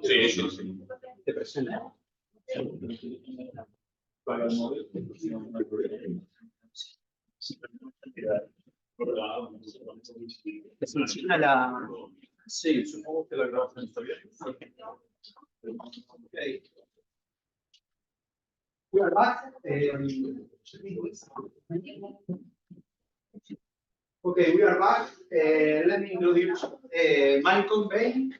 Sí, sí, sí. Te presento. ¿Les funciona la...? Sí, supongo que la grabación está bien. Okay. We are back. Okay, we are back. Let me introduce Malcolm Bain.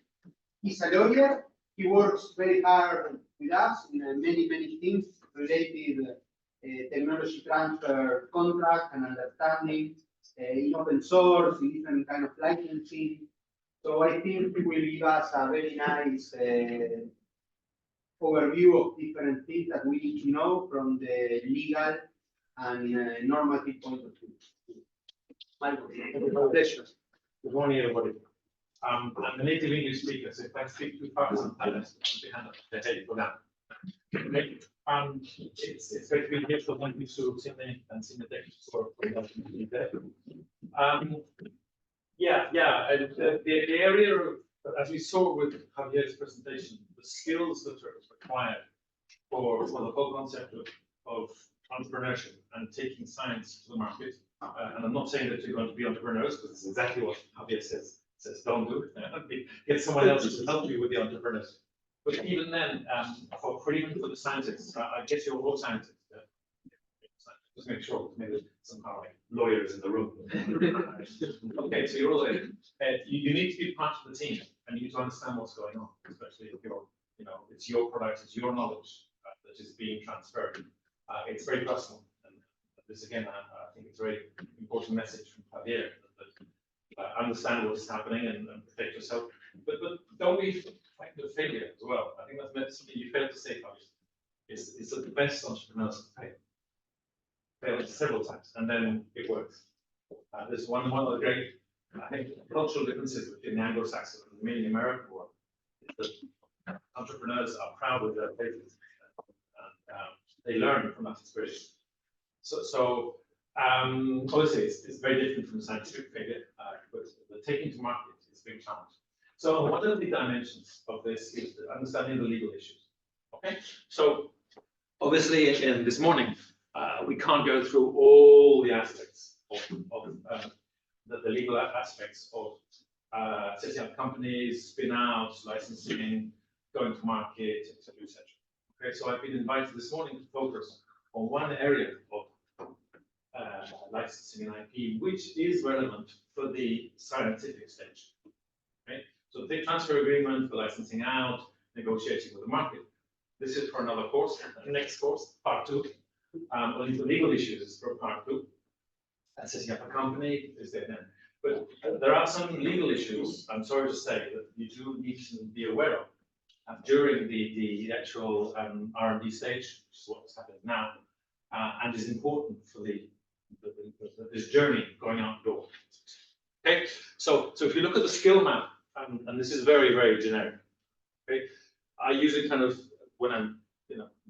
He's a lawyer. He works very hard with us in many things related technology transfer, contract and understanding, in open source, in different kind of licensing. So I think he will give us a very nice overview of different things that we need to know from the legal and normative point of view. Michael, pleasure. Good morning, everybody. I'm a native English speaker, so if I speak too fast, sometimes behind the head for now. Okay. It's great to be here, so thank you to Sydney and Sydney Tech for being there. The area of, as we saw with Javier's presentation, the skills that are required for the whole concept of entrepreneurship and taking science to the market. And I'm not saying that you're going to be entrepreneurs, because it's exactly what Javier says don't do. Get someone else to help you with the entrepreneurs. But even then, for even for the scientists, I guess you're all scientists. Just make sure maybe somehow like lawyers in the room. Okay, so you're all there. You need to be part of the team, and you need to understand what's going on, especially if you're, it's your product, it's your knowledge that is being transferred. It's very personal, and this again, I think it's a very important message from Javier that understand what's happening and protect yourself, but don't be frightened of failure as well. I think that's something you failed to say, Javier. It's that the best entrepreneurs fail several times, and then it works. There's one of the great, I think, cultural differences between the Anglo-Saxon and the American world is that entrepreneurs are proud of their failures, and they learn from that experience. So obviously, it's very different from scientific failure, but the taking to market is a big challenge. So one of the dimensions of this is understanding the legal issues. Okay, so obviously, in this morning, we can't go through all the aspects of the legal aspects of setting up companies, spin outs, licensing, going to market, etc., etc. Okay, so I've been invited this morning to focus on one area of licensing and IP, which is relevant for the scientific stage. Okay, so the transfer agreement, the licensing out, negotiating with the market. This is for another course, next course, part 2. Only the legal issues is for part 2. Setting up a company is there then. But there are some legal issues, I'm sorry to say, that you do need to be aware of during the actual R&D stage, which is what's happening now, and is important for this journey going out the door. Okay, so if you look at the skill map, and this is very generic. Okay, I usually kind of, when I'm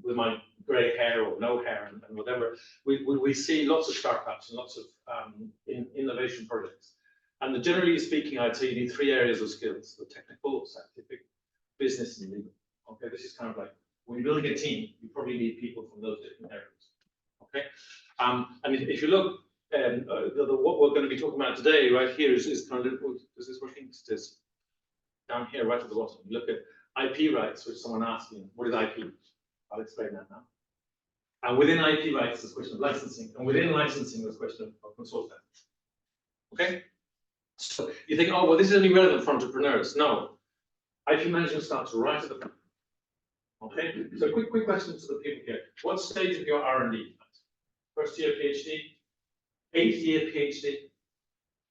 with my grey hair or no hair and whatever, we see lots of startups and lots of innovation projects. And generally speaking, I'd say you need 3 areas of skills: the technical, scientific, business, and legal. Okay, this is kind of like when you're building a team, you probably need people from those different areas. Okay, and if you look, what we're going to be talking about today, right here, is kind of, is this working? It is down here, right at the bottom. You look at IP rights, which someone asked me, what is IP? I'll explain that now. And within IP rights, there's a question of licensing, and within licensing, there's a question of consortium. Okay, so you think, oh well, this is only relevant for entrepreneurs. No, IP management starts right at the front. Okay, so quick question to the people here. What stage of your R&D? First year PhD? 8th year PhD?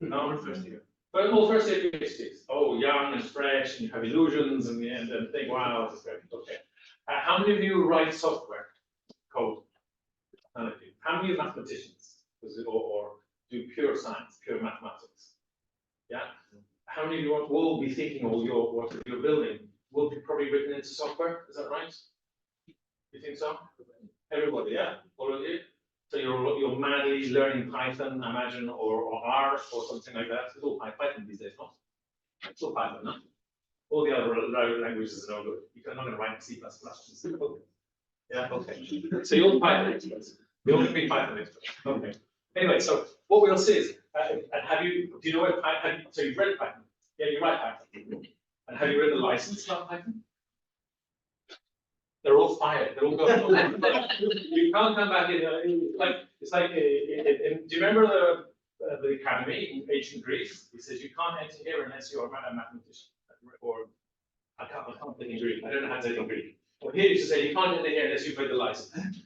No, first year. But all first year PhDs. Oh, young and fresh, and you have illusions, and think, wow, this is great. Okay. How many of you write software code? None of you. How many of you are mathematicians? Or do pure science, pure mathematics? Yeah. How many of you will be thinking, or what you're building will be probably written into software? Is that right? You think so? Everybody, yeah. All of you. So you're madly learning Python, I imagine, or R or something like that. It's all Python these days, no? It's all Python, no? All the other languages are no good. You're not going to write C++. Yeah, okay. So you're the Python experts. The only three Python experts. Okay. Anyway, so what we'll see is, and do you know what Python, so you've read Python? Yeah, you write Python. And have you read the license about Python? They're all fired. They're all gone. You can't come back in. It's like. Do you remember the academy in ancient Greece? It says you can't enter here unless you're a mathematician, or I can't think in Greek. I don't know how to say it in Greek. Well, here you should say you can't enter here unless you've read the license.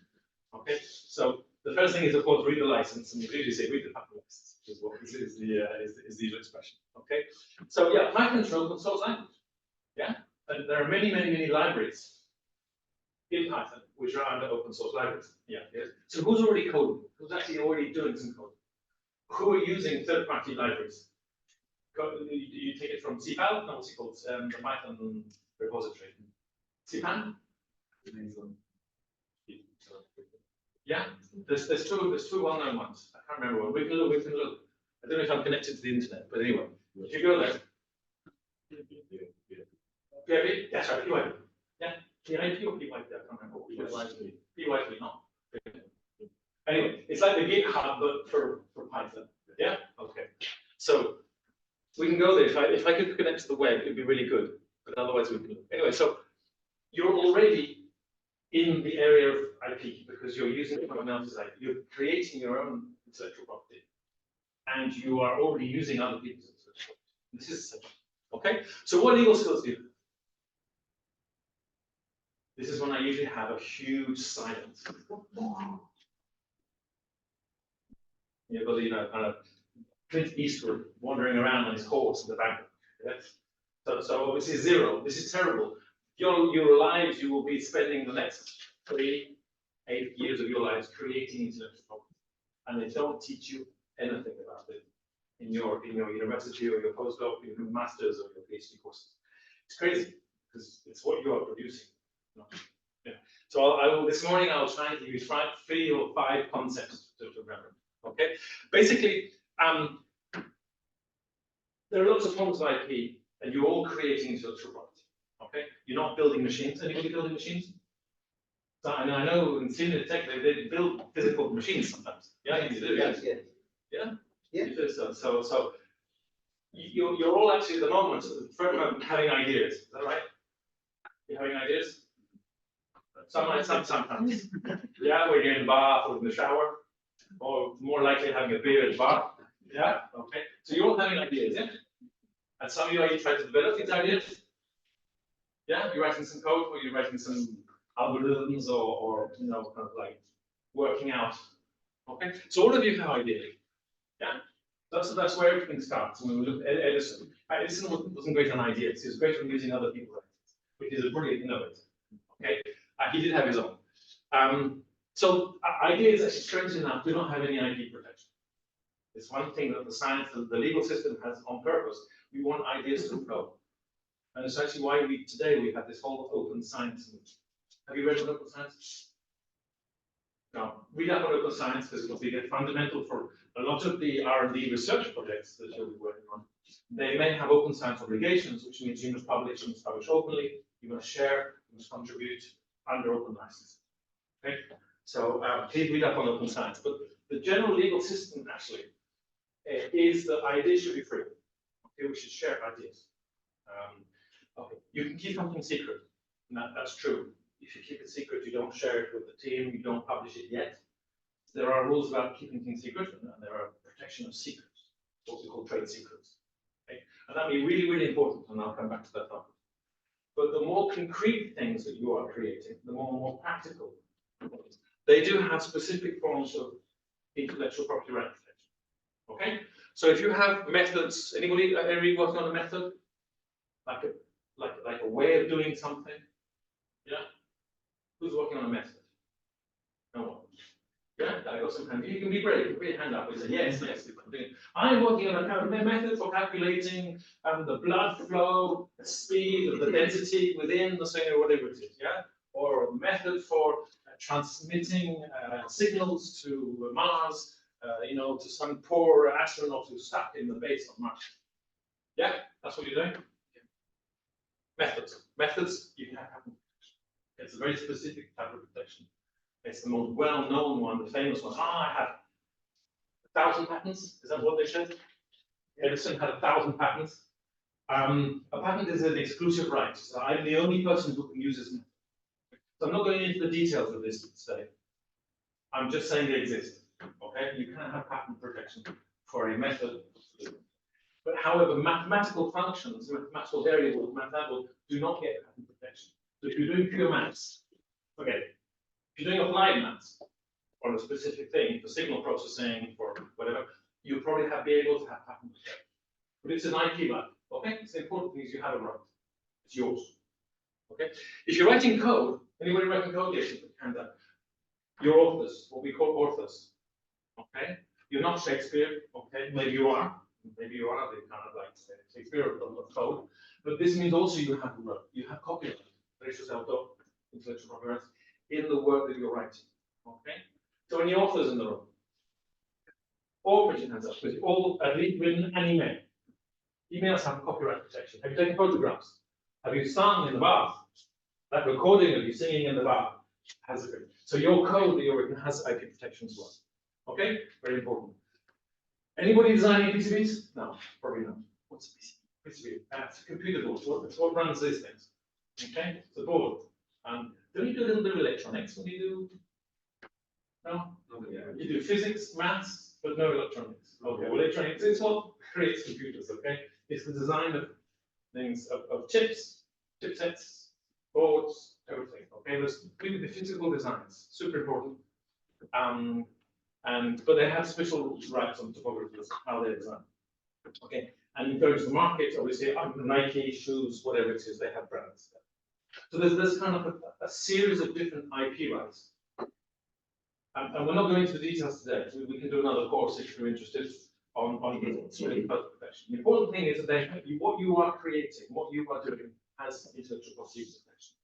Okay. So the first thing is, of course, read the license, and you usually say read the Python license, which is what is the usual expression. Okay. So yeah, Python is an open source language. Yeah, and there are many libraries in Python, which are under open source libraries. Yeah, yes. So who's already coding? Who's actually already doing some coding? Who are using third-party libraries? You take it from cpal? No, what's it called? The Python repository. cpan? Yeah, there's two well-known ones. I can't remember one. We can look. I don't know if I'm connected to the internet, but anyway, if you go there. PIP? That's right, PYP. Yeah. PIP or PYP? I can't remember. PYP, no. Anyway, it's like the GitHub, but for Python. Yeah? Okay. So we can go there. If I could connect to the web, it'd be really good. But otherwise, we can. Anyway, so you're already in the area of IP because you're using someone else's IP. You're creating your own intellectual property. And you are already using other people's intellectual property. This is essential. Okay? So what legal skills do you have? This is when I usually have a huge silence. You've got, kind of Clint Eastwood wandering around on his horse in the background. Yes? So obviously zero. This is terrible. Your lives, you will be spending the next 3-8 years of your lives creating intellectual property, and they don't teach you anything about it in your university or your postdoc, your masters or your PhD courses. It's crazy because it's what you are producing. Yeah. So I will this morning I'll try to use 3 or 5 concepts to remember. Okay. Basically, there are lots of forms of IP, and you're all creating intellectual property. Okay. You're not building machines. Anybody building machines? So I know in senior tech they build physical machines sometimes. Yeah, you do. Yes. Yeah. Yeah. Yeah. You do so. You're all actually at the moment having ideas. Is that right? You're having ideas. Sometimes. Yeah, when you're in the bath or in the shower, or more likely having a beer at the bar. Yeah. Okay. So you're all having ideas, yeah. And some of you are trying to develop these ideas. Yeah, you're writing some code, or you're writing some algorithms, or kind of like working out. Okay. So all of you have ideas. Yeah. That's where everything starts. When we look at Edison, wasn't great on ideas. He was great on using other people's ideas, which is a brilliant innovator. Okay. He did have his own. So ideas, actually, strangely enough, do not have any IP protection. It's one thing that the science, the legal system has on purpose. We want ideas to flow. And it's actually why today we have this whole open science movement. Have you read about open science? No. Read up on open science because it will be fundamental for a lot of the R&D research projects that you'll be working on. They may have open science obligations, which means you must publish openly, you must share, you must contribute under open license. Okay? So please read up on open science. But the general legal system actually is that ideas should be free. Okay, we should share ideas. Okay, you can keep something secret. That's true. If you keep it secret, you don't share it with the team, you don't publish it yet. There are rules about keeping things secret, and there are protection of secrets, also called trade secrets. Okay? And that'll be really, really important, and I'll come back to that topic. But the more concrete things that you are creating, the more practical. They do have specific forms of intellectual property right protection. Okay? So if you have methods, anybody working on a method? Like a way of doing something? Yeah? Who's working on a method? No one. Yeah, I got some hand. You can be brave, you can put your hand up and say, yes, I'm working on a method for calculating the blood flow, the speed, the density within the cell, or whatever it is, yeah? Or a method for transmitting signals to Mars, to some poor astronaut who's stuck in the base of Mars. Yeah, that's what you're doing. Methods, you can have patent protection. It's a very specific type of protection. It's the most well-known one, the famous one. I have 1,000 patents. Is that what they said? Edison had 1,000 patents. A patent is an exclusive right. So I'm the only person who can use this method. So I'm not going into the details of this today. I'm just saying they exist. Okay, you can have patent protection for a method. But however, mathematical functions, mathematical variables, do not get patent protection. So if you're doing pure maths, okay, if you're doing applied maths on a specific thing, for signal processing, for whatever, you'll probably be able to have patent protection. But it's an IP right. Okay, it's the important thing is you have a right. It's yours. Okay, if you're writing code, anybody writing code? Yes, you put your hand up. You're authors, what we call authors. Okay, you're not Shakespeare. Okay, maybe you are. Maybe you are. They kind of like Shakespeare of code. But this means also you have a right. You have copyright, intellectual property in the work that you're writing. Okay, so any authors in the room? All put your hands up. All at least written an email. Emails have copyright protection. Have you taken photographs? Have you sung in the bath? That recording of you singing in the bath has it. So your code that you're written has IP protection as well. Okay, very important. Anybody designing PCBs? No, probably not. What's a PCB? It's a computer board. It's what runs these things. Okay, it's a board. Don't you do a little bit of electronics when you do? No? Yeah. You do physics, maths, but no electronics. Okay, well, electronics is what creates computers, okay? It's the design of things, of chips, chipsets, boards, everything, okay? There's really the physical designs, super important. But they have special rights on topography, how they're designed. Okay, and in terms of the market, obviously, Nike, shoes, whatever it is, they have brands. So there's kind of a series of different IP rights. And we're not going into the details today. We can do another course if you're interested on really protection. The important thing is that what you are creating, what you are doing, has intellectual property protection.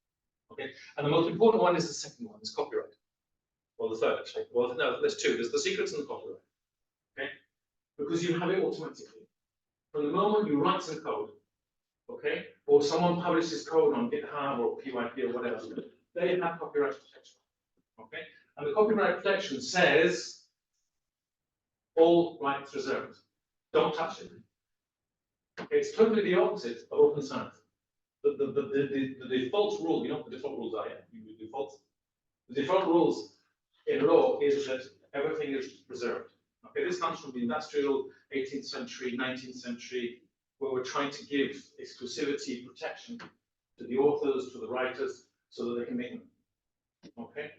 Okay, and the most important one is the second one, is copyright. Well, the third, actually. Well, no, there's two. There's the secrets and the copyright. Okay, because you have it automatically. From the moment you write some code, okay, or someone publishes code on GitHub or PYP or whatever, they have copyright protection. Okay, and the copyright protection says all rights reserved. Don't touch it. Okay, it's totally the opposite of open science. The default rule, you know what the default rules are, yeah? The default rules in law is that everything is reserved. Okay, this comes from the industrial 18th century, 19th century, where we're trying to give exclusivity protection to the authors, to the writers, so that they can make them. Okay.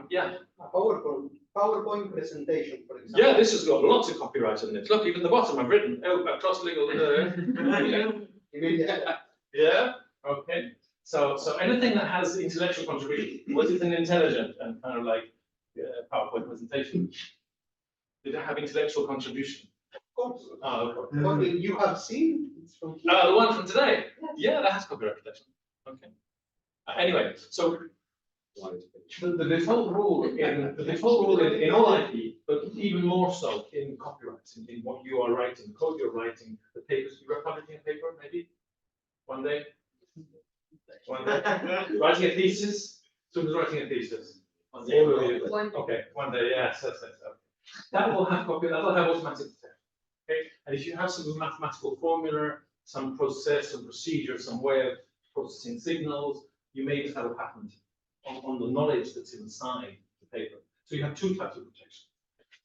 Yeah. A PowerPoint presentation, for example. Yeah, this has got lots of copyright in it. Look, even the bottom I've written, across legal. Yeah. Okay. So anything that has intellectual contribution, was it an intelligent and kind of like PowerPoint presentation? Did it have intellectual contribution? Of course. Oh, okay. What you have seen? It's from here. The one from today. Yeah, that has copyright protection. Okay. Anyway, so the default rule in all IP, but even more so in copyrights, in what you are writing, the code you're writing, the papers. You are publishing a paper, maybe one day. Writing a thesis. Someone's writing a thesis. All of you. Okay, one day. Yes, that's okay. That will have copy. That will have automatic protection. Okay, and if you have some mathematical formula, some process, some procedure, some way of processing signals, you may just have a patent on the knowledge that's inside the paper. So you have two types of protection.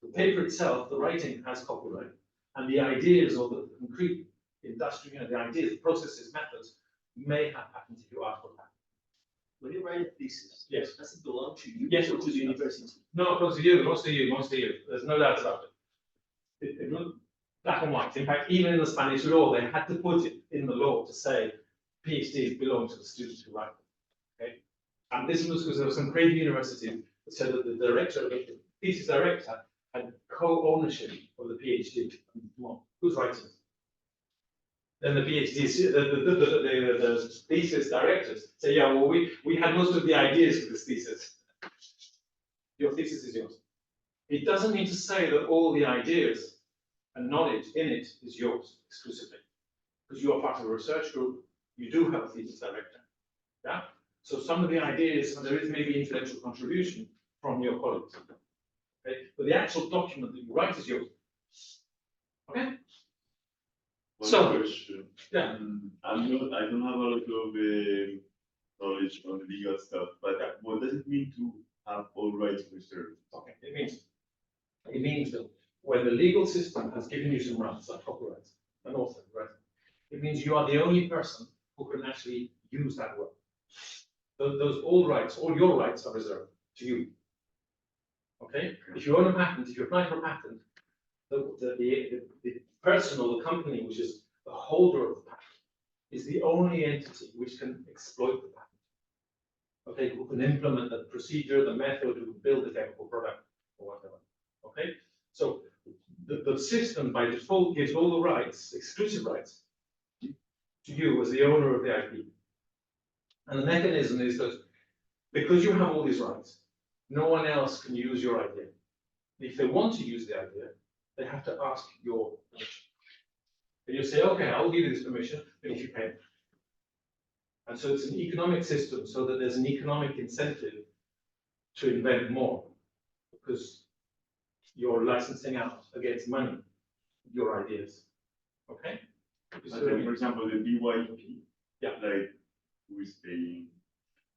The paper itself, the writing has copyright, and the ideas or the concrete industrial, the ideas, the processes, methods may have patents if you ask for patent. When you write a thesis, yes, does it belong to you? Yes, or to the university? No, it belongs to you, most to you. There's no doubt about it. It looked black and white. In fact, even in the Spanish law, they had to put it in the law to say PhDs belong to the students who write them. Okay, and this was because there was some crazy university that said that the director, the thesis director, had co-ownership of the PhD. Well, who's writing it? Then the PhDs, the thesis directors say, yeah, well, we had most of the ideas for this thesis. Your thesis is yours. It doesn't mean to say that all the ideas and knowledge in it is yours exclusively, because you are part of a research group, you do have a thesis director. Yeah. So some of the ideas, and there is maybe intellectual contribution from your colleagues. Okay, but the actual document that you write is yours. Okay. So, yeah. I don't have a lot of knowledge on legal stuff, but what does it mean to have all rights reserved? Okay, it means that when the legal system has given you some rights, like copyright and author, right? It means you are the only person who can actually use that work. Those all rights, all your rights are reserved to you. Okay? If you own a patent, if you apply for a patent, the person or the company which is the holder of the patent is the only entity which can exploit the patent. Okay, who can implement the procedure, the method, who can build the chemical product or whatever. Okay, so the system by default gives all the rights, exclusive rights, to you as the owner of the IP. And the mechanism is that because you have all these rights, no one else can use your idea. If they want to use the idea, they have to ask your permission. And you say, okay, I'll give you this permission, but if you pay me. And so it's an economic system so that there's an economic incentive to invent more because you're licensing out against money your ideas. Okay? So, for example, the BYP, yeah, like who is paying?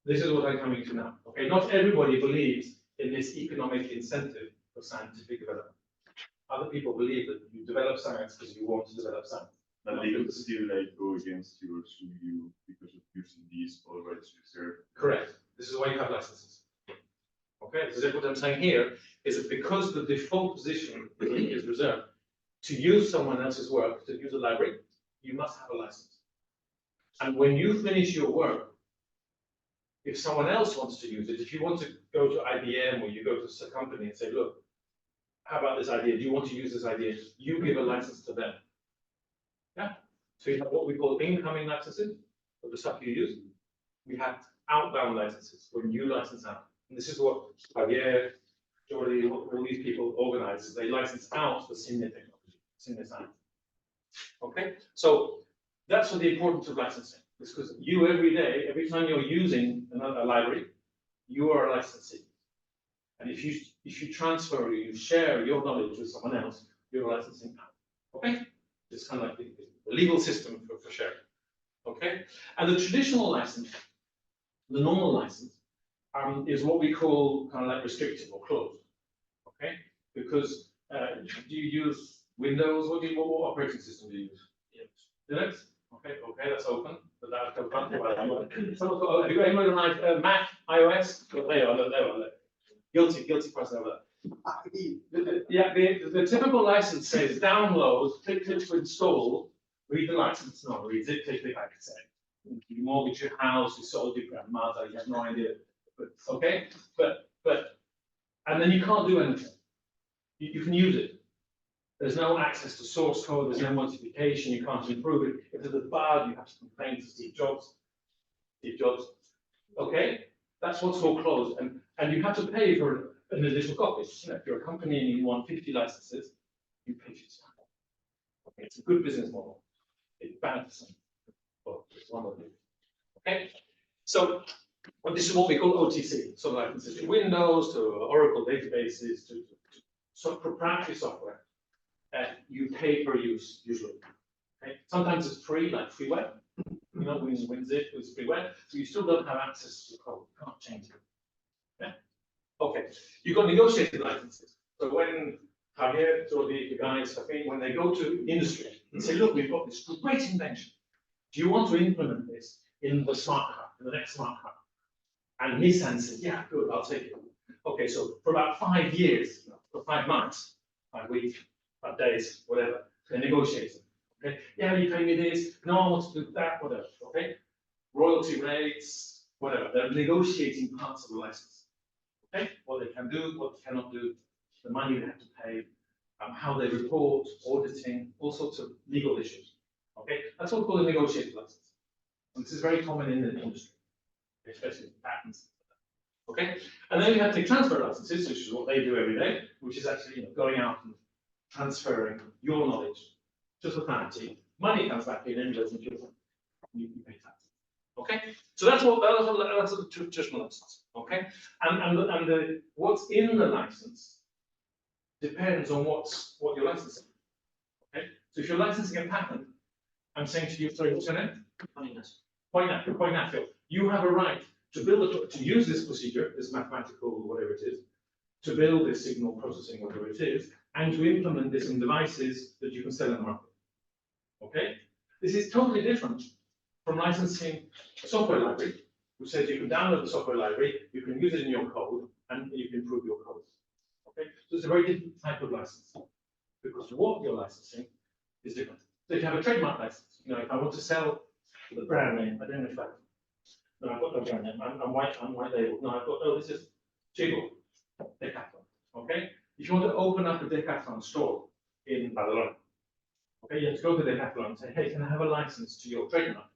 This is what I'm coming to now. Okay, not everybody believes in this economic incentive for scientific development. Other people believe that you develop science because you want to develop science. But they could still like go against you or sue you because of using these all rights reserved. Correct. This is why you have licenses. Okay, so what I'm saying here is that because the default position is reserved to use someone else's work, to use a library, you must have a license. And when you finish your work, if someone else wants to use it, if you want to go to IBM or you go to a company and say, look, how about this idea? Do you want to use this idea? You give a license to them. Yeah. So you have what we call incoming licenses for the stuff you use. We have outbound licenses when you license out. And this is what Javier, Jordi, all these people organize. They license out the senior technology, senior science. Okay. So that's what the importance of licensing. Because you every day, every time you're using a library, you are a licensee. And if you transfer or you share your knowledge with someone else, you're licensing out. Okay? It's kind of like the legal system for sharing. Okay? And the traditional license, the normal license, is what we call kind of like restricted or closed. Okay? Because do you use Windows? What operating system do you use? Linux? Okay, that's open. But that comes back to have you got anyone on Mac, iOS? Oh, there you are. Guilty person over there. Yeah, the typical license says download, click to install, read the license, no, read it, click I can say. You mortgage your house, you sold your grandmother, you have no idea. But okay, and then you can't do anything. You can use it. There's no access to source code, there's no modification, you can't improve it. If there's a bug, you have to complain to Steve Jobs. Okay, that's what's called closed. And you have to pay for an additional copy. You know, if you're a company and you want 50 licenses, you pay 50. Okay, it's a good business model. It's bad for some. Well, it's one of them. Okay, so this is what we call OTC. So licenses to Windows, to Oracle databases, to proprietary software. You pay per use usually. Okay? Sometimes it's free, like free web. You know, WinZip is free web, so you still don't have access to the code. You can't change it. Yeah. Okay. You've got negotiated licenses. So when Javier, Jordi, the guys, when they go to industry and say, look, we've got this great invention. Do you want to implement this in the smart car, in the next smart car? And Nissan said, yeah, good, I'll take it. Okay, so for about 5 years, for 5 months, 5 weeks, 5 days, whatever, they're negotiating. Okay, yeah, you pay me this, no, I want to do that, whatever. Okay, royalty rates, whatever. They're negotiating parts of the license. Okay, what they can do, what they cannot do, the money they have to pay, how they report, auditing, all sorts of legal issues. Okay, that's what we call a negotiated license. And this is very common in the industry, especially in patents. Okay, and then you have tech transfer licenses, which is what they do every day, which is actually going out and transferring your knowledge to society. Money comes back in and doesn't give them. you pay tax. Okay, so that's a traditional license. Okay, and what's in the license depends on what you're licensing. Okay, so if you're licensing a patent, I'm saying to you, sorry, what's your name? Point Nashville. You have a right to to use this procedure, this mathematical whatever it is, to build this signal processing whatever it is, and to implement this in devices that you can sell in the market. Okay, this is totally different from licensing a software library, which says you can download the software library, you can use it in your code, and you can improve your code. Okay, so it's a very different type of license, because what you're licensing is different. So if you have a trademark license, you know, if I want to sell the brand name, I don't know if I, no, I've got no brand name, I'm white label, no, I've got, oh, this is GECKO, Decathlon, okay? If you want to open up a Decathlon store in Badalona, okay, you have to go to Decathlon and say, hey, can I have a license to your trademark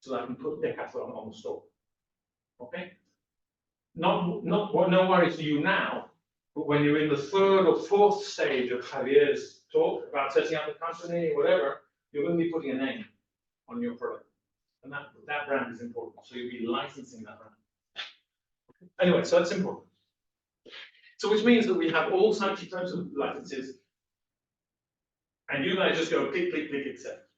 so that I can put Decathlon on the store, okay? No worries to you now, but when you're in the third or fourth stage of Javier's talk about setting up the company, whatever, you're going to be putting a name on your product. And that brand is important. So you'll be licensing that brand. Anyway, so that's important. So which means that we have all types of licenses. And you guys just go click, click, click, accept.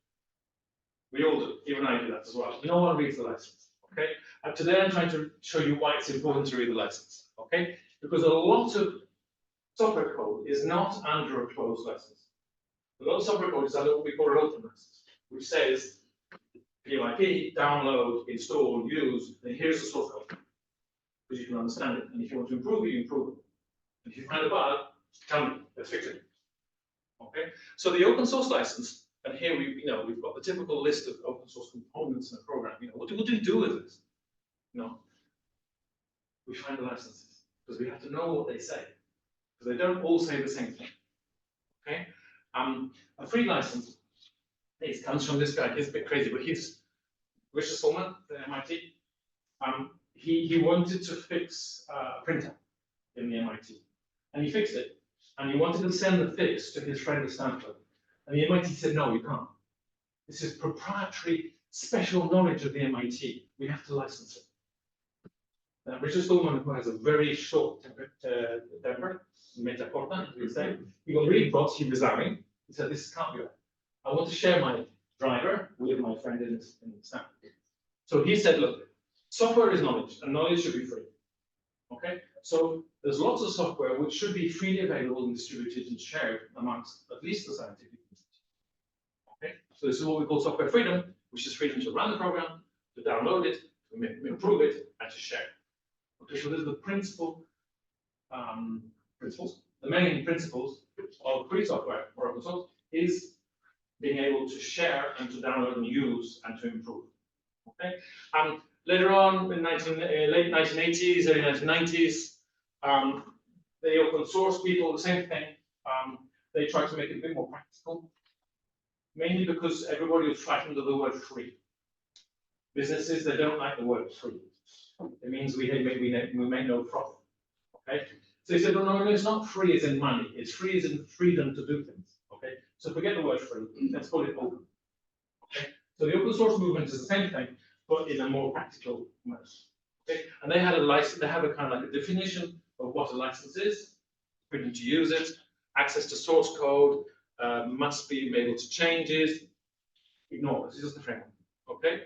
We all do. Even I do that as well. No one reads the license. Okay? And today I'm trying to show you why it's important to read the license. Okay? Because a lot of software code is not under a closed license. A lot of software code is under what we call an open license, which says PYP, download, install, use, and here's the source code, because you can understand it. And if you want to improve it, you improve it. And if you find a bug, tell me, let's fix it. Okay. So the open source license, and here we've got the typical list of open source components in a program. You know, what do we do with this? You know, we find the licenses because we have to know what they say, because they don't all say the same thing. Okay. A free license. It comes from this guy. He's a bit crazy, but he's Richard Stallman at MIT. He wanted to fix a printer in the MIT, and he fixed it. And he wanted to send the fix to his friend at Stanford, and the MIT said, "No, you can't. This is proprietary, special knowledge of the MIT. We have to license it." Richard Stallman, who has a very short temper, meta corta, as we say, he got really cross. He was resigning. He said, "This can't be right. I want to share my driver with my friend in Stanford." So he said, look, software is knowledge, and knowledge should be free. Okay? So there's lots of software which should be freely available and distributed and shared amongst at least the scientific community. Okay? So this is what we call software freedom, which is freedom to run the program, to download it, to improve it, and to share. Okay, so this is the principles, the main principles of free software or open source is being able to share and to download and use and to improve. Okay. Later on in late 1980s, early 1990s, the open source people, the same thing. They tried to make it a bit more practical, mainly because everybody was frightened of the word free. Businesses, they don't like the word free. It means we make no profit. Okay. So they said, no, it's not free as in money. It's free as in freedom to do things. Okay. So forget the word free. Let's call it open. Okay. So the open source movement is the same thing, but in a more practical manner. Okay. And they had a license. They have a kind of like a definition of what a license is, freedom to use it, access to source code, must be able to changes. Ignore this is just the framework. Okay.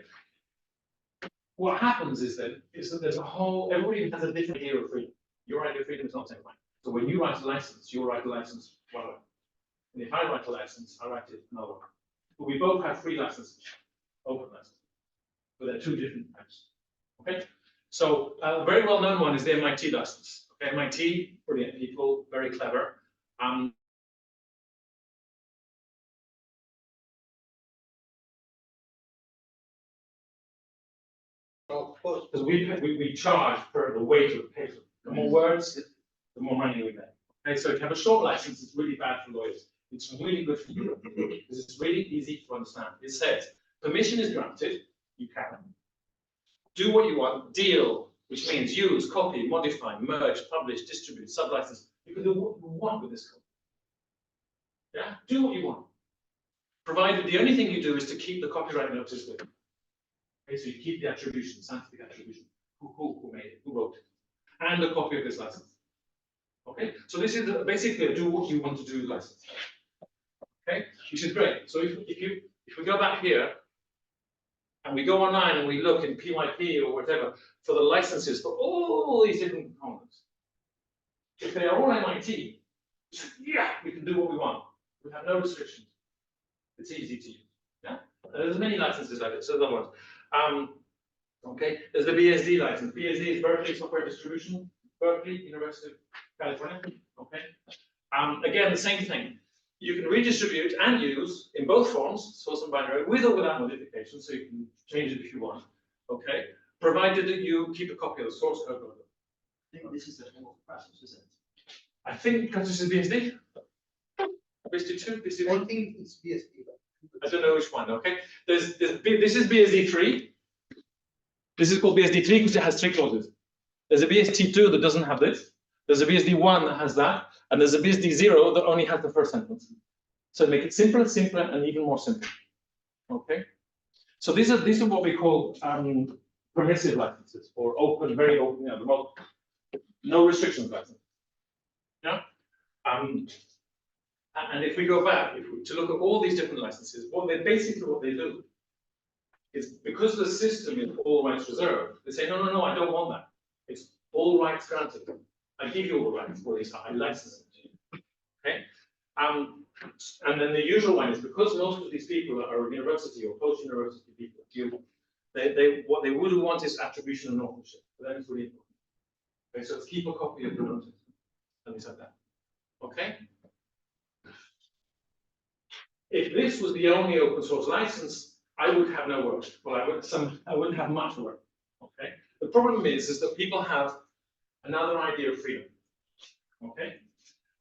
What happens is that there's a whole, everybody has a different idea of freedom. Your idea of freedom is not the same thing. So when you write a license, you'll write a license one way. And if I write a license, I write it another way. But we both have free licenses, open licenses. But they're two different types. Okay? So a very well-known one is the MIT license. Okay, MIT, brilliant people, very clever. Because we charge per the weight of paper. The more words, the more money we make. Okay, so if you have a short license, it's really bad for lawyers. It's really good for you because it's really easy to understand. It says permission is granted, you can do what you want, deal, which means use, copy, modify, merge, publish, distribute, sublicense. You can do what you want with this code. Yeah, do what you want. Provided the only thing you do is to keep the copyright notice with. Okay, so you keep the attribution, scientific attribution, who made it, who wrote it, and a copy of this license. Okay, so this is basically a do what you want to do license. Okay, which is great. So if we go back here and we go online and we look in PYP or whatever for the licenses for all these different components, if they are all MIT, yeah, we can do what we want. We have no restrictions. It's easy to use. Yeah, and there's many licenses like this. So other ones. Okay, there's the BSD license. BSD is Berkeley Software Distribution, Berkeley, University of California. Okay. Again, the same thing. You can redistribute and use in both forms, source and binary, with or without modification, so you can change it if you want. Okay, provided that you keep a copy of the source code. I think this is the whole process, isn't it? I think because this is BSD. BSD2, BSD1. I think it's BSD. I don't know which one. Okay, this is BSD3. This is called BSD3 because it has 3 clauses. There's a BSD2 that doesn't have this. There's a BSD1 that has that, and there's a BSD0 that only has the first sentence. So make it simpler, and even more simple. Okay. So these are what we call permissive licenses, or open, very open, the most no restrictions license. Yeah. And if we go back, to look at all these different licenses, what they do is, because the system is all rights reserved, they say, no, I don't want that. It's all rights granted. I give you all the rights for this, I license it to you. Okay? And then the usual one is, because most of these people are university or post-university people, what they would want is attribution and authorship. For them, it's really important. Okay, so let's keep a copy of the notice. Let me say that. Okay? If this was the only open source license, I would have no work. Well, I wouldn't have much work. Okay. The problem is that people have another idea of freedom. Okay.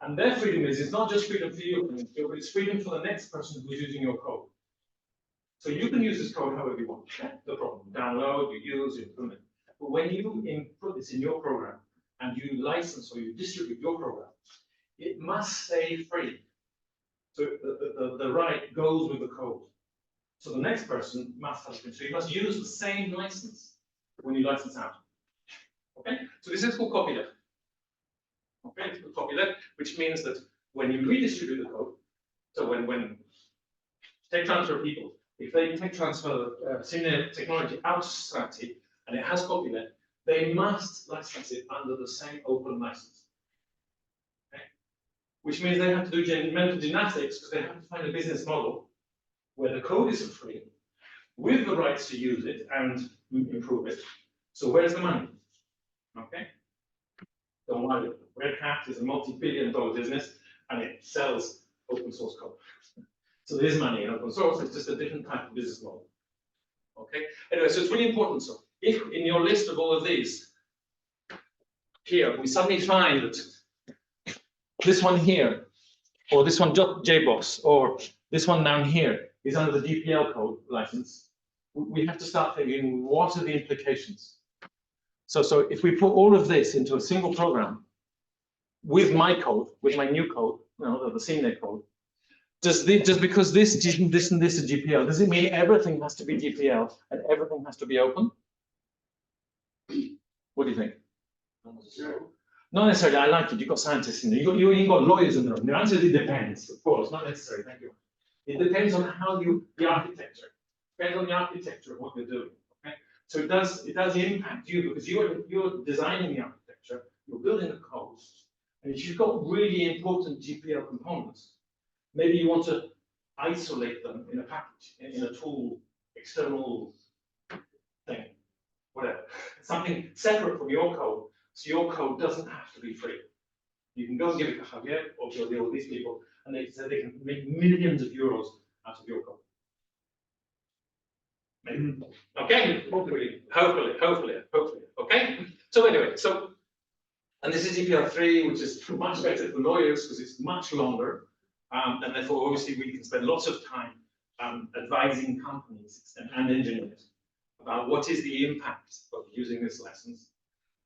And their freedom is not just freedom for you, but it's freedom for the next person who's using your code. So you can use this code however you want. Yeah? No problem. Download, you use, you implement. But when you input this in your program and you license or you distribute your program, it must stay free. So the right goes with the code. So the next person must have it. So you must use the same license when you license out. Okay? So this is called copyleft. Okay, it's called copyleft, which means that when you redistribute the code, so when tech transfer people, if they tech transfer similar technology out to society and it has copyleft, they must license it under the same open license. Which means they have to do mental gymnastics because they have to find a business model where the code is free, with the rights to use it and improve it. So where's the money? Okay? Don't worry, Red Hat is a multi-billion-dollar business and it sells open source code. So there is money in open source, it's just a different type of business model. Okay? Anyway, so it's really important. So if in your list of all of these, here, we suddenly find that this one here, or this one JBoss, or this one down here is under the GPL code license, we have to start thinking, what are the implications? So if we put all of this into a single program with my code, with my new code, the CNET code, just because this and this is GPL, does it mean everything has to be GPL and everything has to be open? What do you think? Not necessarily. I like it. You've got scientists in there. You've got lawyers in there. The answer is it depends. Of course, not necessary. Thank you. It depends on how the architecture. Depends on the architecture of what you're doing. Okay. So it does impact you because you're designing the architecture. You're building the code, and if you've got really important GPL components, maybe you want to isolate them in a package, in a tool, external thing, whatever, something separate from your code. So your code doesn't have to be free. You can go and give it to Javier or to these people, and they say they can make millions of euros out of your code. Maybe. Okay, hopefully. Okay. So anyway, and this is GPL3, which is much better for lawyers because it's much longer, and therefore obviously we can spend lots of time advising companies and engineers about what is the impact of using this license.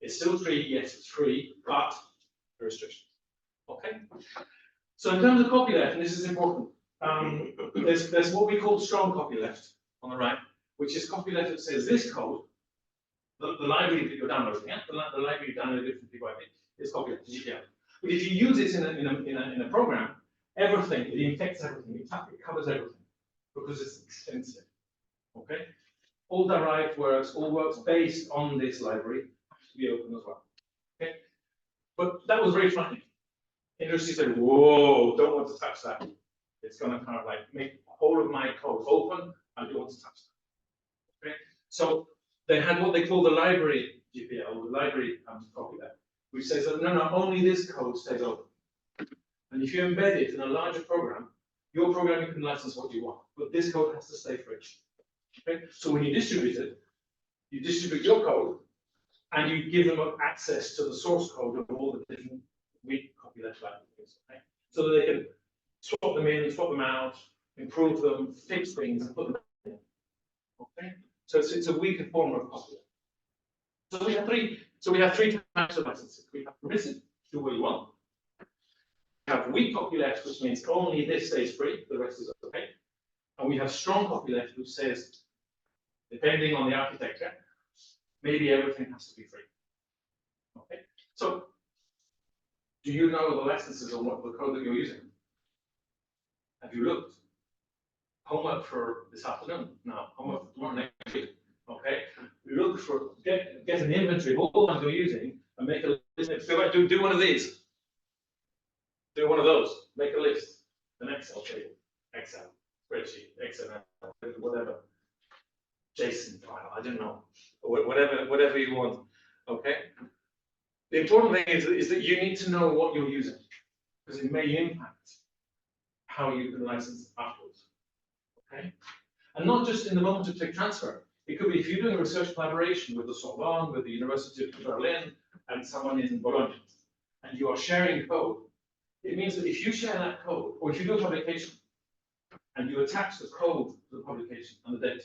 It's still free, yes, it's free, but there are restrictions. Okay? So in terms of copyleft, and this is important, there's what we call strong copyleft on the right, which is copyleft that says this code, the library that you're downloading, yeah? the library you downloaded from PYP is copyleft, GPL. But if you use it in a program, everything, it infects everything, it covers everything, because it's extensive, okay? All derived works, all works based on this library have to be open as well, okay? But that was very frightening. Industry said, whoa, don't want to touch that. It's going to kind of like make all of my code open. I don't want to touch that. Okay, so they had what they call the library GPL, the library copyleft, which says that no, only this code stays open. And if you embed it in a larger program, your program you can license what you want, but this code has to stay free. Okay, so when you distribute it, you distribute your code, and you give them access to the source code of all the different weak copyleft libraries. Okay, so that they can swap them in, swap them out, improve them, fix things, and put them in. Okay, so it's a weaker form of copyleft. So we have three types of licenses. We have permissive, do what you want. We have weak copyleft, which means only this stays free, the rest is okay. And we have strong copyleft, which says, depending on the architecture, maybe everything has to be free. Okay, so do you know the licenses on what the code that you're using? Have you looked? Homework for this afternoon. No, homework for tomorrow next week. Okay, look for get an inventory of all the ones you're using and make a list. Do one of these. Do one of those. Make a list. An Excel table, Excel spreadsheet, XML, whatever. JSON file. I don't know. Whatever you want. Okay. The important thing is that you need to know what you're using, because it may impact how you can license afterwards. Okay? And not just in the moment of tech transfer. It could be if you're doing a research collaboration with the Sorbonne, with the University of Berlin, and someone in Bologna, and you are sharing code. It means that if you share that code, or if you do a publication, and you attach the code to the publication and the data,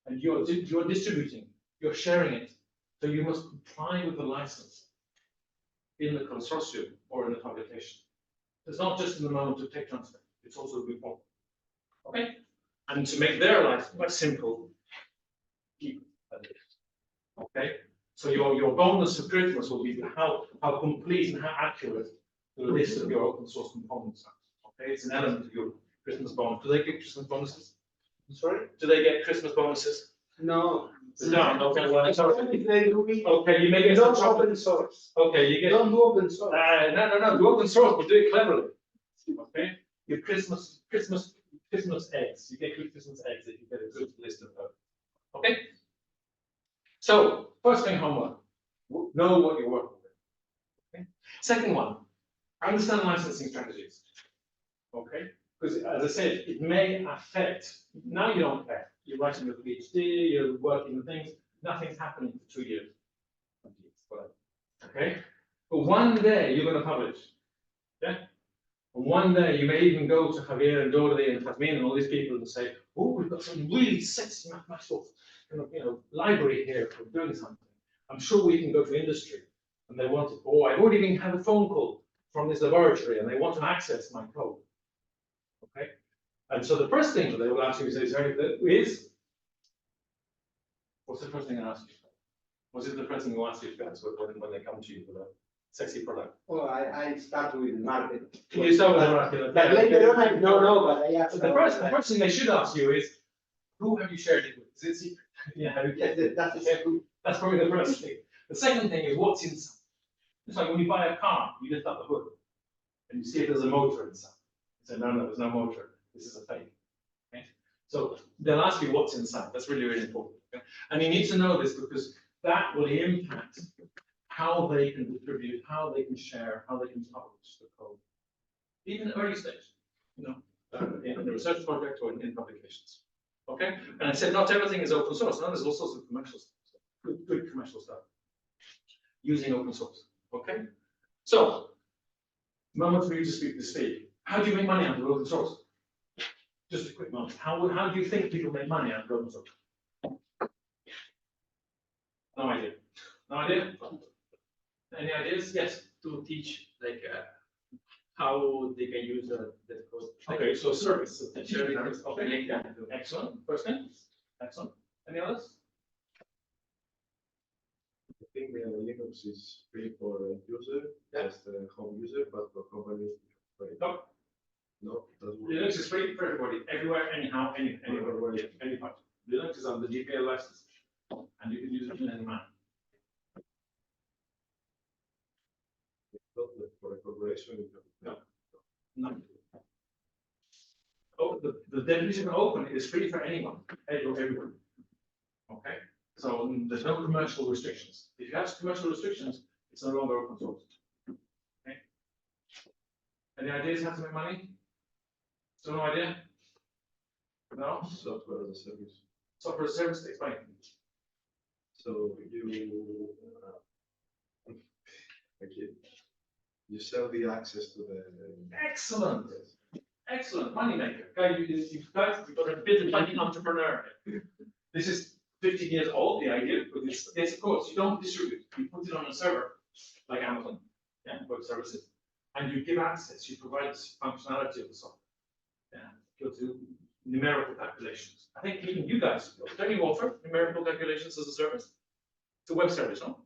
and you're distributing, you're sharing it, so you must comply with the license in the consortium or in the publication. It's not just in the moment of tech transfer, it's also before. Okay? And to make their life quite simple, keep a list. Okay? So your bonus for Christmas will be how complete and how accurate the list of your open source components are. Okay? It's an element of your Christmas bonus. Do they get Christmas bonuses? Sorry? Do they get Christmas bonuses? No. No, okay, well, sorry. They do it. Okay, you make it Don't open source. Okay, you get. Don't do open source. No, do open source, but do it cleverly. Okay, your Christmas eggs. You get good Christmas eggs if you get a good list of those. Okay. So first thing, homework. Know what you're working with. Okay. Second one, understand licensing strategies. Okay, because as I said, it may affect. Now you don't care. You're writing your PhD. You're working on things. Nothing's happening for 2 years. Whatever. Okay, but one day you're going to publish. Yeah. And one day you may even go to Javier and Dorothy and Jasmine and all these people and say, "Oh, we've got some really sexy mathematical, library here for doing something. I'm sure we can go to industry." And they want it. Oh, I've already been had a phone call from this laboratory, and they want to access my code. Okay. And so the first thing that they will ask you is, what's the first thing I ask you? What's the first thing you ask you guys when they come to you with a sexy product? Oh, I start with market. You start with the market. But later on, I don't know, but I ask. The first thing they should ask you is, who have you shared it with? Is it secret? Yeah, have you Yes, That's probably the first thing. The second thing is what's inside. It's like when you buy a car, you lift up the hood and you see if there's a motor inside. You say, no, there's no motor. This is a fake. Okay? So they'll ask you what's inside. That's really, really important. Okay? And you need to know this because that will impact how they can distribute, how they can share, how they can publish the code, even early stage, in the research project or in publications. Okay, and I said not everything is open source. No, there's all sorts of commercial stuff, good commercial stuff using open source. Okay, so moment for you to speak. How do you make money out of open source? Just a quick moment. How do you think people make money out of open source? No idea. No idea? Any ideas? Yes. To teach how they can use the code. Okay, so service. Sharing. Okay, yeah. Excellent. First thing. Excellent. Any others? I think Linux is free for a user, Yeah. as the home user, but for companies, it's free. No. No, doesn't work. Linux is free for everybody, everywhere, anyhow, anywhere, yeah, any part. Linux is on the GPL license, and you can use it in any manner. Not for a corporation. No. Oh, the definition of open is free for anyone, everyone. Okay, so there's no commercial restrictions. If you have commercial restrictions, it's no longer open source. Okay. Any ideas how to make money? Still no idea? No? Software as a service. Software as a service, explain. So you, okay, you sell the access to the. Excellent. Excellent, money maker. Okay, you've got a bit of like an entrepreneur. This is 50 years old, the idea, but it's, yes, of course, you don't distribute. You put it on a server, like Amazon, yeah, web services, and you give access, you provide functionality of the software. Yeah, go to numerical calculations. I think even you guys, don't you offer numerical calculations as a service? It's a web service, no?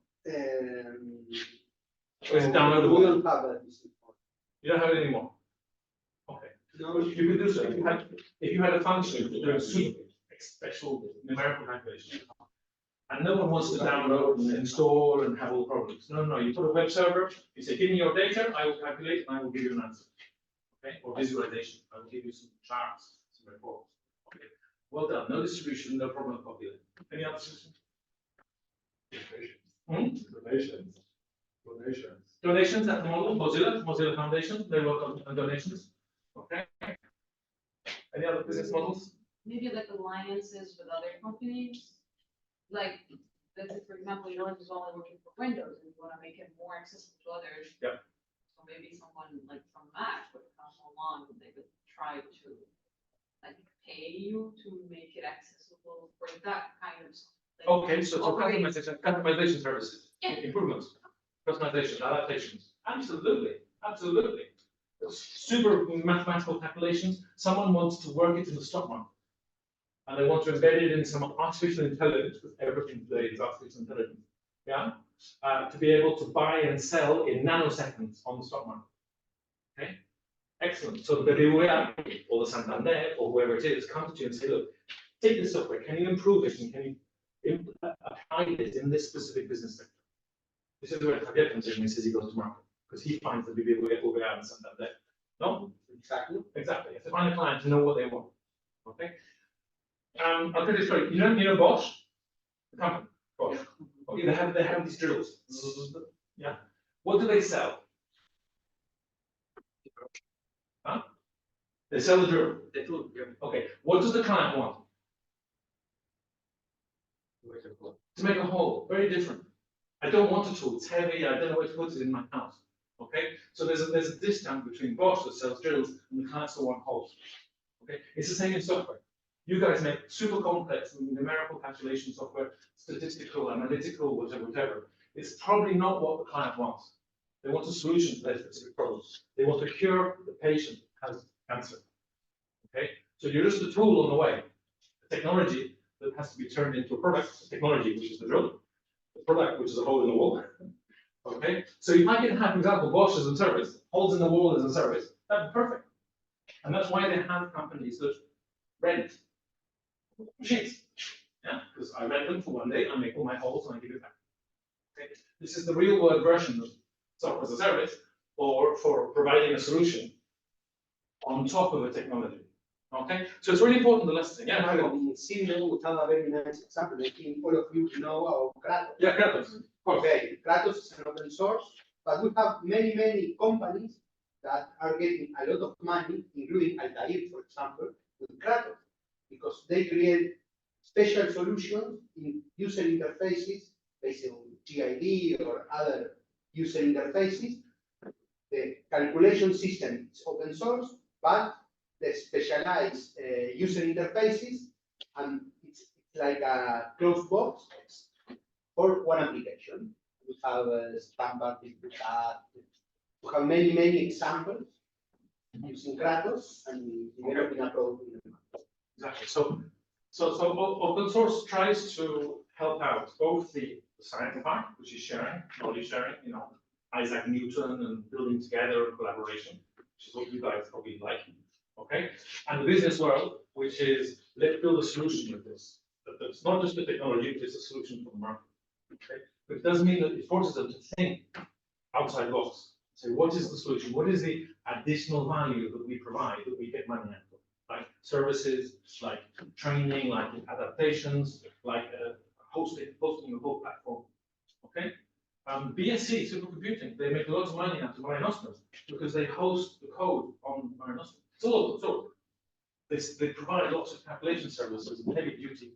Or is it downloadable? We don't have that. You don't have it anymore? Okay. No, You could do so if you had a function doing super special numerical calculations. And no one wants to download and install and have all the problems. No, no, you put a web server, you say, give me your data, I will calculate and I will give you an answer. Okay, or visualization, I will give you some charts, some reports. Okay, well done, no distribution, no problem with copying. Any other solutions? Donations. Donations. Donations at the moment, Mozilla Foundation, they work on donations. Okay. Any other business models? Maybe like alliances with other companies. Like, let's say, for example, yours is only working for Windows and you want to make it more accessible to others. Yeah. So maybe someone like from Mac would come along and they would try to like pay you to make it accessible for that kind of like, Okay, so operate- customization services, Yeah. improvements, customization, adaptations. Absolutely, absolutely. Super mathematical calculations. Someone wants to work it in the stock market. And they want to embed it in some artificial intelligence, because everything today is artificial intelligence. Yeah. To be able to buy and sell in nanoseconds on the stock market. Okay. Excellent. So the BBVA or the Santander or whoever it is comes to you and say, look, take this software, can you improve it and can you apply it in this specific business sector? This is where Javier comes in and he says he goes to market because he finds the BBVA and Santander. No? exactly. Exactly. You have to find a client to know what they want. Okay. I'll tell you a story. You know Bosch? The company, Bosch. Okay, they have these drills. Yeah. What do they sell? Huh? They sell the drill. They do, yeah. Okay. What does the client want? To make a hole. Very different. I don't want a tool. It's heavy. I don't know where to put it in my house. Okay. So there's a discount between Bosch that sells drills and the clients that want holes. Okay. It's the same in software. You guys make super complex numerical calculation software, statistical, analytical, whatever. It's probably not what the client wants. They want a solution to their specific problems. They want a cure the patient has cancer. Okay, so you're just a tool on the way. The technology that has to be turned into a product, the technology, which is the drill, the product, which is a hole in the wall. Okay, so if I can have, for example, Bosch as a service, holes in the wall as a service, that'd be perfect. And that's why they have companies that rent machines. Yeah, because I rent them for one day, I make all my holes and I give it back. Okay, this is the real world version of software as a service, or for providing a solution on top of a technology. Okay, so it's really important to listen. Yeah, In Syria, we have a very nice example. I think all of you know about Kratos. yeah, Kratos. Okay, Kratos is an open source, but we have many companies that are getting a lot of money, including Altair, for example, with Kratos, because they create special solutions in user interfaces based on GID or other user interfaces. The calculation system is open source, but the specialized user interfaces, and it's like a closed box for one application. We have Standard, we have many examples using Kratos and developing a product. Exactly. So Open source tries to help out both the science part, which is sharing, knowledge sharing, Isaac Newton and building together and collaboration, which is what you guys probably like, okay? And the business world, which is let's build a solution with this. It's not just the technology, it's a solution for the market, okay? But it doesn't mean that it forces them to think outside the box. So what is the solution? What is the additional value that we provide that we get money out of? Like services, like training, like adaptations, like hosting the whole platform. Okay? BSC, supercomputing, they make lots of money out of Nostrum because they host the code on Nostrum. It's all open source. They provide lots of calculation services and heavy duty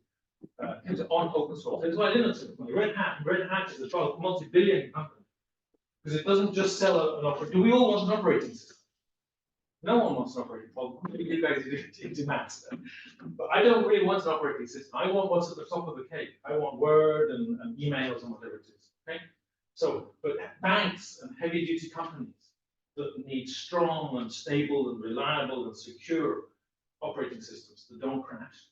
on open source. That's why I didn't say Red Hat is a multi-billion company. Because it doesn't just sell an operating. Do we all want an operating system? No one wants an operating system. Well, maybe you guys do maths then. But I don't really want an operating system. I want what's at the top of the cake. I want Word and emails and whatever it is. Okay? So, but banks and heavy duty companies that need strong and stable and reliable and secure operating systems that don't crash.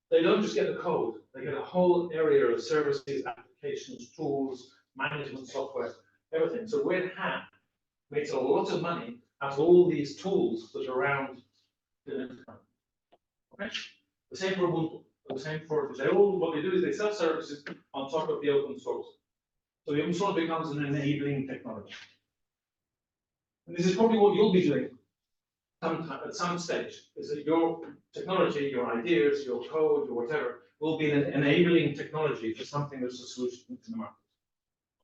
They don't just get the code, they get a whole area of services, applications, tools, management software, everything. So Red Hat makes a lot of money out of all these tools that are around the enterprise. Okay? The same for Ubuntu, the same for what they do is they sell services on top of the open source. So the open source becomes an enabling technology. And this is probably what you'll be doing at some stage, is that your technology, your ideas, your code, or whatever, will be an enabling technology for something that's a solution in the market.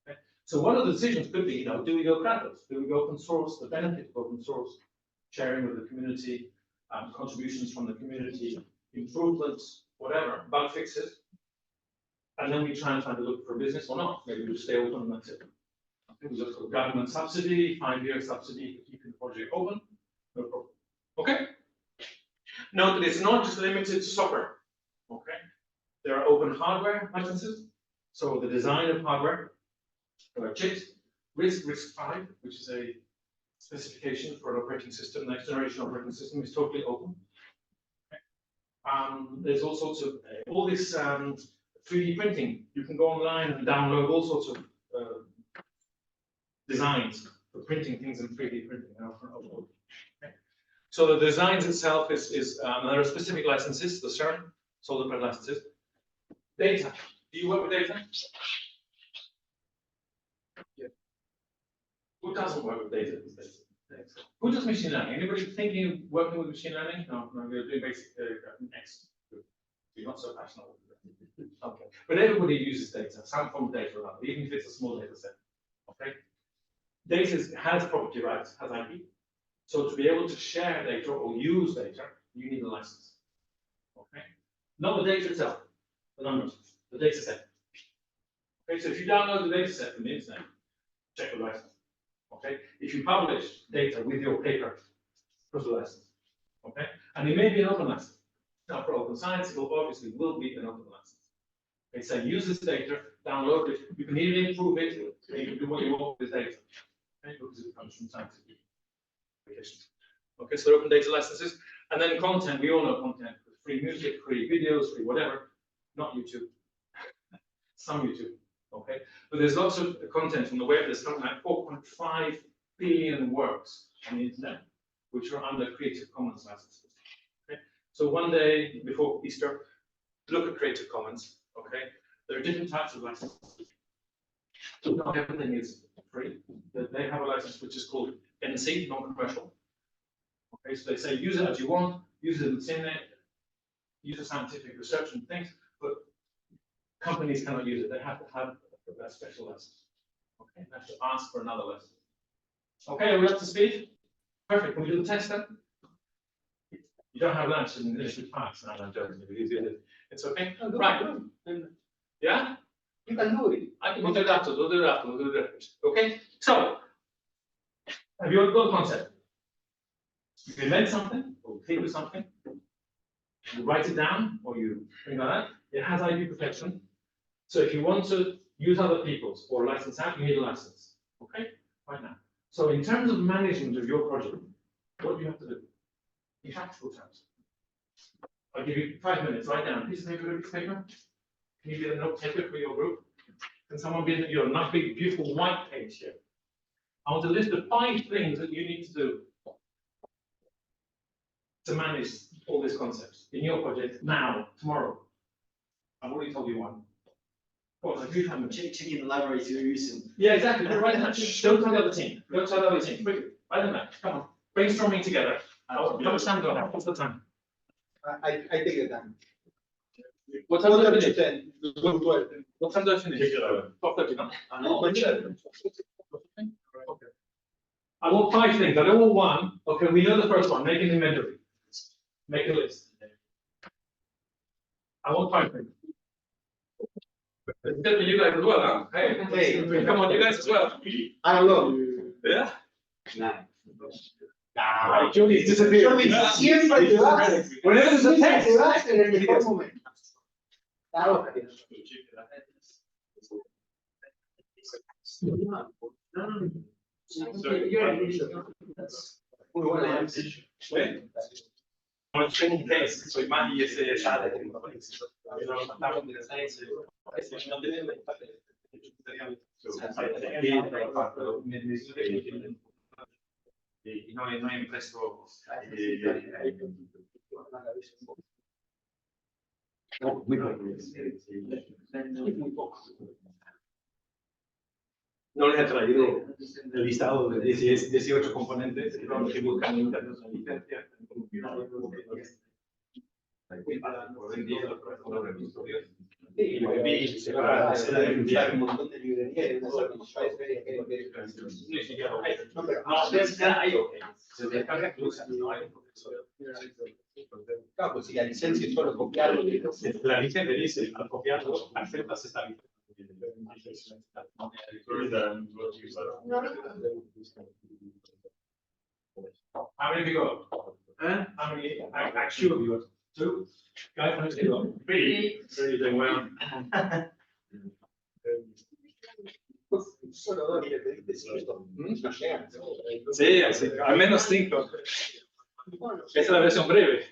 Okay? So one of the decisions could be, do we go Kratos? Do we go open source, the benefit of open source, sharing with the community, contributions from the community, improvements, whatever, bug fixes, and then we try and find a look for business or not. Maybe we just stay open and that's it. Okay, we look for government subsidy, 5-year subsidy for keeping the project open. No problem. Okay? Note that it's not just limited to software. Okay? There are open hardware licenses. So the design of hardware, chips, RISC-V, which is a specification for an operating system, next generation operating system, is totally open. Okay? There's all sorts of all this 3D printing. You can go online and download all sorts of designs for printing things in 3D printing. Okay. So the designs itself there are specific licenses, the CERN, solar panel licenses. Data. Do you work with data? Yeah. Who doesn't work with data these days? Who does machine learning? Anybody thinking of working with machine learning? No, we're doing basic next. You're not so passionate with it. Okay. But everybody uses data, some form of data or other, even if it's a small data set. Okay. Data has property rights, has IP. So to be able to share data or use data, you need a license. Okay? Not the data itself, the numbers, the data set. Okay, so if you download the data set from the internet, check the license. Okay? If you publish data with your paper, put the license. Okay? And it may be an open license. Now for open science, it obviously will be an open license. Okay, so use this data, download it, you can even improve it, you can do what you want with this data. Okay, because it comes from scientific applications. Okay, so open data licenses, and then content. We all know content: free music, free videos, free whatever. Not YouTube. Some YouTube. Okay, but there's lots of content on the web. There's something like 4.5 billion works on the internet, which are under Creative Commons licenses. Okay, so one day before Easter, look at Creative Commons. Okay, there are different types of licenses. So not everything is free. They have a license which is called NC, non-commercial. Okay, so they say use it as you want, use it in the internet, use a scientific research and things, but companies cannot use it. They have to have a special license. Okay, they have to ask for another license. Okay, are we up to speed? Perfect. Can we do the test then? You don't have lunch and you should pass. No, I'm joking. It's okay. Right. Yeah? You can do it. We'll do it after. We'll do it after. We'll do it after. Okay? So, have you got the concept? You invent something, or think of something, you write it down, or you think like that. It has IP protection. So if you want to use other people's or license out, you need a license. Okay? Right now. So in terms of management of your project, what do you have to do? In practical terms. I'll give you 5 minutes, write down a piece of paper. Can you get a note taker for your group? Can someone get your nice big beautiful white page here? I want a list of 5 things that you need to do to manage all these concepts in your project now, tomorrow. I've already told you one. Go on, you have a Checking the libraries you're using. Yeah, exactly. Write them down. Don't tell the other team. Don't tell the other team. Quickly, write them down. Come on. Brainstorming together. How much time do I have? What's the time? I take the time. What time do I Quarter to finish? 10, 12. What time do I finish? 12:30, no? Okay. I want 5 things. I don't want one. Okay, we know the first one. Make an inventory. Make a list. I want 5 things. It's good for you guys as well, huh? Hey, come on, you guys as well. I don't know. Yeah. Nah. Julie disappeared. Siempre te vas. Whenever there's a Siempre text. te vas en el mejor momento. Claro. Muy buena. Non c'è un test, sui mani e se sale. No è impresso. No les he traído el listado de 18 componentes que buscan en internet la licencia. Un montón de librerías. No, pero Hay, se descarga que usan, no hay. claro, pues si la licencia es solo copiarlo. La licencia dice, al copiarlo, aceptas esta licencia. How many people? How many? Actually, you got 2. Guys, how many you got? 3. You're doing well. Solo 2 y le pediste 5. No llegan. Sí, así, al menos 5. Esa es la versión breve.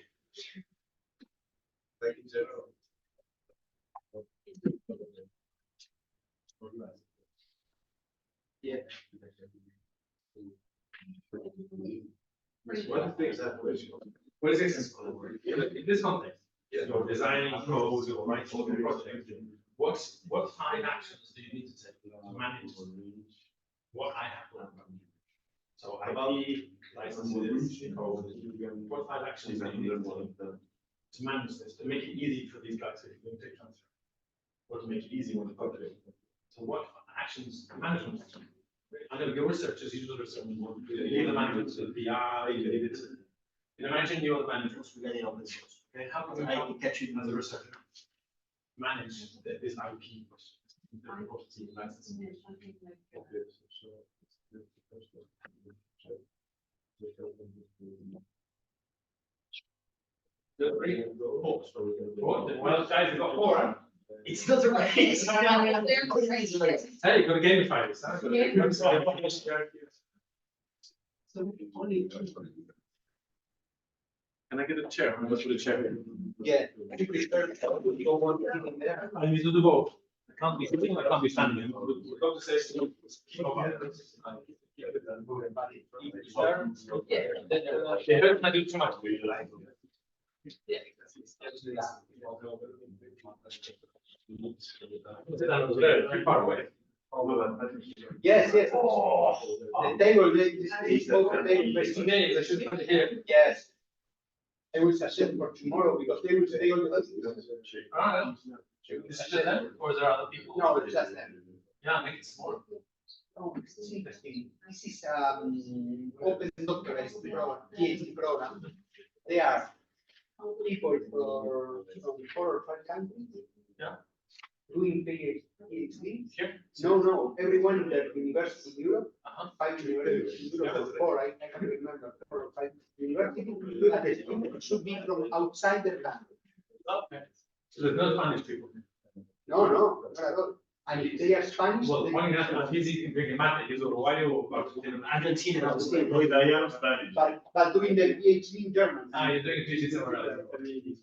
Yeah. What is this? In this context, you're designing code, you're writing a project. What 5 actions do you need to take to manage what I have done? So IP, licenses, code. What 5 actions do you need to manage this, to make it easy for these guys to take transfer? Or to make it easy when the project. So what actions, management? I know your researchers use the research. You leave the management to the PI, you leave it to. Imagine you're the manager. Okay, how can I catch you as a researcher? Manage this IP question. Well, guys, you got 4, huh? It's not the right. Hey, you gotta gamify this, huh? Can I get a chair? I'm going to the chair. Yeah. You prefer to go on in there. I need to do both. I can't be sitting, I can't be standing. The doctor says to keep up. They hurt I do too much. Very far away. Yes, yes. The table, this table. Today, I should put it here. Yes. I will suggest for tomorrow because they will say all the. Ah, is it them or is there other people? No, but just them. Yeah, make it smaller. Oh, this is interesting. This is open doctorate program, PhD program. They are people from 4 or 5 countries. Yeah. Doing PhD. Here? No, everyone in the university in Europe. Uh-huh. 5 universities in Europe or 4, I can't remember, 4 or 5 universities. And the students should be from outside their country. Okay. So there's no Spanish people. No, not at all. And if they are Spanish, Well, they- one is easy in drinking mate, is Uruguayo or Argentina. Wait, I am Spanish. but doing the PhD in German. Ah, you're doing a PhD somewhere else.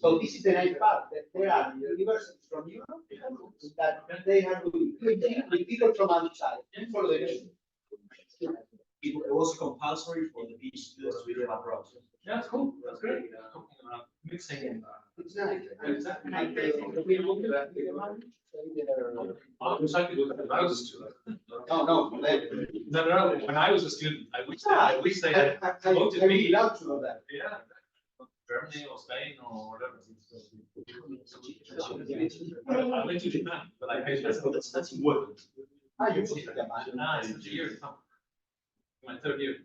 So this is the nice part, that there are universities from Europe that they are doing PhD with people from outside, for the nation. It was compulsory for the PhD students to live abroad. Yeah, that's cool, that's great. Talking about mixing in. It's nice. Exactly. No, Exactly what I was a student. no, No, when I was a student, I wish they had I promoted would me. love to know that. Yeah. Germany or Spain or whatever. I went to Japan, but I paid less. That's important. Ah, you speak Japan. Ah, it's 2 years. My third year.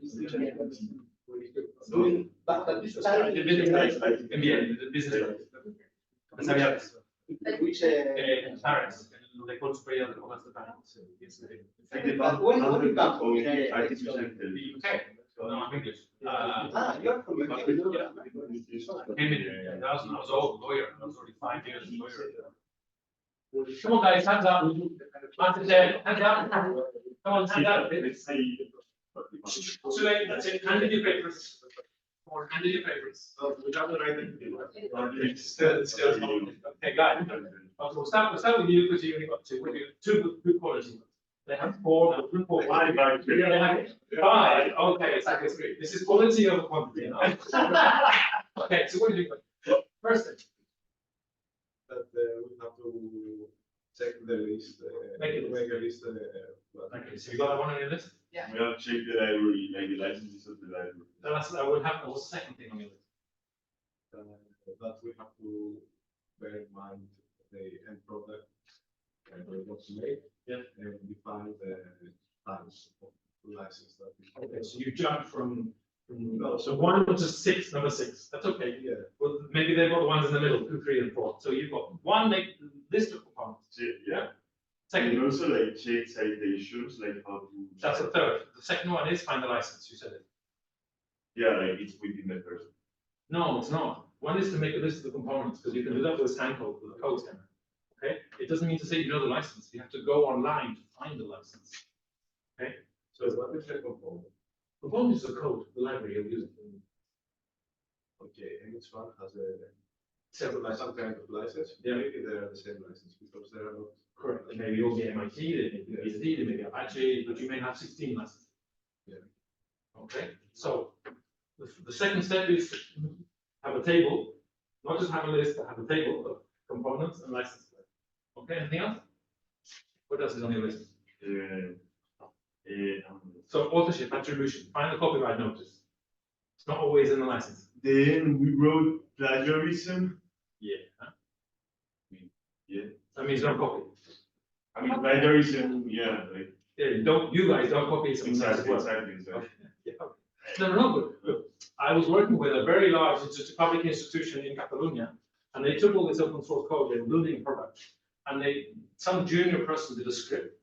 But this I did business, MBA, did business. Empresariales. which, Paris, en la École supérieure de commerce de Paris. but when you come from Artificial The intelligence. UK, no, I'm English. you're from Came in, I was an old lawyer, I was already 5 years a lawyer. Come on, guys, hands up. Martin there, hands up. Come on, hands up. Too late, that's it, hand in your papers. Or hand in your papers. We got the right thing to do. Still. Okay, guys. Okay, we'll start with you because you only got two good quality. They have four, five. They have five. Okay, that's great. This is quality over quantity. Okay, so what do you think? First thing. That we have to check the list, Make a list. make a list. Okay, so you got that one on your list? We have to check the library, like the licenses of the library. I will have, what's the second thing on your list? That we have to bear in mind the end product and we want to make. Yeah. And define the times of license that we. Okay, so you jump from so 1 to 6, number 6. That's okay. Yeah. Well, maybe they've got the ones in the middle, 2, 3, and 4. So you've got one list of components. Yeah. Second, And also like check citations, like how to. that's the third. The second one is find the license. You said it. Yeah, like it's within the person. No, it's not. One is to make a list of the components because you can do that with a scan code, with a code scanner. Okay? It doesn't mean to say you know the license. You have to go online to find the license. Okay? So what is the component? Component is the code, the library you're using. Okay, and each one has a Several licenses. some kind of license. Yeah. Maybe they are the same license because they are not. Correct. They may all be MIT, they may be PhD, they may be Apache, but you may have 16 licenses. Yeah. Okay, so the second step is to have a table, not just have a list, but have a table of components and licenses. Okay, anything else? What else is on your list? So authorship, attribution, find the copyright notice. It's not always in the license. Then we wrote plagiarism. Yeah. Yeah. That means don't copy. I mean, plagiarism, yeah, like. Yeah, you guys don't copy someone else's work. Exactly. Yeah. No, but I was working with a very large public institution in Catalonia, and they took all this open source code, they were building a product, and some junior person did a script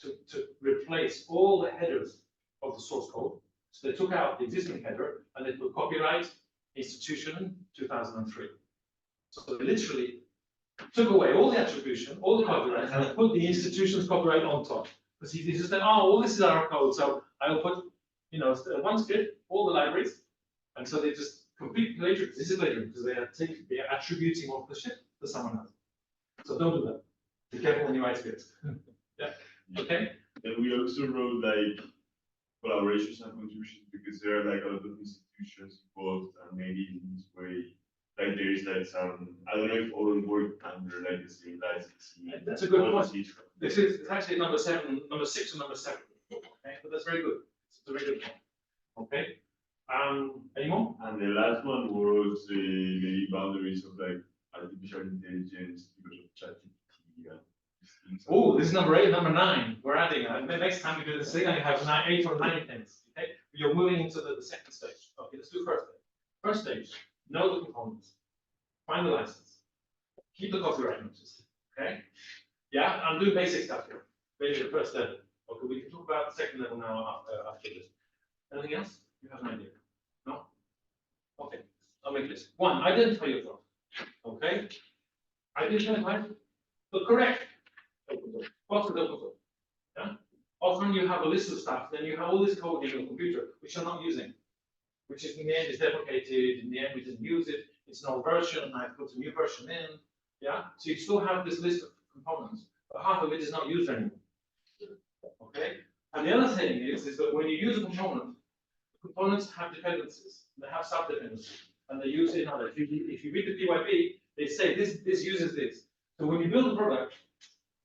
to replace all the headers of the source code. So they took out the existing header and they put copyright institution 2003. So they literally took away all the attribution, all the copyright, and put the institution's copyright on top. Because he just said, oh, well, this is our code, so I'll put, one script, all the libraries, and so they just complete plagiarism. This is plagiarism because they are attributing off the shit to someone else. So don't do that. Be careful when you write scripts. Yeah. Okay. And we also wrote like collaborations and contributions because there are like a lot of institutions involved, and maybe in this way, like there is like some, I don't know if all work under like the same licensing. That's a good point. policies. This is actually number 6 or number 7. Okay, but that's very good. It's a very good point. Okay. Any more? And the last one was the boundaries of like artificial intelligence because of ChatGPT. Oh, this is number 8, number 9. We're adding. Next time we do this thing, I have 8 or 9 things. Okay, you're moving into the second stage. Okay, let's do first stage. First stage, know the components, find the license, keep the copyright notice. Okay, yeah, I'm doing basic stuff here. Maybe the first level. Okay, we can talk about the second level now after this. Anything else? You have an idea? No? Okay, I'll make this. 1, identify your problem. Okay, identify the correct. Well, Lots of open source. Yeah? Often you have a list of stuff, then you have all this code in your computer, which you're not using, which is in the end is deprecated, in the end we didn't use it, it's an old version, and I put a new version in, yeah? So you still have this list of components, but half of it is not used anymore, okay? And the other thing is that when you use a component, components have dependencies, they have sub-dependencies, and they use in others. If you read the PYP, they say this uses this. So when you build a product,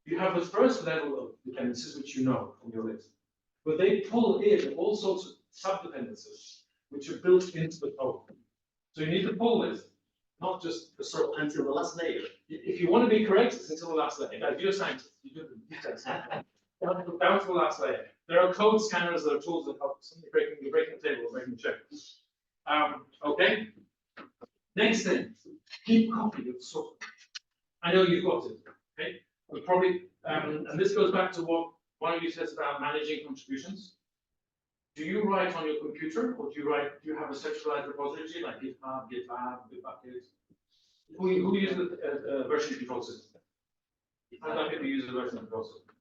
you have the first level of dependencies, which you know from your list. But they pull in all sorts of sub-dependencies, which are built into the code. So you need to pull this, not just the sort of Until the last layer. if you want to be correct, it's until the last layer. If you're a scientist, you do the down to the last layer. There are code scanners, there are tools that help somebody breaking the table, breaking the check. Okay. Next thing, keep copy of the source. I know you've got it. Okay. But probably, and this goes back to what one of you says about managing contributions. Do you write on your computer, or do you have a centralized repository like GitHub, GitLab, Bitbucket? Who uses a version control system? How many people use a version control system?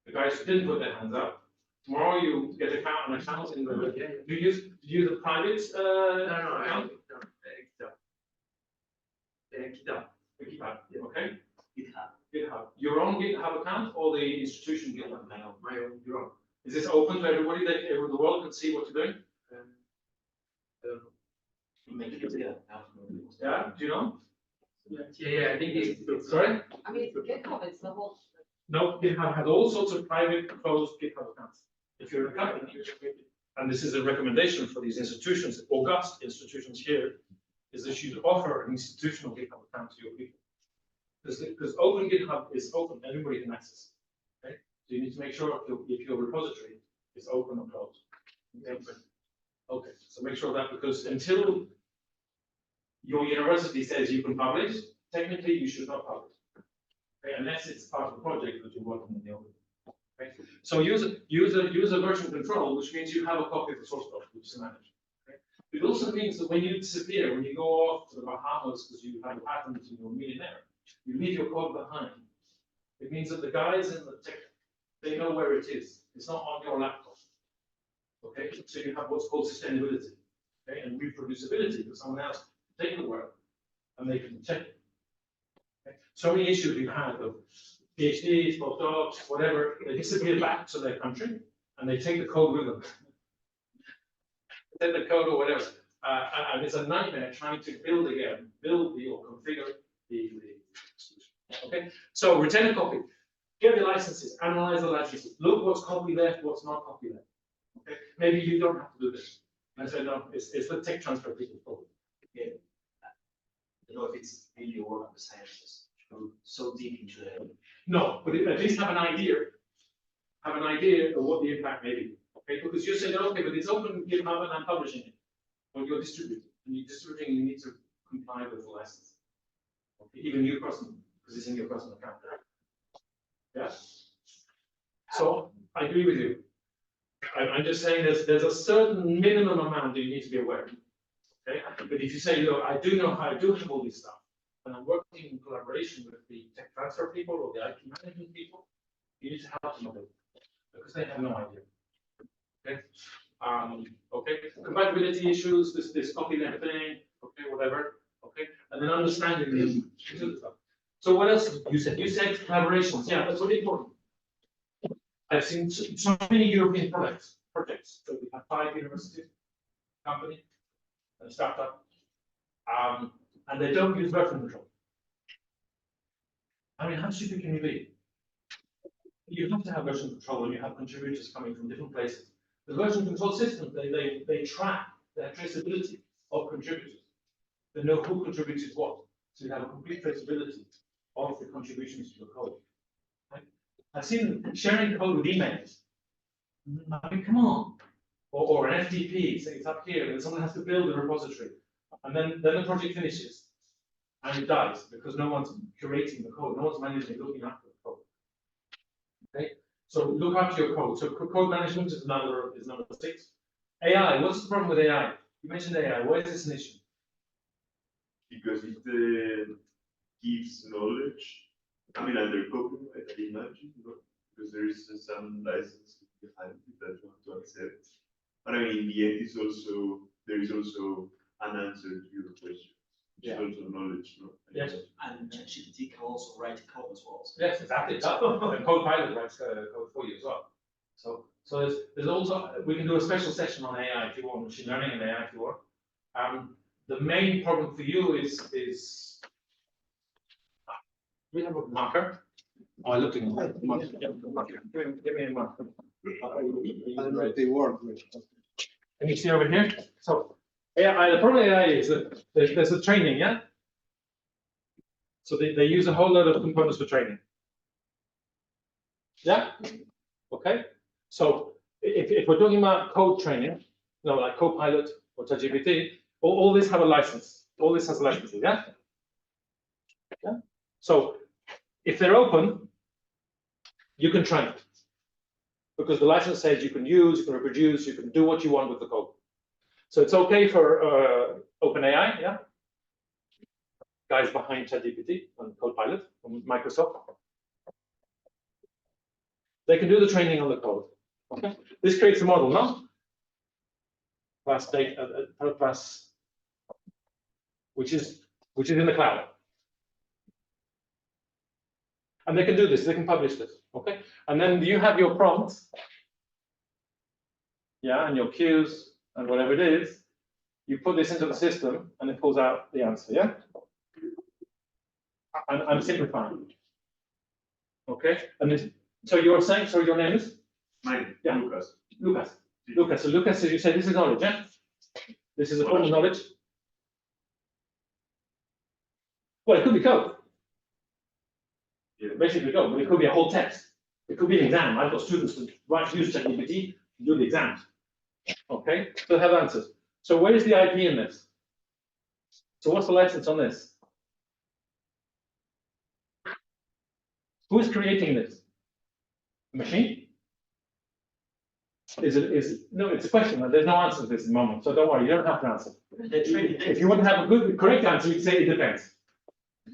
The guys who didn't put their hands up. Tomorrow you get an account in the. Do you use a private account? GitHub. GitHub. Okay. GitHub. GitHub. Your own GitHub account or the institution GitHub? My own. Your own. Is this open to everybody that the world can see what you're doing? Make it easier. Yeah. Do you know? Yeah, I think it's. Sorry. I mean, GitHub is the whole. No, GitHub has all sorts of private, closed GitHub accounts. If you're a company, and this is a recommendation for these institutions, august institutions here, is that you should offer an institutional GitHub account to your people. Because open GitHub is open, everybody can access it. Okay? So you need to make sure if your repository is open or closed. Okay, so make sure of that, because until your university says you can publish, technically you should not publish. Okay, unless it's part of the project that you're working in the open. Okay, so use a version control, which means you have a copy of the source code, which is managed. Okay, it also means that when you disappear, when you go off to the Bahamas because you have a patent and you're a millionaire, you leave your code behind. It means that the guys in the tech, they know where it is. It's not on your laptop. Okay, so you have what's called sustainability, okay, and reproducibility, because someone else can take the work and they can check it. Okay? So many issues we've had of PhDs, postdocs, whatever, they disappear back to their country and they take the code with them. Take the code or whatever, and it's a nightmare trying to build again, or configure the solution. Okay, so retain a copy, get the licenses, analyze the licenses, look what's copy left, what's not copy left. Okay, maybe you don't have to do this. I said no, it's the tech transfer people's problem. Yeah. I don't know if it's really work of the sciences to go so deep into it. No, but at least have an idea of what the impact may be. Okay, because you said, okay, but it's open GitHub and I'm publishing it. Well, you're distributing. And you're distributing, you need to comply with the license. Okay, even your personal, because it's in your personal account. Yeah. So I agree with you. I'm just saying there's a certain minimum amount that you need to be aware of. Okay, but if you say, look, I do know how to do all this stuff, and I'm working in collaboration with the tech transfer people or the IP management people, you need to help them with it because they have no idea. Okay, okay, compatibility issues, this copy left thing, okay, whatever, okay, and then understanding the stuff. So what else you said? You said collaborations. Yeah, that's really important. I've seen so many European projects. So we have 5 universities, company, and a startup, and they don't use version control. I mean, how stupid can you be? You have to have version control when you have contributors coming from different places. The version control system, they track their traceability of contributors. They know who contributed what, so you have a complete traceability of the contributions to the code. Right? I've seen them sharing code with emails. I mean, come on. Or an FTP, say it's up here, and someone has to build a repository. And then the project finishes and it dies because no one's curating the code, no one's managing, looking after the code. Okay, so look after your code. So code management is number 6. AI, what's the problem with AI? You mentioned AI, why is this an issue? Because it gives knowledge I mean, under copyright, I imagine, because there is some license behind it that you have to accept. But I mean, in the end, there is also an answer to your question. It's also knowledge, no? Yes. And ChatGPT can also write code as well. So Yes, exactly. And Copilot writes code for you as well. So there's also, we can do a special session on AI if you want, machine learning and AI if you want. The main problem for you is we have a marker. Oh, I looked at the marker. Give me a marker. I don't know if they work. Can you see over here? So AI, the problem with AI is that there's a training, yeah? So they use a whole lot of components for training. Yeah? Okay. So if we're talking about code training, like Copilot or ChatGPT, all these have a license. All this has a license, yeah? Yeah. So if they're open, you can train it. Because the license says you can use, you can reproduce, you can do what you want with the code. So it's okay for OpenAI, yeah? Guys behind ChatGPT and Copilot from Microsoft. They can do the training on the code. Okay. This creates a model, no? Plus data, plus, which is in the cloud. And they can do this, they can publish this, okay? And then you have your prompts, yeah, and your cues, and whatever it is, you put this into the system, and it pulls out the answer, yeah? I'm simplifying, okay? And this, so you're saying, so your name is? Mine, Yeah. Lucas. Lucas, so Lucas, as you say, this is knowledge, yeah? This is a form of knowledge. Well, it could be code. Yeah. Basically code, but it could be a whole text. It could be an exam. I've got students who use ChatGPT to do the exams. Okay, so they have answers. So where is the IP in this? So what's the license on this? Who is creating this? The machine? No, it's a question. There's no answer to this at the moment, so don't worry, you don't have to answer. If you want to have a good, correct answer, you can say it depends.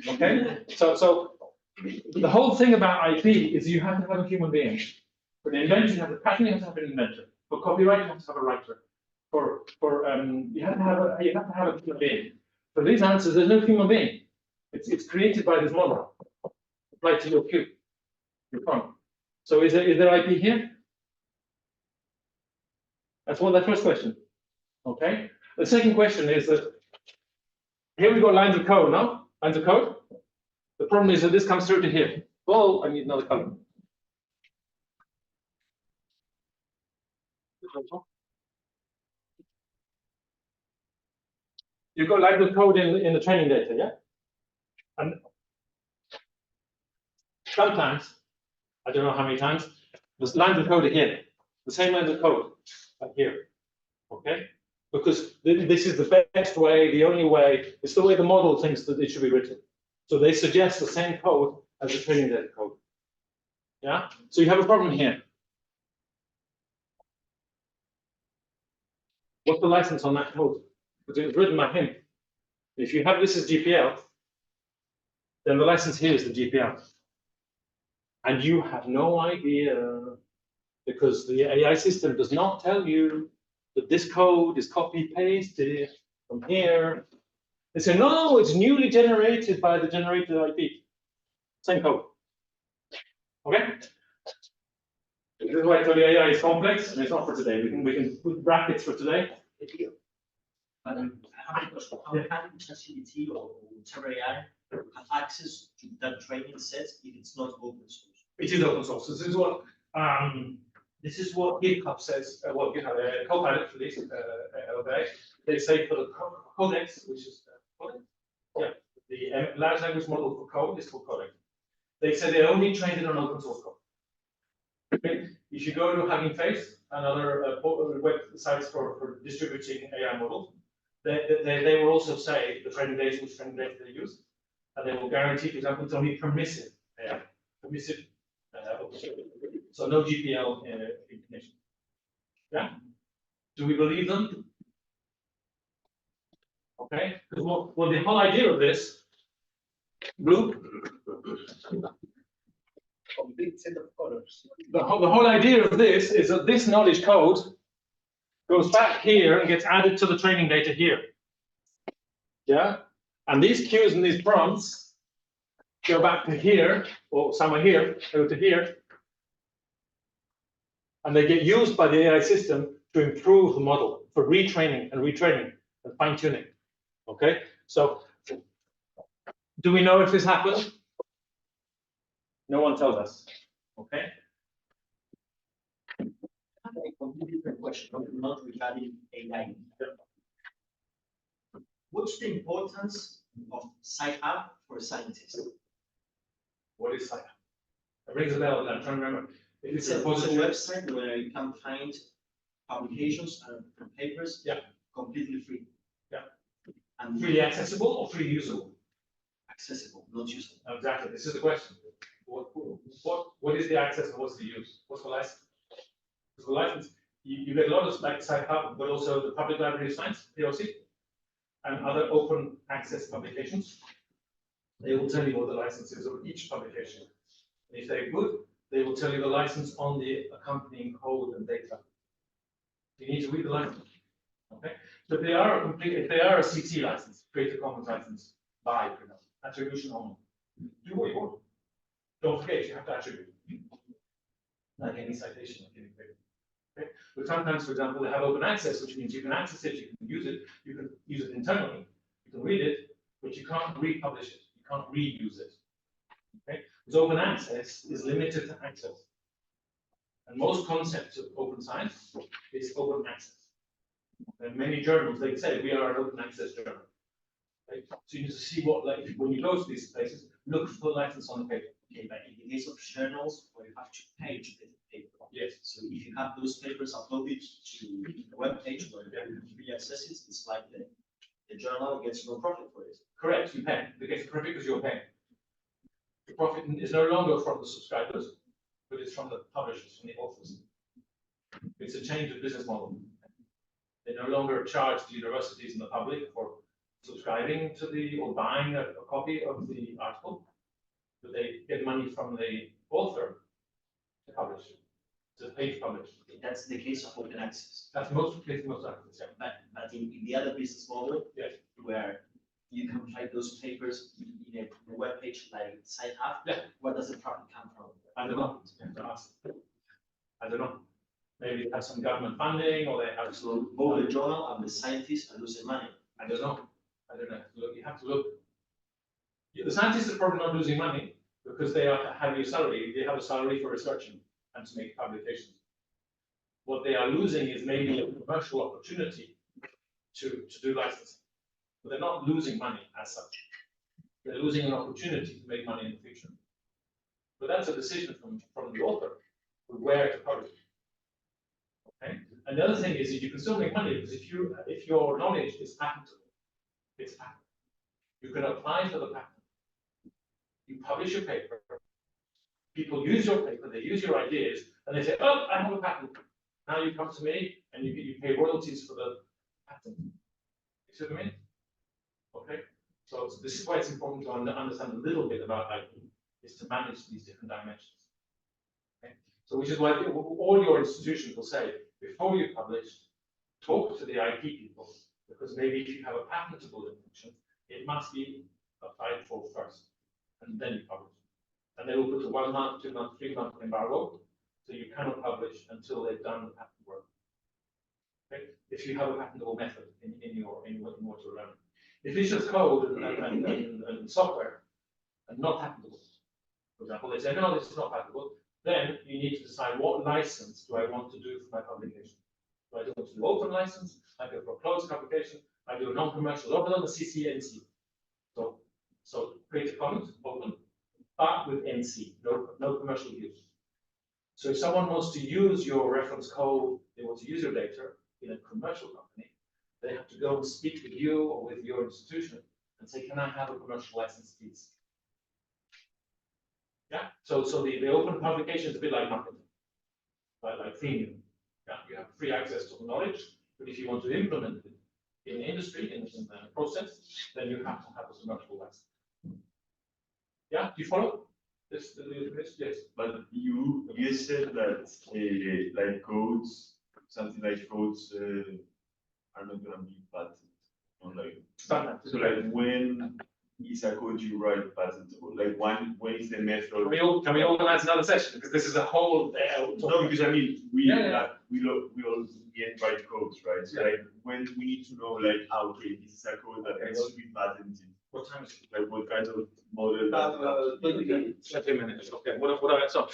Okay, so the whole thing about IP is you have to have a human being. For the invention, you have a patent, you have to have an inventor. For copyright, you have to have a writer. You have to have a human being. For these answers, there's no human being. It's created by this model. Applied to your cube, your phone. So is there IP here? That's the first question. Okay. The second question is that here we've got lines of code, no? Lines of code. The problem is that this comes through to here. Well, I need another color. You've got lines of code in the training data, yeah? And sometimes, I don't know how many times, there's lines of code are here. The same lines of code are here. Okay? Because this is the best way, the only way, it's the way the model thinks that it should be written. So they suggest the same code as the training data code. Yeah? So you have a problem here. What's the license on that code? Because it was written by him. If you have this as GPL, then the license here is the GPL. And you have no idea, because the AI system does not tell you that this code is copy-pasted from here. They say, no, it's newly generated by the generated IP. Same code. Okay? This is why I tell you AI is complex, and it's not for today. We can put brackets for today. How can ChatGPT or whatever AI have access to that training set if it's not open source? It is open source. This is what GitHub says. Well, GitHub Copilot for this. Okay. They say for the codex, which is the large language model for code is called codex. They say they only trained it on open source code. Okay. If you go to Hugging Face and other websites for distributing AI models, they will also say the training data, which training data they use, and they will guarantee, for example, it's only permissive AI, permissive. So no GPL information. Yeah. Do we believe them? Okay. Well, the whole idea of this, blue. complete set of colors. The whole idea of this is that this knowledge code goes back here and gets added to the training data here. Yeah? And these cues and these prompts go back to here, or somewhere here, go to here. And they get used by the AI system to improve the model for retraining and fine-tuning. Okay? So, do we know if this happened? No one tells us. Okay? I have a completely different question, not regarding AI. What's the importance of sci-hub for a scientist? What is sci-hub? It rings a bell, but I'm trying to remember. It's a website where you can find publications and papers. Yeah. Completely free. Yeah. And Freely accessible or freely usable? accessible, not usable. Exactly. This is the question. What is the access and what's the use? What's the license? Because the license, you get a lot of like sci-hub, but also the Public Library of Science, PLC, and other open access publications. They will tell you what the license is of each publication. And if they're good, they will tell you the license on the accompanying code and data. You need to read the license. Okay. So if they are a CC license, Creative Commons license, by attribution only. Do what you want. Don't forget, you have to attribute. Like any citation, like any paper. Okay. But sometimes, for example, they have open access, which means you can access it, you can use it internally, you can read it, but you can't republish it, you can't reuse it. Okay? Because open access is limited to access. And most concepts of open science is open access. And many journals, they say we are an open access journal. Right? So you need to see what, like, when you go to these places, look for the license on the paper. Okay, but in the case of journals where you have to pay to get the paper. Yes. So if you have those papers uploaded to the web page where you can free access it, it's like the journal gets no profit for it. Correct, you pay. They get the profit because you're paying. The profit is no longer from the subscribers, but it's from the publishers, from the authors. It's a change of business model. They no longer charge the universities and the public for subscribing to or buying a copy of the article, but they get money from the author to publish, to pay to publish. That's the case of open access. That's most access, yeah. But in the other business model, Yes. where you can find those papers in a web page like sci-hub, Yeah. where does the profit come from? I don't know. You have to ask. I don't know. Maybe they have some government funding, or they have So both the journal and the scientists are losing money. I don't know. I don't know. Look, you have to look. The scientists are probably not losing money because they are having a salary. They have a salary for researching and to make publications. What they are losing is maybe a commercial opportunity to do licensing. But they're not losing money as such. They're losing an opportunity to make money in the future. But that's a decision from the author where to publish. Okay. And the other thing is that you can still make money because if your knowledge is patentable, it's patent. You can apply for the patent. You publish your paper. People use your paper, they use your ideas, and they say, "Oh, I have a patent." Now you come to me and you pay royalties for the patent. You see what I mean? Okay. So this is why it's important to understand a little bit about IP, is to manage these different dimensions. Okay. So which is why all your institutions will say, before you publish, talk to the IP people, because maybe if you have a patentable invention, it must be applied for first, and then you publish. And they will put a 1 month, 2 month, 3 month embargo, so you cannot publish until they've done the patent work. Okay? If you have a patentable method in what you're learning. If it's just code and software and not patentable, for example, they say, no, this is not patentable, then you need to decide what license do I want to do for my publication. Do I want to do open license? I go for a closed publication. I do a non-commercial, open on the CC/NC. So Creative Commons, open, but with NC, no commercial use. So if someone wants to use your reference code, they want to use your data in a commercial company, they have to go and speak with you or with your institution and say, can I have a commercial license, please? Yeah, so the open publication is a bit like marketing, like freemium. Yeah, you have free access to the knowledge, but if you want to implement it in the industry, in the process, then you have to have a commercial license. Yeah, do you follow? Yes. But you said that like codes, something like codes are not gonna be patented. You know, like Standard. so, like when is a code you write patentable? Like when is the method? Can we organize another session? Because this is a whole. No, because I mean we Yeah. we all write codes, right? So like when we need to know like okay, this is a code that has to be patented. What time is it? Like what kind of model? 20 minutes. 20 minutes. Okay. So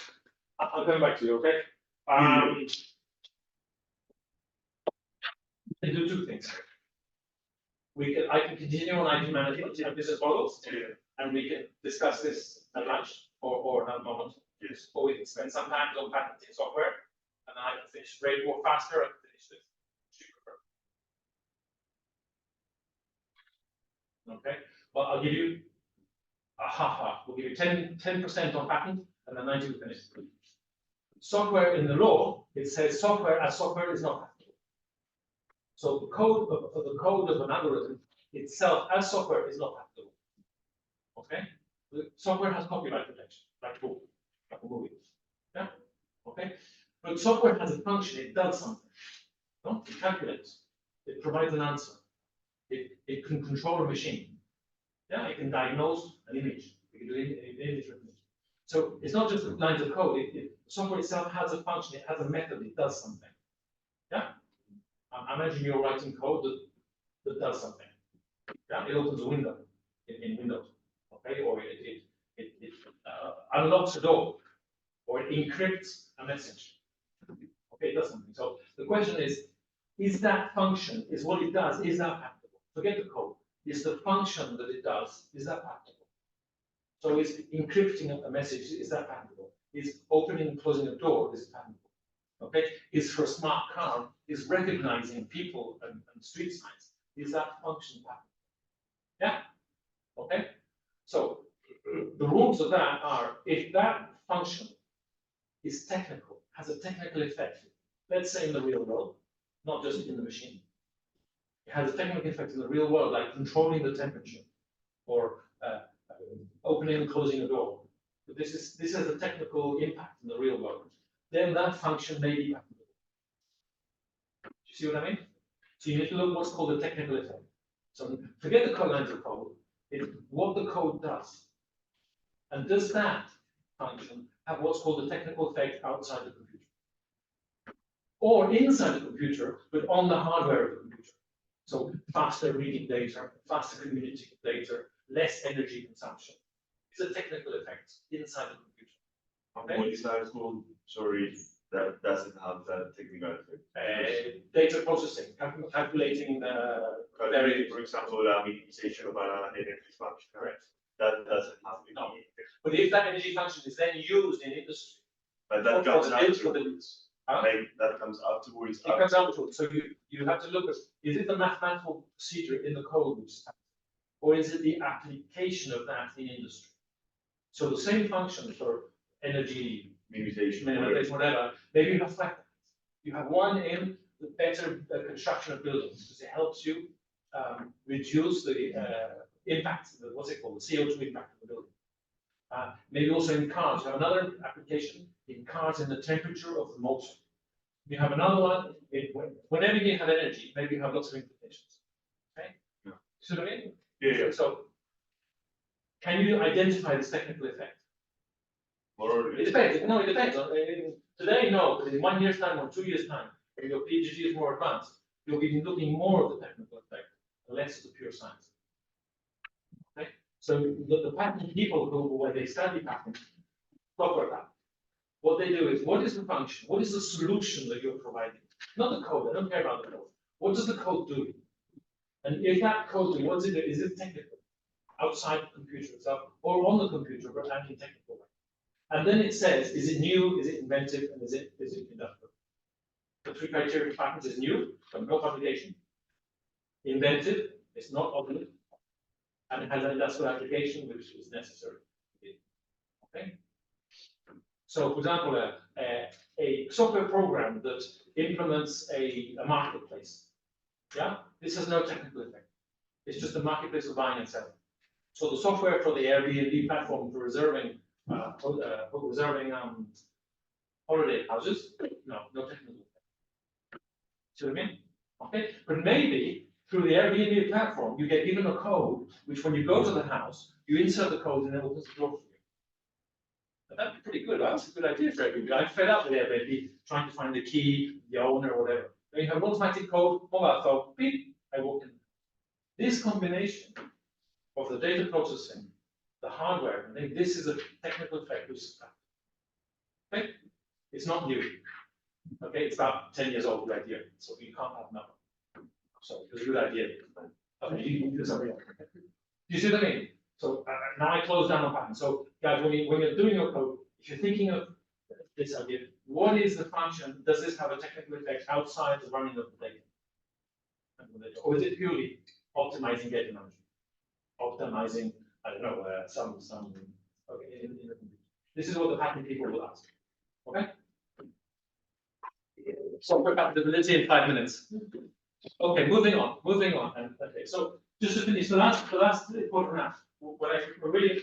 I'll come back to you. Okay. They do two things. I can continue on IT management and business models, and we can discuss this at lunch or at a moment. Yes. Or we can spend some time on patenting software, and then I can finish way more faster and finish this cheaper. Okay, well, I'll give you a half. We'll give you 10% on patent, and then 90% finish. Software in the law, it says software as software is not patentable. So the code of an algorithm itself as software is not patentable. Okay, the software has copyright protection, like a movie. Yeah. Okay, but software has a function. It does something. No? It calculates. It provides an answer. It can control a machine. Yeah, it can diagnose an image. It can do image recognition. So it's not just lines of code. Software itself has a function. It has a method. It does something. Yeah. I imagine you're writing code that does something. Yeah, it opens a window in Windows. Okay, or it unlocks a door, or it encrypts a message. Okay, it does something. So the question is that function, is what it does, is that patentable? Forget the code. Is the function that it does, is that patentable? So is encrypting a message, is that patentable? Is opening and closing a door, is it patentable? Okay, is for a smart car, is recognizing people and street signs, is that function patentable? Yeah, okay. So the rules of that are, if that function is technical, has a technical effect, let's say in the real world, not just in the machine, it has a technical effect in the real world, like controlling the temperature or opening and closing a door. But this has a technical impact in the real world. Then that function may be patentable. Do you see what I mean? So you need to look what's called a technical effect. So forget the code lines of code. It's what the code does. And does that function have what's called a technical effect outside the computer? Or inside the computer, but on the hardware of the computer. So faster reading data, faster communicating data, less energy consumption. It's a technical effect inside the computer. Okay? What is that called? Sorry, that doesn't have that technical effect. Data processing, calculating For example, minimization of an energy function. Correct. That doesn't have to be. No. But if that energy function is then used in industry, But that comes afterwards. Huh? Like that comes afterwards. It comes afterwards. So you have to look at, is it the mathematical procedure in the code which is happening, or is it the application of that in industry? So the same function for energy minimization, whatever, maybe you have flat. You have one in the better construction of buildings because it helps you reduce the impact, what's it called, the CO2 impact of the building. Maybe also in cars, you have another application in cars in the temperature of the motor. You have another one, whenever you have energy, maybe you have lots of implications. Okay? Yeah. See what I mean? Yeah. So, can you identify this technical effect? Or It depends. No, it depends. Today, no, but in 1 year's time or 2 years' time, when your PhD is more advanced, you'll be looking more of the technical effect, less of the pure science. Okay? So the patent people who, when they study patent, software patent, what they do is, what is the function? What is the solution that you're providing? Not the code. I don't care about the code. What does the code do? And if that code, what is it? Is it technical, outside the computer itself, or on the computer, but in technical way? And then it says, is it new? Is it inventive? And is it industrial? The 3 criteria for patents is new, but no publication. Inventive, it's not obsolete, and it has an industrial application which is necessary. Okay. So, for example, a software program that implements a marketplace. Yeah, this has no technical effect. It's just a marketplace for buying and selling. So the software for the Airbnb platform for reserving reserving holiday houses. No technical. See what I mean? Okay, but maybe through the Airbnb platform, you get given a code, which when you go to the house, you insert the code and it opens the door for you. But that'd be pretty good. That's a good idea for everybody. I'm fed up with Airbnb trying to find the key, the owner, or whatever. Then you have an automatic code, mobile phone, beep, I walk in. This combination of the data processing, the hardware, I think this is a technical effect which is fact. Okay? It's not new. Okay, it's about 10 years old, the idea, so you can't have another. So it's a good idea. Okay, you can do something else. Do you see what I mean? So now I close down on pattern. So guys, when you're doing your code, if you're thinking of this idea, what is the function? Does this have a technical effect outside the running of the data? Or is it purely optimizing data management? Optimizing, I don't know, okay, this is what the pattern people will ask. Okay? Software compatibility in 5 minutes. Okay, moving on. And okay, so just to finish the last quarter and a half, what I really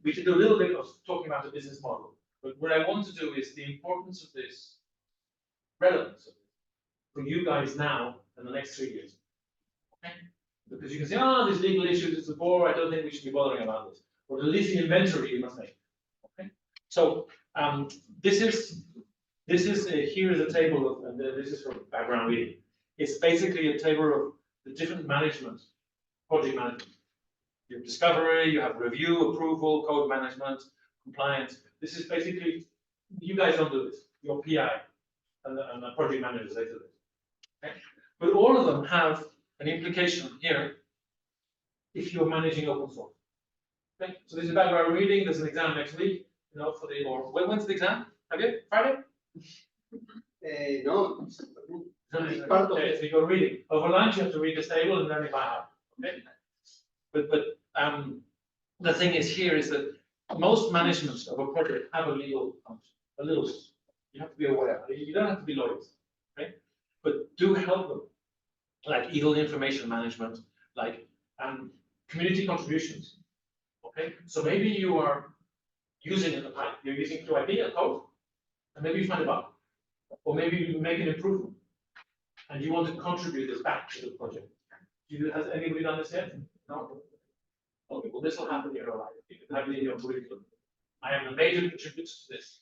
we should do a little bit of talking about the business model. But what I want to do is the importance of this, relevance of this for you guys now and the next 3 years. Okay? Because you can say, oh, these legal issues, it's a bore, I don't think we should be bothering about this. Or at least the inventory you must make. Okay? So this is here is a table of, and this is from background reading. It's basically a table of the different management, project management. You have discovery, you have review, approval, code management, compliance. This is basically, you guys don't do this. Your PI and the project managers, they do this. Okay? But all of them have an implication here if you're managing open source. Okay? So this is background reading. There's an exam next week. For the or when's the exam? Okay, Friday. No. It's part of it. So you go reading. Over lunch, you have to read this table and then if I have. Okay. But the thing is here is that most managements of a project have a legal function, a little bit. You have to be aware. You don't have to be lawyers, okay? But do help them, like legal information management, like community contributions. Okay, so maybe you are using a pipe, you're using through IP a code, and maybe you find a bug, or maybe you make an improvement, and you want to contribute this back to the project. Has anybody done this yet? No. Okay, well, this will happen in your life. You can have it in your curriculum. I am a major contributor to this.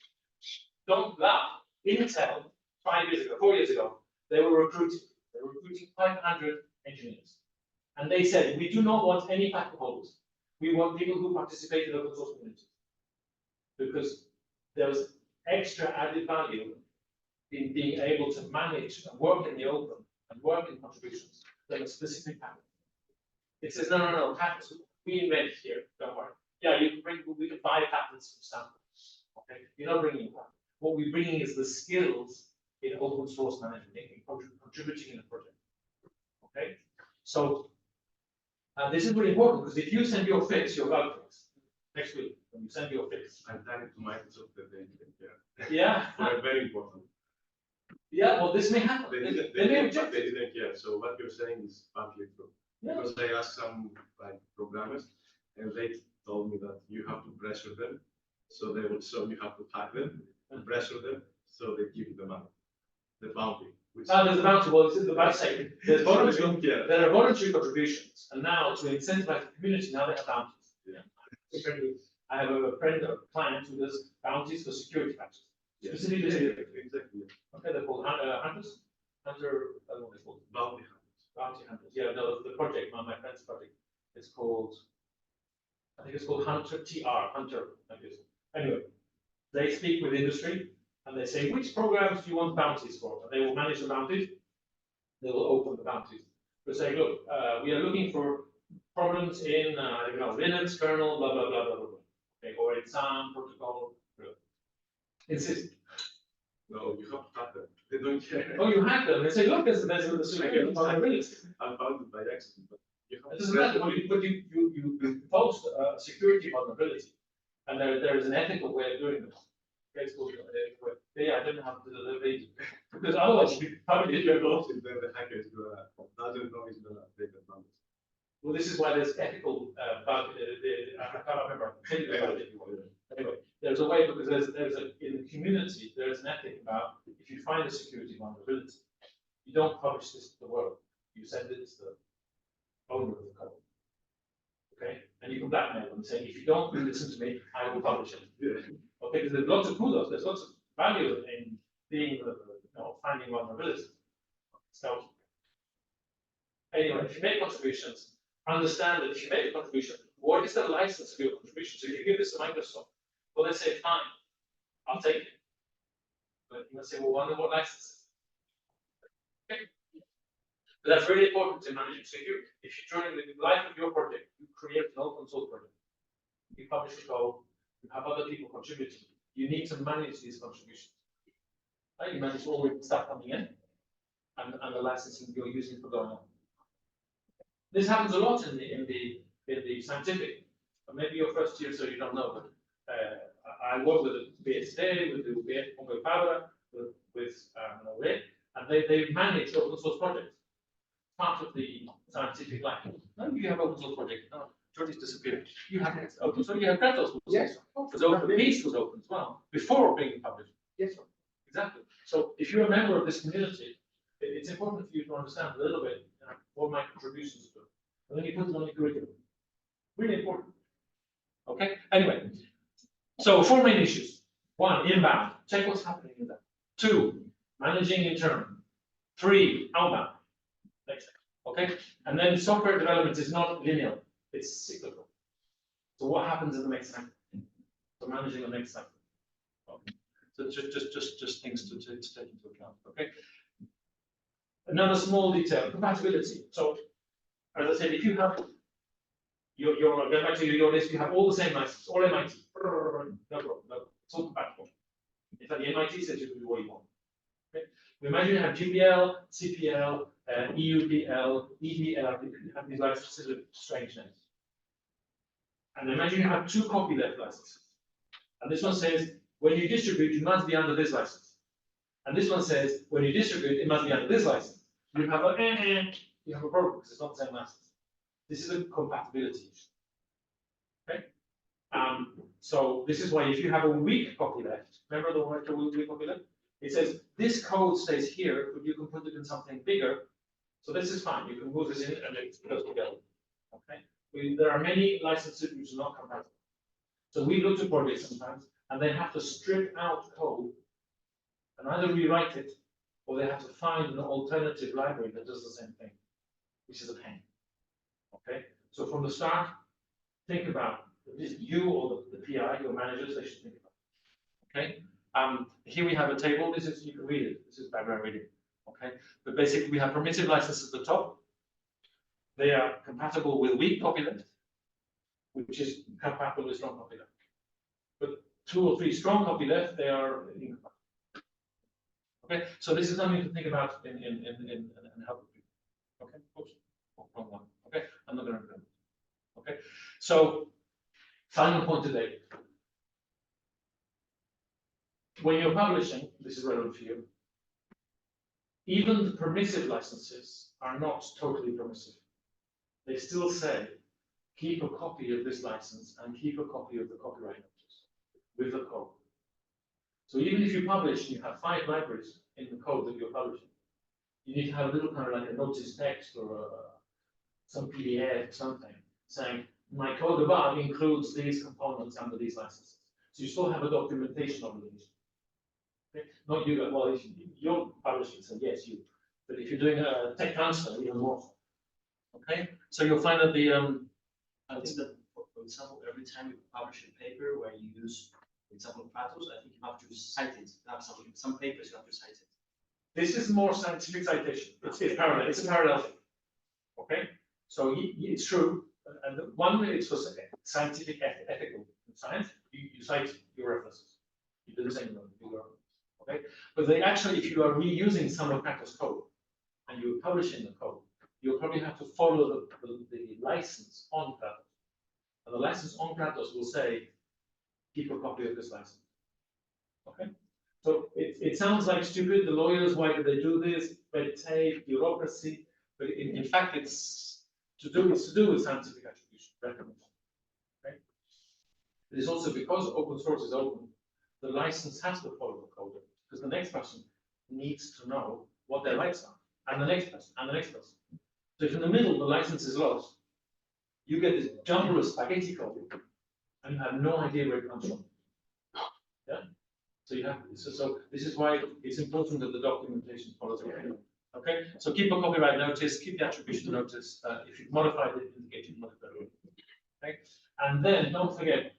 Don't laugh. Intel, 4 years ago, they were recruiting 500 engineers. And they said, we do not want any patent holders. We want people who participate in open source communities. Because there was extra added value in being able to manage and work in the open and work in contributions than a specific patent. It says, no, patents, we invent here, don't worry. Yeah, we can buy patents from Stanford. Okay, you're not bringing that. What we're bringing is the skills in open source management, in contributing in a project. Okay, so this is really important because if you send your fix, your bug fix, next week, when you send your fix. I'm planning to Microsoft that they didn't care. Yeah. They're very important. Yeah, well, this may happen. They They didn't may care. So what you're saying is partly true. Yeah. Because I asked some programmers, and they told me that you have to pressure them, so you have to hack them and pressure them, so they give you the money, the bounty. There's a bounty. Well, it's in the back side. There's voluntary. Yeah. There are voluntary contributions, and now to incentivize the community, now they have bounties. Yeah. I have a friend, a client who does bounties for security patches. Yeah. Specifically, Exactly. okay, they're called hunters. I don't know what they're called. Bounty hunters. Bounty hunters. Yeah, no, the project, my friend's project, it's called. I think it's called Hunter Hunter. Like this. Anyway, they speak with industry and they say which programs do you want bounties for, and they will manage the bounties. They will open the bounties. They say, look, we are looking for problems in Linux kernel, blah blah blah blah blah. Okay, or in some protocol. Insist. No, you have to hack them. They don't care. Oh, you hack them. They say, look, there's a security vulnerability. I found it by accident, but you have It doesn't matter. But you post a security vulnerability, and there is an ethical way of doing this. Okay, so, I didn't have to deliver it because otherwise you probably did your goal. Then the hacker is gonna doesn't know he's gonna take advantage. Well, this is why there's ethical, but I can't remember. Anyway, there's a way because in the community, there's an ethic about if you find a security vulnerability, you don't publish this to the world. You send it to the owner of the code. Okay? And you can blackmail them saying, if you don't listen to me, I will publish it. Okay, because there's lots of kudos, there's lots of value in being, finding vulnerability. So, anyway, if you make contributions, understand that if you make a contribution, what is the license for your contribution? So if you give this to Microsoft, well, they say, fine, I'll take it. But you must say, well, wonder what license? Okay. But that's really important to manage. So if you during the life of your project, you create an open source project, you publish a code, you have other people contributing, you need to manage these contributions. Right? You manage all the stuff coming in and the licensing you're using for going on. This happens a lot in the scientific. Maybe your first year, so you don't know, but I work with the BSD, with the Fabra, with and they manage open source projects. Part of the scientific life. No, you have open source project. No, Jordy's disappeared. You have open source. You have Kratos. Yes. Because open piece was open as well before being published. Yes, sir. Exactly. So if you're a member of this community, it's important for you to understand a little bit what my contributions do. And then you put them on your curriculum. Really important. Okay. Anyway, so 4 main issues. 1, inbound. Check what's happening in that. 2, managing internal. 3, outbound. Next. Okay. And then software development is not linear. It's cyclical. So what happens in the next cycle? So managing the next cycle. Okay. So just things to take into account. Okay. Another small detail: compatibility. So, as I said, if you have get back to your list, you have all the same license, all MIT. No problem. No, it's all compatible. In fact, the MIT says you can do what you want. Okay. We imagine you have GPL, CPL, EUPL, EDL. You have these licenses with strange names. And imagine you have 2 copyleft licenses. And this one says, when you distribute, you must be under this license. And this one says, when you distribute, it must be under this license. You have a problem because it's not the same license. This is a compatibility issue. Okay? So this is why if you have a weak copyleft, remember the word weak copyleft? It says this code stays here, but you can put it in something bigger. So this is fine. You can move this in and it goes together. Okay? There are many licenses which are not compatible. So we look to projects sometimes, and they have to strip out code and either rewrite it, or they have to find an alternative library that does the same thing, which is a pain. Okay? So from the start, think about you or the PI, your managers, they should think about it. Okay? Here we have a table. This is, you can read it. This is background reading. Okay? But basically, we have permissive licenses at the top. They are compatible with weak copyleft, which is compatible with strong copyleft. But 2 or 3 strong copyleft, they are incompatible. Okay, so this is something to think about and help you. Okay, oops, wrong one. Okay, I'm not going to remember. Okay, so final point today. When you're publishing, this is relevant for you. Even the permissive licenses are not totally permissive. They still say, keep a copy of this license and keep a copy of the copyright notice with the code. So even if you publish and you have 5 libraries in the code that you're publishing, you need to have a little kind of like a notice text or some PDF, something, saying, my code above includes these components under these licenses. So you still have a documentation obligation. Okay? Not you, well, if you're publishing, so yes, you. But if you're doing a tech transfer, even more. Okay? So you'll find that the I think that, for example, every time you publish a paper where you use, for example, Kratos, I think you have to cite it. You have some papers you have to cite it. This is more scientific citation. It's parallel. It's a parallel thing. Okay, so it's true. And one is for scientific ethical science. You cite your references. You do the same thing. Okay, but they actually, if you are reusing some of Kratos code and you're publishing the code, you'll probably have to follow the license on Kratos. And the license on Kratos will say, keep a copy of this license. Okay? So it sounds like stupid, the lawyers, why do they do this? Red tape, bureaucracy, but in fact, it's to do with scientific attribution, recognition. Okay? It is also because open source is open, the license has to follow the code, because the next person needs to know what their rights are, and the next person, and the next person. So if in the middle the license is lost, you get this jumble of spaghetti code, and you have no idea where it comes from. Yeah. So you have so this is why it's important that the documentation follows the code. Okay. So keep a copyright notice, keep the attribution notice. If you've modified it, indicate you've modified it. Okay. And then don't forget,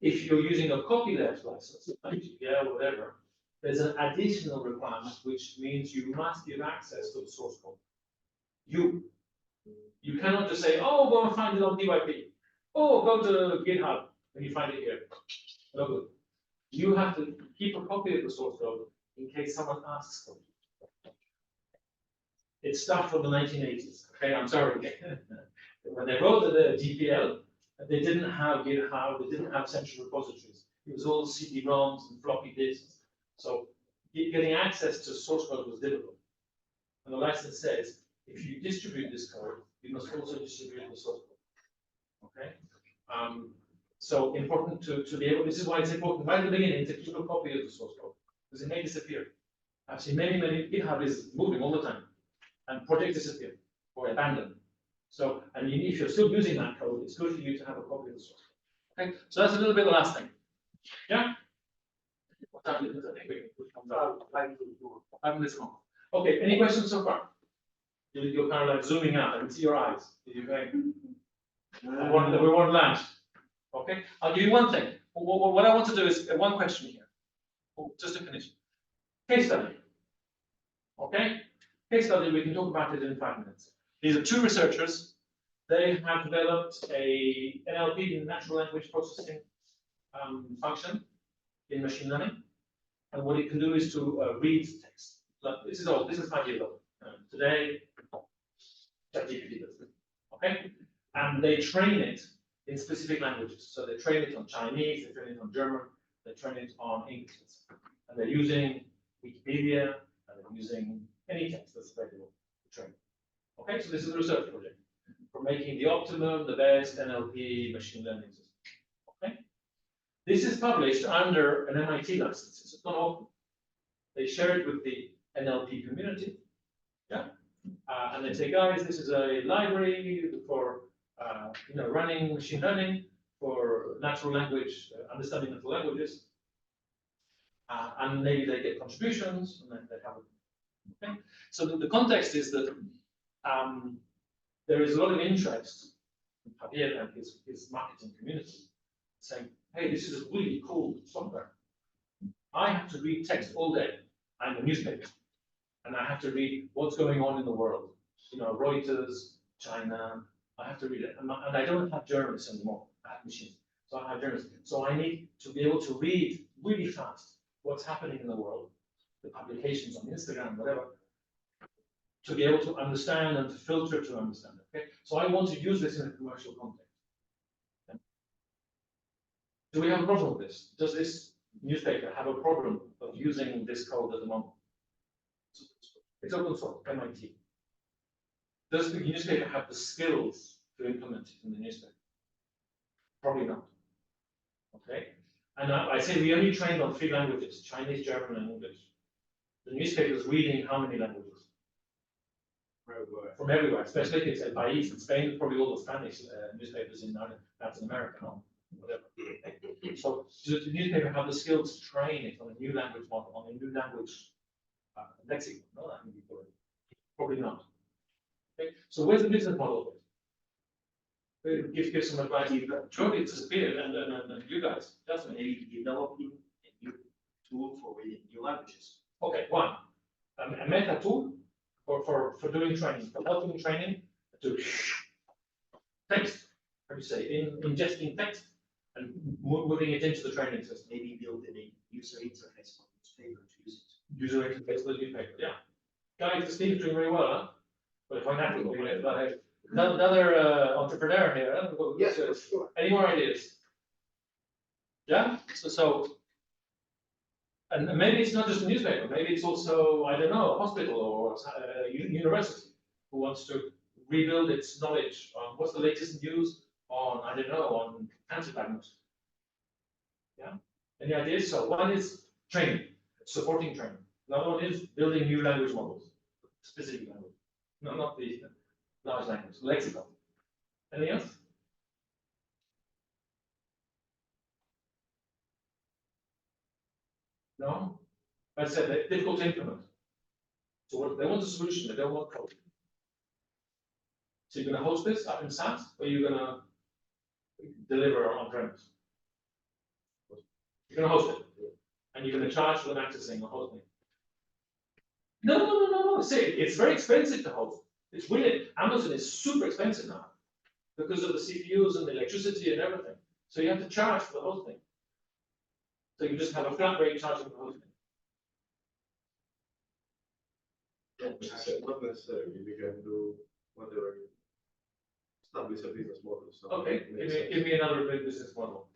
if you're using a copyleft license, like GPL or whatever, there's an additional requirement, which means you must give access to the source code. You cannot just say, oh, go and find it on DYP. Oh, go to GitHub and you find it here. No good. You have to keep a copy of the source code in case someone asks for it. It's stuff from the 1980s. Okay, I'm sorry. When they wrote the GPL, they didn't have GitHub, they didn't have central repositories. It was all CD-ROMs and floppy disks. So getting access to source code was difficult. And the license says, if you distribute this code, you must also distribute the source code. Okay? So important to be able, this is why it's important right at the beginning to keep a copy of the source code, because it may disappear. I've seen many, GitHub is moving all the time, and projects disappear or abandoned. So, and if you're still using that code, it's good for you to have a copy of the source code. Okay, so that's a little bit the last thing. Yeah? What time is it? I think we can put 5 minutes more. Okay, any questions so far? You're kind of like zooming out, I can see your eyes. You're going, we want lunch. Okay, I'll give you one thing. What I want to do is one question here, just to finish. Case study. Okay, case study, we can talk about it in 5 minutes. These are two researchers. They have developed a NLP, natural language processing function in machine learning. And what it can do is to read text. This is 5 years old. Today, ChatGPT does it. Okay, and they train it in specific languages. So they train it on Chinese, they train it on German, they train it on English. And they're using Wikipedia, and they're using any text that's available to train. Okay, so this is a research project for making the optimum, the best NLP machine learning system. Okay, this is published under an MIT license. It's not open. They share it with the NLP community. Yeah, and they say, guys, this is a library for running machine learning for natural language, understanding natural languages, and maybe they get contributions, and then they have it. Okay, so the context is that there is a lot of interest in Javier and his marketing community saying, hey, this is a really cool software. I have to read text all day. I'm a newspaper, and I have to read what's going on in the world. Reuters, China. I have to read it, and I don't have journalists anymore. I have machines, so I have journalists. So I need to be able to read really fast what's happening in the world, the publications on Instagram, whatever, to be able to understand and to filter to understand it. Okay, so I want to use this in a commercial context. Okay. Do we have a problem with this? Does this newspaper have a problem of using this code at the moment? It's open source, MIT. Does the newspaper have the skills to implement it in the newspaper? Probably not. Okay, and I say we only trained on 3 languages: Chinese, German, and English. The newspaper is reading how many languages? From everywhere, especially if it's El País in Spain, probably all the Spanish newspapers in Latin America, no? Whatever. So does the newspaper have the skills to train it on a new language model, on a new language lexicon? No, that can be probably not. Okay, so where's the business model of it? Give some advice. Surely it's disappeared, and you guys, that's Maybe developing a new tool for reading new languages. okay. One, a meta tool for doing training, for helping training to text. How do you say? Ingesting text and moving it into the training system. Maybe building a user interface for the newspaper to use it. User interface for the newspaper. Yeah, guys, the Steve's doing very well, huh? But if I'm happy with it, another entrepreneur here. Huh? Yes, for sure. Any more ideas? Yeah. So, and maybe it's not just a newspaper. Maybe it's also, I don't know, a hospital or a university who wants to rebuild its knowledge on what's the latest news on, I don't know, on cancer diagnosis. Yeah, any ideas? So one is training, supporting training. Another one is building new language models, specific language. No, not the large language, lexical. Anything else? No? I said they're difficult to implement. So what, they want a solution, they don't want code. So you're gonna host this up in SaaS, or you're gonna deliver on premise? You're gonna host it, and you're gonna charge for them accessing or hosting. No. See, it's very expensive to host. It's weird. Amazon is super expensive now because of the CPUs and the electricity and everything. So you have to charge for the hosting. So you just have a flat rate charging for hosting. Not necessarily, we can do whatever. Establish a business model. So Okay, give me another big business model.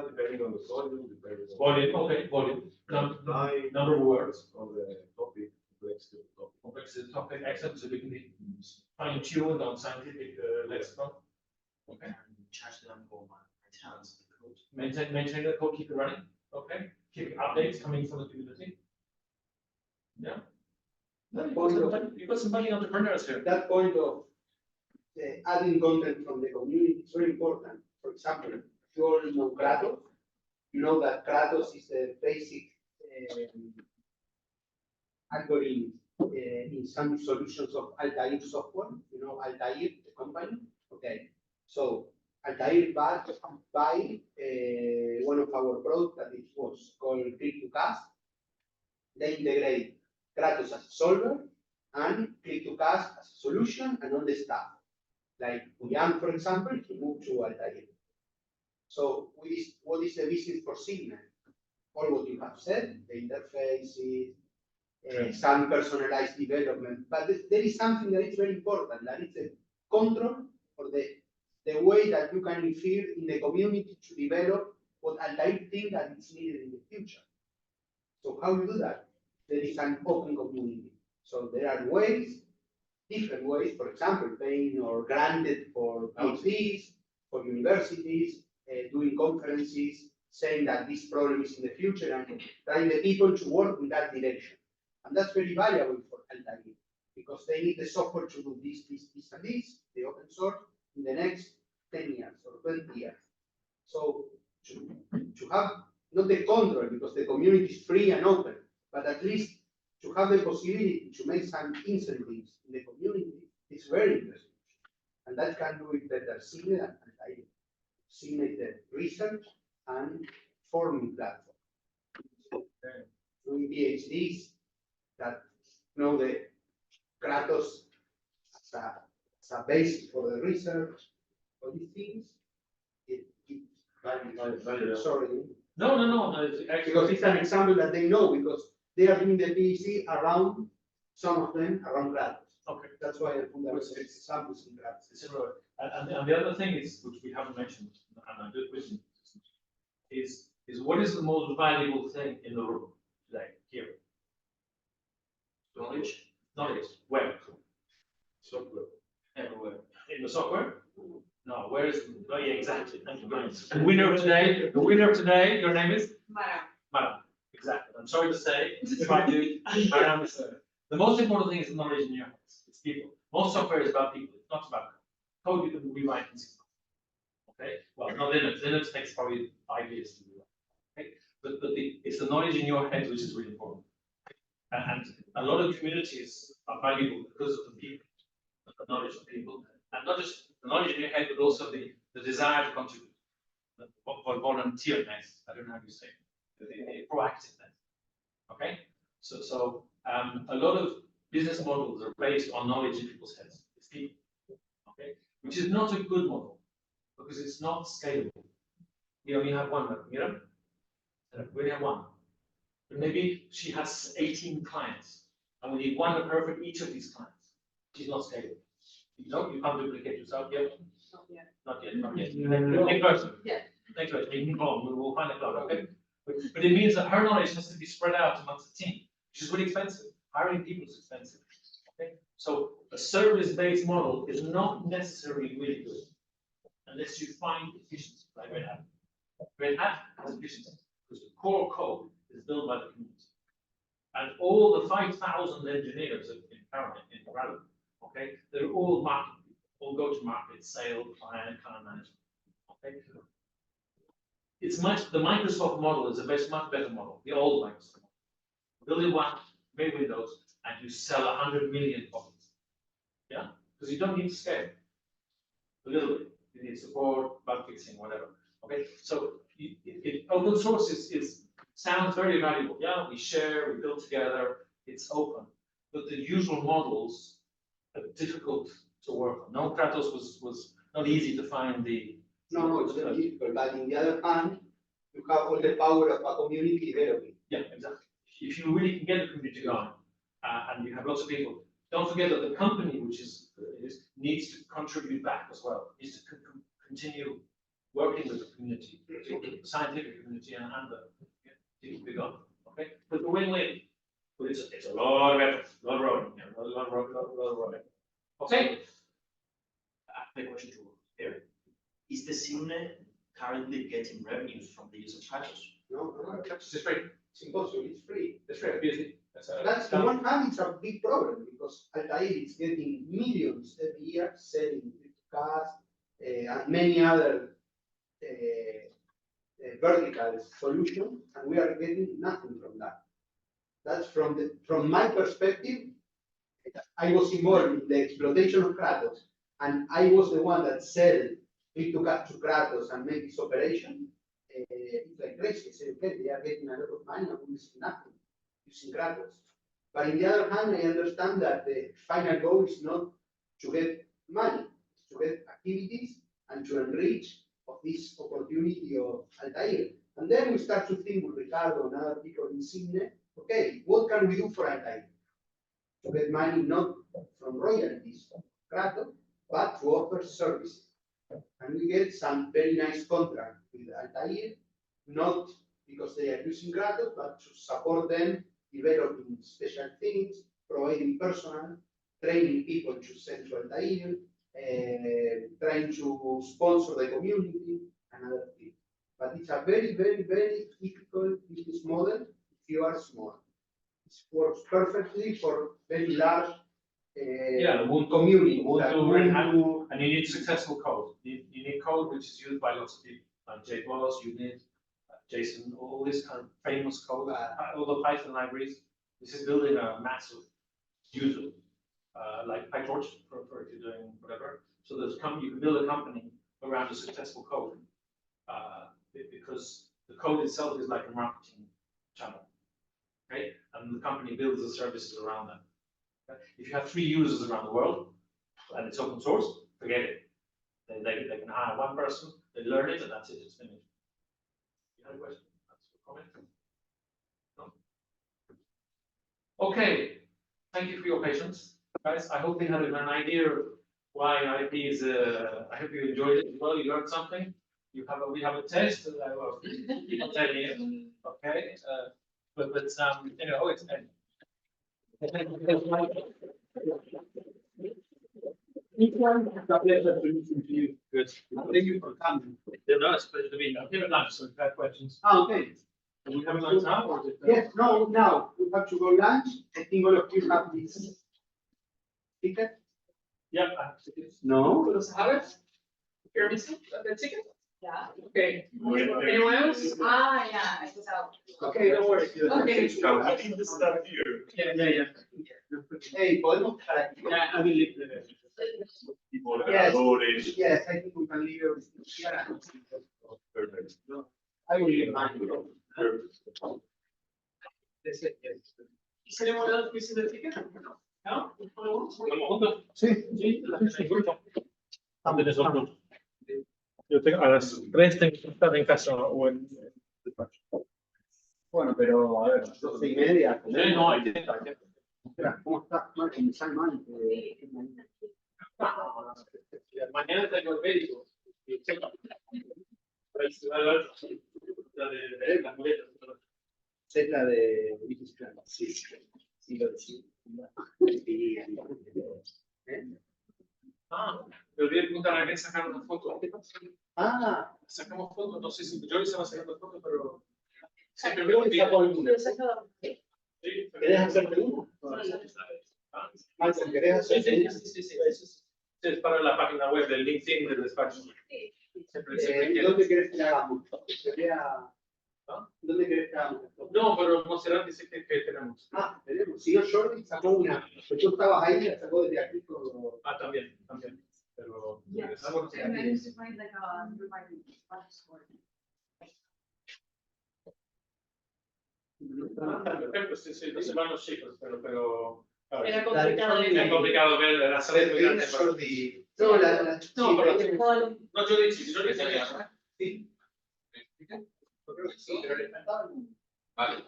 Depending on the volume, depending on. Volume, okay, volume. Number of words. On the topic, complexity of the topic. Complexity topic, excellent, so we can be fine-tuned on scientific lexicon. Okay. Charge them for my talents, the code. Maintain the code, keep it running, okay? Keep updates coming from the community. Yeah. No, you've got some money entrepreneurs here. That point of adding content from the community is very important. For example, if you already know Kratos, you know that Kratos is the basic algorithm in some solutions of Altair software. You know Altair, the company? Okay. So Altair buy one of our products that it was called Click-to-Cast. They integrate Kratos as a solver and Click-to-Cast as a solution and all the stuff. Like Julian, for example, he moved to Altair. So what is the business for Signal? All what you have said, the interfaces, some personalized development. But there is something that is very important, that is the control or the way that you can interfere in the community to develop what Altair think that is needed in the future. So how you do that? There is an open community. So there are ways, different ways, for example, paying or granted for PhDs, for universities, doing conferences, saying that this problem is in the future and trying the people to work in that direction. And that's very valuable for Altair because they need the software to do this, and this, the open source, in the next 10 years or 20 years. So to have not the control because the community is free and open, but at least to have the possibility to make some incentives in the community is very interesting. And that can do it better Signal and Altair. Signal the research and forming platform. Doing PhDs that know the Kratos as a basis for the research, all these things. Sorry. No. Because it's an example that they know because they are doing the PhD around, some of them around Kratos. Okay. That's why I put that examples in Kratos. And the other thing is, which we haven't mentioned, and a good question, is what is the most valuable thing in the room today, here? Knowledge. Knowledge. Where? Software. Everywhere. In the software? No, where is, oh yeah, exactly, thank you very much. The winner of today, your name is? Madam, exactly, I'm sorry to say, try to, Madam is the most important thing is knowledge in your heads, it's people. Most software is about people, it's not about code. Code you can rewrite in 6 months. Okay, well, not Linux, Linux takes probably 5 years to rewrite. Okay, but it's the knowledge in your head which is really important. And a lot of communities are valuable because of the people, the knowledge of people, and not just the knowledge in your head, but also the desire to contribute, the volunteerness, I don't know how you say it, the proactiveness. Okay, so a lot of business models are based on knowledge in people's heads. It's people, okay, which is not a good model because it's not scalable. We only have one, Mira. We only have one. But maybe she has 18 clients, and we need one of her for each of these clients. She's not scalable. No, you can't duplicate yourself yet. Not yet. Next person. Yeah. Next person. You can call. We'll find a cloud, okay? But it means that her knowledge has to be spread out amongst the team, which is really expensive. Hiring people is expensive. Okay? So a service-based model is not necessarily really good unless you find efficiency, like Red Hat. Red Hat has efficiency because the core code is built by the community. And all the 5,000 engineers in Raleigh, okay, they're all market people, all go to market, sales, client management. Okay. The Microsoft model is a much better model, the old Microsoft model. Build it once, make Windows, and you sell 100 million copies. Yeah, because you don't need to scale. A little bit, you need support, bug fixing, whatever. Okay, so open source sounds very valuable. Yeah, we share, we build together, it's open. But the usual models are difficult to work on. No, Kratos was not easy to find the. No, it's very difficult. But on the other hand, you have all the power of a community developing. Yeah, exactly. If you really can get the community going, and you have lots of people, don't forget that the company, which needs to contribute back as well, needs to continue working with the community, the scientific community, and the people be gone. Okay, but the win-win. But it's a lot of effort, a lot of rowing, a lot of rowing. Okay. The question to Eric. Is the CIMNE currently getting revenues from the use of Kratos? No, It's free. it's impossible. It's free. It's free. Obviously. That's on one hand, it's a big problem because Altair is getting millions every year selling cars and many other vertical solutions, and we are getting nothing from that. That's from my perspective. I was involved in the exploitation of Kratos, and I was the one that sell it to Kratos and make this operation. It's like crazy. I say, okay, they are getting a lot of money and we see nothing using Kratos. But on the other hand, I understand that the final goal is not to get money, it's to get activities and to enrich of this opportunity of Altair. And then we start to think with Ricardo and other people in CIMNE, okay, what can we do for Altair? To get money not from royalties of Kratos, but to offer services. And we get some very nice contract with Altair, not because they are using Kratos, but to support them developing special things, providing personnel, training people to send to Altair, trying to sponsor the community, and other things. But it's a very, very, very difficult business model if you are small. It works perfectly for very large community. And you need successful code. You need code which is used by lots of people. Like JBoss, you need JSON, all this kind of famous code, all the Python libraries. This is building a massive user, like PyTorch for if you're doing whatever. So you can build a company around a successful code, because the code itself is like a marketing channel, okay? And the company builds the services around that. Okay? If you have 3 users around the world and it's open source, forget it. They can hire one person, they learn it, and that's it. It's finished. You had a question? That's a comment? No? Okay. Thank you for your patience, guys. I hope you had an idea of why IP is. I hope you enjoyed it as well. You learned something. We have a test. I will tell you. Okay. But you know, it's. Good. Thank you for coming. No, it's a pleasure to be here. Give it lunch, so if you have questions. Okay. Are we having lunch now? Or is it, Yes, no, now we have to go lunch. I think all of you have this ticket. Yeah, I have tickets. No? Los Alex? You're missing the ticket? Yeah. Okay. Anyone else? Yeah, I was out. Okay, don't worry. Okay. I think this is up here. Yeah. Hey, podemos dejar aquí. Yeah, I will leave the. People Yes. voted. Yes, I think we can leave everything here. Perfect. I will leave mine. Perfect. Is anyone else missing the ticket? No? ¿Vamos juntos? Sí. Sí, ¿Tienes otro? Yo tengo, a las 3 tengo que estar en casa o en despacho. Bueno, pero a ver, 12:30. Sí, no, hay que. Espera, ¿cómo estás? Martín, Salman. Mañana tengo el médico. Las muletas. Es la de. Sí, sí, lo decía. olvidé preguntar a alguien sacar una foto. Ah, Sacamos fotos, no sé si yo estaba sacando fotos, pero siempre me creo que olvido. sacó alguna. Sí, ¿Querés hacerte una? Malcolm, ¿querés Sí, hacerte sí, una? sí, sí, es para la página web del LinkedIn del despacho. Siempre quiero. ¿Dónde querés que la hagamos? ¿Dónde querés que hagamos esto? No, pero Monserrat dice que tenemos. Ah, tenemos. Si no, Jordi sacó una. Pues tú estabas ahí y la sacó desde aquí con los. Ah, también. Pero Yeah. ah, bueno, And then to find like a reminder, score. perfecto, sí, no se van los chicos, pero claro, Era es complicado. complicado ver la salida muy grande. Jordi. No, la. No, pero sí, no, yo le sabía. sí. Yo creo que sí, pero le faltaba. Vale.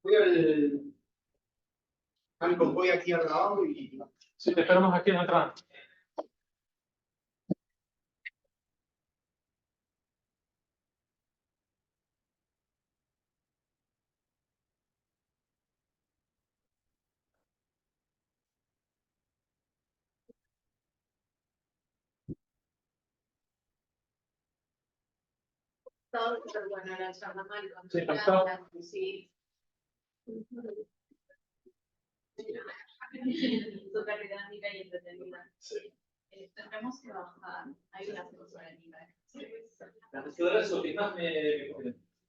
Voy al. Malcolm, voy aquí al lado y. Sí, te esperamos aquí en la entrada. Todo súper bueno, la charla Malcolm. Sí, encantado. Sí. Súper dinámica y entretenida. Sí. Tendremos que bajar. Hay una solución en nivel. Las quedadas lo que más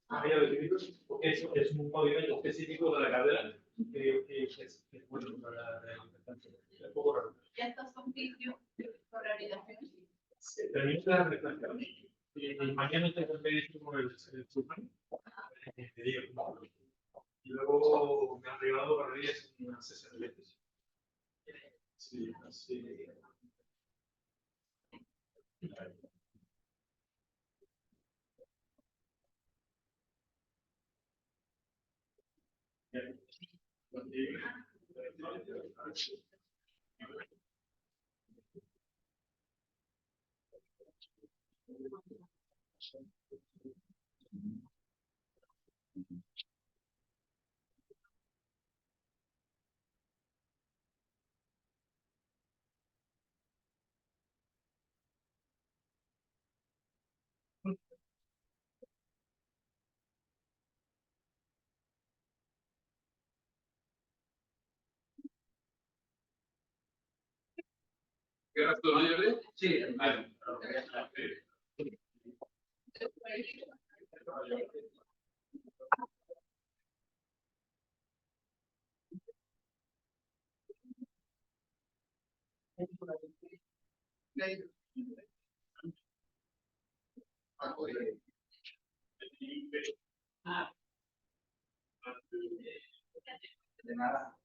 más allá de libros, porque es un movimiento específico de la cadera que es bueno para la alimentación. Es poco raro. Ya estás con vídeo por realización. Termino la reflexión y mañana tengo el médico con el Superman. Y luego me han regalado para días una sesión de lentes. Sí, así. ¿Quieres tu nombre? Sí, Vale. De nada.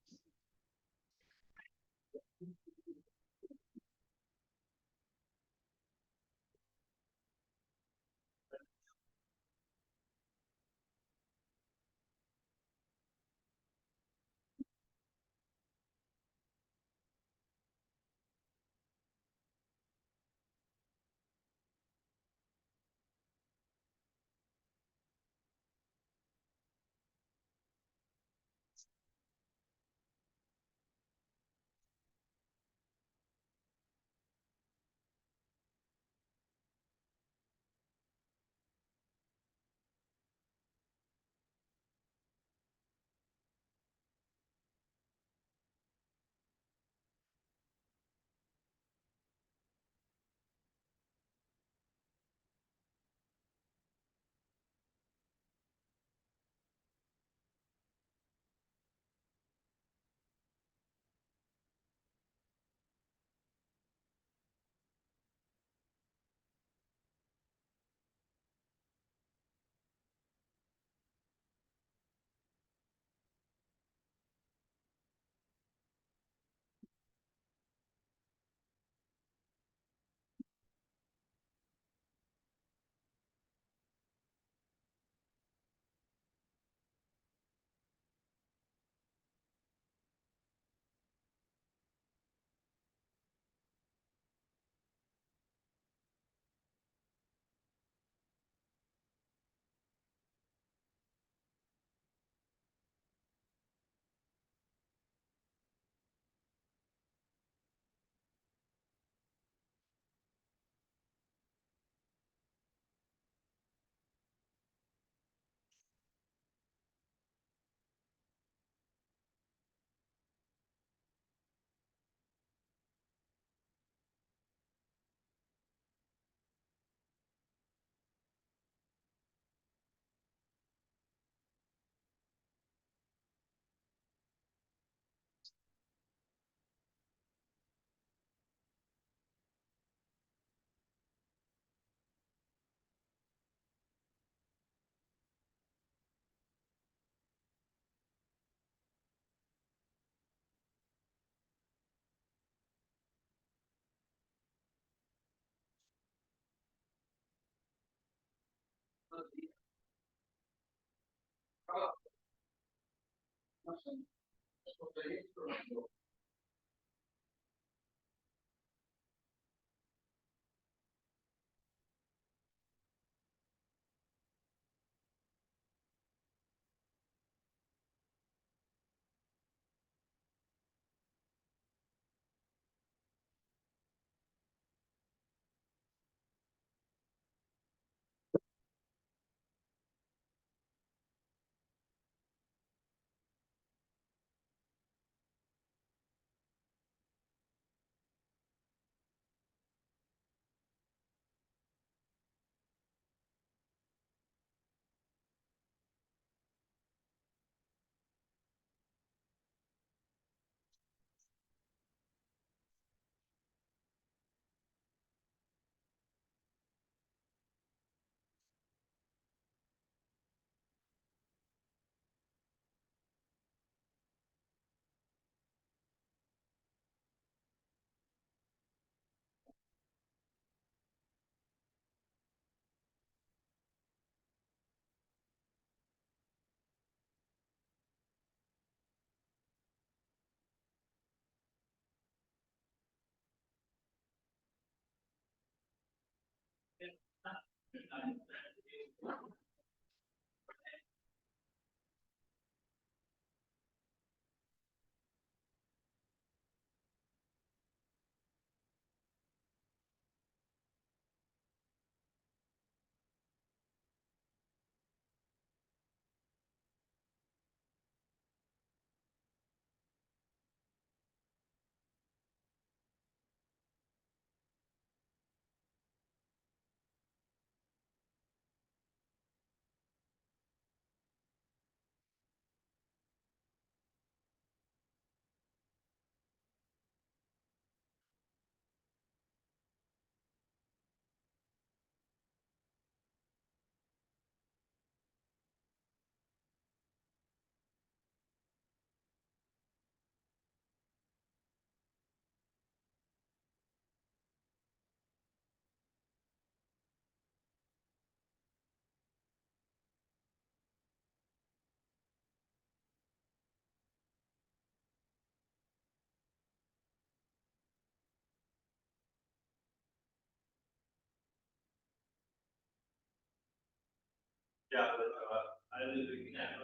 Yeah, I didn't think, yeah.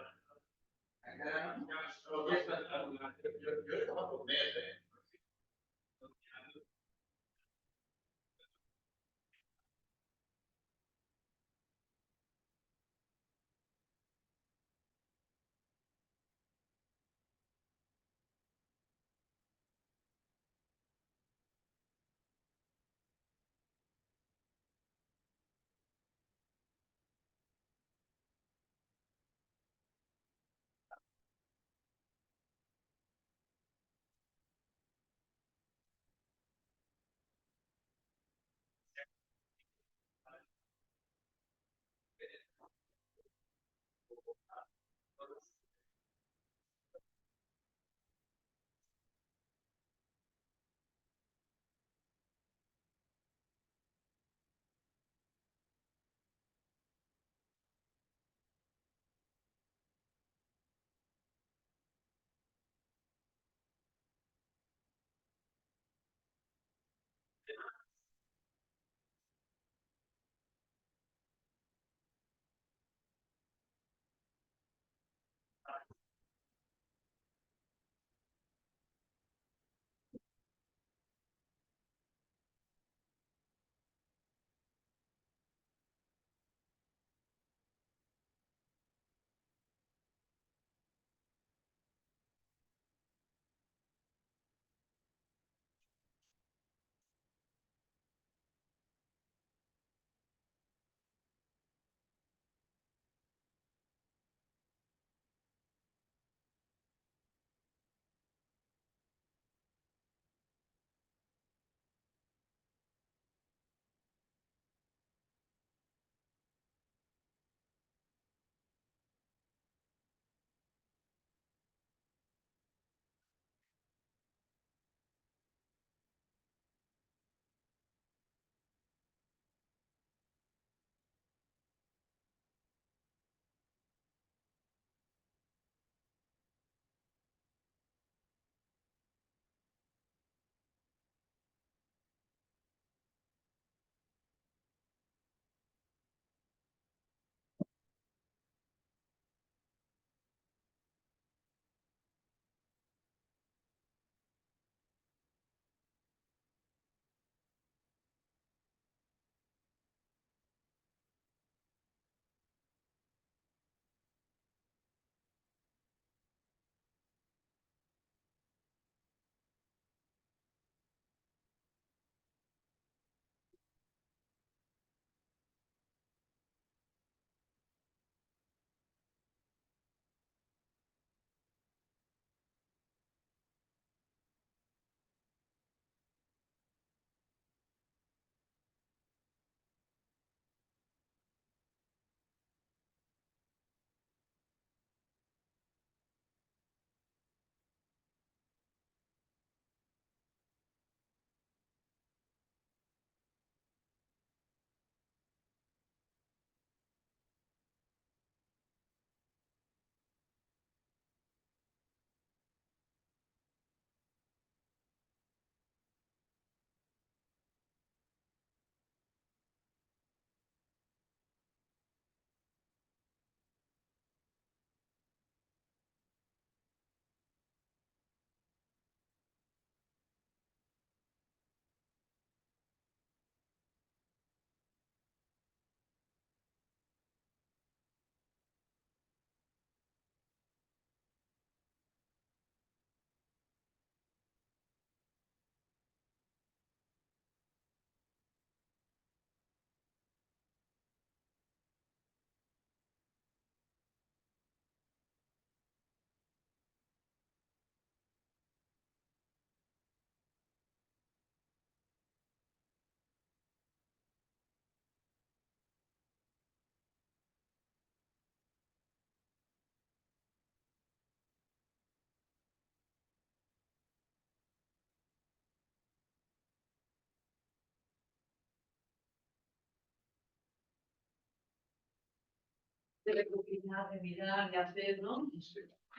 de recopilar, de mirar, de hacer, ¿no? Voy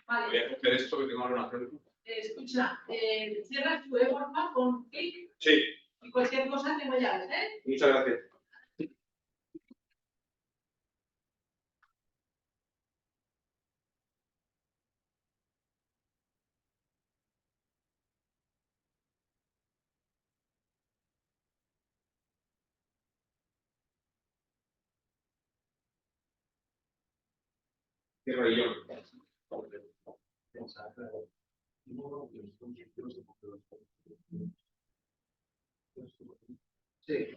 Vale, a coger esto que tengo ahora una frente. escucha, cierras tu porfa con clic Sí, y cualquier cosa tengo llaves, ¿eh? muchas gracias. Qué rollo. Sí.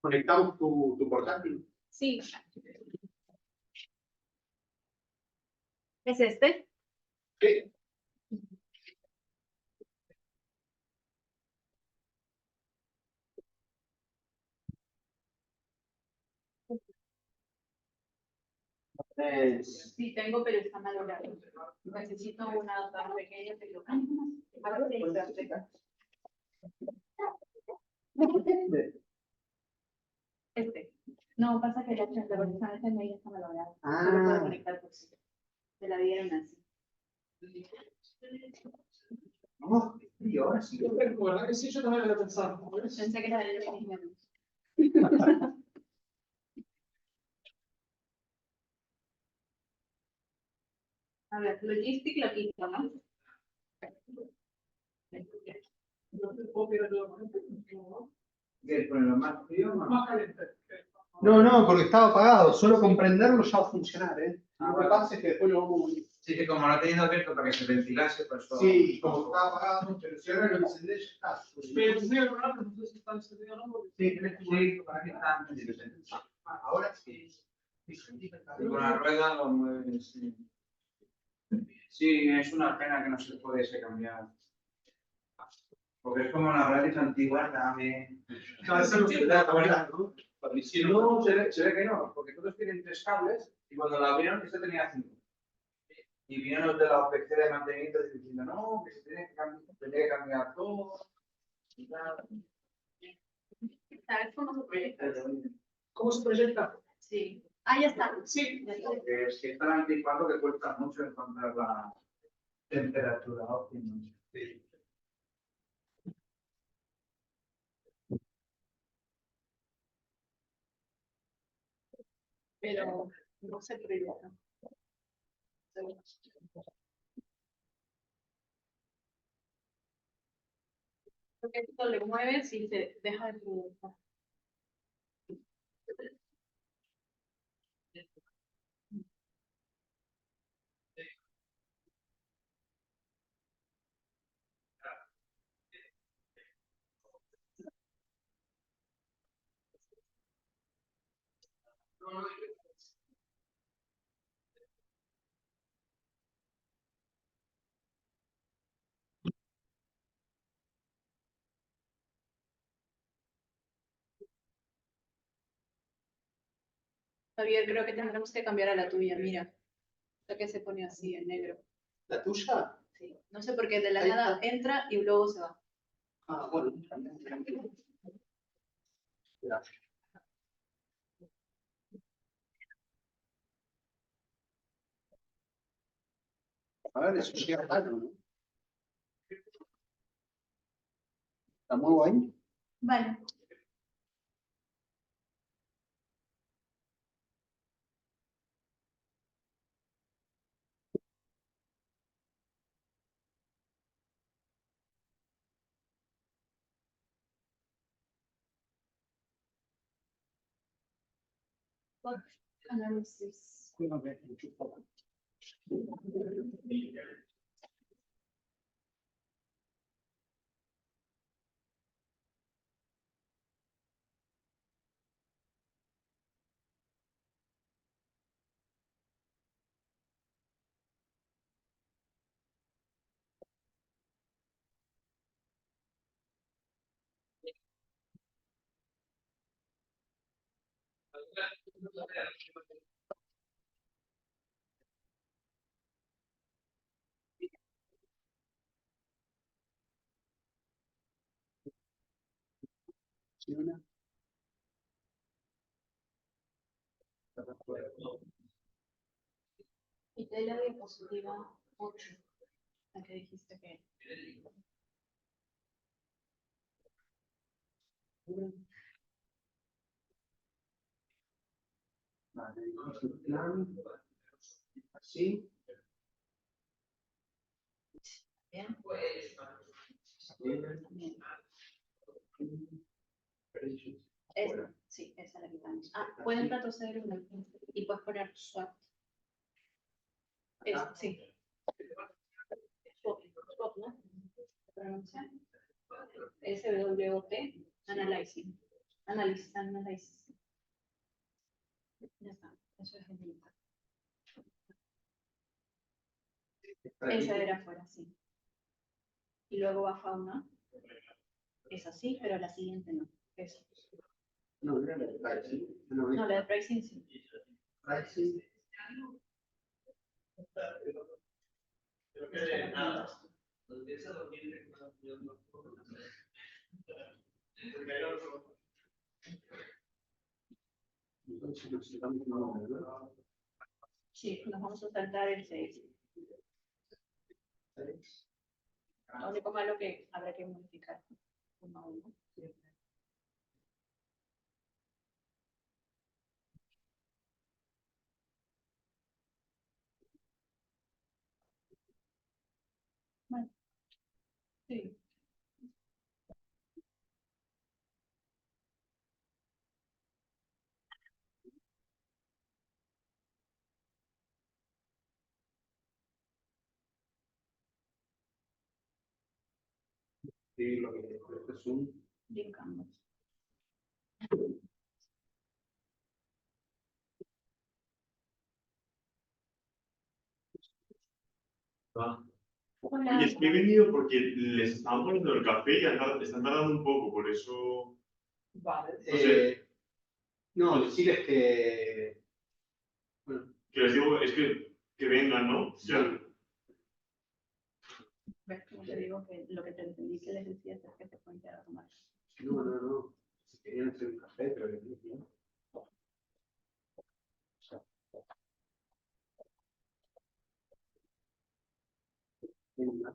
conectamos tu portátil. Sí. ¿Es este? Sí. Sí, tengo, pero está malogrado. Necesito una más pequeña, pero. Este. No, pasa que la transversal en ella está malograda. Ah. No lo puedo conectar por sí. Se la dieron así. No, y ahora sí. ¿Verdad que sí? Yo también lo pensaba. Pensé que era de los mismos. A ver, logistic lo quito, ¿no? ¿Qué? ¿Ponerlo más frío? Más caliente. No, porque estaba apagado. Solo comprenderlo ya va a funcionar, ¿eh? Lo que vale. pasa es que después lo vamos a... Sí, que como lo he tenido abierto para que se ventilase, pues todo. Sí, como estaba apagado, pero si ahora lo encendés, ya está. Pero sí, ¿verdad? No sé si está encendido o no. Sí, tenés que Sí, para que está. Ahora sí. Y con la rueda lo mueves. Sí. Sí, es una pena que no se pudiese cambiar. Porque es como la radio antigua, dame. No, eso no se da, ¿verdad? ¿No? No, se ve que no, porque todos tienen 3 cables y cuando la abrieron, esta tenía 5. Y vinieron los de la OPC de mantenimiento diciendo, no, que se tiene que cambiar todo. Y tal. ¿Sabes cómo se proyecta? ¿Cómo se proyecta? Sí. Ah, ya está. Sí. Ya está. Porque es que está el 24 que cuesta mucho encontrar la temperatura óptima. Sí. Pero no se proyecta. Porque esto le mueves y se deja de proyectar. Javier, creo que tendremos que cambiar a la tuya, mira. La que se pone así en negro. ¿La tuya? Sí. No sé por qué de la Ahí nada está. entra y luego se va. Ah, bueno. A ver, eso llega tarde, ¿no? ¿La muevo ahí? Vale. Análisis. Sí, una. Y de la diapositiva 8. La que dijiste que. Vale, el plan. Así. Bien. Sí, esa es la que estamos. Ah, pueden retroceder una. Y puedes poner swap. Sí. Swap, ¿no? Pronuncia. SWOT, analyzing. Análisis, análisis. Ya está, eso es el imply. Esa era afuera, sí. Y luego va fauna. Es así, pero la siguiente no. Eso. No, era la de pricing. No, No, la de pricing sí. pricing. Entonces nos quedamos con una, ¿verdad? Sí, nos vamos a saltar el 6. Lo único malo que habrá que modificar. Uno a uno. Bueno, sí. Sí, lo que este es un. Brincamos. Hola. Oye, es que he venido porque les estaban poniendo el café y están tardando un poco, por eso. Vale. No sé. No, decirles que. Bueno, Que les digo, es que vengan, ¿no? sí. Ya. ¿Ves? Como te digo, que lo que te entendí que les decía es que te pueden quedar a tomar. No. Si querían hacer un café, pero les dije, ¿no? Venga.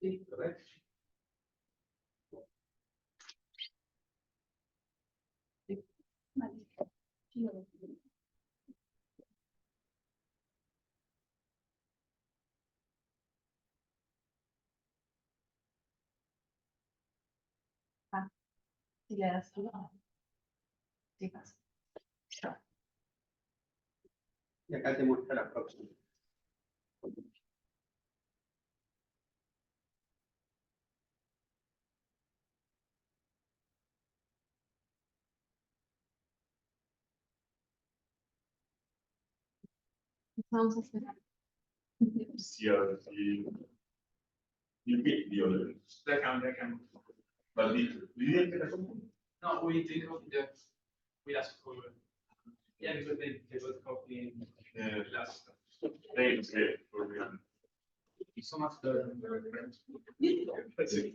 Sí, correcto. Vale. Sí, lo veo. Ah, si le das tú. Sí pasa. Y acá te muestra la próxima. Vamos a esperar. Sí, a ver si. You get the other. They can. But you didn't get a phone? No, we did copy that. We asked for. Yeah, because they both copy Yeah. last. Thanks, yeah, for me. So much better. That's it.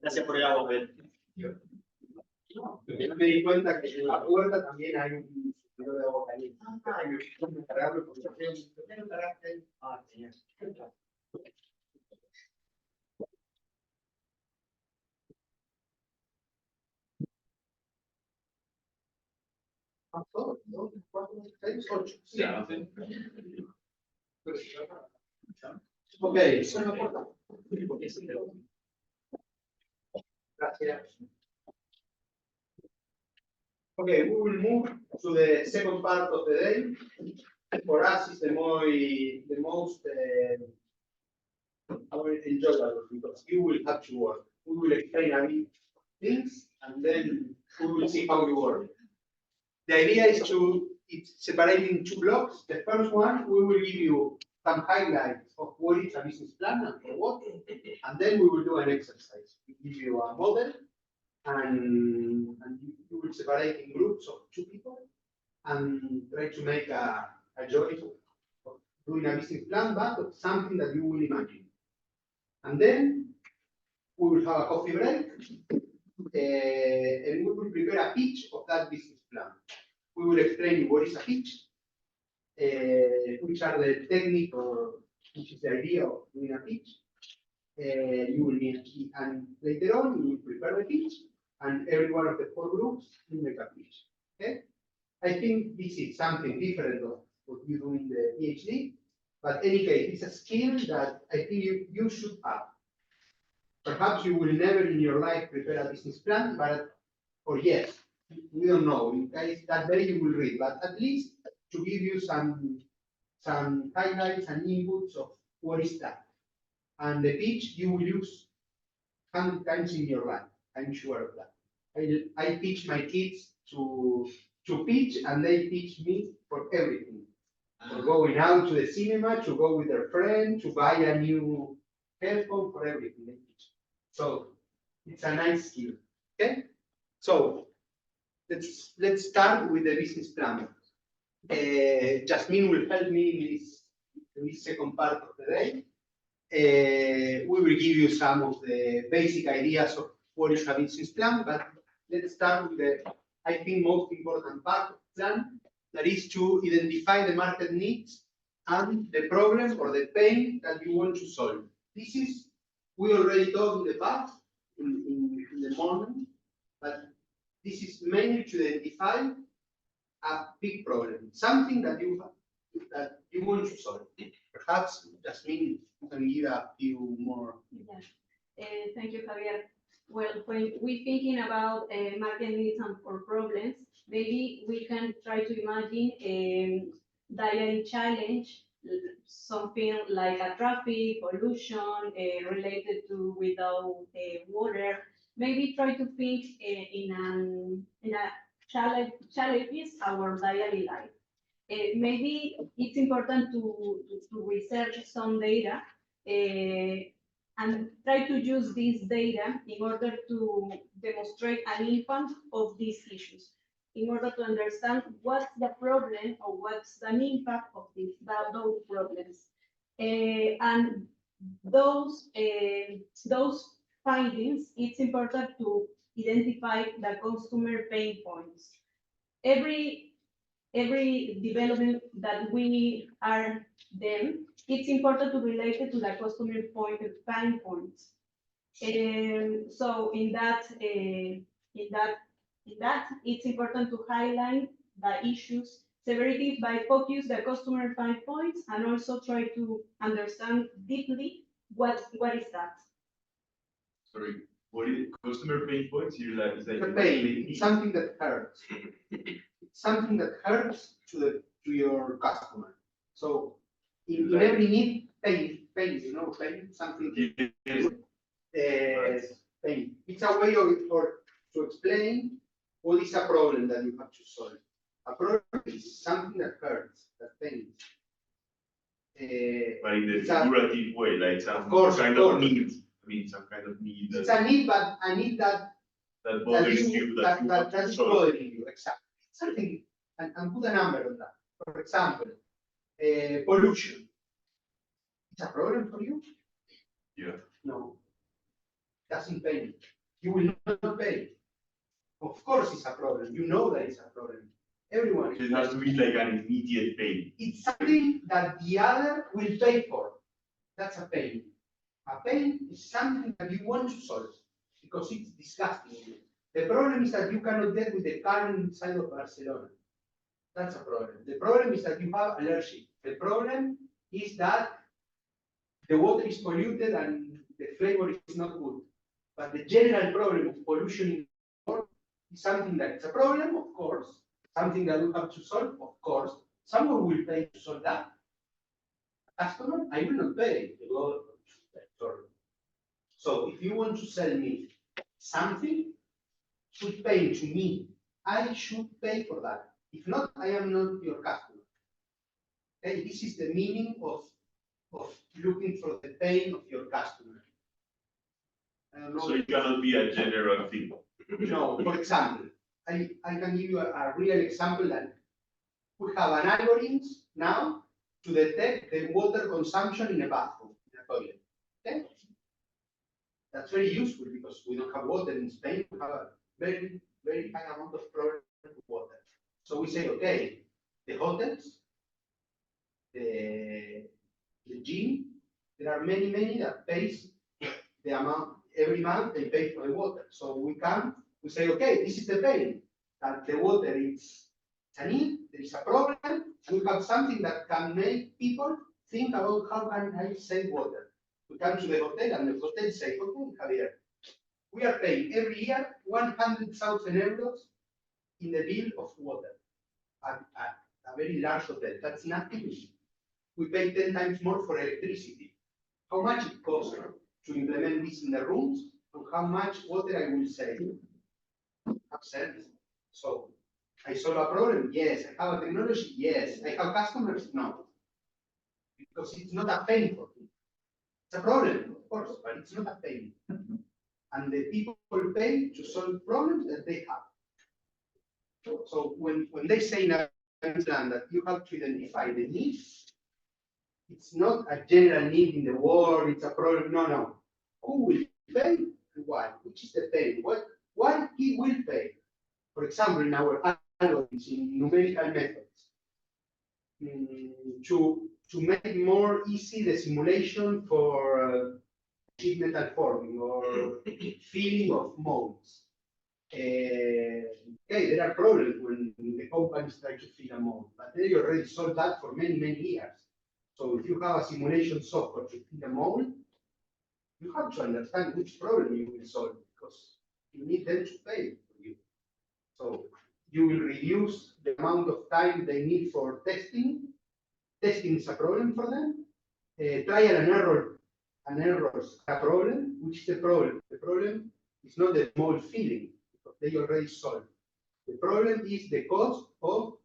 Gracias por el agua, Ben. Yo me di cuenta que en la puerta también hay un Yo le hago caliente. Cargarlo porque yo tengo cargarte ahí. Ah, genial. Dos, cuatro, seis, ocho. Sí. Ok, gracias. Okay, we will move to the second part of the day. For us, it's the most enjoyable because you will have to work. We will explain a bit things and then we will see how you work. The idea is it's separated in two blocks. The first one, we will give you some highlights of what is a business plan and for what, and then we will do an exercise. We give you a model, and you will separate in groups of 2 people and try to make a joint of doing a business plan, but of something that you will imagine. And then we will have a coffee break, and we will prepare a pitch of that business plan. We will explain what is a pitch, which are the technique or which is the idea of doing a pitch. You will need a key, and later on you will prepare the pitch, and every one of the 4 groups will make a pitch. Okay? I think this is something different of what you do in the PhD, but any case, it's a skill that I think you should have. Perhaps you will never in your life prepare a business plan, or yes, we don't know. In case that day you will read, but at least to give you some highlights and inputs of what is that. And the pitch you will use 100 times in your life. I'm sure of that. I teach my kids to pitch, and they teach me for everything. For going out to the cinema, to go with their friend, to buy a new headphone, for everything they teach. So it's a nice skill. Okay? So let's start with the business plan. Jasmine will help me in this second part of the day. We will give you some of the basic ideas of what is a business plan, but let's start with the, I think, most important part of the plan, that is to identify the market needs and the problem or the pain that you want to solve. This is, we already talked in the past, in the morning, but this is mainly to identify a big problem, something that you want to solve. Perhaps, Jasmine, you can give a few more. Yeah. Thank you, Javier. Well, when we're thinking about market needs and for problems, maybe we can try to imagine a daily challenge, something like a traffic, pollution, related to without water. Maybe try to think in a challenges our daily life. Maybe it's important to research some data and try to use this data in order to demonstrate an impact of these issues, in order to understand what's the problem or what's the impact of those problems. And those findings, it's important to identify the consumer pain points. Every development that we are then, it's important to relate it to the customer pain points. So in that, it's important to highlight the issues, severity by focus the customer pain points, and also try to understand deeply what is that. Sorry, what is customer pain points? You like is that The pain, it's something that hurts. It's something that hurts to your customer. So in every need, pain, pain, something. Pain. It's a way to explain what is a problem that you have to solve. A problem is something that hurts, that pains. But in the figurative way, like some kind of need. I mean, some kind of need. It's a need, but a need that bothers you, that's bothering you, exactly. Something, and put a number on that. For example, pollution. It's a problem for you? Yeah. No. Doesn't pay you. You will not pay. Of course it's a problem. You know that it's a problem. Everyone So is it has to be like an immediate pain. It's something that the other will pay for. That's a pain. A pain is something that you want to solve because it's disgusting you. The problem is that you cannot get with the current inside of Barcelona. That's a problem. The problem is that you have allergy. The problem is that the water is polluted and the flavor is not good. But the general problem of pollution in the world is something that is a problem, of course, something that we have to solve, of course. Someone will pay to solve that. Customer, I will not pay. Sorry. So if you want to sell me something, should pay to me. I should pay for that. If not, I am not your customer. Okay, this is the meaning of looking for the pain of your customer. I don't know. So it cannot be a general thing. No, for example, I can give you a real example that we have an algorithm now to detect the water consumption in a bathroom, in a toilet. Okay? That's very useful because we don't have water in Spain. We have a very, very high amount of problem with water. So we say, okay, the hotels, the gym, there are many, many that pays the amount, every month they pay for the water. So we say, okay, this is the pain, that the water is a need, there is a problem, and we have something that can make people think about how can I save water. We come to the hotel and the hotel say, okay, Javier, we are paying every year 100,000 euros in the bill of water at a very large hotel. That's nothing. We pay 10 times more for electricity. How much it costs to implement this in the rooms and how much water I will save? Service. So I solve a problem? Yes. I have a technology? Yes. I have customers? No. Because it's not a pain for me. It's a problem, of course, but it's not a pain. And the people pay to solve problems that they have. So when they say in a plan that you have to identify the needs, it's not a general need in the world, it's a problem. No, no. Who will pay and why? Which is the pain? Why he will pay? For example, in our algorithms, in numerical methods, to make more easy the simulation for sheet metal forming or filling of molds. Okay, there are problems when the companies try to fill a mold, but they already solved that for many, many years. So if you have a simulation software to fill a mold, you have to understand which problem you will solve because you need them to pay for you. So you will reduce the amount of time they need for testing. Testing is a problem for them. Trial and errors are a problem. Which is the problem? The problem is not the mold filling because they already solved. The problem is the cost of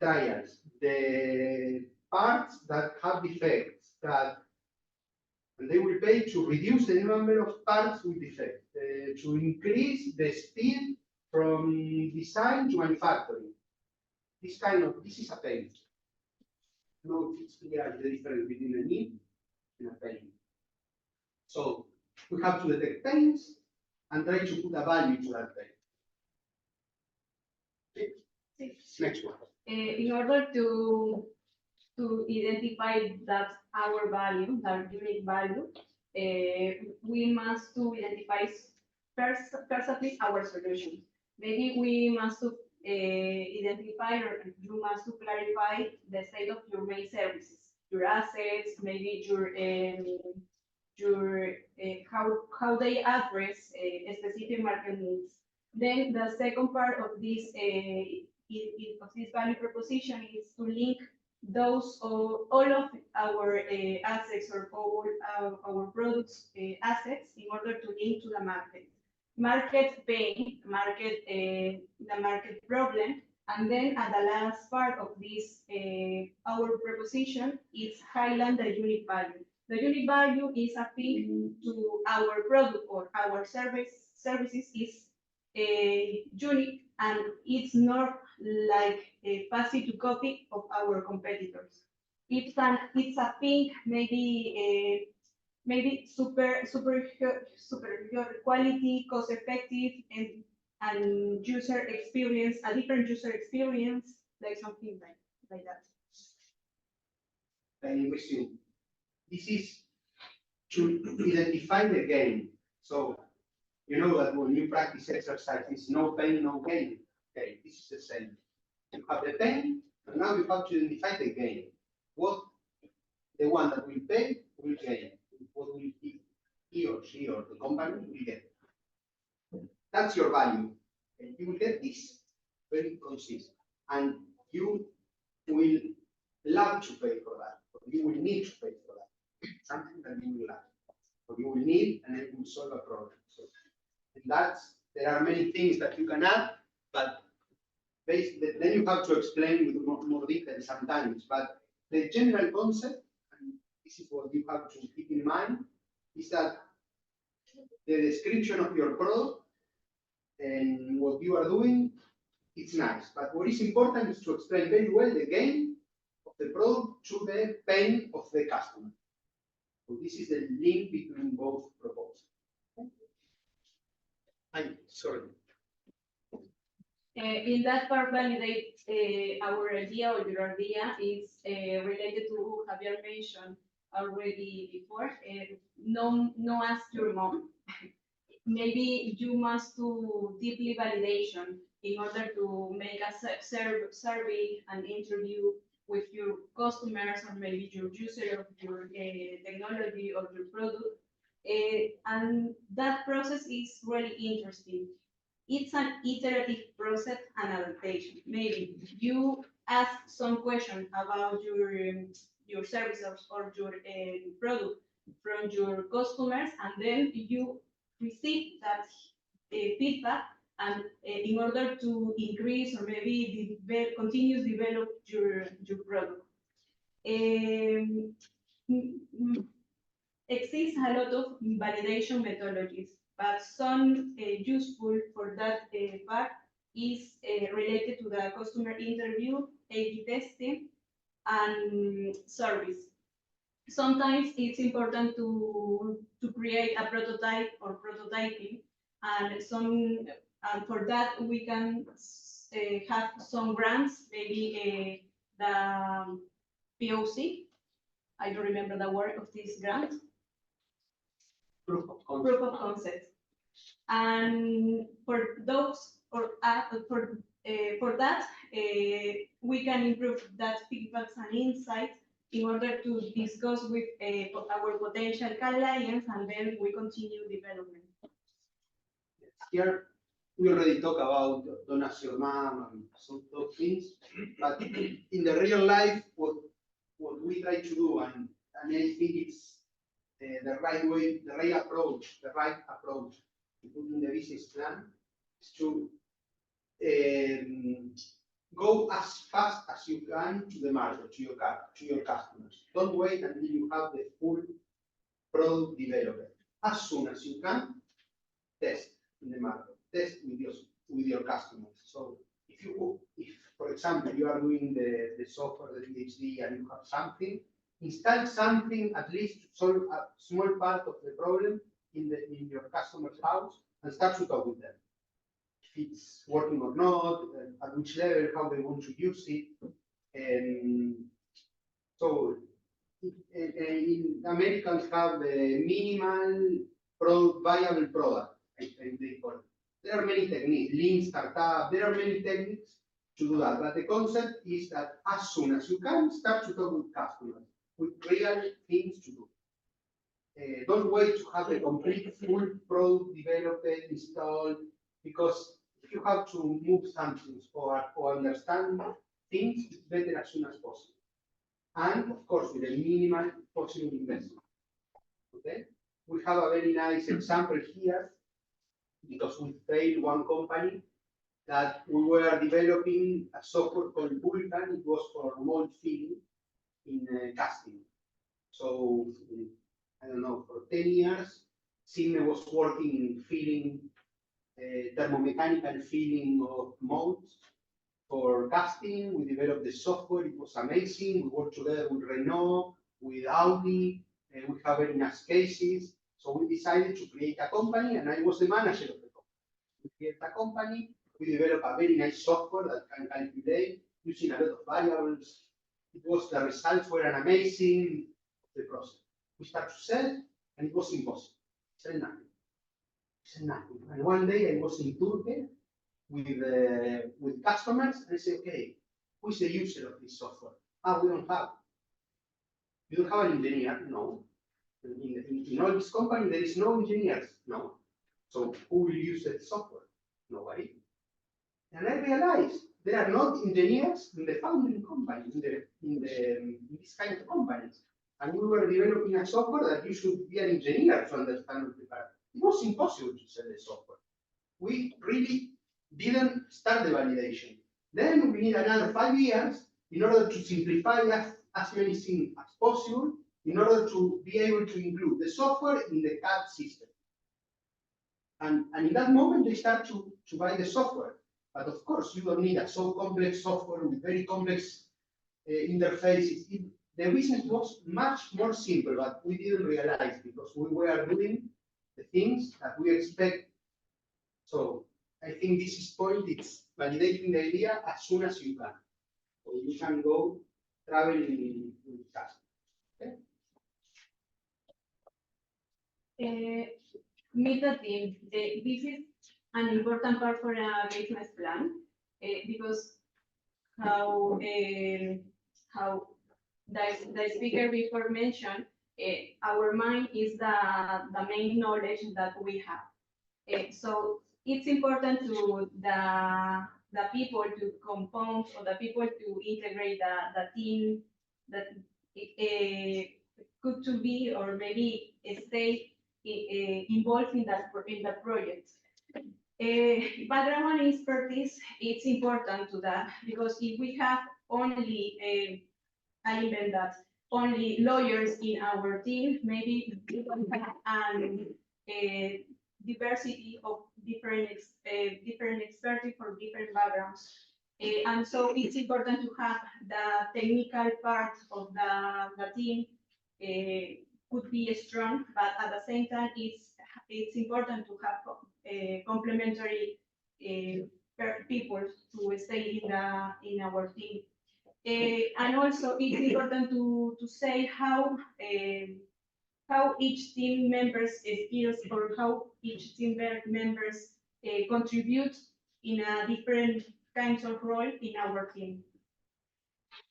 trials, the parts that have defects, and they will pay to reduce the number of parts with defects, to increase the speed from design to manufacturing. This is a pain. No, it's clear the difference between a need and a pain. So we have to detect pains and try to put a value to that pain. Okay. Next one. In order to identify that our value, that unique value, we must to identify firstly our solution. Maybe we must to identify or you must to clarify the state of your main services, your assets, maybe how they address specific market needs. Then the second part of this value proposition is to link those all of our assets or all our products assets in order to link to the market pain, the market problem, and then at the last part of this our proposition is highlight the unique value. The unique value is a thing to our product or our services is unique and it's not like a passive to copy of our competitors. It's a thing maybe maybe superior quality, cost effective, and and user experience, a different user experience, like something like that. I resume. This is to identify the game. So you know that when you practice exercise, it's no pain, no gain. Okay, this is the same. You have the pain, and now you have to identify the gain. What the one that will pay will gain. What will he or she or the company will get. That's your value. And you will get this very consistent. And you will love to pay for that. Or you will need to pay for that. Something that you will love. Or you will need and it will solve a problem. So there are many things that you can add, but then you have to explain with more detail sometimes. But the general concept, and this is what you have to keep in mind, is that the description of your product and what you are doing, it's nice. But what is important is to explain very well the gain of the product to the pain of the customer. So this is the link between both proposals. I'm sorry. In that part, validate our idea or your idea is related to Javier mentioned already before. No ask your mom. Maybe you must do deeply validation in order to make a survey and interview with your customers or maybe your user of your technology or your product. And that process is really interesting. It's an iterative process and adaptation. Maybe you ask some question about your services or your product from your customers, and then you receive that feedback, and in order to increase or maybe continue to develop your product. Exists a lot of validation methodologies, but some useful for that part is related to the customer interview, A/B testing, and service. Sometimes it's important to create a prototype or prototyping, and for that we can have some grants, maybe the POC. I don't remember the word of this grant. Proof of concept. Proof of concept. And for those, or for that, we can improve that feedbacks and insights in order to discuss with our potential clients, and then we continue development. Here, we already talked about don't ask your mom and some of those things, but in the real life, what we try to do, and I think it's the right way, the right approach to put in the business plan is to go as fast as you can to the market, to your customers. Don't wait until you have the full product developed. As soon as you can, test in the market, test with your customers. So if for example, you are doing the software, the PhD, and you have something, install something at least to solve a small part of the problem in your customer's house and start to talk with them. If it's working or not, at which level, how they want to use it. So in Americans have the minimal viable product, I think they call it. There are many techniques, lean startup, there are many techniques to do that. But the concept is that as soon as you can, start to talk with customers, with real things to do. Don't wait to have the complete full product developed, installed, because if you have to move something or understand things, it's better as soon as possible. And of course, with a minimal possible investment. Okay? We have a very nice example here, because we failed one company that we were developing a software called Vulkan. It was for mold filling in casting. So, I don't know, for 10 years, Signe was working in filling, thermomechanical filling of molds for casting. We developed the software, it was amazing. We worked together with Renault, with Audi, and we have very nice cases. So we decided to create a company, and I was the manager of the company. We create a company, we develop a very nice software that can calculate using a lot of variables. The results were an amazing the process. We start to sell, and it was impossible. Sell nothing. Sell nothing. And one day I was in Turkey with customers, and I say, okay, who is the user of this software? Ah, we don't have. You don't have an engineer? No. In all this company, there is no engineers? No. So who will use the software? Nobody. And I realized there are not engineers in the founding company, in this kind of companies. And we were developing a software that you should be an engineer to understand the part. It was impossible to sell the software. We really didn't start the validation. Then we need another 5 years in order to simplify as many things as possible, in order to be able to include the software in the CAD system. And in that moment, they start to buy the software. But of course, you don't need a so complex software with very complex interfaces. The business was much more simple, but we didn't realize because we were doing the things that we expect. So I think this is point, it's validating the idea as soon as you can. So you can go traveling with customers. Okay? Meet the team. This is an important part for a business plan because how the speaker before mentioned, our mind is the main knowledge that we have. So it's important to the people to compound or the people to integrate the team that could to be or maybe stay involved in the project. Background and expertise, it's important to that because if we have only, I invent that, only lawyers in our team, maybe we don't have a diversity of different expertise for different backgrounds. And so it's important to have the technical part of the team could be strong, but at the same time, it's important to have complementary people to stay in our team. And also, it's important to say how each team member's skills or how each team members contribute in a different kinds of role in our team.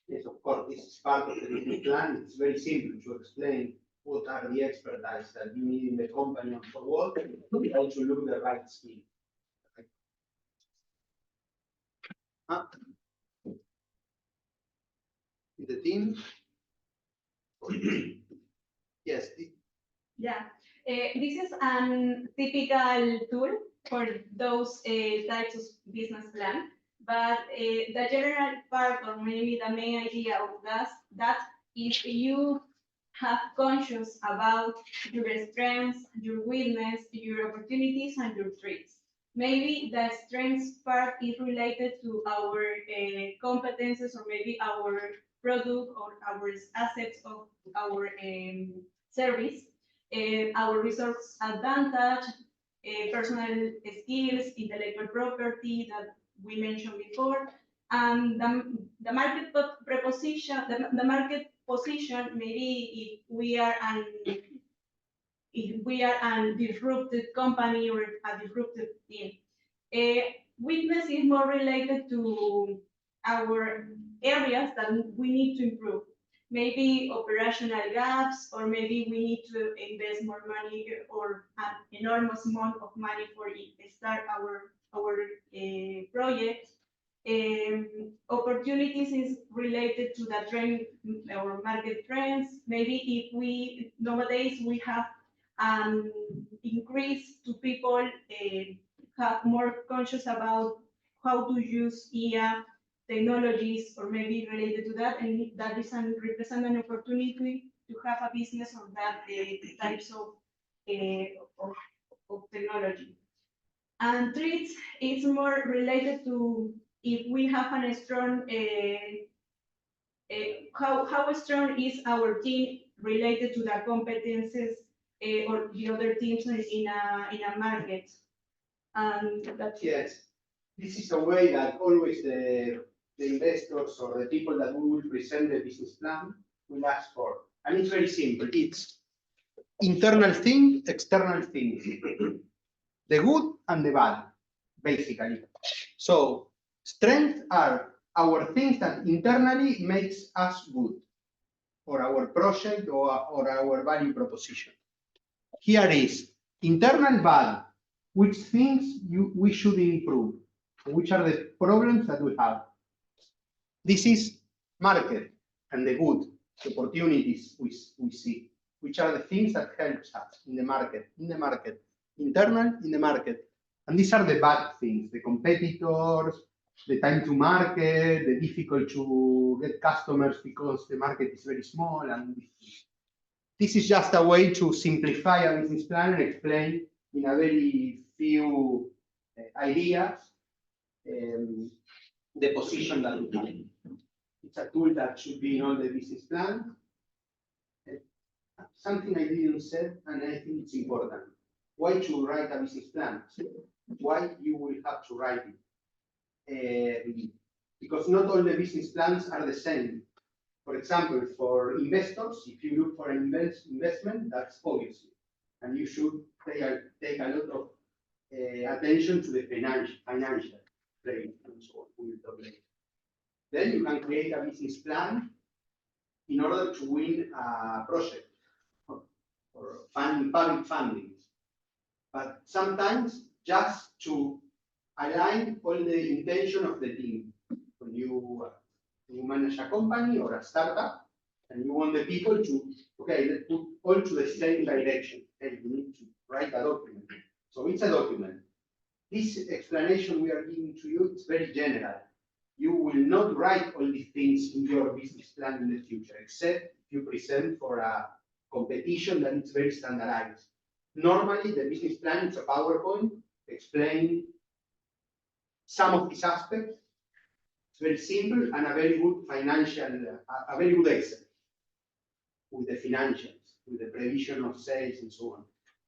Yes, of course, this is part of the business plan. It's very simple to explain what are the expertise that you need in the company and for what, and how to look the right skill. The team. Yes. Yeah, this is a typical tool for those types of business plan. But the general part or maybe the main idea of that is you have conscious about your strengths, your weakness, your opportunities, and your traits. Maybe the strengths part is related to our competences or maybe our product or our assets of our service, our resource advantage, personal skills, intellectual property that we mentioned before, and the market proposition, the market position, maybe if we are a disrupted company or a disrupted team. Weakness is more related to our areas that we need to improve. Maybe operational gaps, or maybe we need to invest more money or an enormous amount of money for start our project. Opportunities is related to the trend or market trends. Maybe if we nowadays we have increase to people have more conscious about how to use IA technologies or maybe related to that, and that is represent an opportunity to have a business of that types of technology. And traits, it's more related to if we have a strong, how strong is our team related to the competences or the other teams in a market. And that's it. Yes, this is a way that always the investors or the people that we will present the business plan will ask for. And it's very simple. It's internal thing, external thing. The good and the bad, basically. So strengths are our things that internally makes us good, or our project or our value proposition. Here is internal bad, which things we should improve, which are the problems that we have. This is market and the good, the opportunities we see, which are the things that helps us in the market, internal in the market. And these are the bad things, the competitors, the time to market, the difficult to get customers because the market is very small. And this is just a way to simplify a business plan and explain in a very few ideas the position that we have. It's a tool that should be in all the business plans. Something I didn't say, and I think it's important. Why to write a business plan? Why you will have to write it? Because not all the business plans are the same. For example, for investors, if you look for an investment, that's obvious. And you should take a lot of attention to the financial trade and so on. We will talk later. Then you can create a business plan in order to win a project or public funding. But sometimes just to align all the intention of the team. When you manage a company or a startup, and you want the people to, okay, let's put all to the same direction. And you need to write a document. So it's a document. This explanation we are giving to you is very general. You will not write all these things in your business plan in the future, except if you present for a competition that is very standardized. Normally, the business plan is a PowerPoint explaining some of these aspects. It's very simple and a very good financial, a very good Excel with the financials, with the prevision of sales and so on.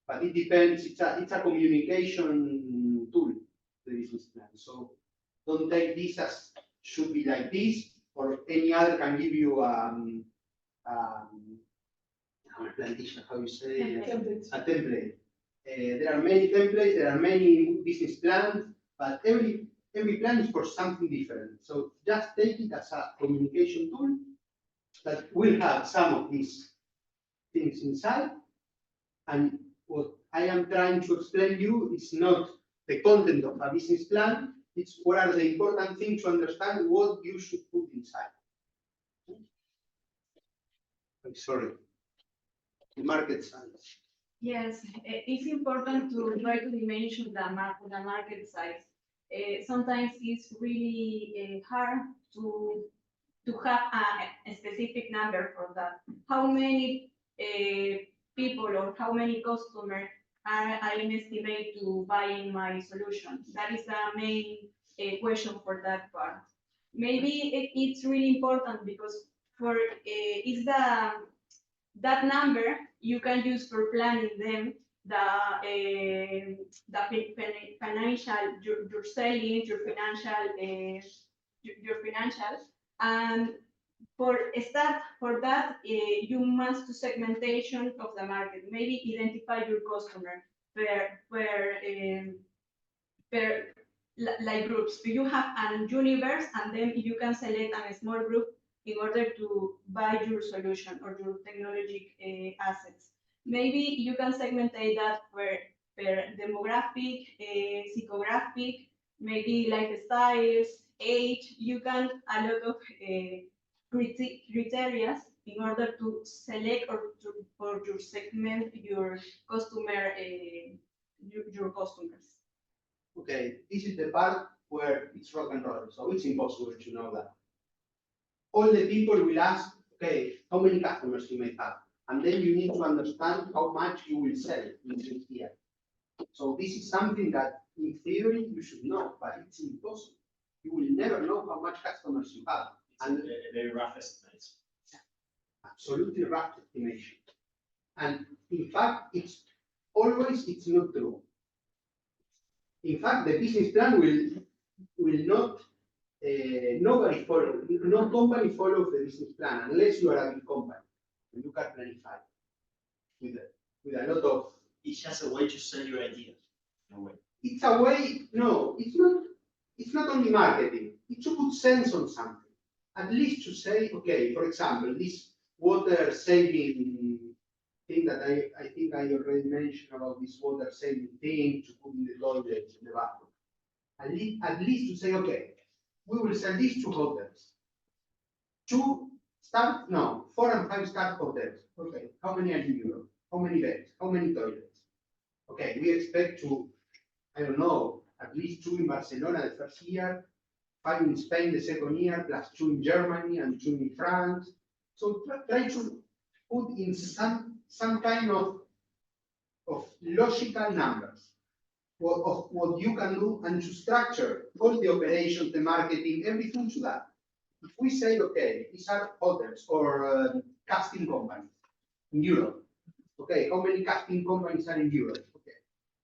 But it depends, it's a communication tool, the business plan. So don't take this as should be like this, or any other can give you how you say, a template. There are many templates, there are many business plans, but every plan is for something different. So just take it as a communication tool that will have some of these things inside. And what I am trying to explain to you is not the content of a business plan, it's what are the important things to understand what you should put inside. I'm sorry. The market size. Yes, it's important to try to dimension the market size. Sometimes it's really hard to have a specific number for that. How many people or how many customers I estimate to buying my solution? That is the main question for that part. Maybe it's really important because for it's that number you can use for planning them the financial your selling your financials, and for that you must do segmentation of the market. Maybe identify your customer per like groups. You have a universe, and then you can select a small group in order to buy your solution or your technology assets. Maybe you can segment that per demographic, psychographic, maybe lifestyles, age. You can a lot of criteria in order to select or to segment your customer, your customers. Okay, this is the part where it's rock and roll, so it's impossible to know that. All the people will ask, okay, how many customers you may have, and then you need to understand how much you will sell in this year. So this is something that in theory you should know, but it's impossible. You will never know how much customers you have. And a very rough estimate. Absolutely rough estimation. And in fact, it's not true. In fact, the business plan will not, nobody follow, no company follows the business plan unless you are a big company. And you can planify with a lot of. It's just a way to sell your idea, in a way. It's a way, no, it's not only marketing, it's to put sense on something. At least to say, okay, for example, this water saving thing that I think I already mentioned about this water saving thing to put in the toilet, in the bathroom. At least to say, okay, we will sell these to hotels. 4 and 5 star hotels. Okay, how many are in Europe? How many beds? How many toilets? Okay, we expect to, I don't know, at least 2 in Barcelona the first year, 5 in Spain the second year, plus 2 in Germany and 2 in France. So try to put in some kind of logical numbers of what you can do and to structure all the operations, the marketing, everything to that. If we say, okay, these are hotels or casting companies in Europe. Okay, how many casting companies are in Europe? Okay,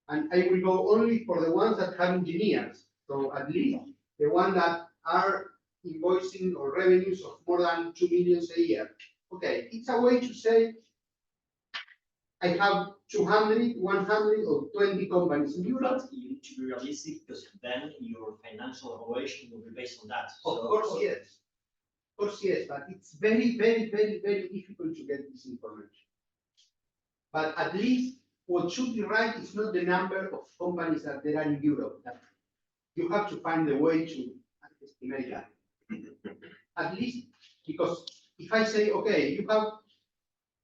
and I will go only for the ones that have engineers. So at least the ones that are invoicing or revenues of more than 2 million a year. Okay, it's a way to say I have 200, 100 or 20 companies in Europe. But you need to be realistic because then your financial evaluation will be based on that. Of course, yes. Of course, yes, but it's very, very, very, very difficult to get this information. But at least what should be right is not the number of companies that there are in Europe. That you have to find a way to estimate that. At least because if I say, okay, you have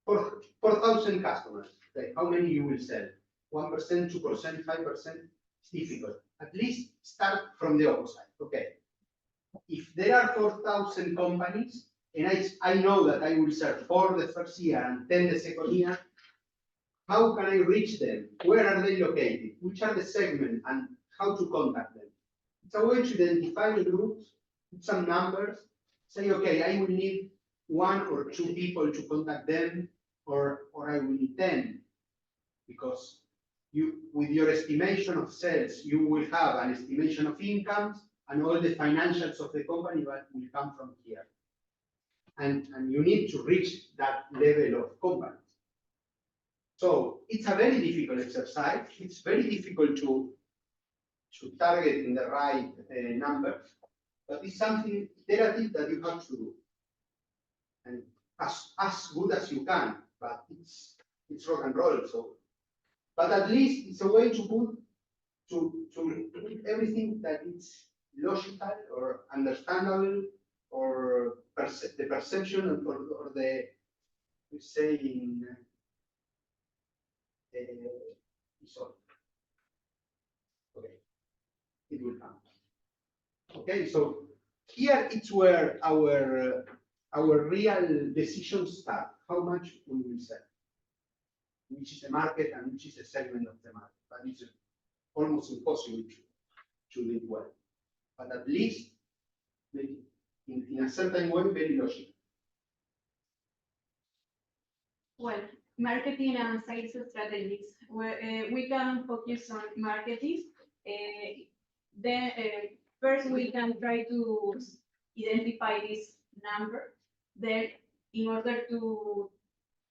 4,000 customers, okay, how many you will sell? 1%, 2%, 5%? It's difficult. At least start from the opposite. Okay. If there are 4,000 companies, and I know that I will sell 4 the first year and 10 the second year, how can I reach them? Where are they located? Which are the segments and how to contact them? It's a way to identify the groups, put some numbers, say, okay, I will need 1 or 2 people to contact them, or I will need 10. Because with your estimation of sales, you will have an estimation of incomes and all the financials of the company that will come from here. And you need to reach that level of companies. So it's a very difficult exercise. It's very difficult to target in the right numbers, but it's something iterative that you have to do. And as good as you can, but it's rock and roll. So, but at least it's a way to put everything that is logical or understandable, or the perception or the, we say in sorry. Okay, it will come. Okay, so here it's where our real decisions start. How much we will sell, which is the market and which is the segment of the market. But it's almost impossible to live well. But at least maybe in a certain way, very logical. Well, marketing and sales strategies. We can focus on marketing. Then first we can try to identify this number. Then, in order to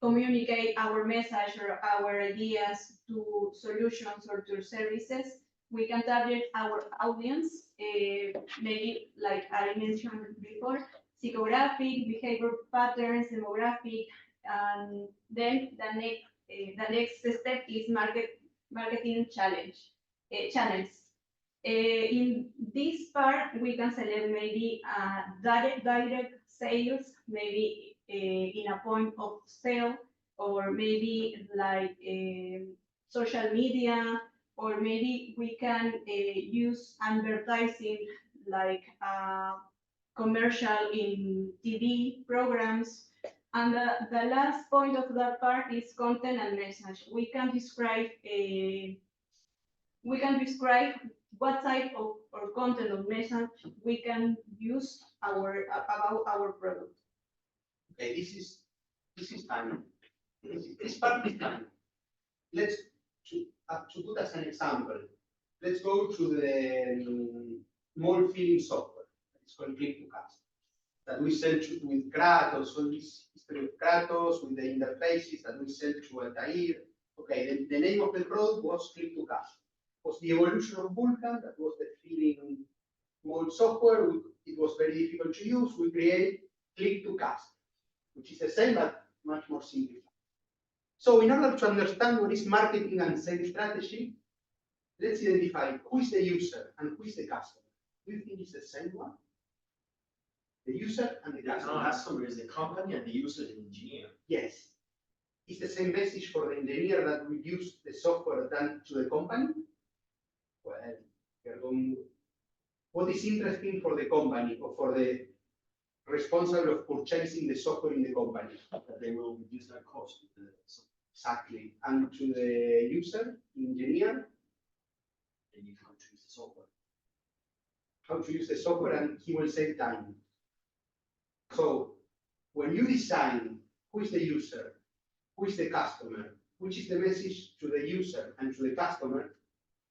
communicate our message or our ideas to solutions or to services, we can target our audience, maybe like I mentioned before, psychographic, behavior patterns, demographic, and then the next step is marketing channels. In this part, we can select maybe direct sales, maybe in a point of sale, or maybe like social media, or maybe we can use advertising like commercial in TV programs. And the last point of that part is content and message. We can describe what type of or content or message we can use about our product. Okay, this is time. This part is time. Let's to put as an example. let's go to the mold filling software. It's called Click to Cast. That we sell with Kratos, all this history of Kratos, with the interfaces that we sell to Altair. Okay, the name of the product was Click to Cast. It was the evolution of Vulkan, that was the filling mold software. It was very difficult to use. We create Click to Cast, which is the same but much more simplified. So in order to understand what is marketing and sales strategy, let's identify who is the user and who is the customer. Do you think it's the same one? The user and the The customer. customer is the company and the user is the engineer. Yes. Is the same message for the engineer that we use the software than to the company? Well, we are going. What is interesting for the company or for the responsible of purchasing the software in the company? That they will reduce their cost with the software. Exactly. And to the user, engineer, They need how to use the software. how to use the software, and he will save time. So when you design who is the user, who is the customer, which is the message to the user and to the customer,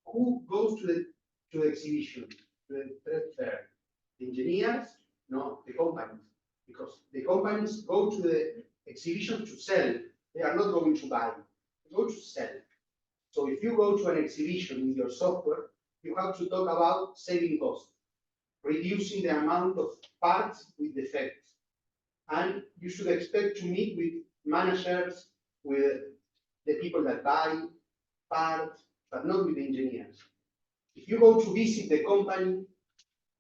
who goes to the exhibition, to the trade fair? The engineers? No, the companies. Because the companies go to the exhibition to sell. They are not going to buy. They go to sell. So if you go to an exhibition with your software, you have to talk about saving costs, reducing the amount of parts with defects. And you should expect to meet with managers, with the people that buy parts, but not with the engineers. If you go to visit the company,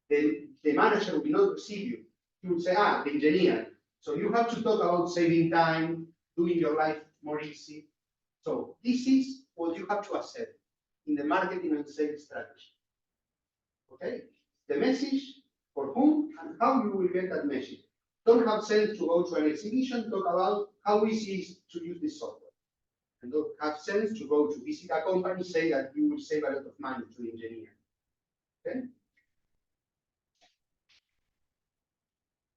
then the manager will not receive you. He will say, the engineer. So you have to talk about saving time, doing your life more easy. So this is what you have to accept in the marketing and sales strategy. Okay? The message, for whom and how you will get that message. Don't have sense to go to an exhibition, talk about how easy it is to use this software. And don't have sense to go to visit a company, say that you will save a lot of money to the engineer.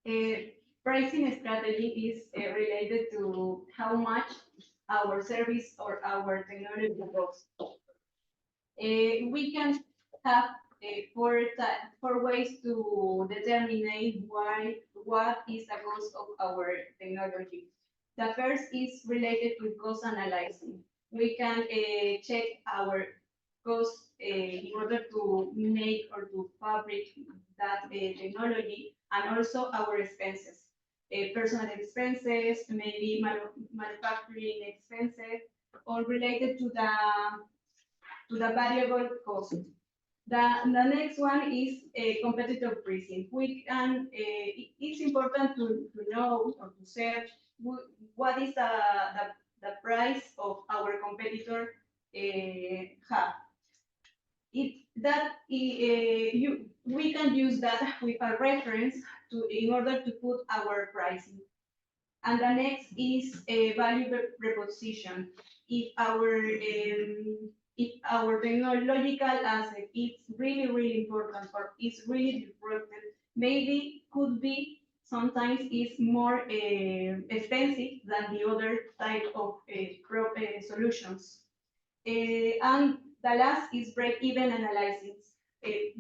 Okay? Pricing strategy is related to how much our service or our technology costs. We can have four ways to determine what is the cost of our technology. The first is related to cost analyzing. We can check our costs in order to make or to fabric that technology, and also our expenses, personal expenses, maybe manufacturing expenses, all related to the variable cost. The next one is competitive pricing. We can, it's important to know or to search what is the price of our competitor have. We can use that with a reference in order to put our pricing. And the next is a value proposition. If our technological asset is really important or is really disruptive, maybe could be sometimes is more expensive than the other type of solutions. And the last is break-even analysis.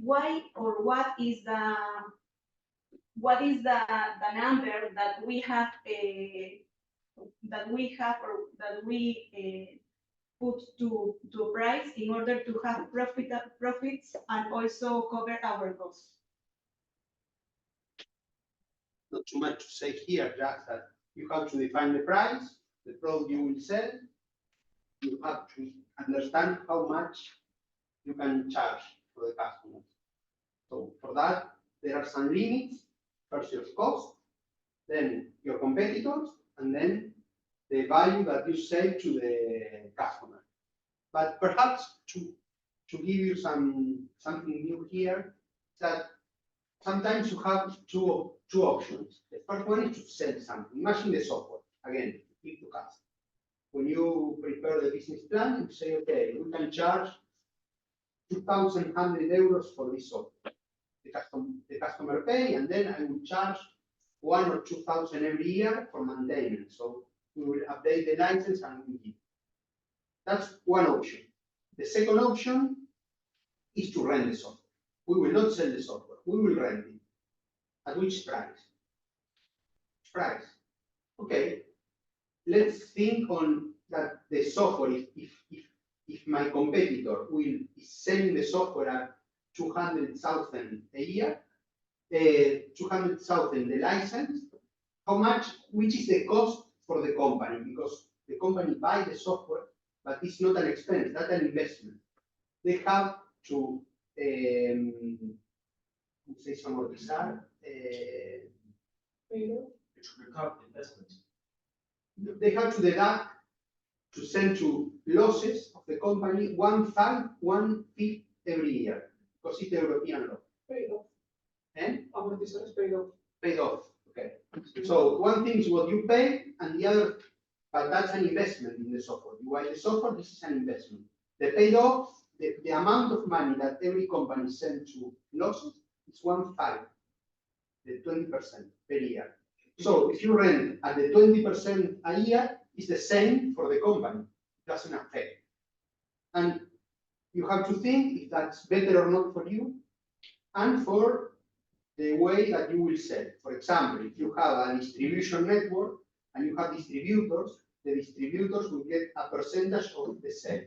Why or what is the number that we have put to price in order to have profits and also cover our costs? Not too much to say here, just that you have to define the price, the product you will sell. You have to understand how much you can charge for the customers. So for that, there are some limits. First, your cost, then your competitors, and then the value that you sell to the customer. But perhaps to give you something new here, that sometimes you have two options. The first one is to sell something. Imagine the software, again, click to cast. When you prepare the business plan, you say, okay, we can charge 2,100 euros for this software. The customer pay, and then I will charge 1,000 or 2,000 every year for maintenance. So we will update the license and we give. That's one option. The second option is to rent the software. We will not sell the software. We will rent it. At which price? Price. Okay. Let's think on that the software, if my competitor is selling the software at 200,000 a year, 200,000 the license, how much, which is the cost for the company? Because the company buys the software, but it's not an expense, that's an investment. They have to amortizar, Recover the investment. they have to deduct to send to losses of the company 1/5 every year, because it's the European law. Paid off. And Amortizar is paid off. paid off. Okay. So one thing is what you pay, and the other, but that's an investment in the software. You buy the software, this is an investment. The paid off, the amount of money that every company sends to losses is 1/5, the 20% per year. So if you rent at the 20% a year, it's the same for the company. It doesn't affect. And you have to think if that's better or not for you, and for the way that you will sell. For example, if you have a distribution network and you have distributors, the distributors will get a percentage of the sale.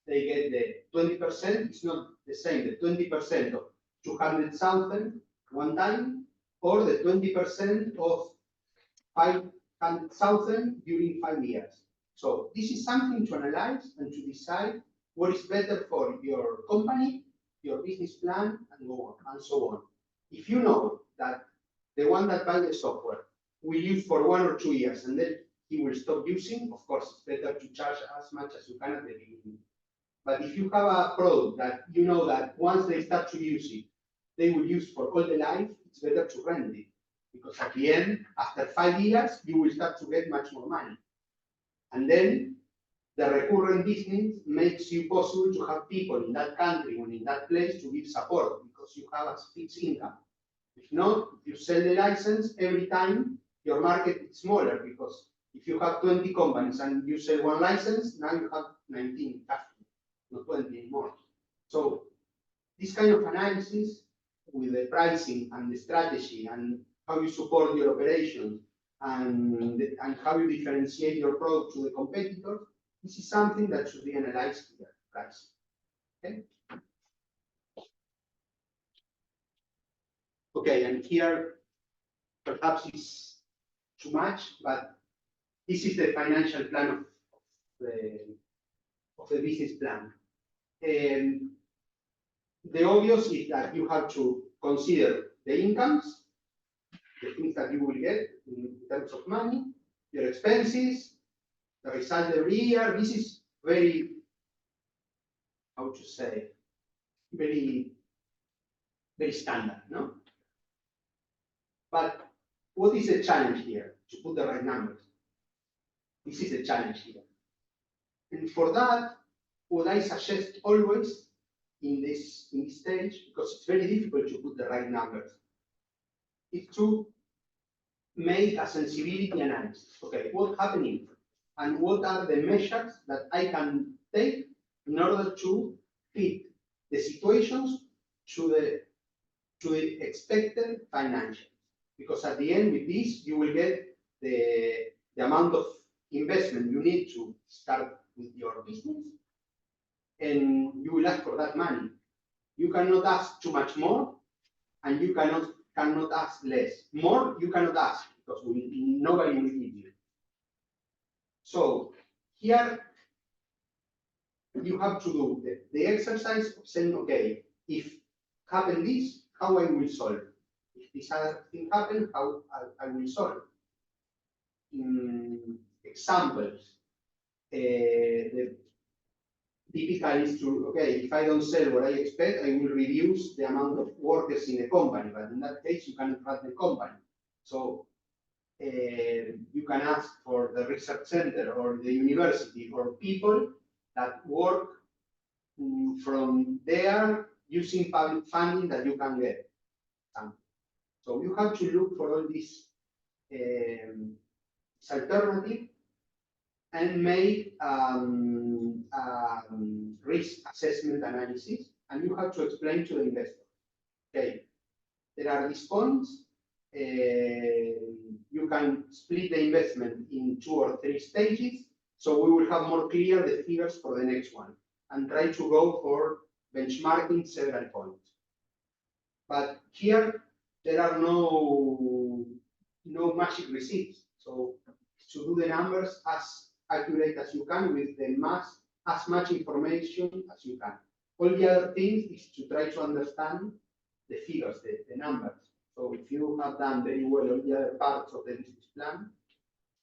They get the 20%, it's not the same, the 20% of 200,000 one time, or the 20% of 500,000 during 5 years. So this is something to analyze and to decide what is better for your company, your business plan, and go on, and so on. If you know that the one that buys the software will use for 1 or 2 years and then he will stop using, of course, it's better to charge as much as you can at the beginning. But if you have a product that you know that once they start to use it, they will use for all the life, it's better to rent it. Because at the end, after 5 years, you will start to get much more money. And then the recurrent business makes you possible to have people in that country or in that place to give support because you have a fixed income. If not, if you sell the license every time, your market is smaller because if you have 20 companies and you sell 1 license, now you have 19 customers, not 20 anymore. So this kind of analysis with the pricing and the strategy and how you support your operations and how you differentiate your product to the competitors, this is something that should be analyzed here, price. Okay? Okay, and here perhaps it's too much, but this is the financial plan of the business plan. The obvious is that you have to consider the incomes, the things that you will get in terms of money, your expenses, the result every year. This is very, how to say, very standard, no? But what is the challenge here? To put the right numbers. This is the challenge here. And for that, what I suggest always in this stage, because it's very difficult to put the right numbers, is to make a sensibility analysis. Okay, what's happening? And what are the measures that I can take in order to fit the situations to the expected financials? Because at the end with this, you will get the amount of investment you need to start with your business, and you will ask for that money. You cannot ask too much more, and you cannot ask less. More, you cannot ask, because nobody will give you. So here, you have to do the exercise of saying, okay, if happen this, how I will solve. If this other thing happen, how I will solve. Examples. The typical is to, okay, if I don't sell what I expect, I will reduce the amount of workers in the company, but in that case, you cannot run the company. So you can ask for the research center or the university or people that work from there using public funding that you can get. So you have to look for all these alternative and make risk assessment analysis, and you have to explain to the investor, okay, there are these points, you can split the investment in 2 or 3 stages, so we will have more clear the figures for the next one, and try to go for benchmarking several points. But here, there are no magic receipts, so to do the numbers as accurate as you can with as much information as you can. All the other things is to try to understand the figures, the numbers. So if you have done very well all the other parts of the business plan,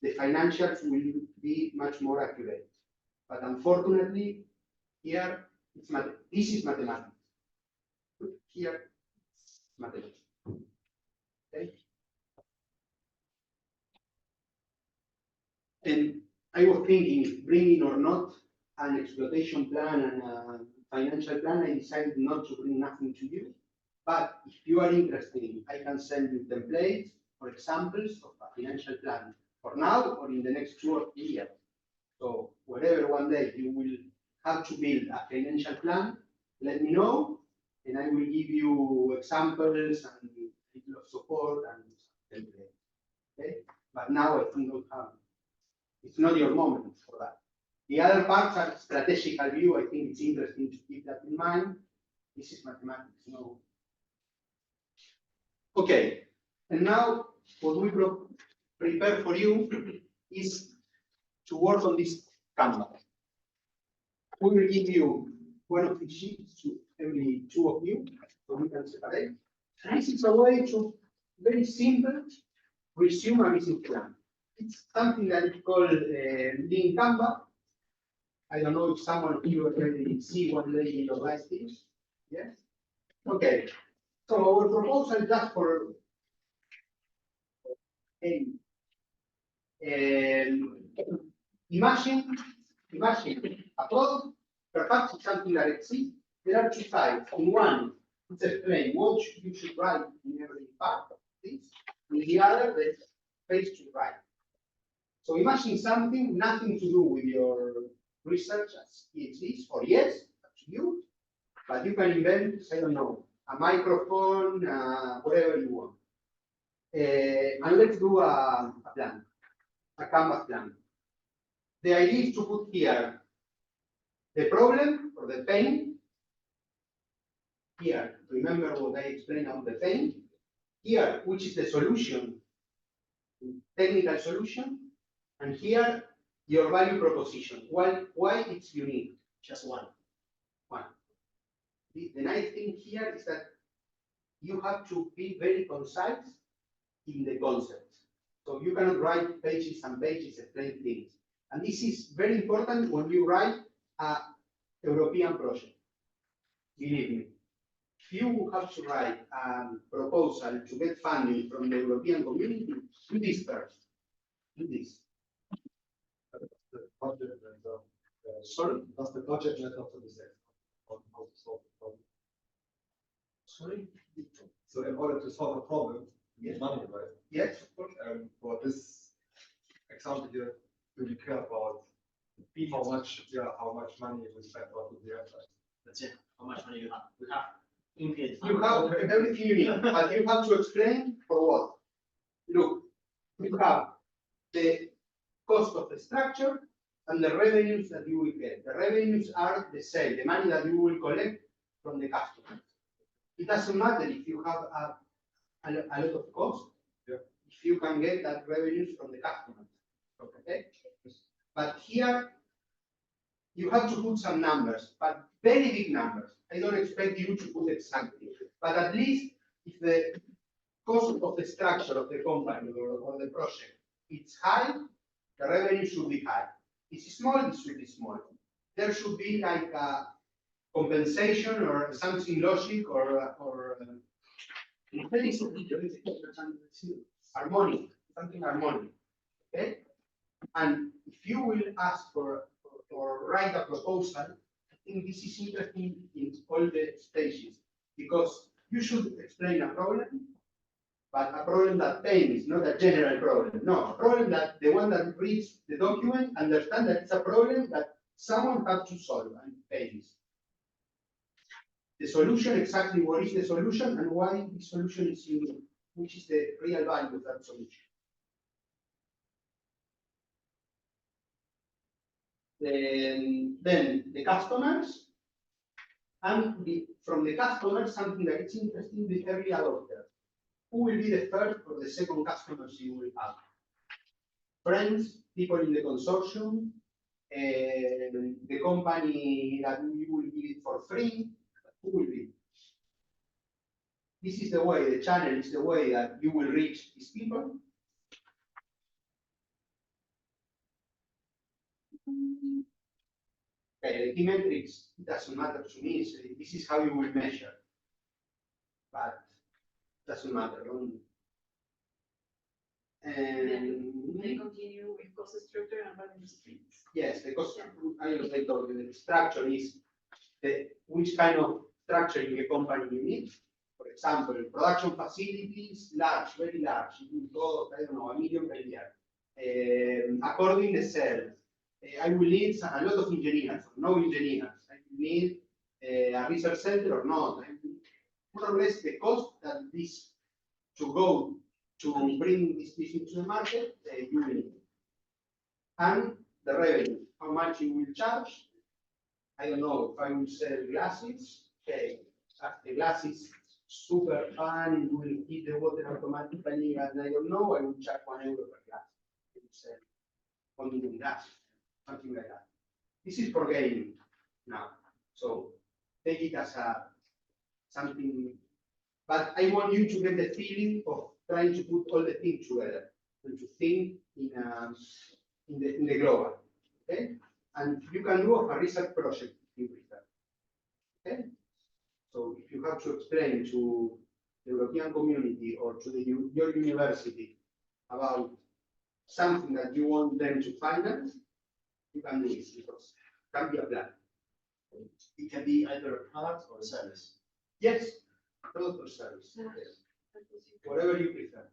the financials will be much more accurate. But unfortunately, here this is mathematics. Here, it's mathematics. Okay. And I was thinking if bringing or not an exploitation plan and a financial plan. I decided not to bring nothing to you. But if you are interested, I can send you templates or examples of a financial plan for now or in the next 2 or 3 years. So wherever one day you will have to build a financial plan, let me know, and I will give you examples and a little of support and templates. Okay? But now I think don't have. It's not your moment for that. The other parts are strategical view. I think it's interesting to keep that in mind. This is mathematics, no. Okay, and now what we prepare for you is to work on this canvas. We will give you one of these sheets to every 2 of you, so we can separate. And this is a way to very simple resume a business plan. It's something that is called Lean Canva. I don't know if someone of you already see one day like this. Yes? Okay. So our proposal just for imagine a product, perhaps it's something that exists. There are 2 sides. In one, it's explain what you should write in every part of this. In the other, the page to write. So imagine something, nothing to do with your research as PhDs, or yes, up to you, but you can invent, I don't know, a microphone, whatever you want. And let's do a plan, a canvas plan. The idea is to put here the problem or the pain. Here, remember what I explained on the pain. Here, which is the solution, technical solution. And here, your value proposition. Why it's unique? Just one. The nice thing here is that you have to be very concise in the concepts. So you cannot write pages and pages explain things. And this is very important when you write a European project. Believe me. If you have to write a proposal to get funding from the European community, do this first. Do this. The project and sorry, that's the project letter for the set on how to solve the problem. Sorry? So in order to solve a problem, you Yes. need money, right? Yes, of course. For this example here, do you care about how much money we spend on the airline? That's it. How much money you have? We have infinite. You have everything you need, but you have to explain for what. Look, you have the cost of the structure and the revenues that you will get. The revenues are the sale, the money that you will collect from the customers. It doesn't matter if you have a lot of cost, if you can get that revenues from the customers. Okay? But here, you have to put some numbers, but very big numbers. I don't expect you to put exactly, but at least if the cost of the structure of the company or the project it's high, the revenue should be high. It's small, it should be small. There should be like a compensation or something logic or harmonic, something harmonic. Okay? And if you will ask for or write a proposal, I think this is interesting in all the stages because you should explain a problem, but a problem that pains, not a general problem. No, a problem that the one that reads the document understands that it's a problem that someone has to solve and pay this. The solution, exactly what is the solution and why the solution is unique, which is the real value of that solution. Then the customers, and from the customers, something that is interesting, the early adopter. Who will be the first or the second customers you will have? Friends, people in the consortium, the company that you will give it for free, who will be? This is the way, the channel is the way that you will reach these people. Okay, the key metrics, it doesn't matter to me, so this is how you will measure. But it doesn't matter. They continue with cost structure and revenue streams. Yes, the cost, I told you, the structure is which kind of structure in a company you need. For example, production facilities, large, very large, I don't know, a million per year. According the cell, I will need a lot of engineers, no engineers. I will need a research center or not. More or less the cost that this to go to bring this into the market, you will need. And the revenue, how much you will charge. I don't know if I will sell glasses. Okay, the glasses super fun, it will hit the water automatically, and I don't know, I will charge €1 per glass. I will sell 1 million glasses, something like that. This is for gaming now. So take it as something, but I want you to get the feeling of trying to put all the things together and to think in the global. Okay? And you can do a research project if you prefer. Okay? So if you have to explain to the European community or to your university about something that you want them to finance, you can do it because it can be a plan. It can be either a product or a service. Yes, product or service. Yes. Whatever you prefer.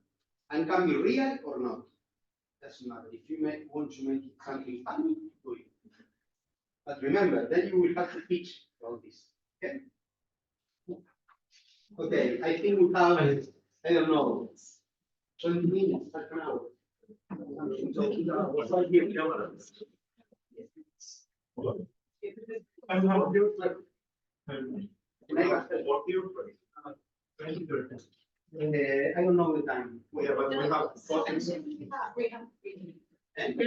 And can be real or not. Doesn't matter. If you want to make it something funny, do it. But remember, then you will have to pitch all this. Okay? Okay, I think we have, I don't know, 20 minutes, half an hour. I don't know the time. We have 40 minutes. 30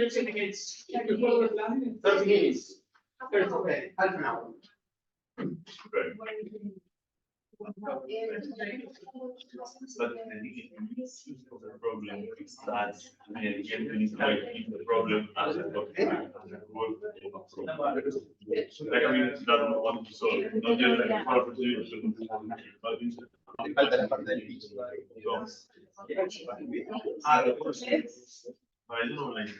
minutes. Okay, half an hour. But I think the problem is that the problem as a like I mean, it doesn't want to solve, not just like a proposition, but the part del pitch. I don't know, like.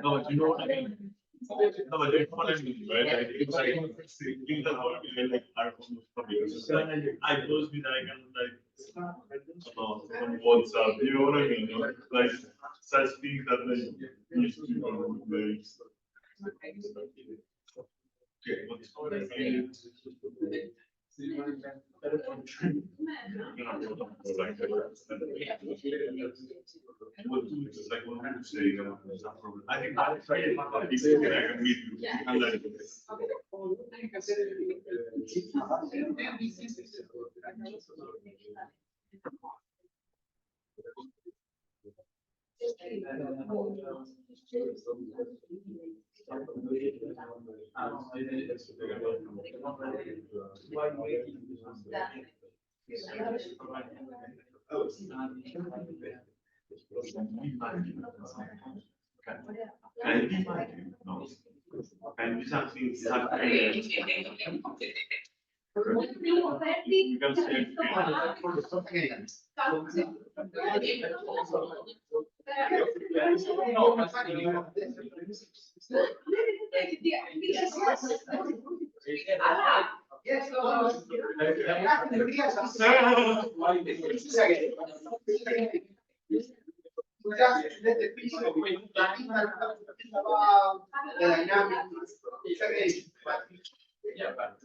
No, but you know what I mean? No, but that's what I mean, right? Like, it's like, things that are like are almost public. Like, I close me that I can like, on WhatsApp, you know what I mean? You know? Like, such things that they used to like. Okay, what's called I think that's right. I can meet you. Can it be like, no? Can it be something Just let the piece of about the dynamics. It's okay, but Yeah, but.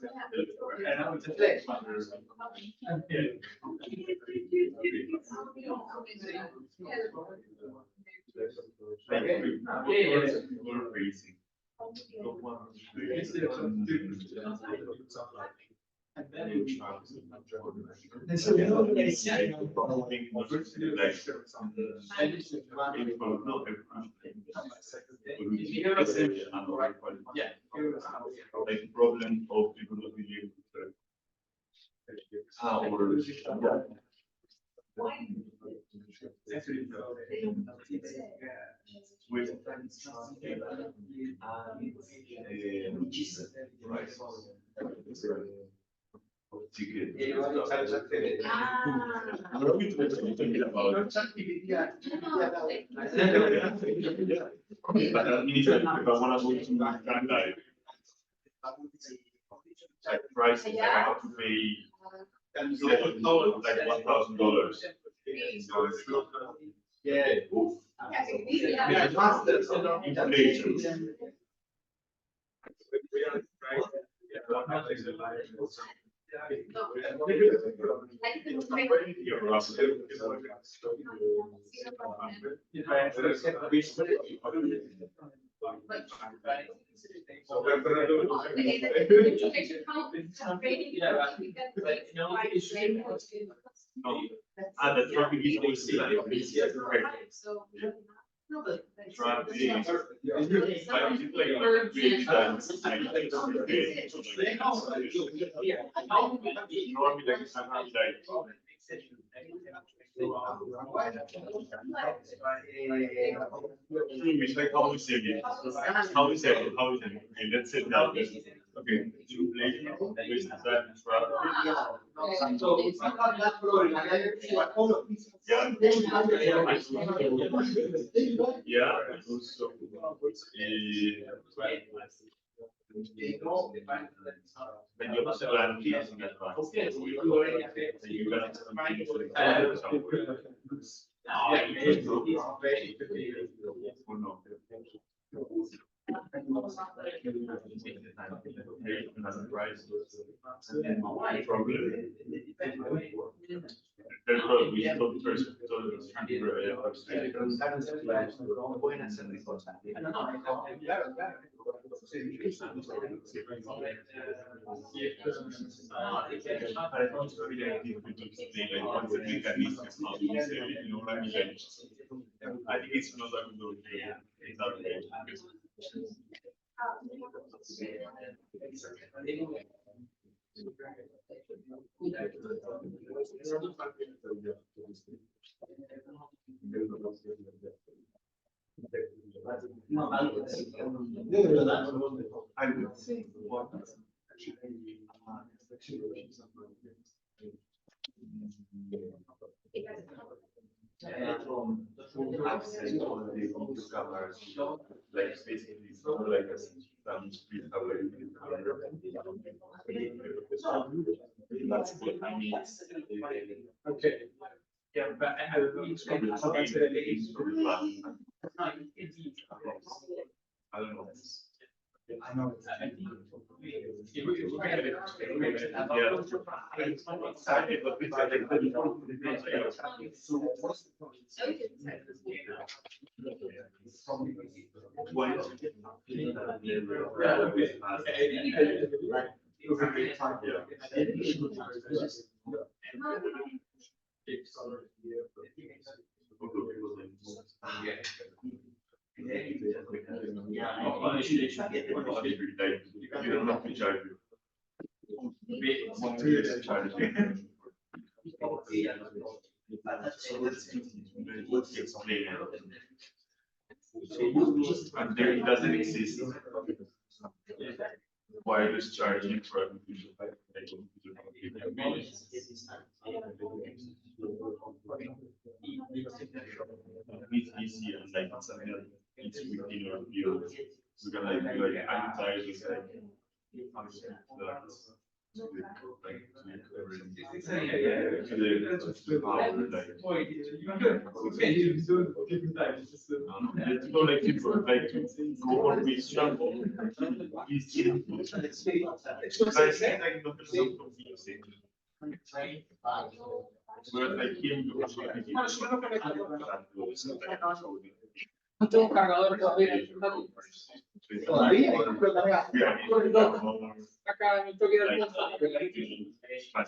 And then you like problem of people who believe but that means that if I want to go to my like price, I have to pay like $1,000. yeah. Yeah, masters inflation. That's what we usually see. How we say it? How we say it? How we say it? Okay, let's sit down. Okay, yeah, also, when you're not guarantees in advance, you cannot or no. Another price. Problem. There's probably we told the person pueden hacer de cosas. Claro, claro. I think it's not that good. It's not okay. I would say what access on the cameras, like basically it's not like a some speed cover. That's what I mean. Okay. Yeah, but I don't know. I don't know. I know. You don't have to charge. What's explained? And there it doesn't exist. Wireless charging for a computer. It's easy and like it's something that it's within our field. We can like do like advertise like let's go like people like to go on with sample. Whereas like him, No tengo cargador todavía. Acá me toca ir al punto. I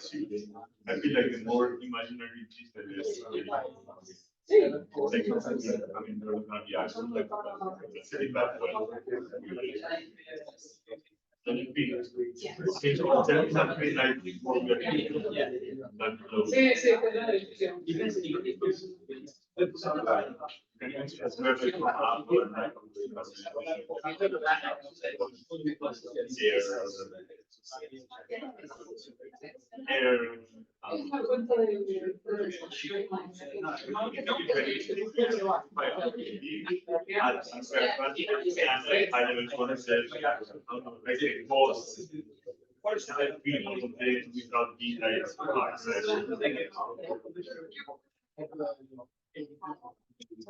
feel like the more imaginary it is, the less. Sí. Like, I mean, there are gonna be actions like that. Don't you think? Okay, so tell me something like what we are doing. That close. Sí, sí, Can you express where we come up or not?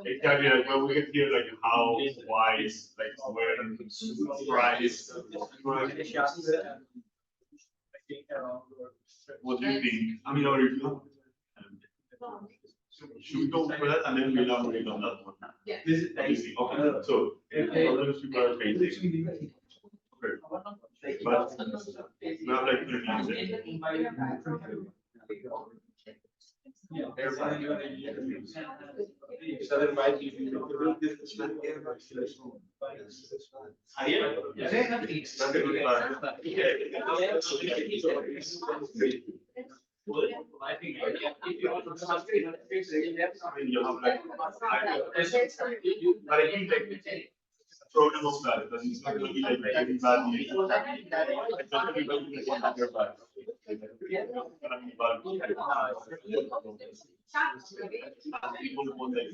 Exactly, like when we get here, like how, why, like when, price. What do you think? I mean, or if you should we go for that and then we elaborate on that one? Yeah. Okay, so those people are facing. Okay. But we have like 3 minutes. Problem of that, because it's not going to be like everybody. Not everybody will have their back. People want like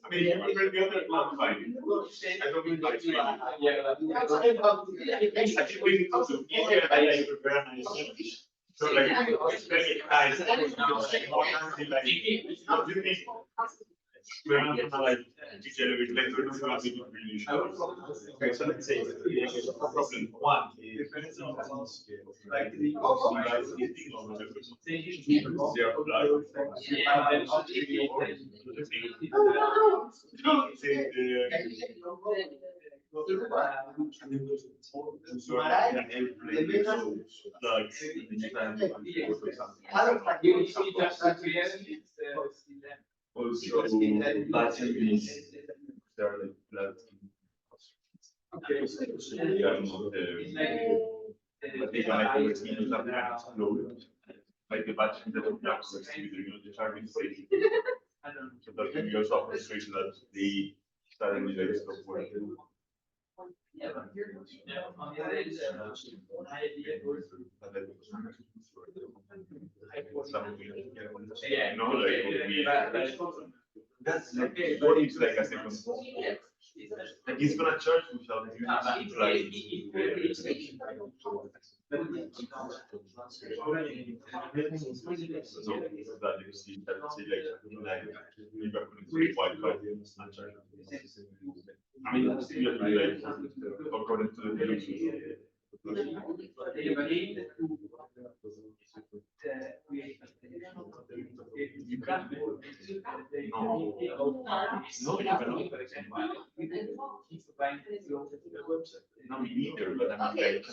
I mean, you prefer the other one, fine. I don't mean like, I think we can also easier than I prepare myself. So like, it's very nice. We're not gonna like teach a little bit later, it's gonna be really short. Okay, so let's say problem one is like the also batteries, they're like flat. Okay, so but they can like always be that kind of explode. Like the battery that we have to the charging station. So that can be also a frustration that they suddenly like stop working. Yeah, no, like that's like what is like a second. Like he's gonna charge without you like. So that you see that say like maybe I couldn't say Wi-Fi and charge. I mean, it's still like according to the user. You can't. No. No, you cannot. Not me either, but I'm like.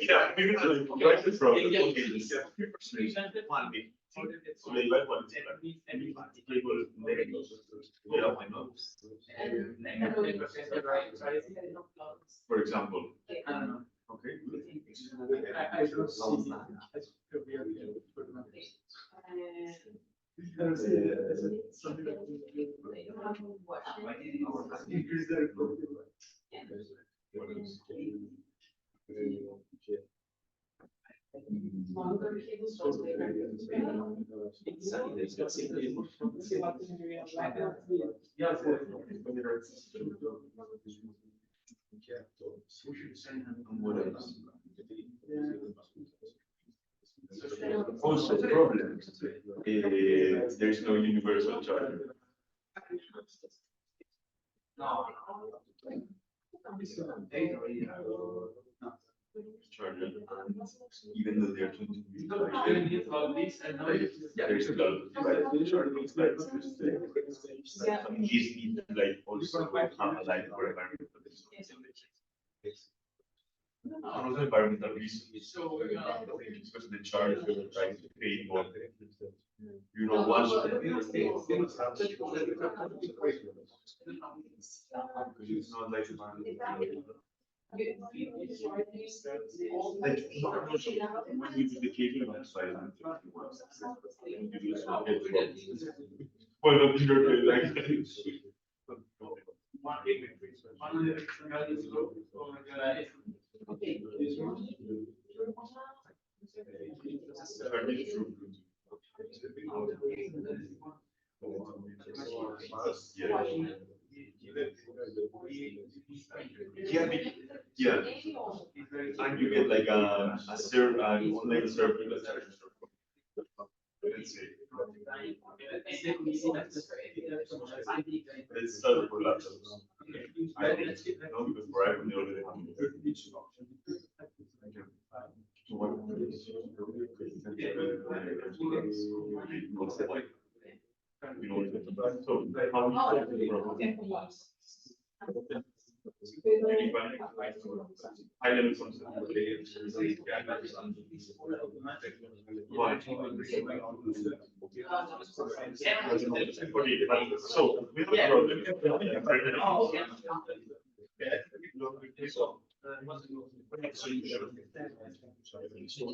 Yeah, maybe not like right in front. One big. So they like one thing, yeah, I know. For example. Okay. Also problems. There is no universal charger. Charger, even though they're 20. There's a lot of like chargers like these need like also have a light for environmental another environmental reason because the charge you're trying to pay more. You know, once because it's not like like when you do the cable on the side, you do some well, not in your case, like. Yeah, and you get like a an online server that charges your phone. Let's say. Let's start for laptops. I think no, because for iPhone they already have it. So we have a problem. So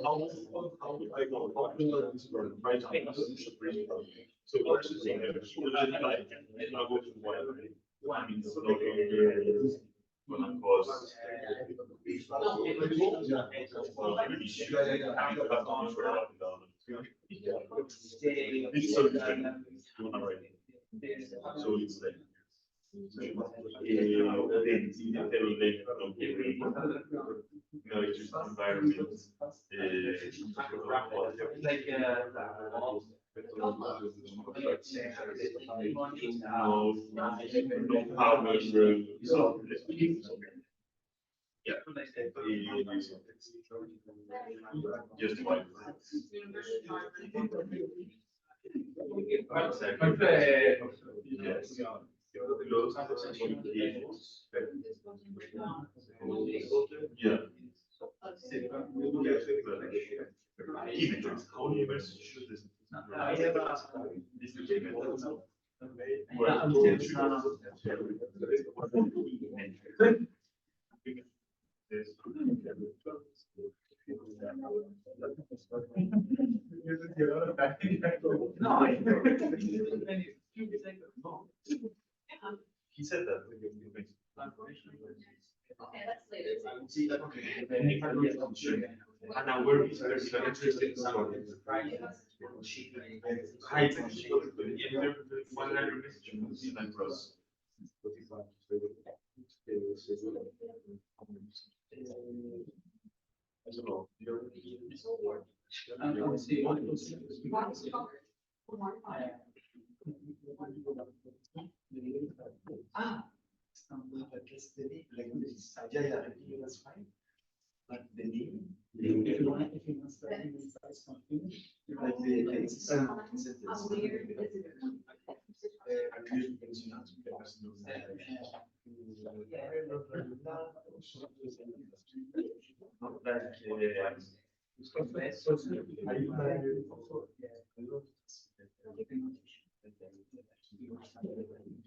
how do I go about this problem? Right. So what's the thing? Like, I'll go to one means no longer gonna cause. It's so different. So it's like. Environment. Yeah. Just one. Yeah. Even how universe should this he said that. Okay, that's later. And now where is there interesting story? Hi, 100 messages. I don't know. Ah, yeah, yeah, that's fine. But the name. If you want to start something, like the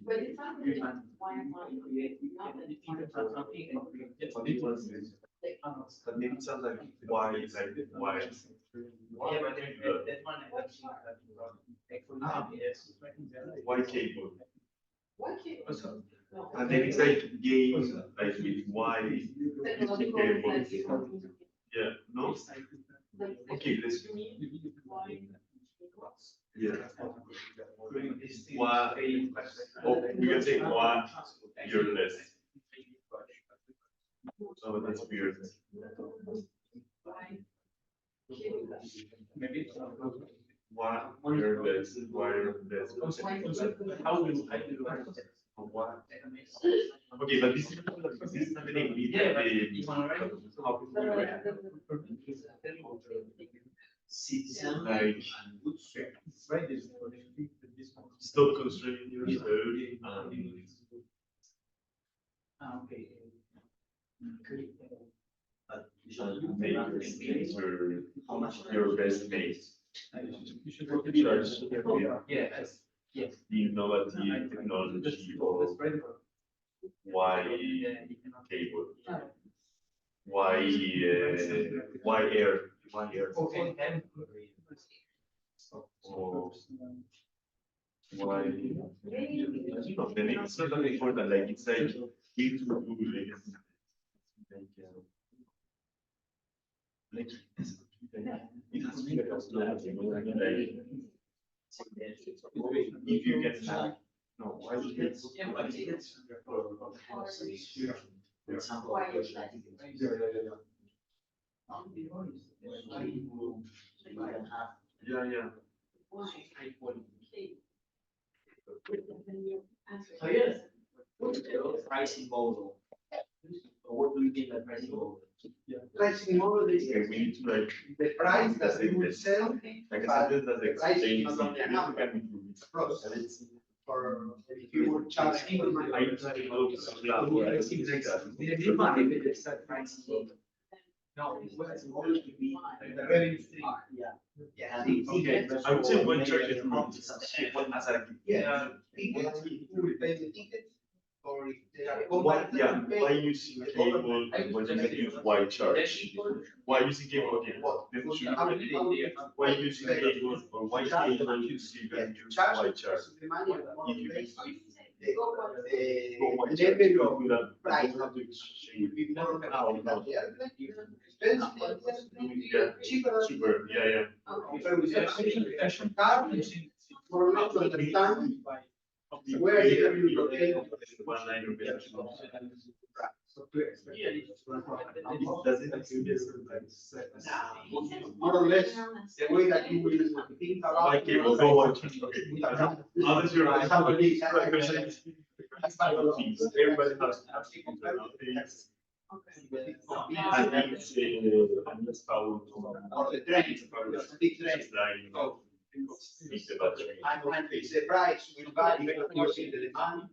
But it's not really why I'm not creating. But maybe it sounds like why, why. Why cable? Why can't? No. And then it's like game, like with why. Technological. Yeah, no? Okay, let's. Yeah. Why, oh, we can say why you're less. Oh, that's weird. Why you're less, why you're less. How do I do Why? Okay, but this is happening immediately. How to do it? Like, stop constraining yourself and make your skills your best mate. Innovative technology or why cable? Why air? Why air? Or why? No, the name is not that important. Like it's like it to do like it has to be like a like if you can no, why do you yeah, yeah. So yes, pricing model. What do you think by pricing model? Pricing model is Okay, we need to like the price that you will sell, like but a sentence that the price is explains not only a it, number, can improve it's a process. For if you would charge it. I try to know No, it's model to be. the revenue stream. Yeah. okay, I would say one charge is as a Yeah, tickets, who will pay the tickets, or if there are why, companies yeah, that will why pay. using cable when you can use white charge? Why using cable? Okay, then should you why using cable or white cable you can use white charge? The money and more If you place, can the level of price have to exchange. will be more No, no. the airplane, expensive, Yeah, cheaper. super, yeah, Compare with the car, for not to understand where you can locate. one line of business. More or less, the way that you will think about. Like cable, go watch. Okay. Unless you're like, everybody has. And it's powerful. Or the train, big train. Like, it's the battery. And if the price will vary according to the demand,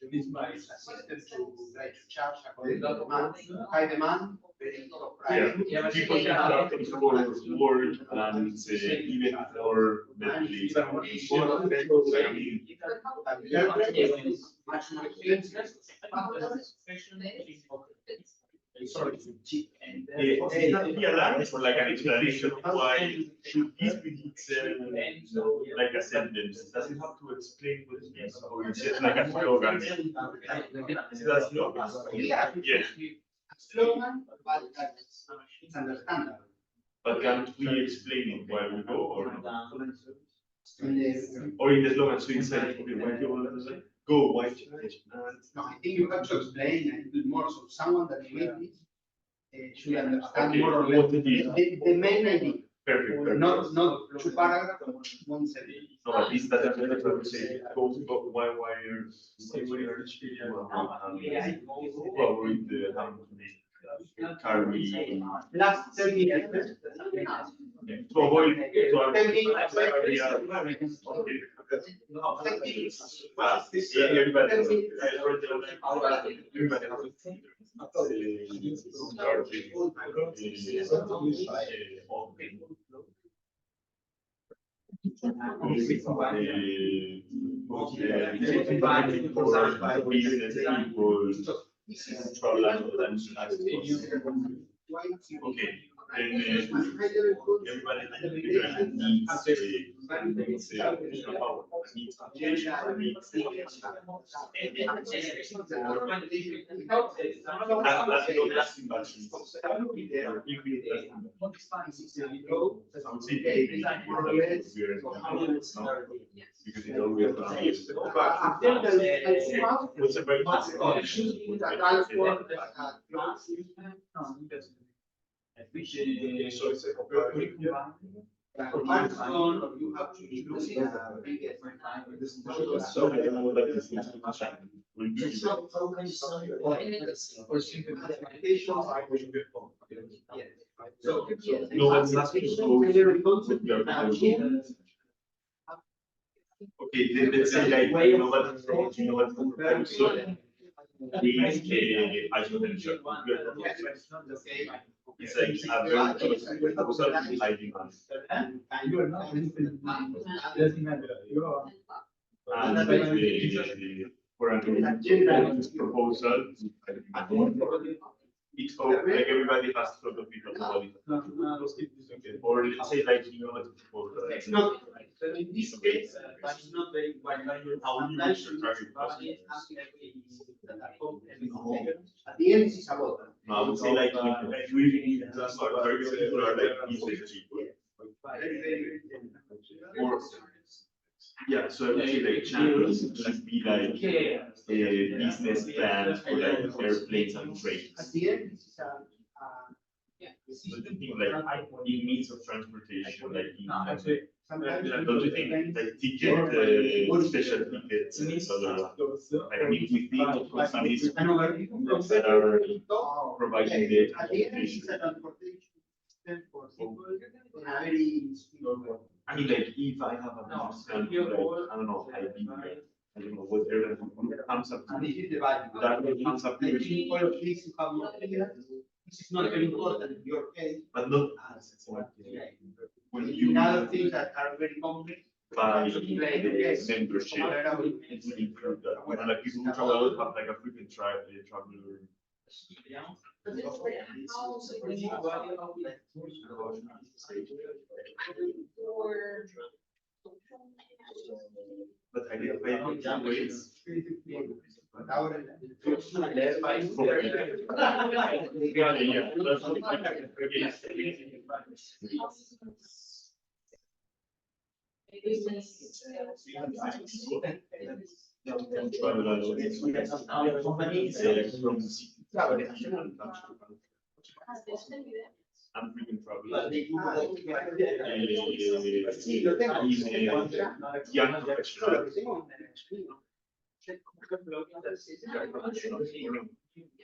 the system to try to charge according to demand. High demand, very low price. Yeah, people can start for work and even for Netflix. I mean, Much more expensive. it's not be alarmed for like an explanation of why should this be like a sentence? Does it have to explain what it is, or is it like a slogan? That's no. Yeah. Yes. Slogan, but it's understandable. But can't we explain it while we go or not? In the Or in the slogan, so inside, okay, why do you want to say? Go, why? No, I think you have to explain a little more, so someone that reads this should understand more or less the main idea. Perfect. Not two paragraphs, one sentence. No, at least that I would say, go, why are probably the carry. Last 10 minutes. To avoid, 10 minutes. everybody. Okay, everybody needs because it always what's a very so it's a curriculum. Or you have to include So I don't know that this is will be So, no, that's not okay, let's say like you know what isolation. It's like a very proposal high demand. And for an proposal, it's like everybody has to sort of be about it. Or let's say like you know what proposal. it's not, in this case, it's not very How you use your target customer. At the end, it's about that. No, I would say like we just are very similar like business people. Or yeah, so I would say like channels should be like a business plans for like airplanes and trains. At the end, it's Don't you think like in means of transportation, like in, don't you think like ticket, special tickets, like if we think of companies that are providing the at the end, it's transportation. a transportation system for people in a very I mean, like if I have a business plan, like, I don't know, I don't know what airline comes up to and this me. is the value. That comes up I to think me, all of this you have more clear. This is not very important in your case. but not as it's like when you In other things that are very complex. buy the membership, it will include that. When like people who travel a lot have like a frequent traveler. But I didn't pay any ways. I'm freaking traveling. Young professional.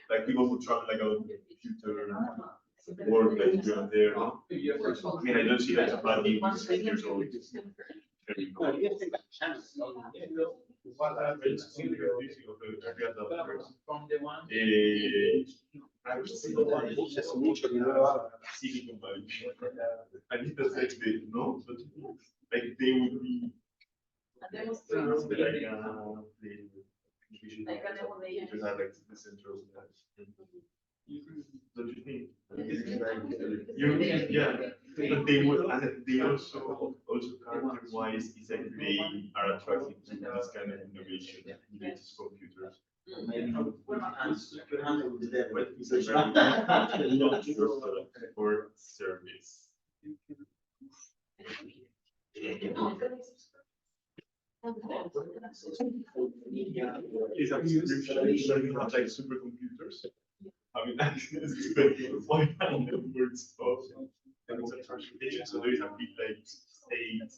Like people who travel like a computer work like here and there. I mean, I don't see like a bad name with 6 years old. Silicon Valley. I need to say they no, but like they would be like like the center of that. Don't you think? Yeah, but they would, and they also character-wise is that they are attracted to this kind of innovation related to computers. But it's a very for service. is a subscription where you have like supercomputers. Having access to the finite numbers of transportation. So there is a big like state,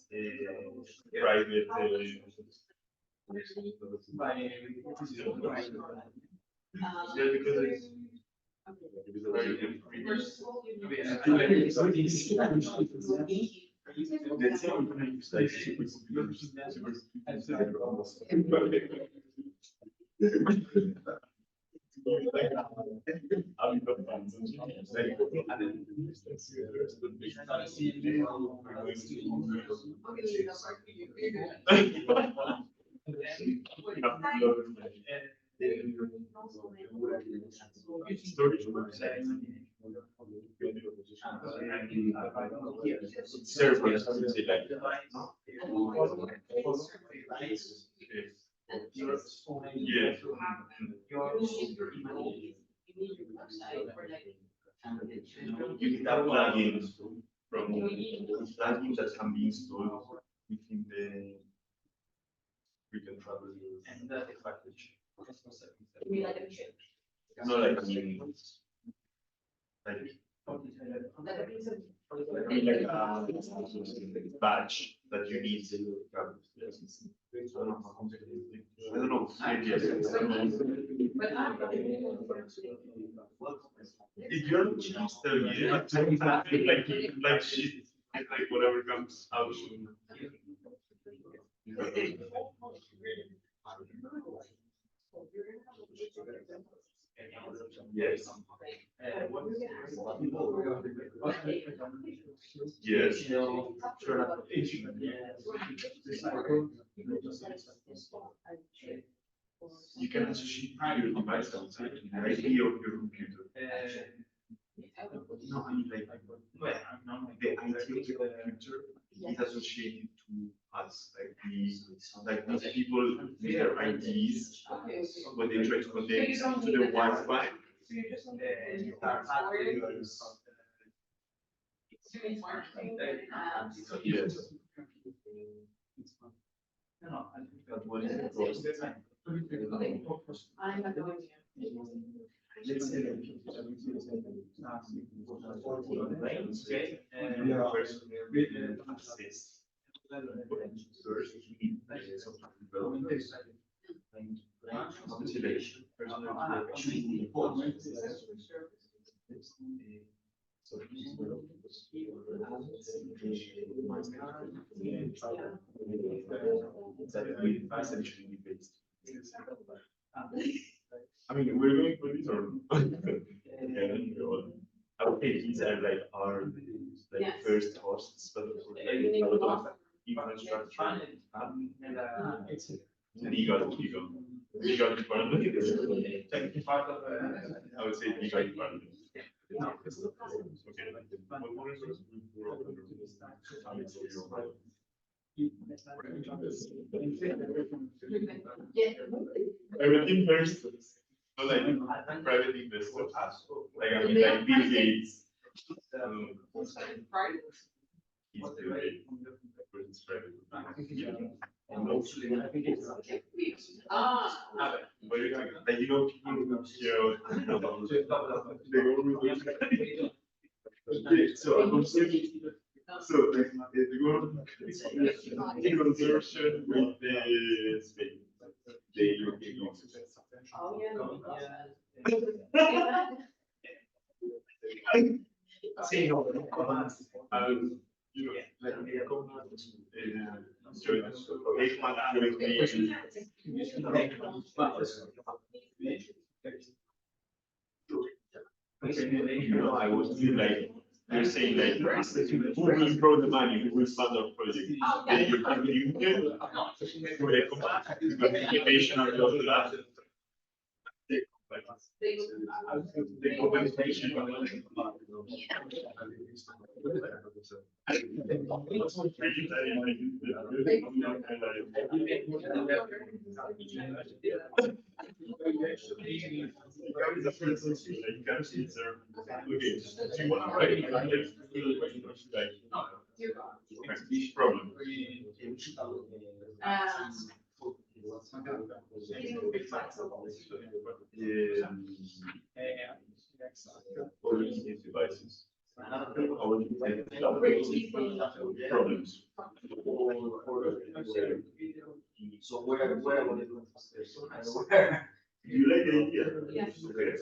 private. Yeah, because it's very servers, I would say like yeah. You need a plugin from plugin that can be installed within the frequent travel and that package. No, like badge that you need to travel. I don't know. If you're not cheese, then yeah, like shit, like whatever comes out. Yes. Yes. You can associate your device outside the ID of your computer. No, I mean like the ID of the computer is associated to us, like these people with their IDs when they try to connect to the Wi-Fi. Yes. But what is the process? Let's say I mean, we're going for this or okay, these are like our first hosts, but like a lot of infrastructure, legal department. I would say legal department. Everything first, not like private investors, like I mean, like Bill Gates. He's Bill Gates. It's private. And also, but like you know, so I'm saying. So the government in consortium with the state, the European Union. Say no, you know, like I was like. You're saying like, who will throw the money, who will fund our project? The European Union, the innovation of the lab. The compensation. Problem. Organizing devices. Problems. So where will it go? You like the idea? Yes. Okay.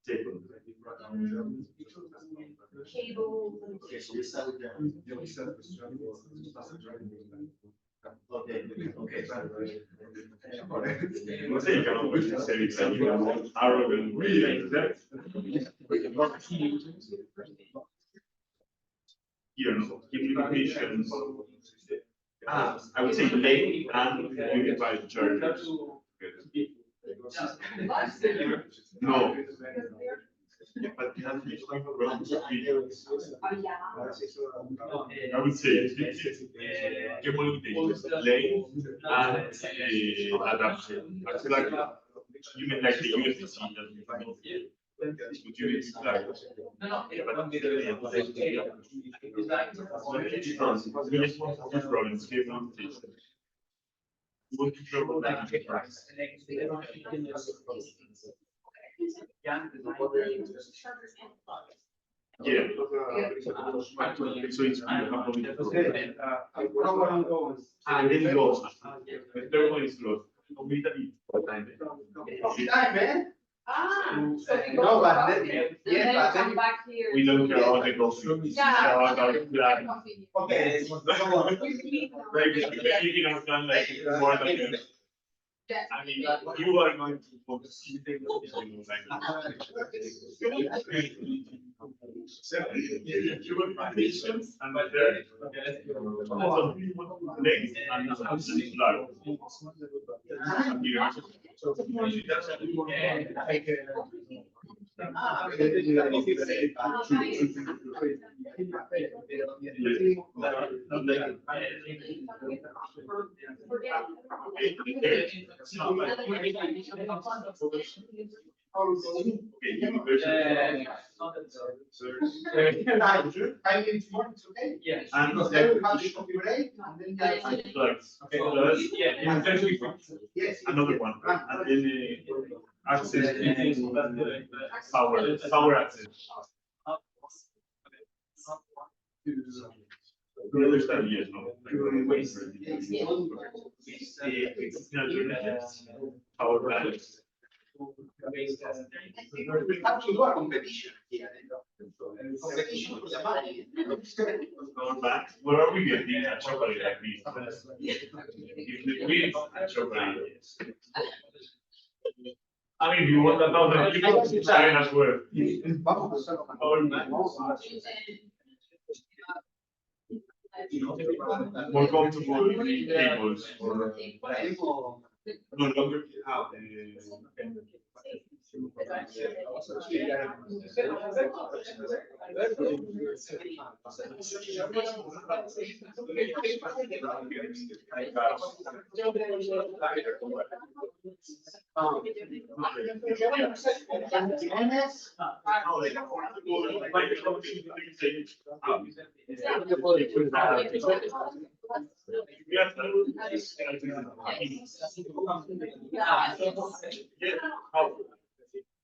Take one. Cable. Okay, so we start with okay. No sé, cabrón, pues, ser examinado, arrogant, really like that. You know, communications. I would say late and unified chargers. No. But it has to be around I would say communications, late and adaptation. I feel like you mean like the USB-C utility flag. We just want to do problems, communication. We want to trouble that. Yeah. So it's and then it goes. The third one is closed. Immediately. Time, man. So we go No, but for then, coffee, and yeah, then but come then, back here. We don't care about the coffee. Yeah. About our plan. Coffee. okay, Like, you can have done like more than Yes. I mean, you are going to focus. And by there, legs and blood. I mean, it's okay. Yeah. And Because then we have the coffee break, and then you have. and plugs. Plus, Yes. another one. And then access power access. We understand, yes, no. It's not power balance. We have to do a competition here. Competition with the money. Going back, what are we getting at chocolate like this? If we win at chocolate. I mean, you want 1,000, you can try as well. Vamos a hacerlo. More comfortable tables or no longer.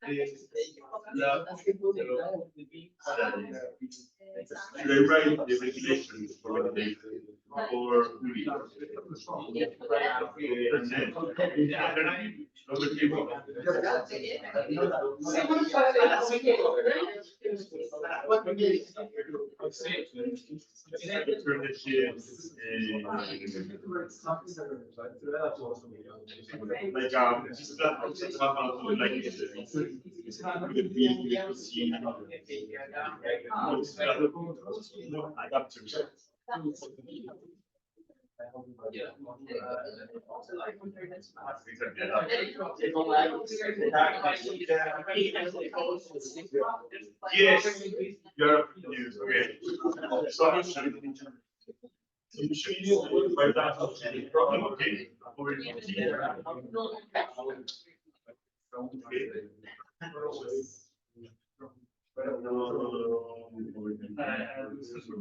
Should I write the regulations for the or yes, you're okay. Solution. Solution by that problem, okay.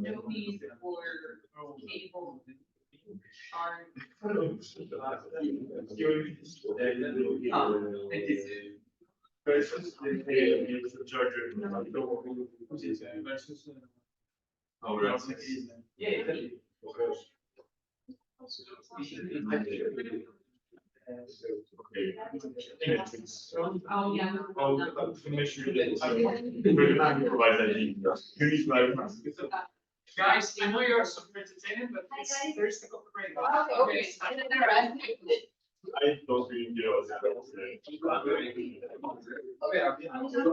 No need for cable. Are. Versus the charger. Versus. Oh, Yeah, exactly. Okay. Oh, yeah. I'll make sure that we're not gonna provide that detail. You need to. Guys, I know you're super entertaining, but Hi, guys. there's the coffee break. Okay. I don't really know.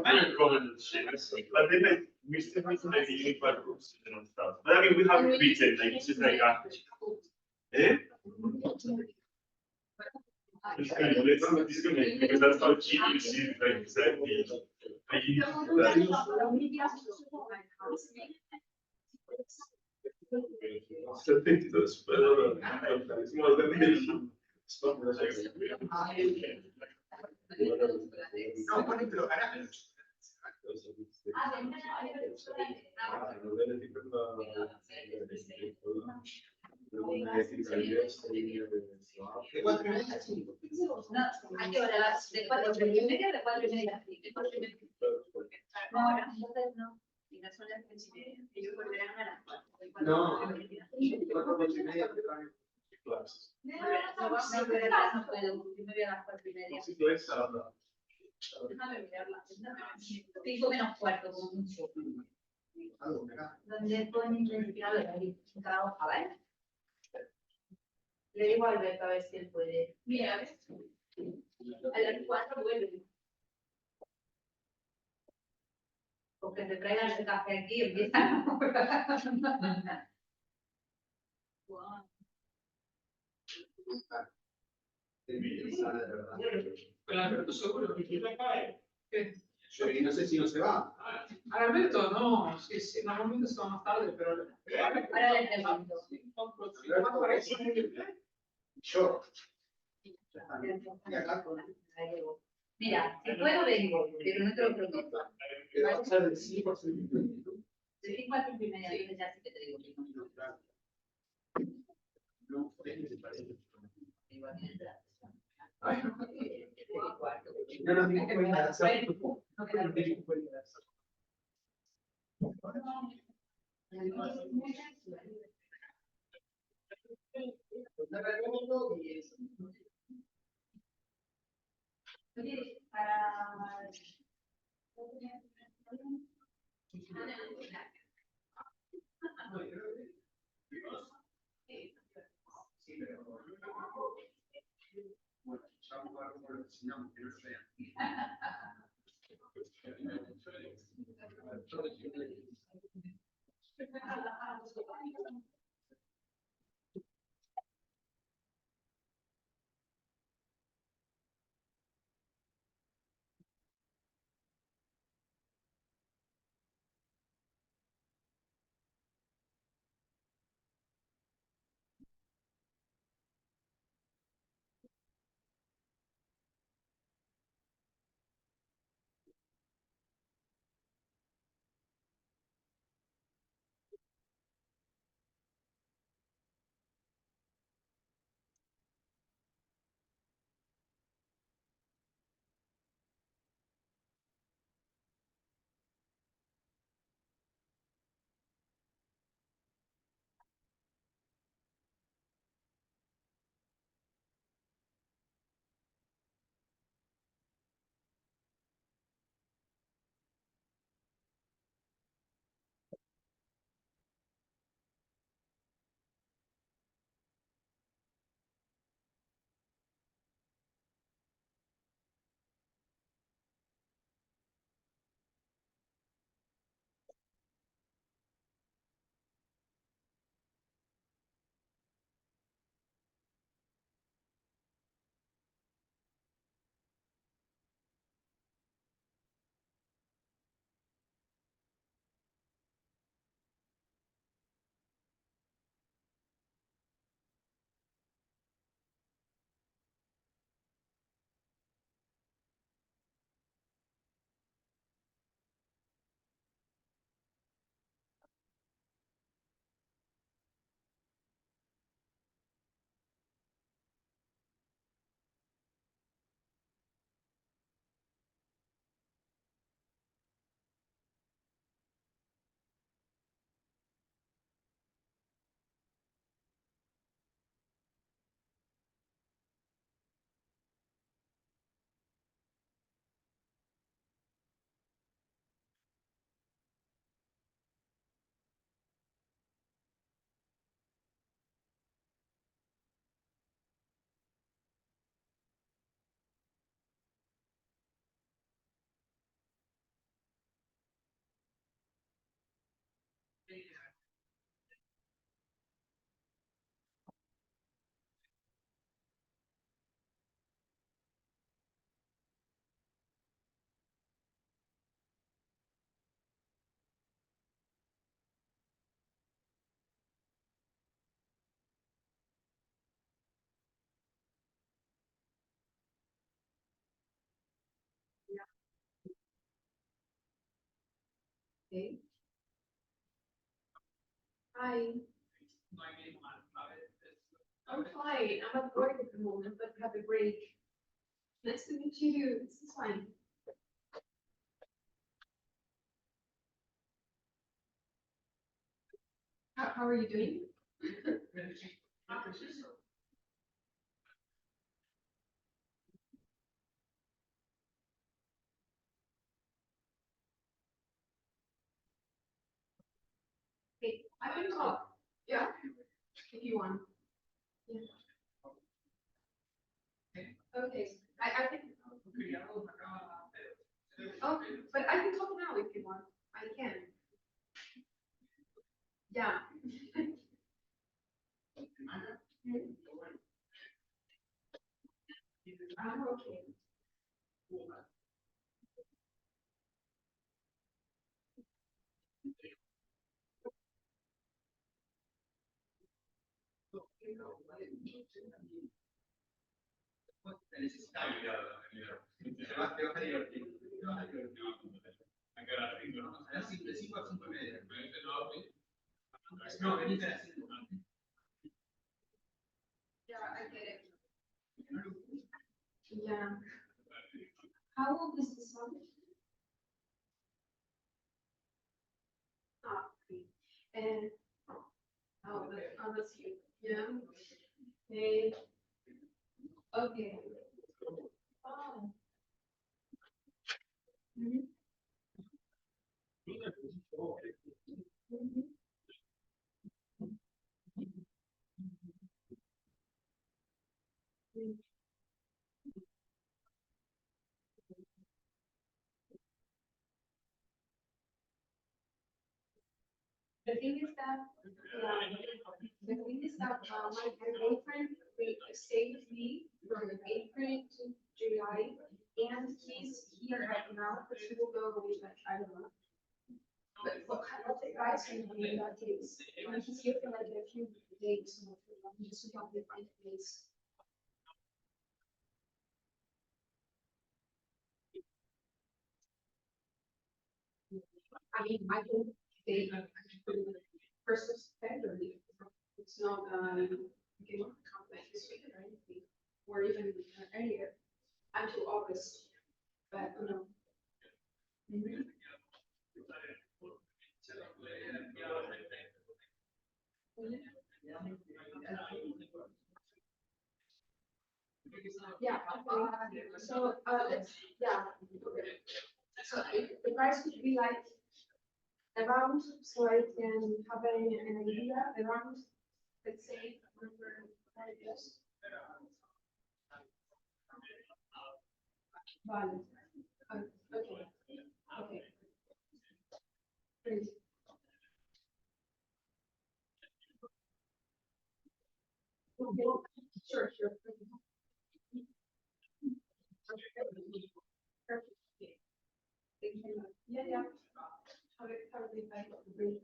I don't go into the shit. But then like, we still need to like the unified rules and stuff. But I mean, we have written, like, it's just like, eh? It's kind of, let's not disconnect, because that's how cheap you see, like, exactly. Like, you need to do that. So think it does, but it's more than maybe. No, ponetelo, ahora. ¿De 4:30 a 5? ¿A qué hora? ¿De 4:30? ¿De 4:30 a 5? ¿De 4:30? Ahora, entonces no. Y no son las 3:30. Ellos volverán a las 4. No. 4:30. No, vamos a ver, no puedo. Yo me voy a las 4:30. Déjame mirarla. 5:45 como mucho. ¿Dónde pueden identificar en cada hoja, vale? Le digo a Alberto a ver si él puede. Mira, a ver. A las 4 vuelve. O que te traigan el café aquí y empiezan. Wow. Pero Alberto seguro que quiere caer. Yo no sé si no se va. A Alberto no, sí, normalmente se va más tarde, pero. Ahora le pregunto. Yo. Mira, si puedo vengo, pero no te lo prometo. Va a ser de 5 a 6 De 5 a 5:30, yo ya sí que te digo que no. No, te parece. Igual que entra. No, no, tiene que venir a hacer. No queda Okay. Hi. I'm fine. I'm at work at the moment, but have a break. Nice to meet you. This is fine. How are you doing? Hey, I can talk. Yeah, if you want. Yeah. Okay. I can. Oh, but I can talk now if you want. I can. Yeah. I'm okay. Yeah, I get it. Yeah. How old is this one? Ah, okay. And that's you. Yeah. Hey. Okay. Oh. Mhm. Mhm. The thing is that, the thing is that my boyfriend will stay with me from April to July, and he's here right now, but he will go away like, I don't know. But what advice can you give in that case? I mean, he's here for like a few days, just to help me find a place. I mean, I can stay first of February. It's not, you can come back this week or anything, or even earlier, until August, but, you know. Mhm. Yeah, so, yeah. So the price would be like around, so I can have an idea around, let's say, number 5 years. Vale. Okay. Okay. Great. Okay. Sure, sure. Perfect. Thank you. Yeah, yeah. Have a good night. Great.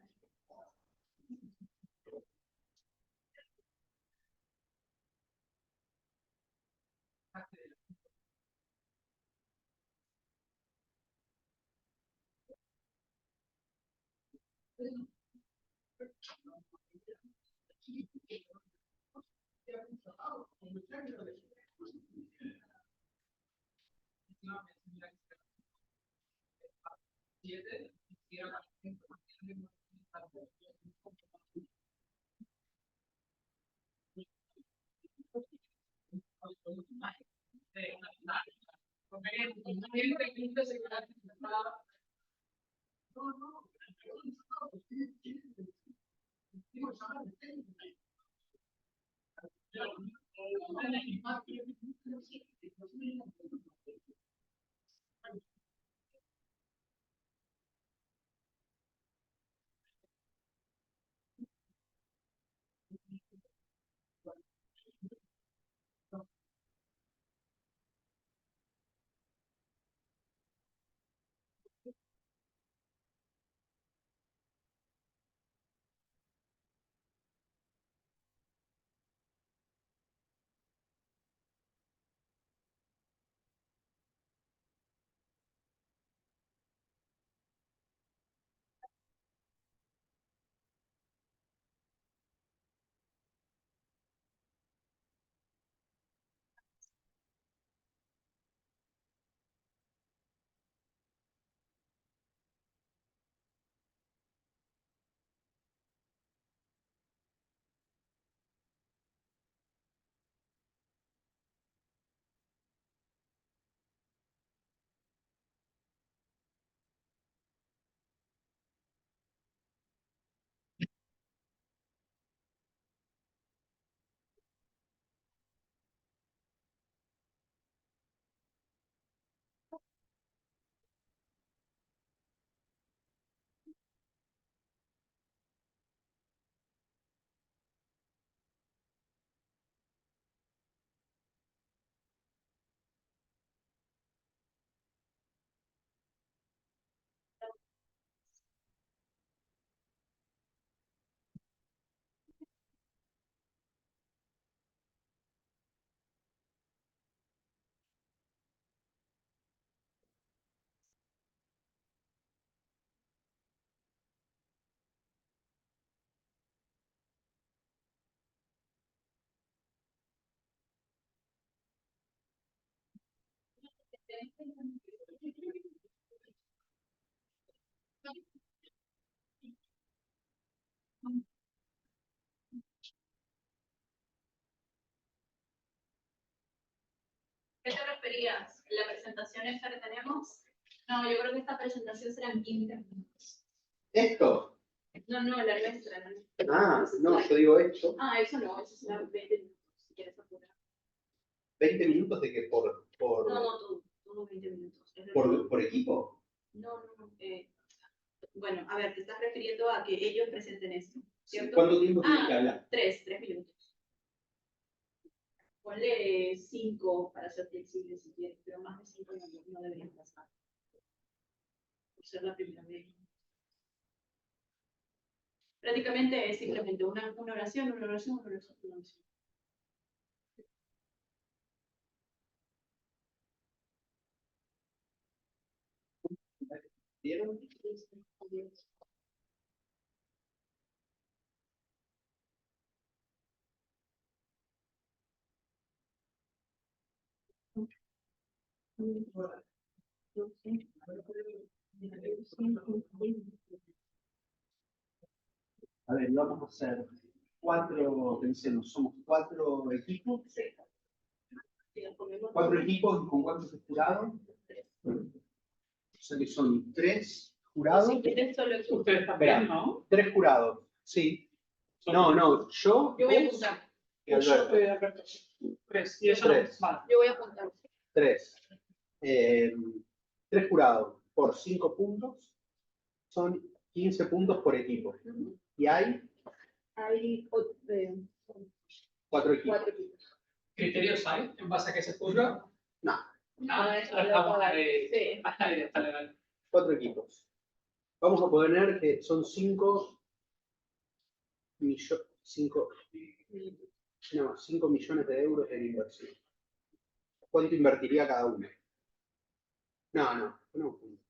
¿Qué te referías? ¿La presentación esta que tenemos? No, yo creo que esta presentación será en 15 minutos. ¿Esto? No, no, la nuestra. La nuestra. Ah, no, yo digo esto. Ah, eso no, eso será 20 minutos, si quieres apurar. 20 minutos de que No, no, todo 20 minutos. Es decir, por equipo. no, no, no. Bueno, a ver, te estás refiriendo a que ellos presenten esto, ¿cierto? ¿Cuánto tiempo tiene que hablar? 3 minutos. Ponle 5 para ser flexible si quieres, pero más de 5 no deberían pasar. Por ser la primera vez. Prácticamente es simplemente una oración, una oración, una oración, una oración. ¿Vieron? A ver, vamos a hacer 4, pensemos, somos 4 equipos. Sí. Sí, nos comemos 4 equipos con cuántos jurados. O sea que son 3 jurados. Si quieres solo tú. Ustedes también, ¿no? 3 jurados, sí. No, yo Yo voy a vos apuntar. y Alberto. Alberto. 3. Y eso Tres. no. Vale. Yo voy a apuntar. 3. 3 jurados por 5 puntos son 15 puntos por equipo. Y hay Hay 4 equipos. 4 equipos. ¿Criterios hay en base a que se juzga? No, Sí. Está legal. 4 equipos. Vamos a poner que son 5 millones de euros en inversión. ¿Cuánto invertiría cada uno? No,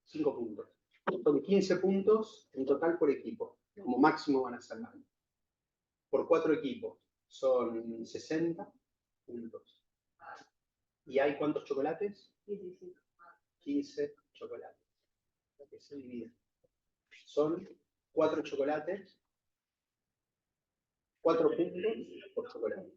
5 puntos. Son 15 puntos en total por equipo. Como máximo van a ser. Por 4 equipos son 60 puntos. ¿Y hay cuántos chocolates? 15 chocolates. Lo que se divide. Son 4 chocolates, 4 puntos por chocolate.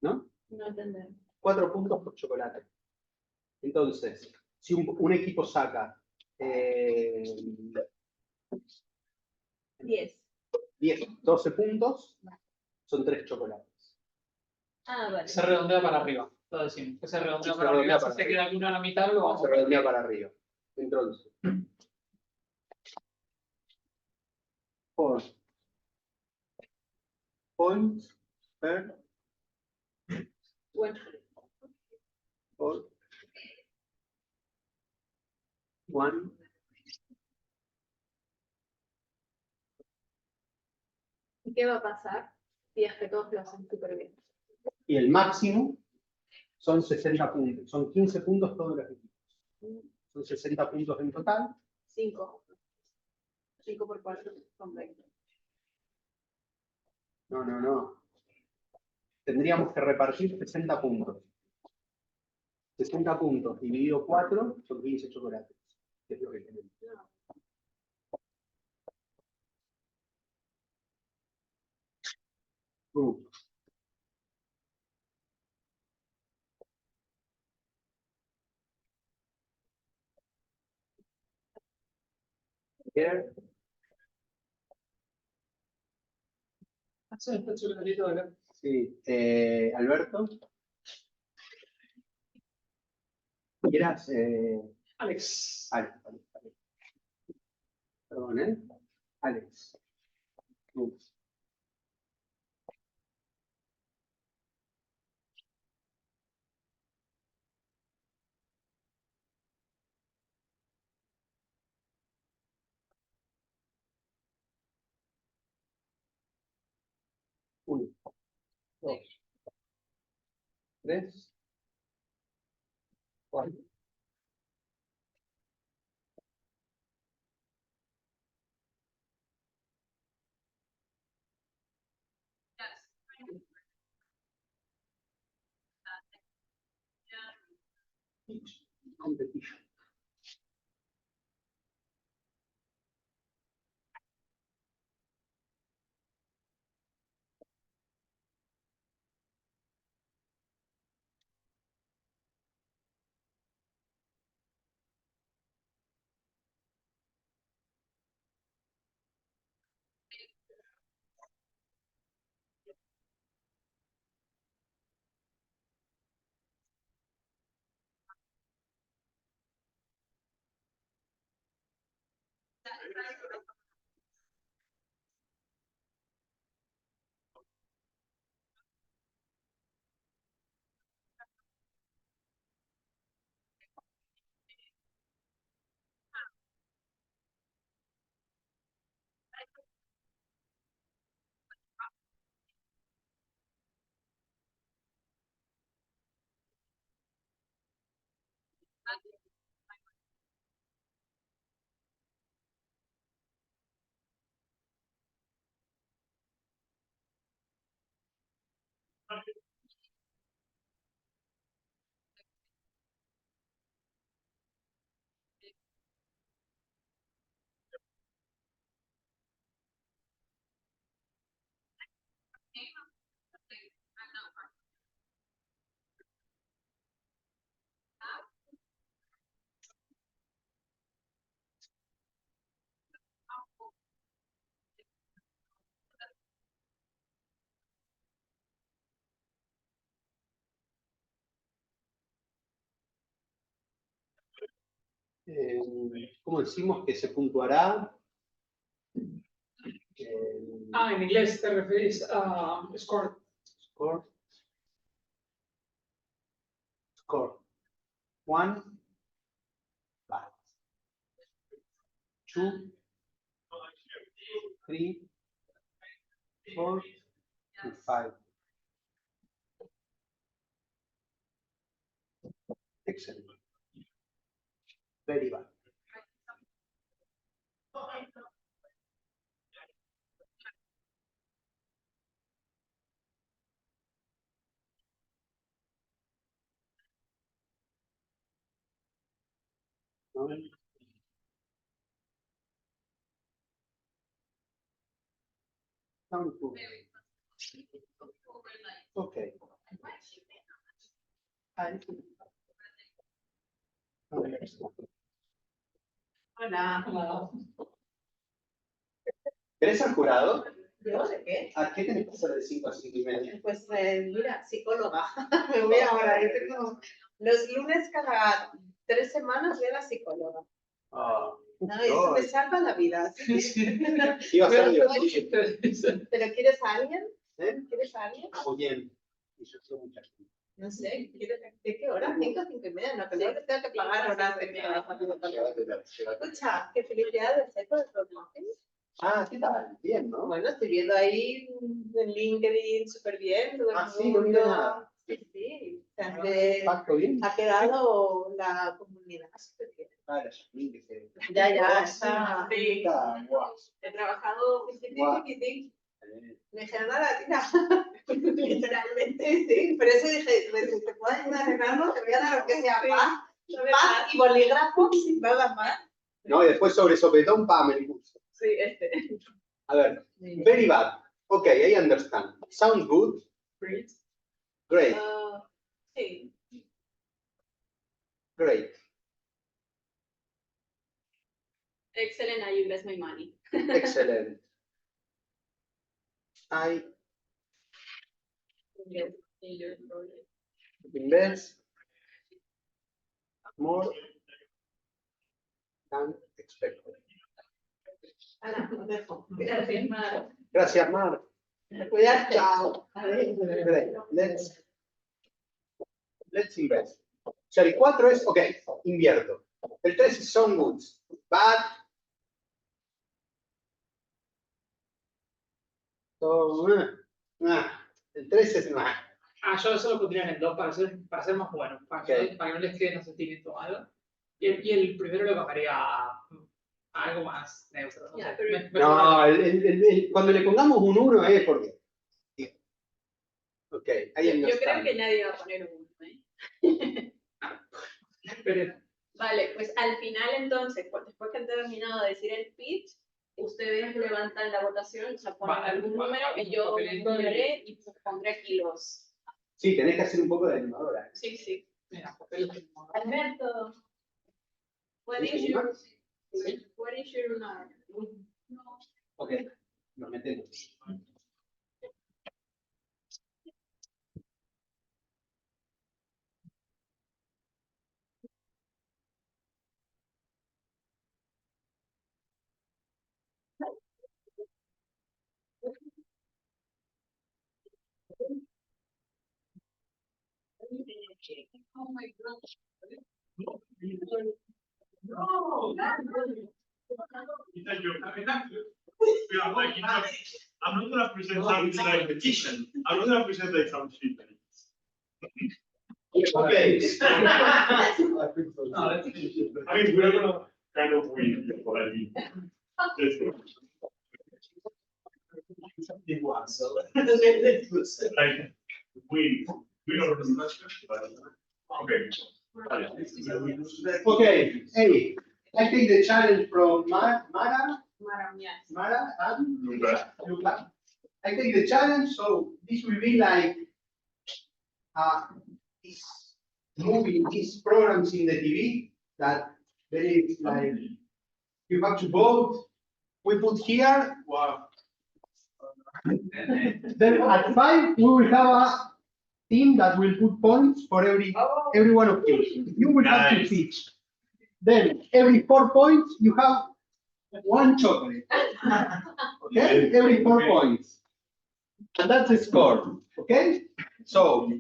¿No? No entender. 4 puntos por chocolate. Entonces, si un equipo saca 10. 12 puntos, son 3 chocolates. Ah, vale. Se redondea para arriba. Lo decimos. Que se redondea Se para redondea arriba. para Si se arriba. queda alguno a la mitad, lo vamos Se a redondea para arriba. Entonces, por points per Bueno. por one. ¿Y qué va a pasar si es que todos lo hacen súper bien? Y el máximo son 60 puntos. Son 15 puntos todos los equipos. Son 60 puntos en total. 5. 5 por 4 son 20. No. Tendríamos que repartir 60 puntos. 60 puntos dividido 4 son 15 chocolates. Que es lo que tenemos. Here, Hace este chocolatito de acá. sí, Alberto. ¿Quieras? Alex. Alex. Perdón, ¿eh? Alex. Uno, 2, 3, 4. Competition. ¿Cómo decimos que se puntuará? En inglés te referís a score. Score. Score. 1, 2, 3, 4, and 5. Excellent. Very bad. Sound good. Okay. Hola. ¿Eres el jurado? ¿Yo de qué? ¿A qué tenés que hacer de 5 a 5 y media? Pues mira, psicóloga. Me voy ahora. Yo tengo los lunes cada 3 semanas voy a la psicóloga. Ah, No, eso me salva la vida. iba a ser divertido. ¿Pero quieres a alguien? ¿Eh? ¿Quieres a alguien? O bien. Y yo quiero mucha gente. No sé, ¿de qué hora? 5 o 5 y media. No, que no les tengo que pagar horas de Escucha, qué felicidades por el promoción. Ah, ¿qué tal? Bien, ¿no? Bueno, estoy viendo ahí en LinkedIn súper bien. Todo el Ah, sí, no miré nada. Sí, sí. O sea, que ¿Pacto bien? ha quedado la comunidad súper bien. Ah, la Yasmin que se... Ya, está. Sí. Está guau. He trabajado Guau. Me dijeron a la tira. Literalmente, sí. Por eso dije, pues, si te puedo ayudar a arreglarlo, te voy a dar lo que sea paz y bolígrafo, nada más. No, y después sobre sopetón, pam, el curso. Sí, A ver, very bad. Okay, I understand. Sounds good. Great. Great, Sí. great. Excellent, I invest my money. Excellent. I invest more than expected. Ahora, lo dejo. Gracias, Mar. Gracias, Mar. Cuídate. Chao. Great. Let's invest. O sea, el 4 es, ok, invierto. El 3 es some goods. Bad. So, el 3 es, Yo eso lo pondría en el 2 para ser más bueno, para que no les quede un sentimiento malo. Y el primero lo bajaría a algo más neutro. No, Ya, sé. pero- no, cuando le pongamos un 1 es porque... Ok, ahí Yo creo que nadie va a poner un 1, ¿eh? Pero Vale, pues al final entonces, después que han terminado de decir el pitch, ustedes levantan la votación, o sea, ponen Vale, algún vale. número y yo ponderé y pues pondré aquí los. Sí, tenés que hacer un poco de animadora. Sí, sí. mira, papel que no- Alberto, what is your Ok, nos metemos. Oh my God. I'm not gonna present something like magician. I'm not gonna present like some shit. Okay. I mean, we're gonna kind of win, but I mean, let's go. Like, win. We don't do much, but okay. Okay, hey, I take the challenge from Mara Yes. and Luca. Luca. I take the challenge, so this will be like this movie, these programs in the TV that very like you have to vote. We put here. Wow. Then at 5 we will have a team that will put points for every one of you. You will have to Nice. pitch. Then every 4 points you have 1 chocolate. Okay, every 4 points. And that's the score. Okay? So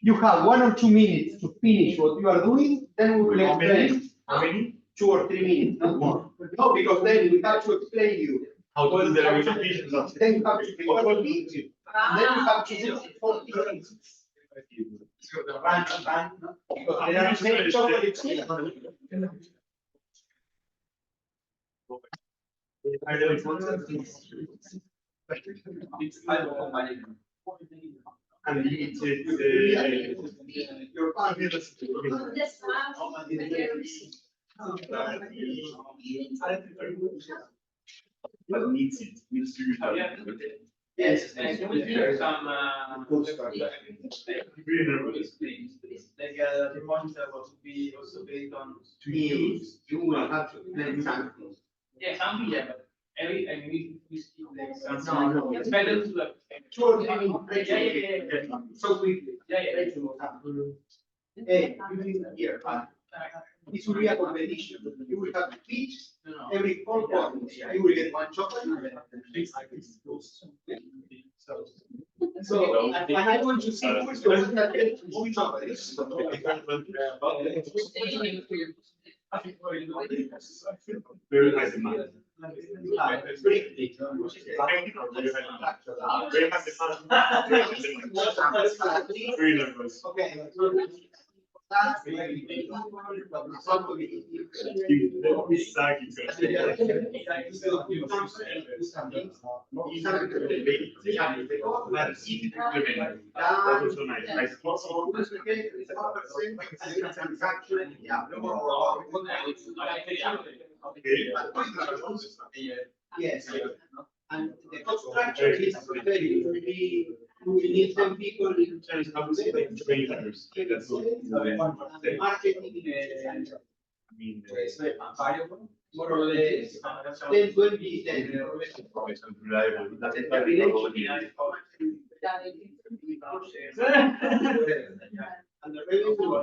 you have 1 or 2 minutes to finish what you are doing, then we will How many? explain. How many? 2 or 3 minutes, not more. No, because then we have to explain you. How to do the revision? Then you have to prepare the pitch, and then you have to do it for 3 minutes. Run, no? Because there are many chocolates here. Unlimited. Your family. Yes, But needs it, needs to have. Yes. Can we hear some, Really nervous. like, the points that will be also based on. You will have to explain something. Yeah, something, yeah, but I mean, we speak like some. No. It's better to like. 2 or 3 minutes. Yeah. So quickly. Yeah. Hey, you need here. This will be a competition. You will have to pitch every 4 points. You will get 1 chocolate. So, and I want to see who is the one that gets 2 chocolates. Very high demand. Very nervous. Okay. Yes, and the cost structure is very, we need 10 people in terms of the marketing and I mean, More or less. 10, 20, 10. reliable. And the revenue,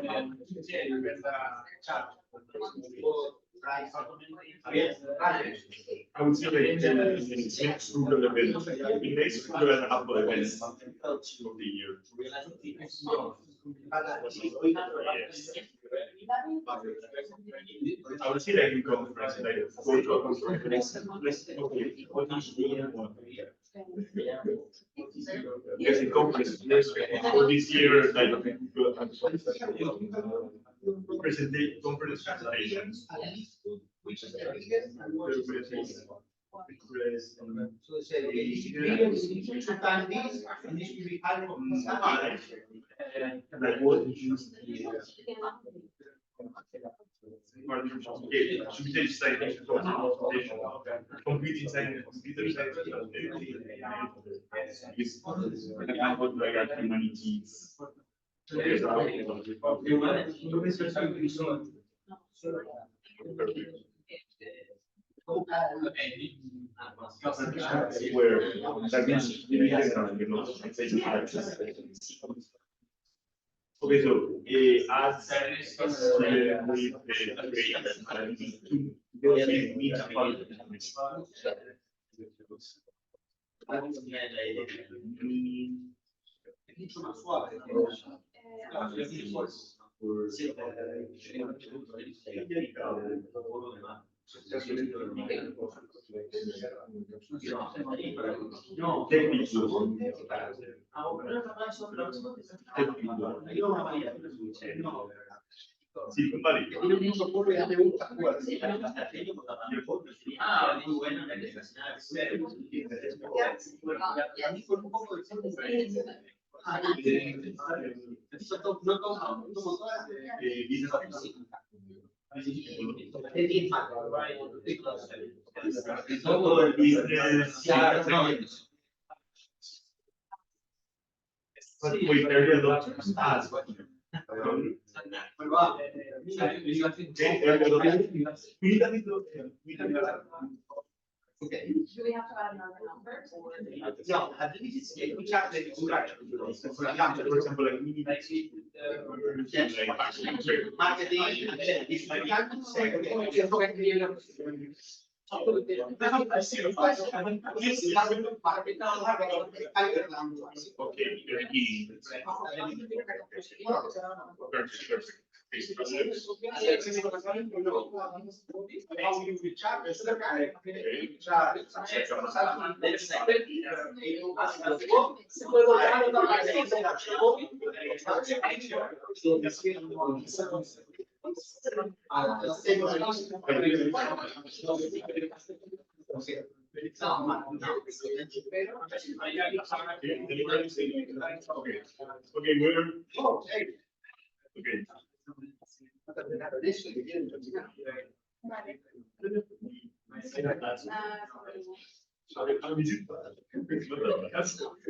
I would say like next Google event, the next Google and Apple events of the year. I would say like in conference, like go to a conference. Okay, what is the yes, in conference, for this year, like presentation, conference presentations. which is the biggest and what is the biggest. So they say, okay, this is bigger, this is 2 times this, and this will be half of this. Like what is computer science, computing science, computer science, like humanities. Where that means okay, so as todo el business, we carry a lot of stats. Okay. Do we have to add another number? No, at least we check the structure. For example, like marketing, is my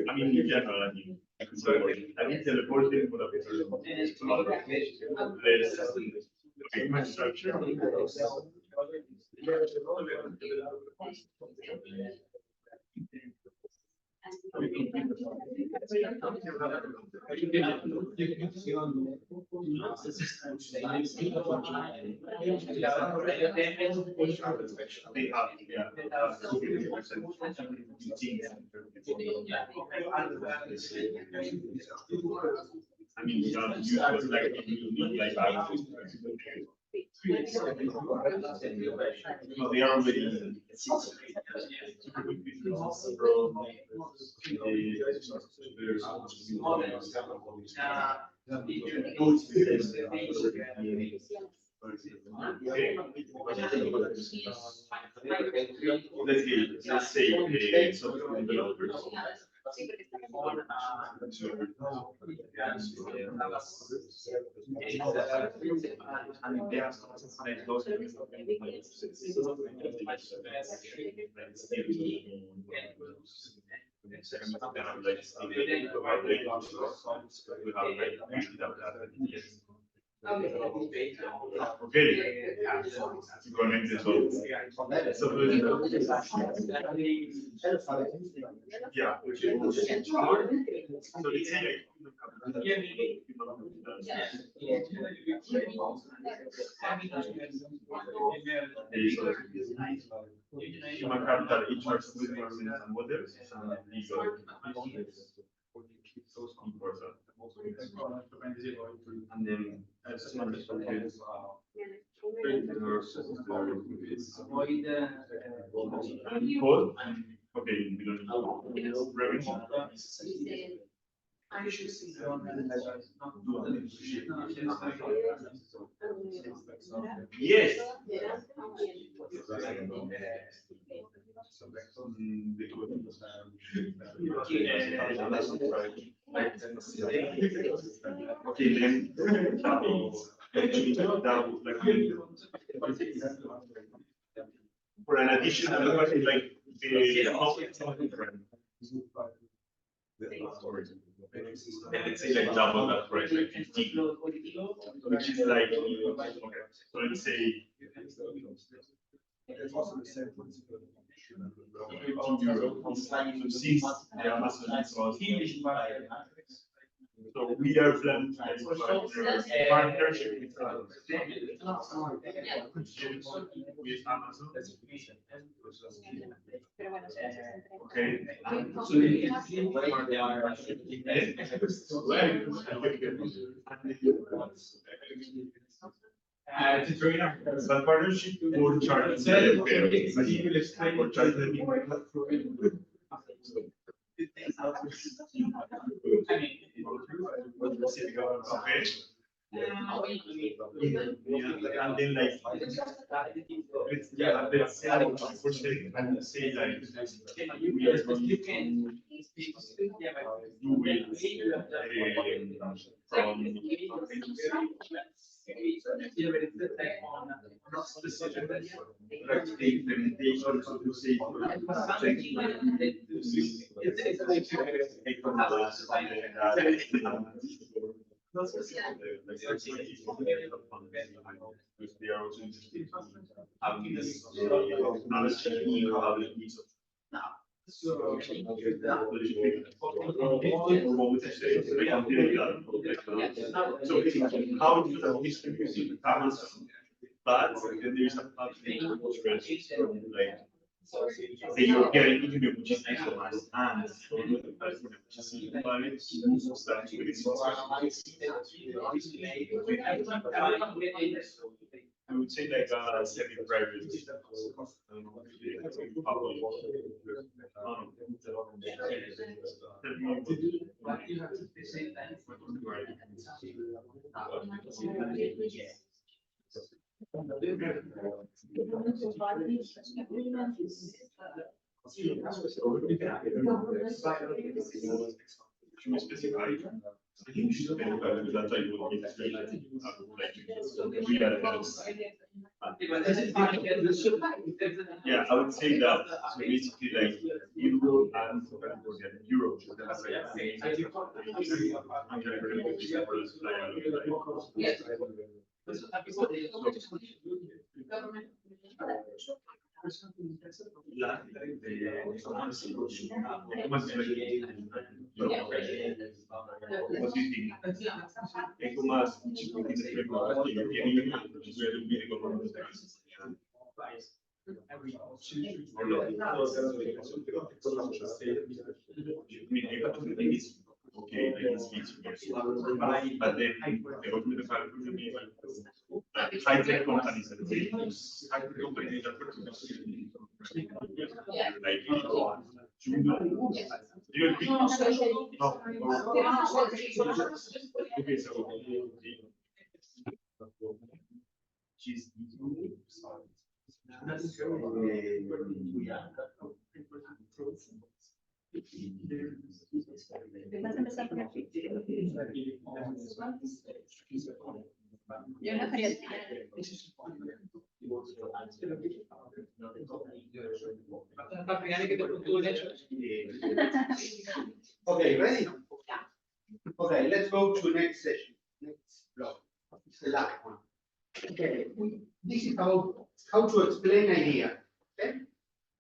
I mean, in general, I mean, so I mean, teleporting for the structure. I mean, you know, you was like no, they are already let's say software developers. Okay, to connect this all. Yeah. So it's human capital interacts with persons and models and legal important. And then code. Okay, we don't revenue. Yes. Okay, then actually that would for an additional like let's say like double that price, like 15, which is like okay. So let's say so we are planning partnership with Amazon. Okay. To train that partnership or charge or charge them. Okay. And then like let's say for saying and say like we are going to do it from like the implementation of the they are also interested in having this so how do you distribute Amazon? But there is a platform like say you're getting into which is isolized and which is I would say like semi-private. Should we specify? I think you should specify that I will be yeah, I would say that. So basically, like euro and euro. Okay, but then high-tech companies and high-tech companies that like do you agree? No. Okay, so she's Vas a empezar con el Yo no quería Okay, ready? Okay, let's go to next session, next block. It's the last one. Okay, this is how to explain idea. Okay,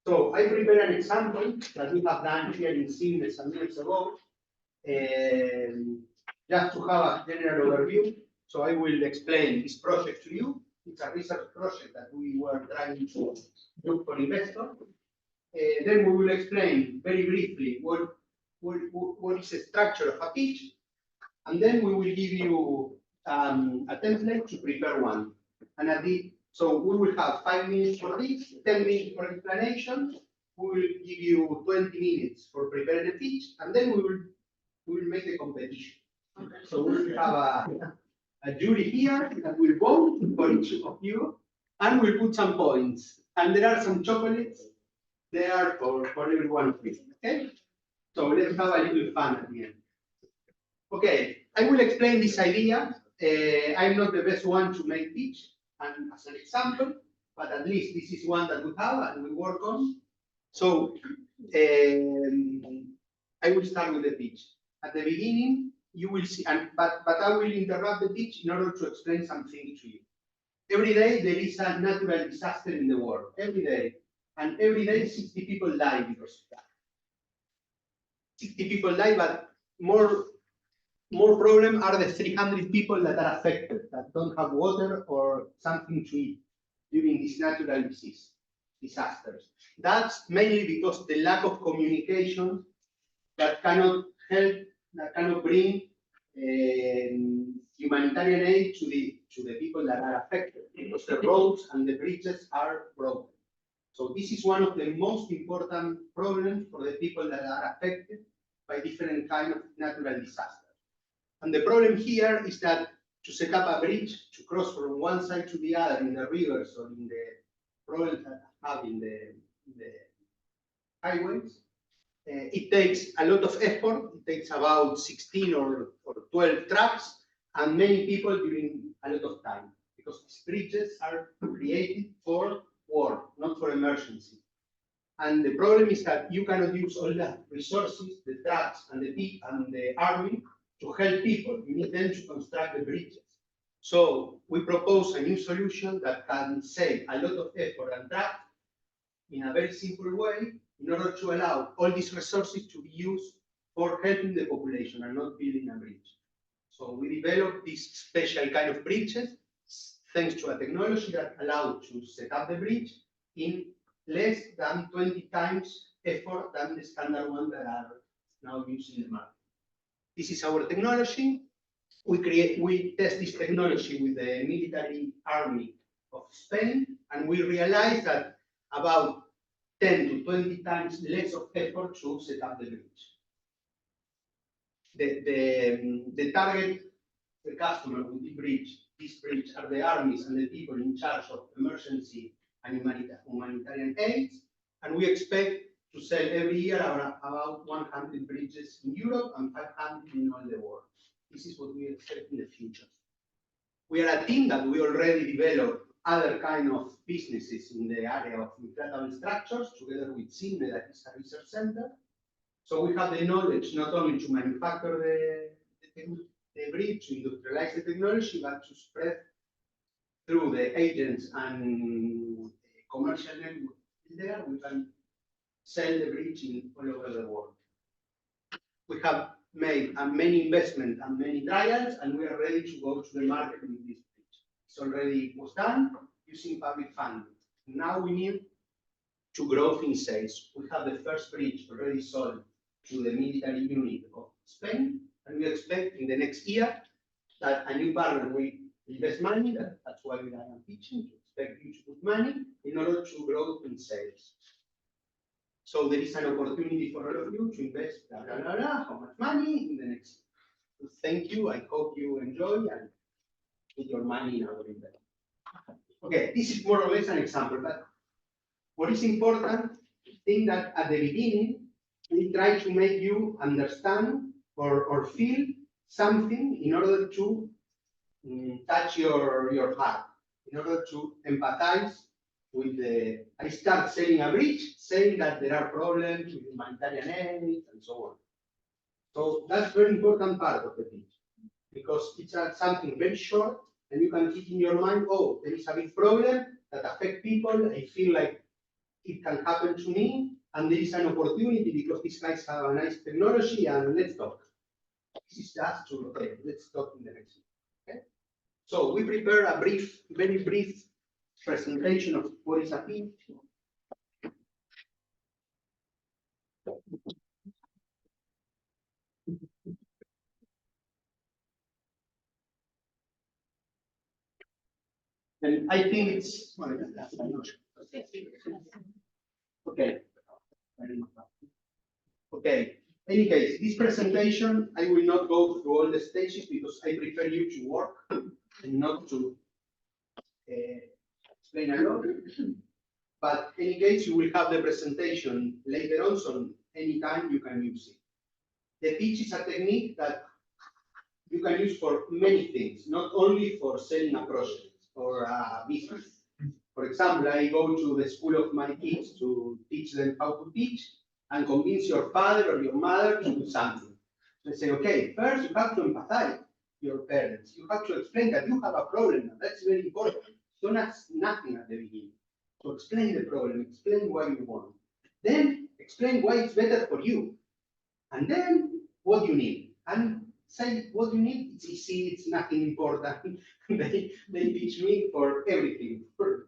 so I prepared an example that we have done here in Siemens some years ago, just to have a general overview. So I will explain this project to you. It's a research project that we were trying to look for investors. Then we will explain very briefly what is the structure of a pitch, and then we will give you a template to prepare one. And so we will have 5 minutes for this, 10 minutes for explanation. We will give you 20 minutes for preparing a pitch, and then we will make the competition. So we will have a jury here that will vote for each of you, and we'll put some points. And there are some chocolates there for everyone of you. Okay? So let's have a little fun at the end. Okay, I will explain this idea I'm not the best one to make pitch, and as an example, but at least this is one that we have and we work on. So I will start with the pitch. At the beginning, you will see, but I will interrupt the pitch in order to explain something to you. Every day there is a natural disaster in the world, every day. And every day 60 people die because of that. 60 people die, but more problem are the 300 people that are affected, that don't have water or something to eat during these natural disasters. That's mainly because the lack of communication that cannot help, that cannot bring humanitarian aid to the people that are affected, because the roads and the bridges are broken. So this is one of the most important problems for the people that are affected by different kinds of natural disasters. And the problem here is that to set up a bridge to cross from one side to the other in the rivers or in the problems that have in the highways, it takes a lot of effort. It takes about 16 or 12 trucks and many people during a lot of time, because these bridges are created for war, not for emergency. And the problem is that you cannot use all the resources, the trucks and the army to help people. You need them to construct the bridges. So we propose a new solution that can save a lot of effort and trucks in a very simple way, in order to allow all these resources to be used for helping the population and not building a bridge. So we developed this special kind of bridges thanks to a technology that allowed to set up the bridge in less than 20 times effort than the standard ones that are now used in the market. This is our technology. We test this technology with the military army of Spain, and we realized that about 10 to 20 times less of effort to set up the bridge. The target, the customer with this bridge are the armies and the people in charge of emergency and humanitarian aid, and we expect to sell every year about 100 bridges in Europe and 500 in all the world. This is what we expect in the future. We are a team that we already developed other kind of businesses in the area of inflatable structures together with CIME, that is a research center. So we have the knowledge not only to manufacture the bridge, to industrialize the technology, but to spread through the agents and commercial network there. We can sell the bridge all over the world. We have made many investments and many trials, and we are ready to go to the market with this bridge. It's already was done using public funding. Now we need to grow in sales. We have the first bridge already sold to the military unit of Spain, and we expect in the next year that a new partner will invest money. That's why we are pitching, to expect you to put money in order to grow in sales. So there is an opportunity for all of you to invest how much money in the next year. Thank you. I hope you enjoy and put your money in our investment. Okay, this is more or less an example, but what is important is that at the beginning, we try to make you understand or feel something in order to touch your heart, in order to empathize with the. I start selling a bridge, saying that there are problems with humanitarian aid and so on. So that's very important part of the pitch, because it's something very short, and you can keep in your mind, oh, there is a big problem that affects people. I feel like it can happen to me, and there is an opportunity because these guys have a nice technology, and let's talk. This is just to, okay, let's talk in the next one. Okay? So we prepare a very brief presentation of what is a pitch. And I think it's, well, okay. Okay. In any case, this presentation, I will not go through all the stages because I prefer you to work and not to explain a lot. But in any case, you will have the presentation later on, so anytime you can use it. The pitch is a technique that you can use for many things, not only for selling a project or a business. For example, I go to the school of my kids to teach them how to teach and convince your father or your mother to do something. They say, okay, first you have to empathize your parents. You have to explain that you have a problem. That's very important. Don't ask nothing at the beginning. So explain the problem, explain what you want. Then explain why it's better for you. And then what you need. And say what you need, it's easy, it's nothing important. they teach me for everything, for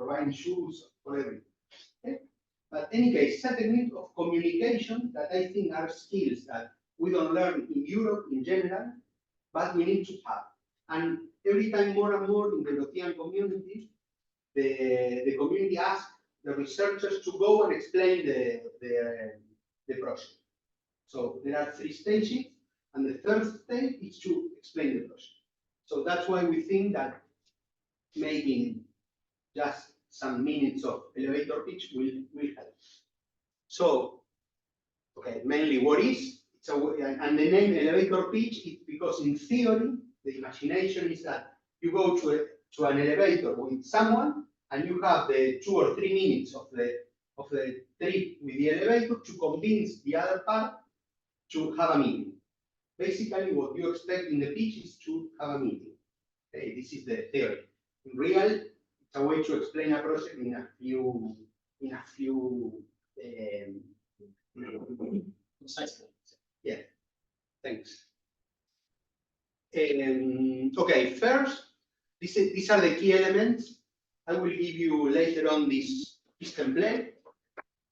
buying shoes, for everything. Okay? But in any case, it's a technique of communication that I think are skills that we don't learn in Europe in general, but we need to have. And every time more and more in the European community, the community asks the researchers to go and explain the project. So there are 3 stages, and the third stage is to explain the project. So that's why we think that making just some minutes of elevator pitch will help. So, okay, mainly what is, and the name elevator pitch is because in theory, the imagination is that you go to an elevator with someone, and you have the 2 or 3 minutes of the trip with the elevator to convince the other part to have a meeting. Basically, what you expect in the pitch is to have a meeting. Okay, this is the theory. In real, it's a way to explain a project in a few yeah. Thanks. Okay, first, these are the key elements. I will give you later on this template.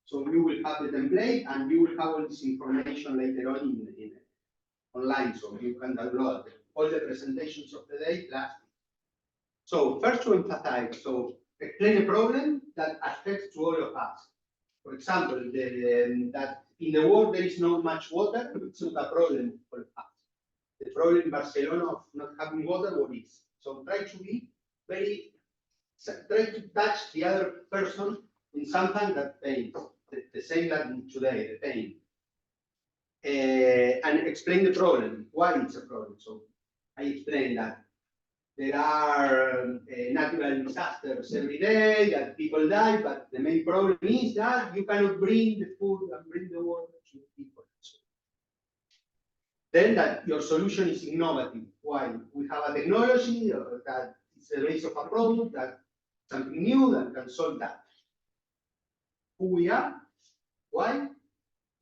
So you will have the template, and you will have all this information later on online, so you can download all the presentations of the day plus. So first to emphasize, so explain a problem that affects to all of us. For example, that in the world there is not much water, it's not a problem for us. The problem in Barcelona of not having water, what is? So try to be try to touch the other person in something that pains, the same that today, the pain. And explain the problem, why it's a problem. So I explained that there are natural disasters every day, that people die, but the main problem is that you cannot bring the food and bring the water to people. Then that your solution is innovative. Why? We have a technology that is the base of a product, that something new that can solve that. Who we are? Why?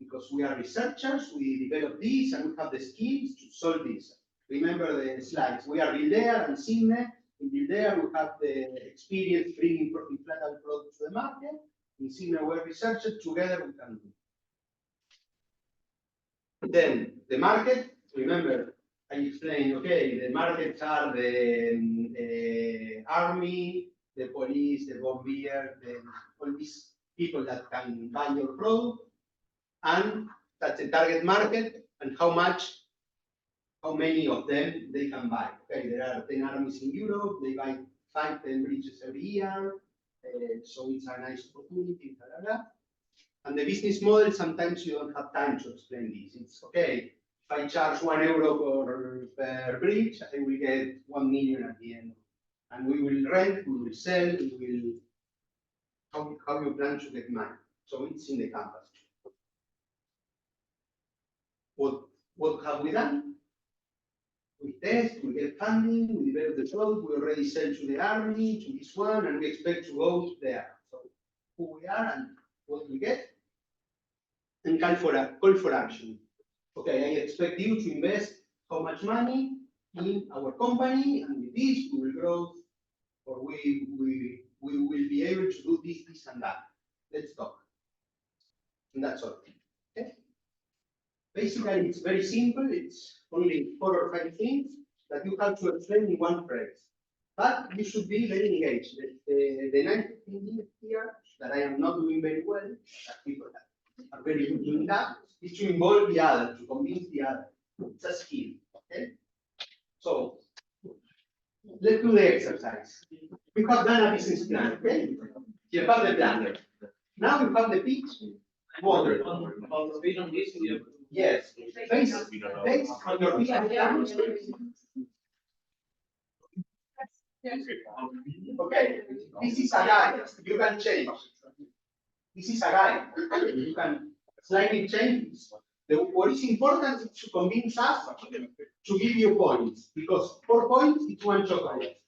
Because we are researchers, we develop this, and we have the skills to solve this. Remember the slides. We are Builder and Signe. In Builder, we have the experience bringing inflatable products to the market. In Signe, we're researchers. Together, we can do it. Then, the market. Remember, I explained, okay, the markets are the army, the police, the bomber, all these people that can buy your product. And that's the target market, and how many of them they can buy. Okay, there are 10 armies in Europe, they buy 5-10 bridges every year, so it's a nice opportunity, blah, blah, blah. And the business model, sometimes you don't have time to explain this. It's okay, if I charge €1 per bridge, I will get 1 million at the end. And we will rent, we will sell, we will, how you plan to get money. So it's in the campus. What have we done? We test, we get funding, we develop the product, we already sell to the army, to this one, and we expect to go there. So who we are and what we get, and call for action. Okay, I expect you to invest how much money in our company, and with this we will grow, or we will be able to do this, and that. Let's talk. And that's all. Okay. Basically, it's very simple. It's only 4 or 5 things that you have to explain in one phrase. But you should be very engaged. The nice thing here that I am not doing very well, that people that are very good doing that, is to involve the other, to convince the other. It's a skill. Okay? So let's do the exercise. We have done a business plan. Okay? You have the planner. Now you have the pitch model. Yes, based on your business plan. Okay, this is a guide. You can change. This is a guide. You can slightly change. What is important is to convince us to give you points, because 4 points is 1 chocolate.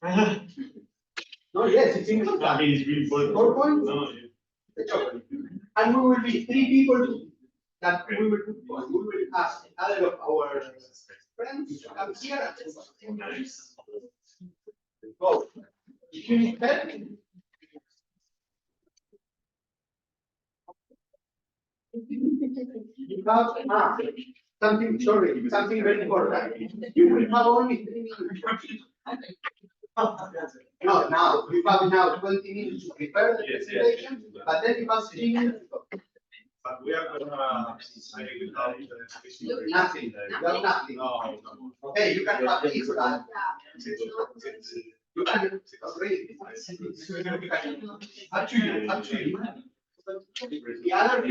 No, yes, it's important. It is really important. 4 points, No, the chocolate. And we will be 3 people that we will ask other of our friends to come here. Go. If you need help, you have something very important. You will have only 3 minutes. No, now you have now 20 minutes to prepare the presentation, but then you have 3 minutes to go. but we are gonna say without Nothing. You have nothing. Okay, you can have this, but you can read. Up to you. Up to you. The other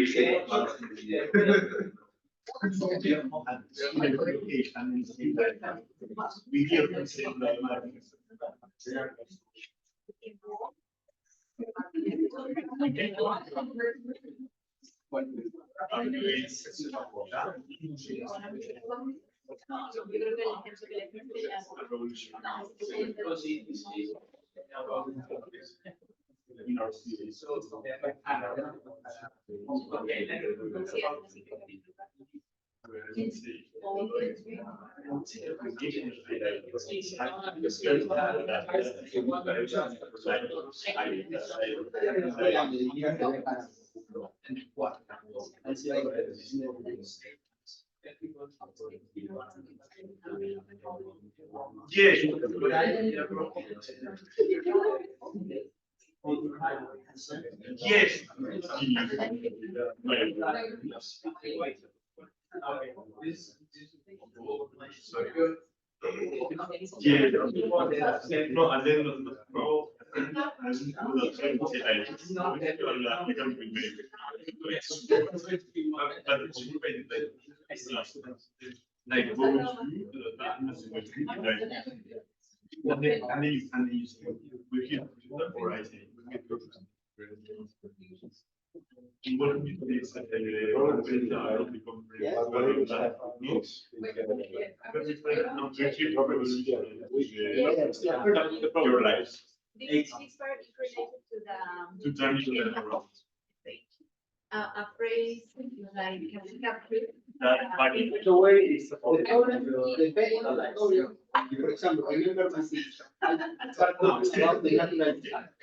Yes. Yes. Yeah. No, and then no. Like bonus and then you we can right. What is your life This part is related to the. to turn you around. A phrase like capture. the way it's the problem, for example, remember my sister. I start talking about the natural disaster.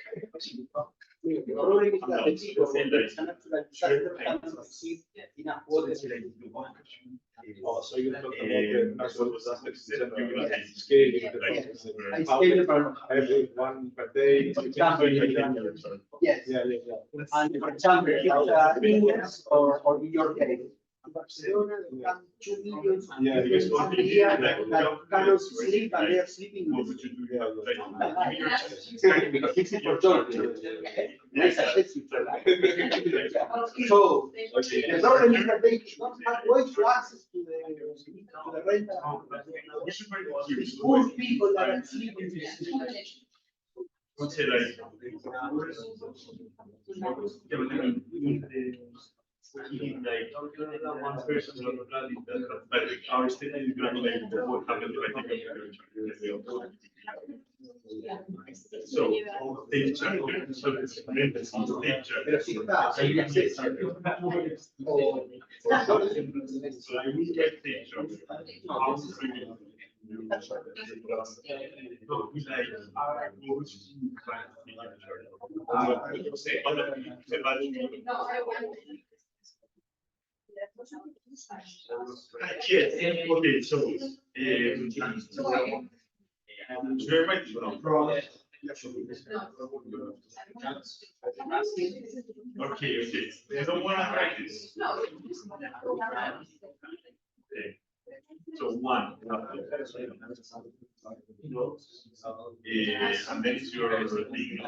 The problem is that the people when there's a natural disaster cannot receive enough water. Oh, so you talk about the natural disasters in general, like scaling the process. I scale the problem. Every one per day. Yes. Yeah. And for example, it's millions or in your case. Barcelona, they have 2 million. Yeah, because people a year that cannot sleep and they are sleeping. Because it's important. Nice assessment for that. So, the problem is that they don't have way to access to the rental. These poor people that are sleeping. Let's say like one person but our statement is gonna be like what happened if I take a so take charge. So it's take charge. Pero si está, hay un acceso. So I will get take charge. Yes, okay, so okay, I don't want to write this. Okay. So 1. And then it's your thing.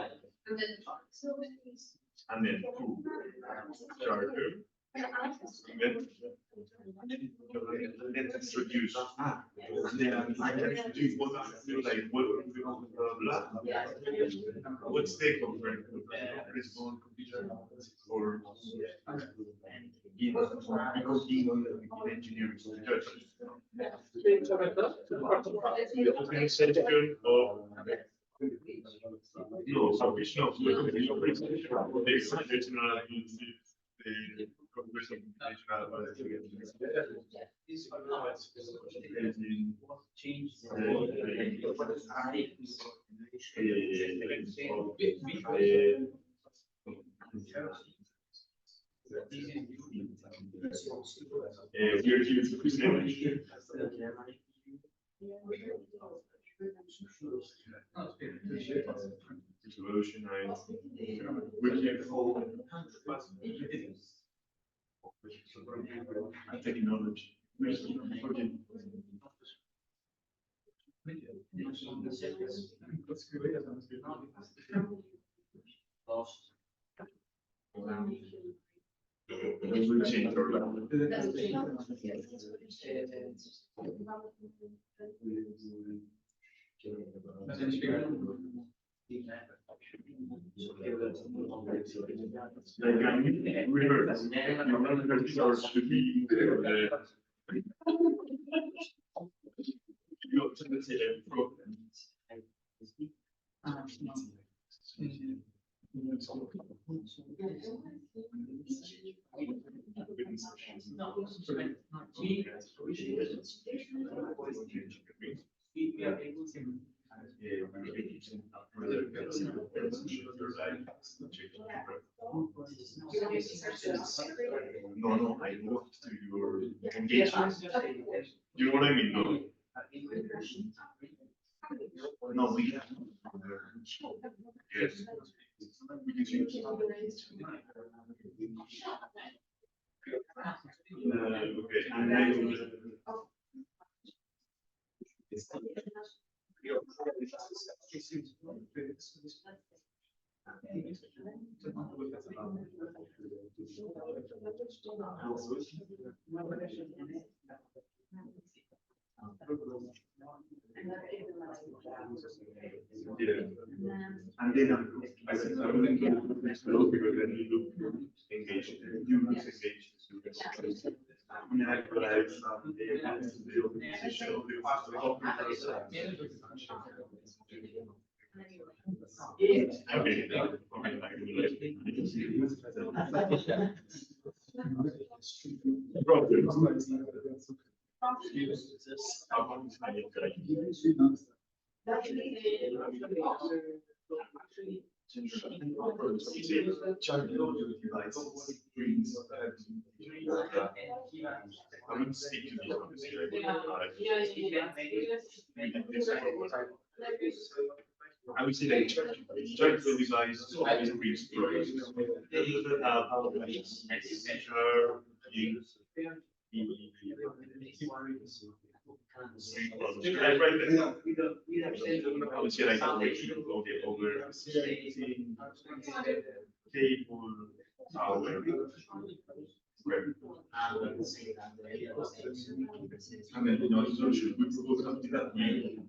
And then 2. Charger. And then let's reduce. Then I can do what I feel like, what blah, blah. What's the concrete? Response computer or in engineering. The organization of no, foundational revolutionized technology. We change our should be no, I moved to your engagement. You know what I mean? No. No, we have. Yes. We can change. Okay, and then. And then I said, I wouldn't go to the next level because then you look engaged, you look engaged. And then I realized the organization of the operators. I wouldn't speak to these obviously. I would say that geometrical design is always a real story. I would say like over table, and then should we propose something that we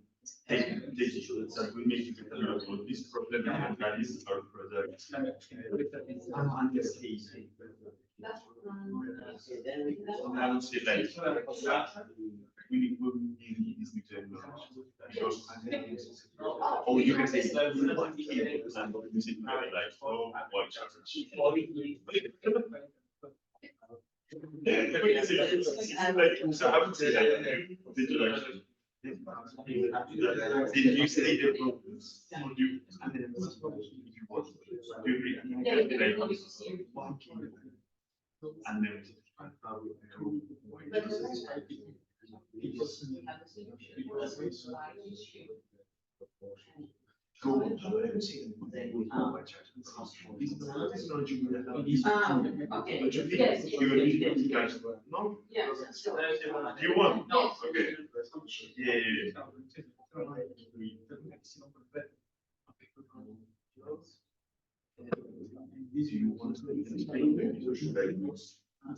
take that we make it available this problem and that is our product. I would say like we need this new technology because or you can say and music like oh white challenge. So I would say like introduction. Did you say the problems? Or do you agree? And then Okay. Yes. No? Yeah. Do you want? No. Okay. Yeah. Do you want to explain the You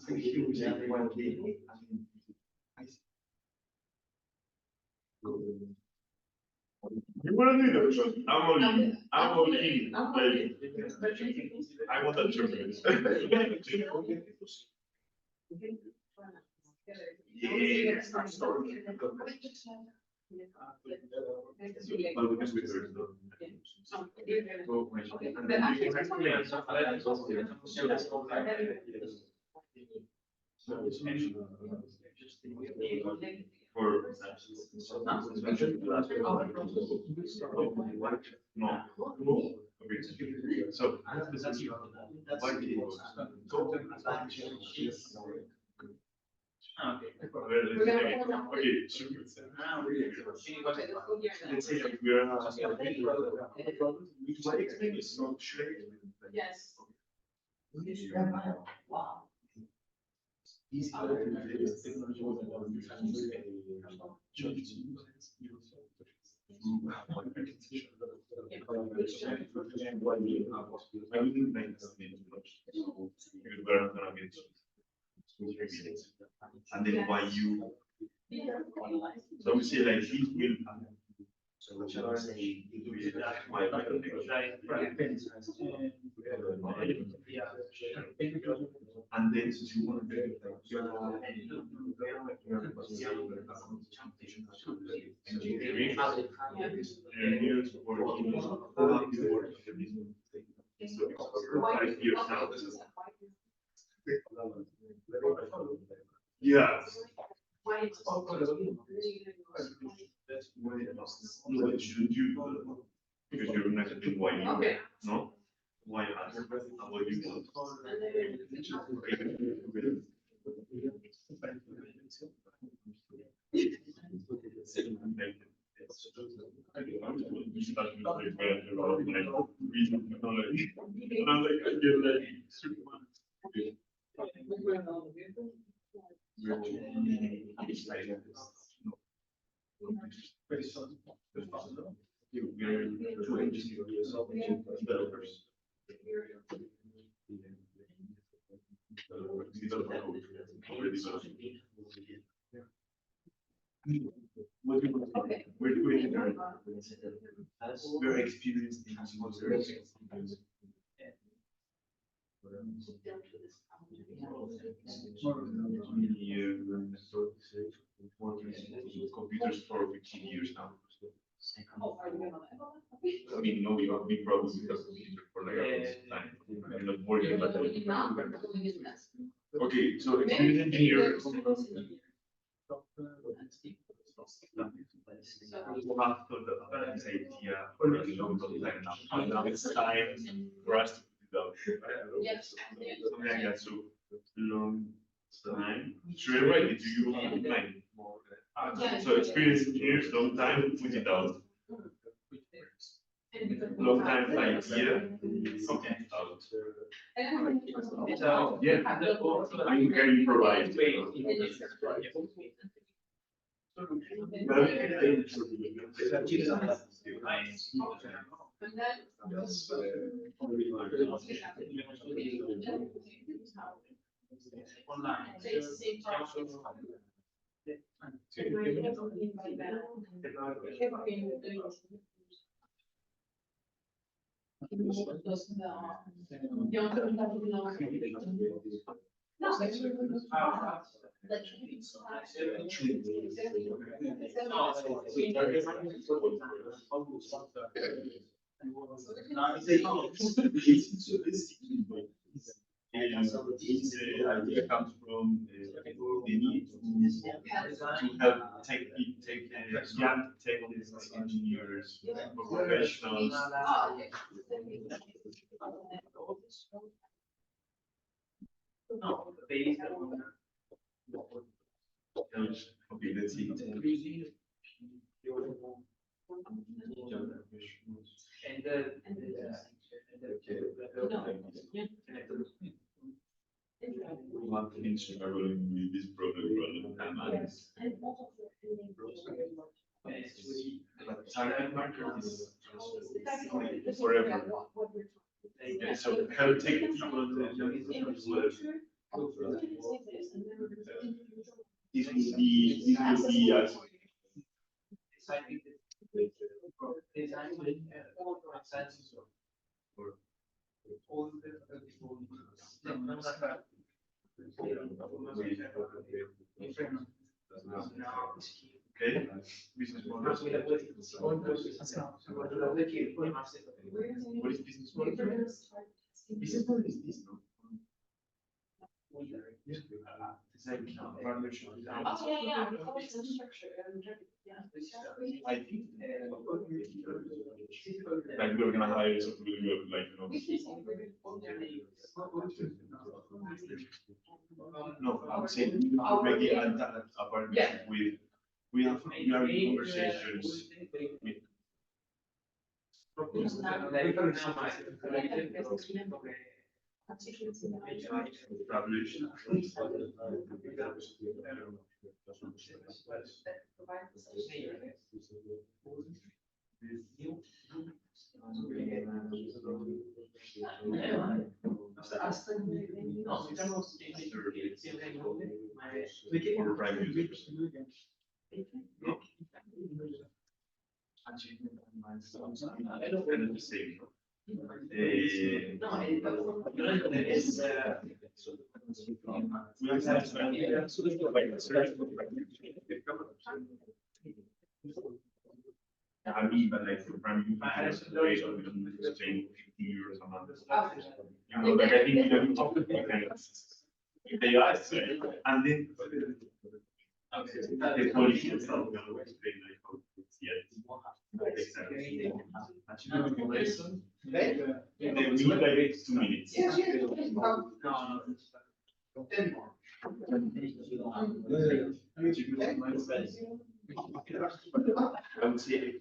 want to do that? Because I'm only, like, I want that chocolate. Yeah. But we can switch it. For no. Okay. So why did it was okay, sure. Let's say that we are which might explain is not sure. Yes. Easy and then why you, so we say like this will and then you want yeah. That's why it should you because you're not doing why you Okay. no why ask about you want. We're experienced in small services. Computers for 15 years now. I mean, no, you have big problems with the computer for like a long time. I'm not worried about that. Okay, so if you're an engineer, we'll have to put this idea for a long time now. And now it's time for us to put it out. Yes. Something like that, so long time. Should I write it to you on the line? So experienced engineers, long time, put it out. Long time idea, okay, out. Yeah, I can provide. The idea comes from the need to help take young technical engineers, professionals. Okay, let's see. One thing struggling with this problem for a long time but target market is forever. Okay, so how take people as okay, business models. What is business model? Business model is this, no? It's like valuation. I think like we're gonna hire some really good, like, no, I'm saying maybe a partnership with, we are in conversations with. I mean, but like for prime users, we don't pay 50 euros a month. You know, like I think we can talk about if they ask, and then the quality is not going to explain like yet. Exactly. We need like 2 minutes. Yes, yes. No. 10 more. I would say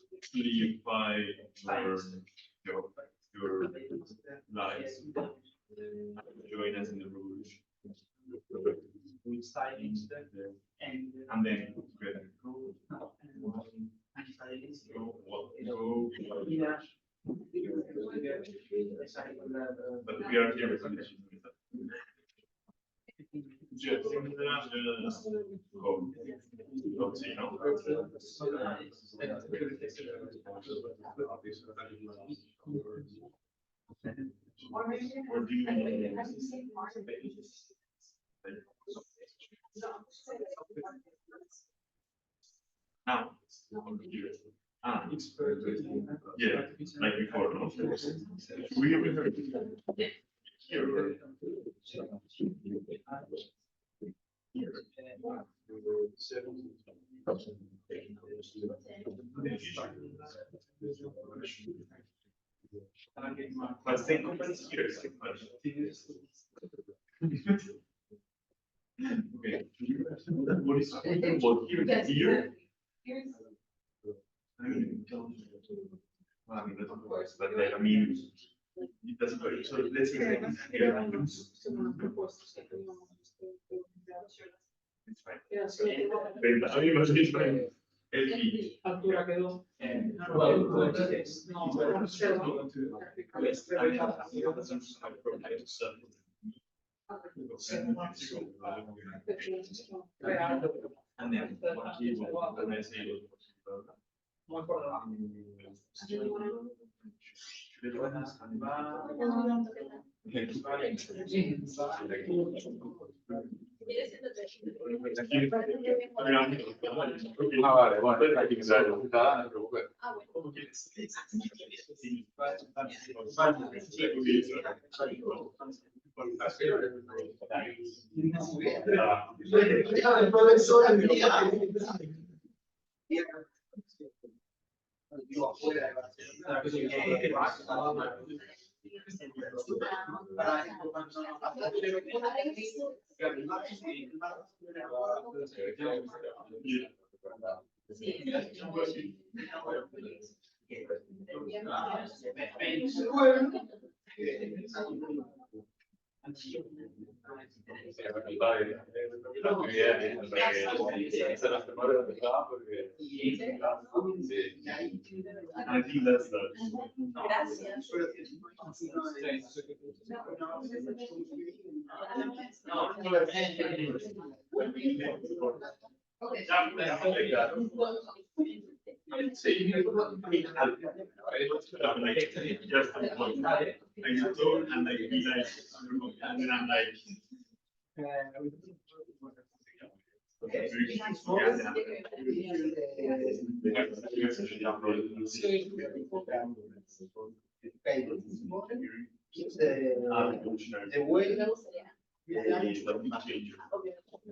simplify your lives. Join us in the rouge. And then together. But we are here with the now, yeah, like before, no? We here. But same companies here. Okay. What is what here? I mean, well, I mean, that's of course, but like, I mean, it doesn't work. So let's say like here. It's fine. But I mean, it's fine. Altura quedó. And then when I say Muy por debajo. Ah, vale, bueno, hay que quedar no te preocupes. Digo, afuera de I think that's that. Gracias. The way.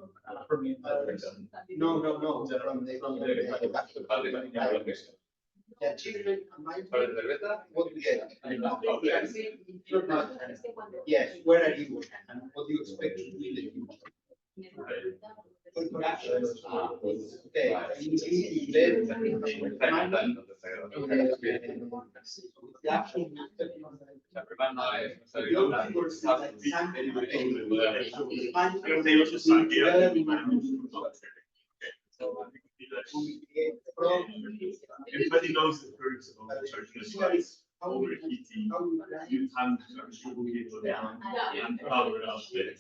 No, from the achievement and mindset, what do you get? Yes, where are you and what do you expect to do in the future? Okay, Everybody knows the perks of charging overheating, you can't sugarcoat down and power out there.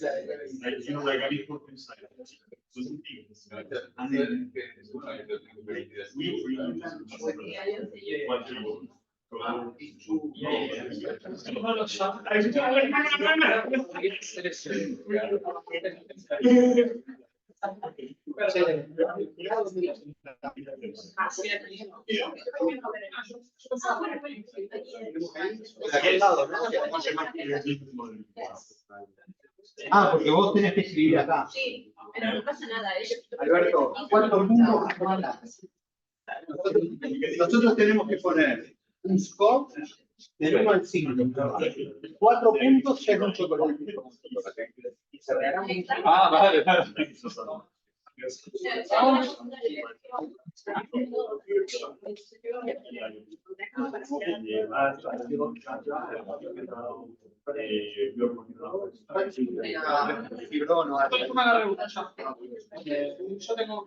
Like, you know, like before inside. So the things. And then we bring what you Ah, porque vos tenés que escribir acá. Sí, pero no pasa nada. Alberto, ¿cuántos puntos mandas? Nosotros tenemos que poner un score del 1 al 5. 4 puntos ya es un chocolate. Ah, vale. Yo tengo.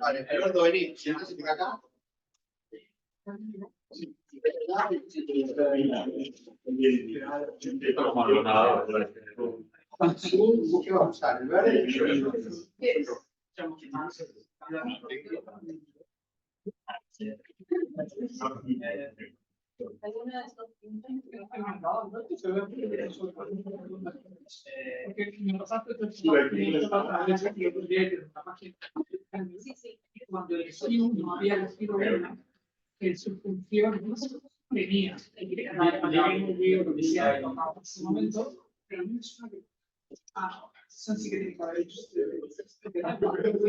Vale, Alberto, vení, siéntate acá. ¿Qué vamos a usar? ¿El verde? Porque me pasaste cuando el estilo no había el estilo que su función tenía lo que sea en ese momento, pero no es una que son sí que tiene que haber hecho.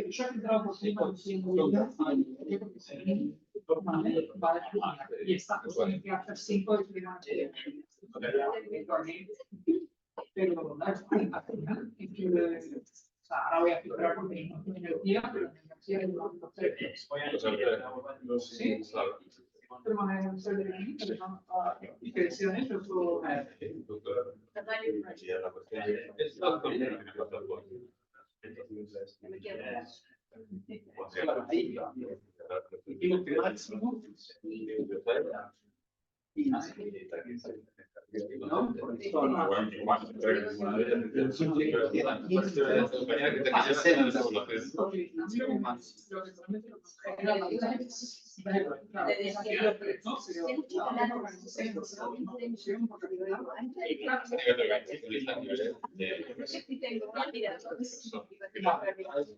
Yo he entrado por tema y está tiene que hacer 5 de pero al final es que ahora voy a filtrar porque no tengo energía, pero la energía es lo que sí, pero manera de ser de mí, y que decían eso,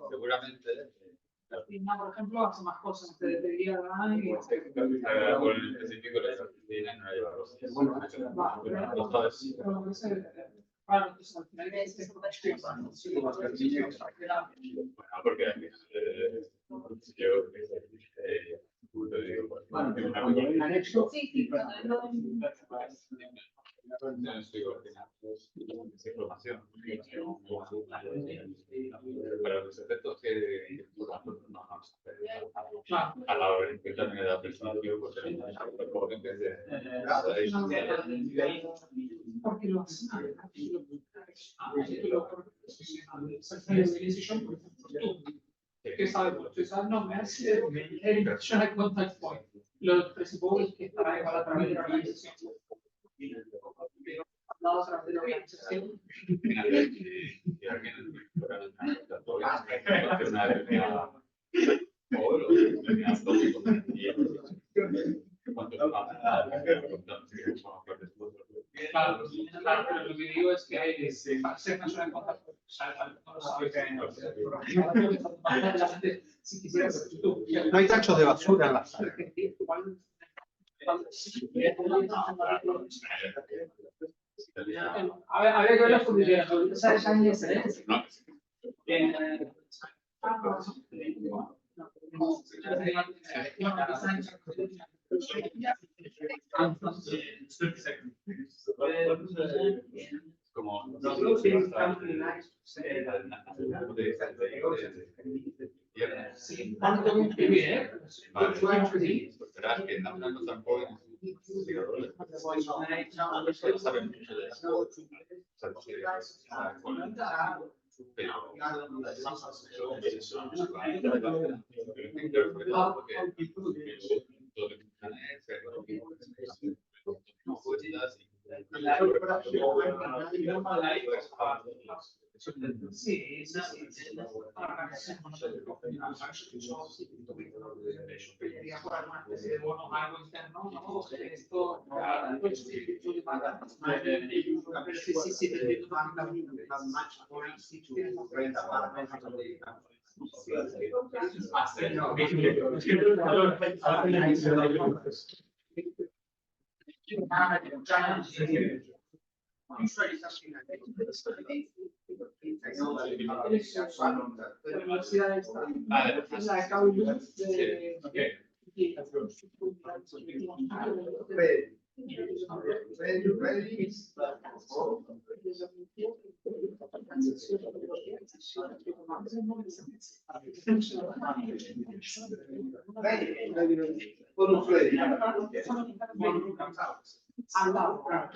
Seguramente. Por ejemplo, hace más cosas, te diría y Por el específico de la Argentina no hay. Claro, pues, al final es que Porque yo en anexo. Sí, sí, información. Pero los efectos que a la hora de también da prestigio, pues Porque lo hacen que sabemos, no me hace el contact point. Los presupuestos que estará igual a través de la organización. Pero hablamos a través de la organización. Claro, pero lo que digo es que se funciona en contacto. Si quisieras, No hay tachos de basura en la sala. Habría que ver las condiciones. ¿Sabes años, como sí, cuando tengo que vivir, verás que no tan jóvenes saben mucho de eso. sí,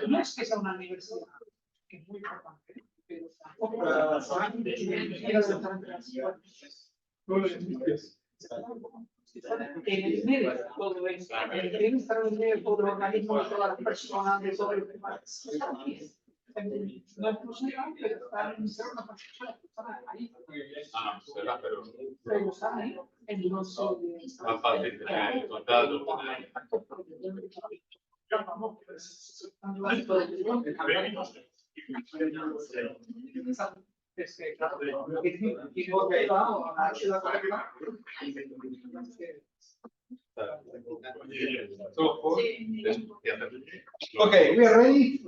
no es que sea una universidad, que es muy importante, pero en el medio, todo eso, en estar en el medio, todo el organismo, de todas las personas, de todo el tema. No es posible, pero están ser una persona ahí. Pero están ahí, en los más fácil de contarlo. Okay, we are ready.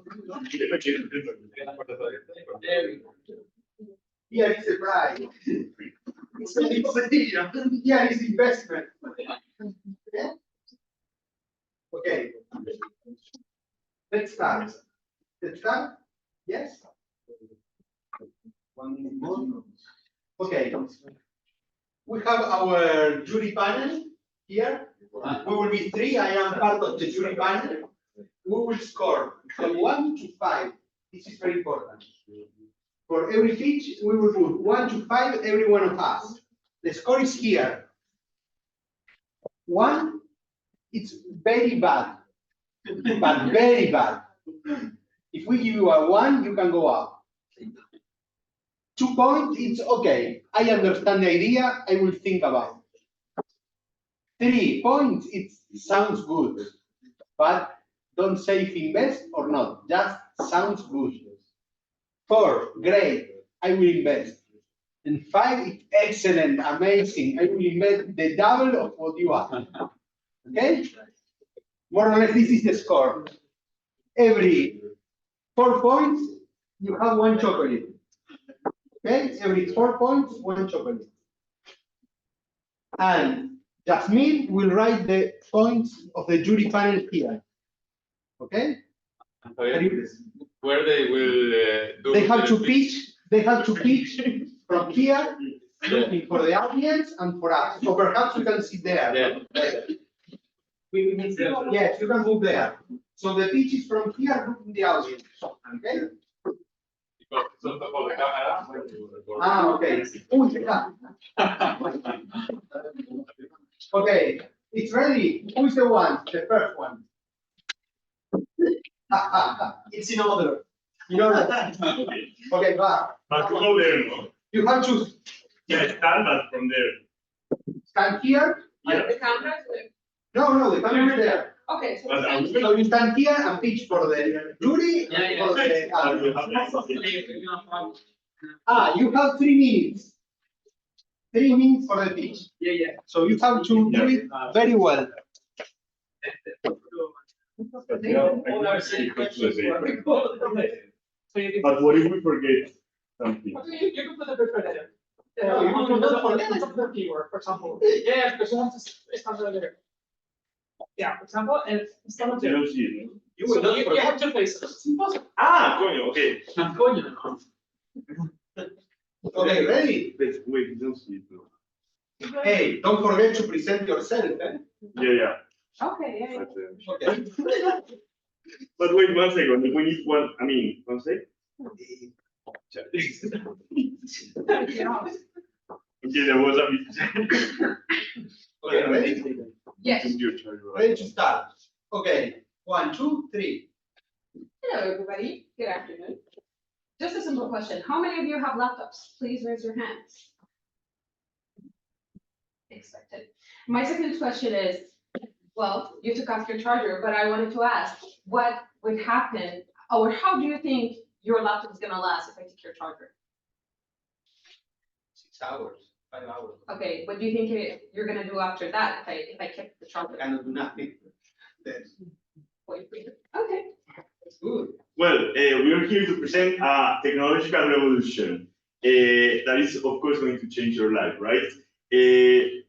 Here is the prize. Here is investment. Okay. Let's start. Let's start. Yes. 1 minute more. Okay. We have our jury panel here. We will be 3. I am part of the jury panel. We will score from 1 to 5. This is very important. For every pitch, we will put 1 to 5, every one of us. The score is here. 1, it's very bad, but very bad. If we give you a 1, you can go up. 2 points, it's okay. I understand the idea, I will think about it. 3 points, it sounds good, but don't say if invest or not, just sounds good. 4, great, I will invest. And 5, it's excellent, amazing, I will invest the double of what you have. Okay? More or less, this is the score. Every 4 points, you have one chocolate. Okay, every 4 points, one chocolate. And Jasmine will write the points of the jury panel here. Okay? Where they will do. They have to pitch. They have to pitch from here, looking for the audience and for us. So perhaps you can sit there. Yeah. Yes, you can move there. So the pitch is from here, looking the audience. Okay? Because it's on top of the camera. Ah, okay. Okay, it's ready. Who is the one? The first one. It's in order. In order. Okay, back. But to go there, no? You have to Yeah, stand but from there. stand here. Yeah. The camera is there. No, the camera is there. Okay, so. But I will. So you stand here and pitch for the jury. Yeah, and yeah. for the audience. Ah, You have 3 minutes. 3 minutes for the pitch. Yeah. So you have to do it very well. All our silly questions were recorded. So you can. But what if we forget something? You can put a different edit. No, you can put The keyword, for example. Yeah, because you want to stand right there. Yeah, for example, and stand up You there. don't see it, no? You So will not you forget. have 2 places. It's impossible. Ah, coño, okay. Okay, ready? Wait, you don't see it, no? Hey, don't forget to present yourself. Yeah. Okay, yeah. But, Okay. but wait 1 second. We need one. I mean, 1 sec. Okay, there was a Okay, ready? Yes. Ready to start. Okay, 1, 2, 3. Hello, everybody. Good afternoon. Just a simple question. How many of you have laptops? Please raise your hands. Expected. My second question is, well, you took off your charger, but I wanted to ask, what would happen, or how do you think your laptop is gonna last if I take your charger? 6 hours, 5 hours. Okay, what do you think you're gonna do after that if I kept the I charger? cannot do nothing. That's Okay. good. Well, we are here to present a technological revolution that is, of course, going to change your life, right?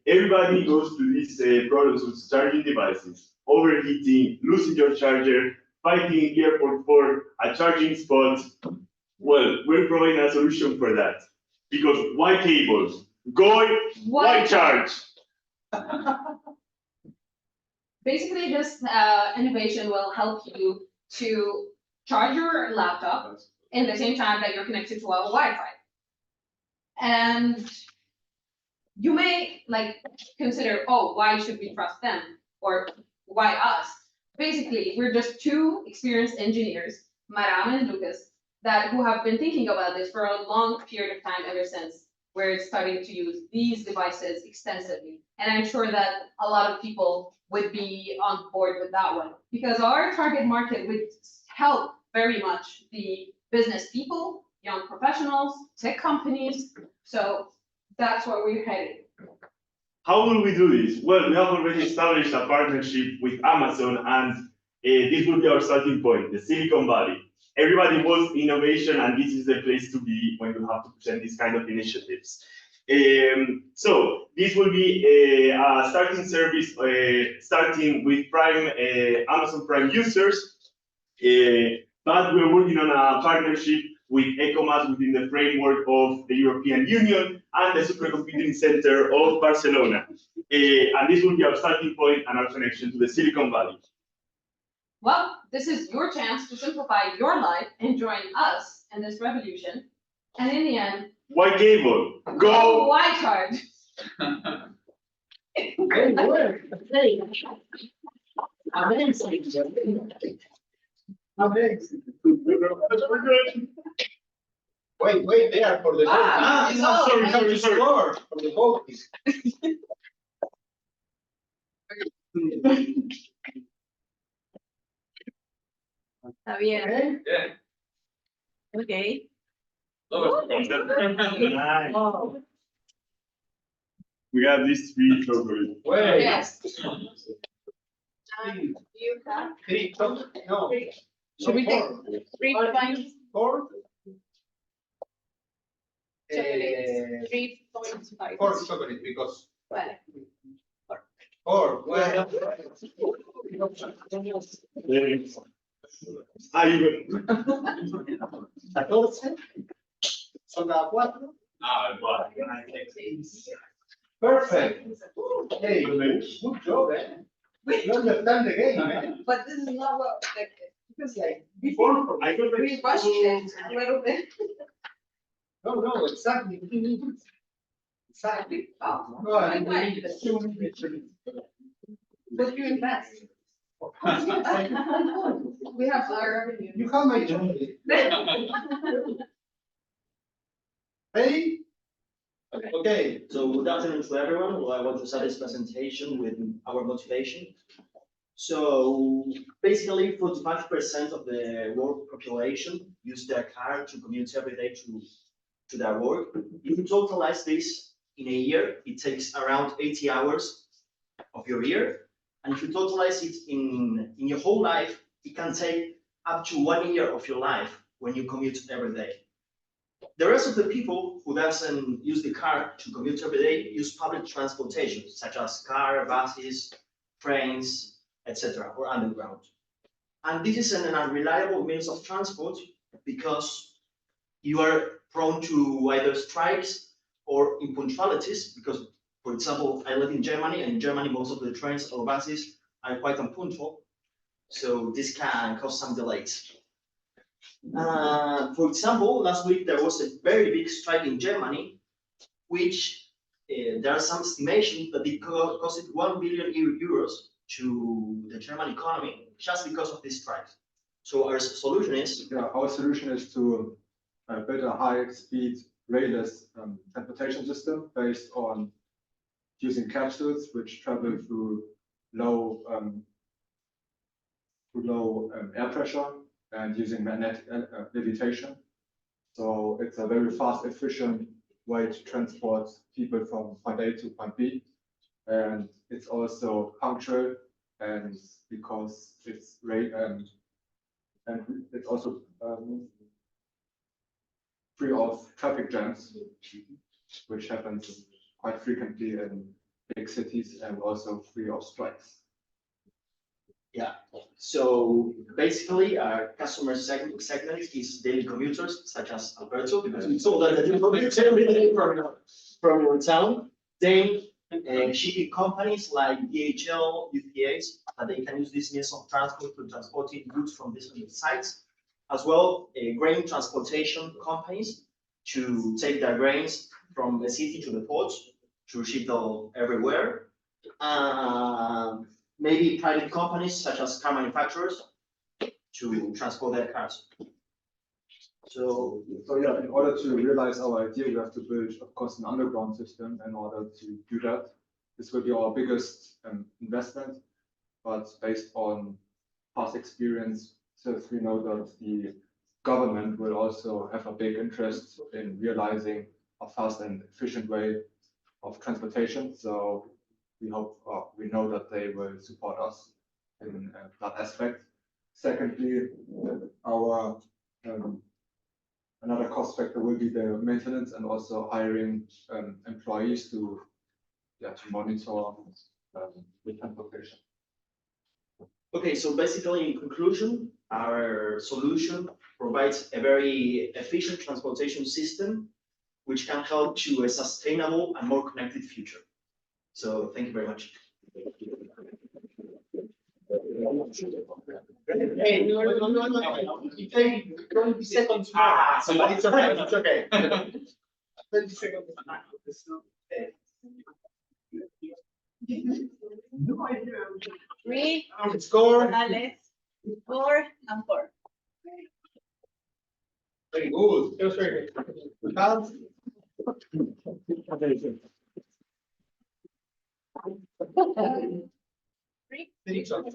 Everybody goes through these problems with charging devices, overheating, losing your charger, finding in the airport for a charging spot. Well, we're providing a solution for that. Because why cables? Why charge? Basically, this innovation will help you to charge your laptop in the same time that you're connected to our Wi-Fi. And you may consider, oh, why should we trust them? Or why us? Basically, we're just 2 experienced engineers, Maram and Lucas, who have been thinking about this for a long period of time ever since we're starting to use these devices extensively. And I'm sure that a lot of people would be on board with that one, because our target market would help very much the business people, young professionals, tech companies. So that's where we're heading. How will we do this? Well, we have already established a partnership with Amazon, and this will be our starting point, the Silicon Valley. Everybody wants innovation, and this is the place to be when you have to present these kind of initiatives. So this will be a starting service, starting with Amazon Prime users, but we're working on a partnership with ECOMAS within the framework of the European Union and the Supercomputing Center of Barcelona. And this will be our starting point and our connection to the Silicon Valley. Well, this is your chance to simplify your life and join us in this revolution. And in the end, Why cable? go why charge. Wait there for the vote. Sorry. For the vote. Está bien. Okay. Okay. Nice. We have these 3 chocolates. Wait. Yes. You have 3 chocolate. No. Should we take 3 points? 4. Chocolates, 3.5. 4 chocolate because Vale. or well, Ahí, 14 son cada 4. Ah, well, Perfect. Hey, good job, eh? You understand the game, eh? But this is not what expected. Because like before, I could We rushed it a little bit. no, exactly. Exactly. Oh, No, I good way. What do you invest? We have our revenue. You have my chocolate. Ready? Okay. So good afternoon to everyone. Well, I want to start this presentation with our motivation. So basically 45% of the world population use their car to commute every day to their work. If you totalize this in a year, it takes around 80 hours of your year. And if you totalize it in your whole life, it can take up to 1 year of your life when you commute every day. The rest of the people who doesn't use the car to commute every day use public transportation, such as car, buses, trains, etc., or underground. And this is an unreliable means of transport because you are prone to either strikes or impunctualities, because, for example, I live in Germany, and in Germany, most of the trains or buses are quite unpunctual. So this can cause some delays. For example, last week there was a very big strike in Germany, which there are some estimations that it costed 1 billion euros to the German economy just because of this strike. So our solution is? Yeah, our solution is to build a high-speed railless transportation system based on using capsules which travel through low air pressure and using magnetic levitation. So it's a very fast, efficient way to transport people from point A to point B. And it's also punctual, and because it's and it's also free of traffic jams, which happens quite frequently in big cities, and also free of strikes. Yeah, so basically our customer segment is daily commuters such as Alberto, because we saw that you commute every day from your town. Then shipping companies like DHL, UPS, that they can use this means of transport to transporting goods from different sites, as well grain transportation companies to take their grains from the city to the ports to ship them everywhere. Maybe private companies such as car manufacturers to transport their cars. So yeah, in order to realize our idea, we have to build, of course, an underground system in order to do that. This will be our biggest investment, but based on past experience, since we know that the government will also have a big interest in realizing a fast and efficient way of transportation. So we hope, we know that they will support us in that aspect. Secondly, our another cost factor will be the maintenance and also hiring employees to monitor the transportation. okay, so basically in conclusion, our solution provides a very efficient transportation system which can help to a sustainable and more connected future. So thank you very much. Hey, no. It takes 20 seconds more. So it's okay, it's okay. 20 seconds. Three, Score. Alex, 4 and 4. Very good. That was very good. Count. Three. Chocolate.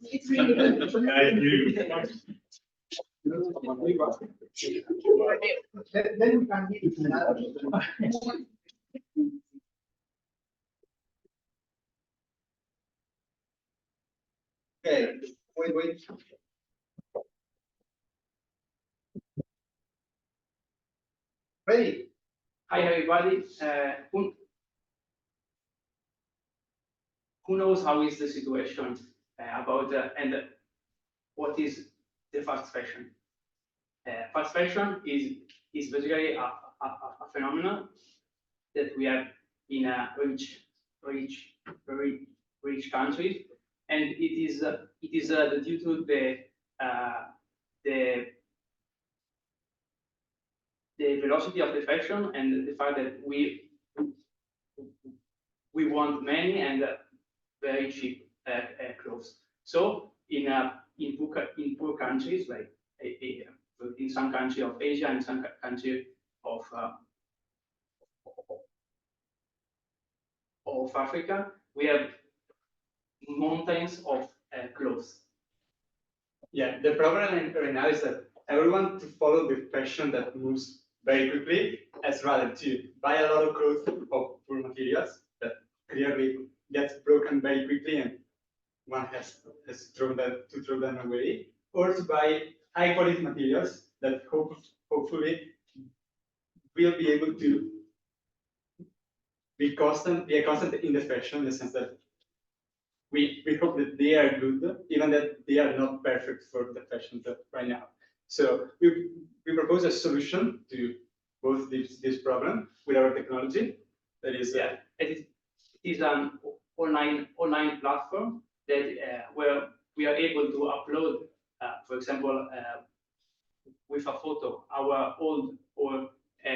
It's really good. Then we can give it another. Okay, wait. Ready? Hi, everybody. Who knows how is the situation about and what is the fast fashion? Fast fashion is basically a phenomenon that we have in a very rich countries, and it is due to the velocity of the fashion and the fact that we want many and very cheap clothes. So in poor countries like in some country of Asia and some country of Africa, we have mountains of clothes. Yeah, the problem right now is that everyone to follow the fashion that moves very quickly, as rather to buy a lot of clothes of poor materials that clearly gets broken very quickly and one has to throw them away, or to buy high quality materials that hopefully will be able to be a constant in the fashion, in the sense that we hope that they are good, even that they are not perfect for the fashion right now. So we propose a solution to both this problem with our technology. That is, it is an online platform that where we are able to upload, for example, with a photo, our old or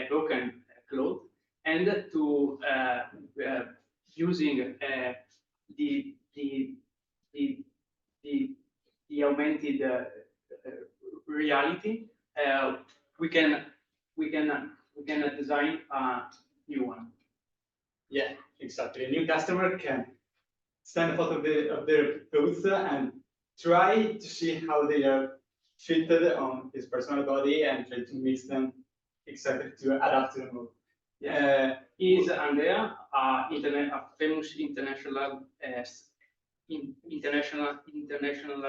broken clothes, and to using the augmented reality, we can design a new one. Yeah, exactly. A new customer can send a photo of their clothes and try to see how they are fitted on his personal body and try to mix them exactly to adapt to the mood. Is Andrea, a famous international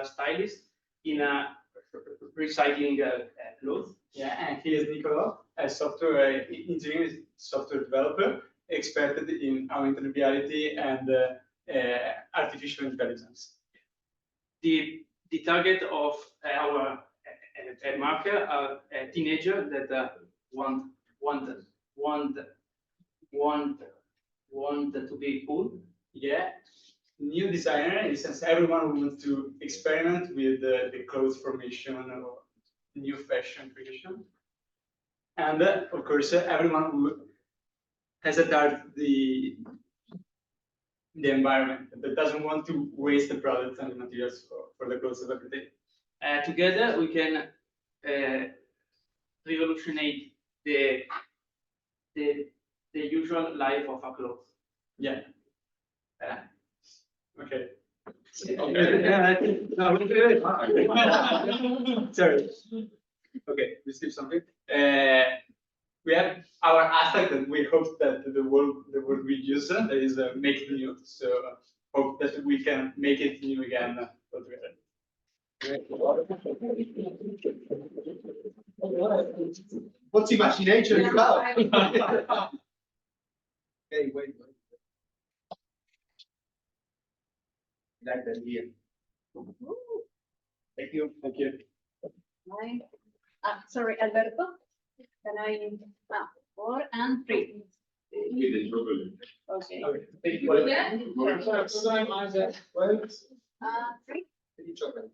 stylist in a recycling clothes. Yeah, and he is Nicola, a software engineer, software developer, expert in augmented reality and artificial intelligence. The target of our market are teenagers that want to be cool. Yeah, new designer, in the sense everyone who wants to experiment with the clothes formation or new fashion creation. And of course, everyone who has at heart the environment, that doesn't want to waste the products and the materials for the clothes of every day. Together we can revolutionate the usual life of a clothes. Yeah. Okay. Sorry. Okay, we skip something. We have our hashtag that we hope that the world will use. That is make new. So hope that we can make it new again altogether. What's imagination about? Okay, wait. Like that here. Thank you. Thank you. Sorry, Alberto. Can I? 4 and 3. Okay. Thank you. Yeah. 3. 3 chocolate.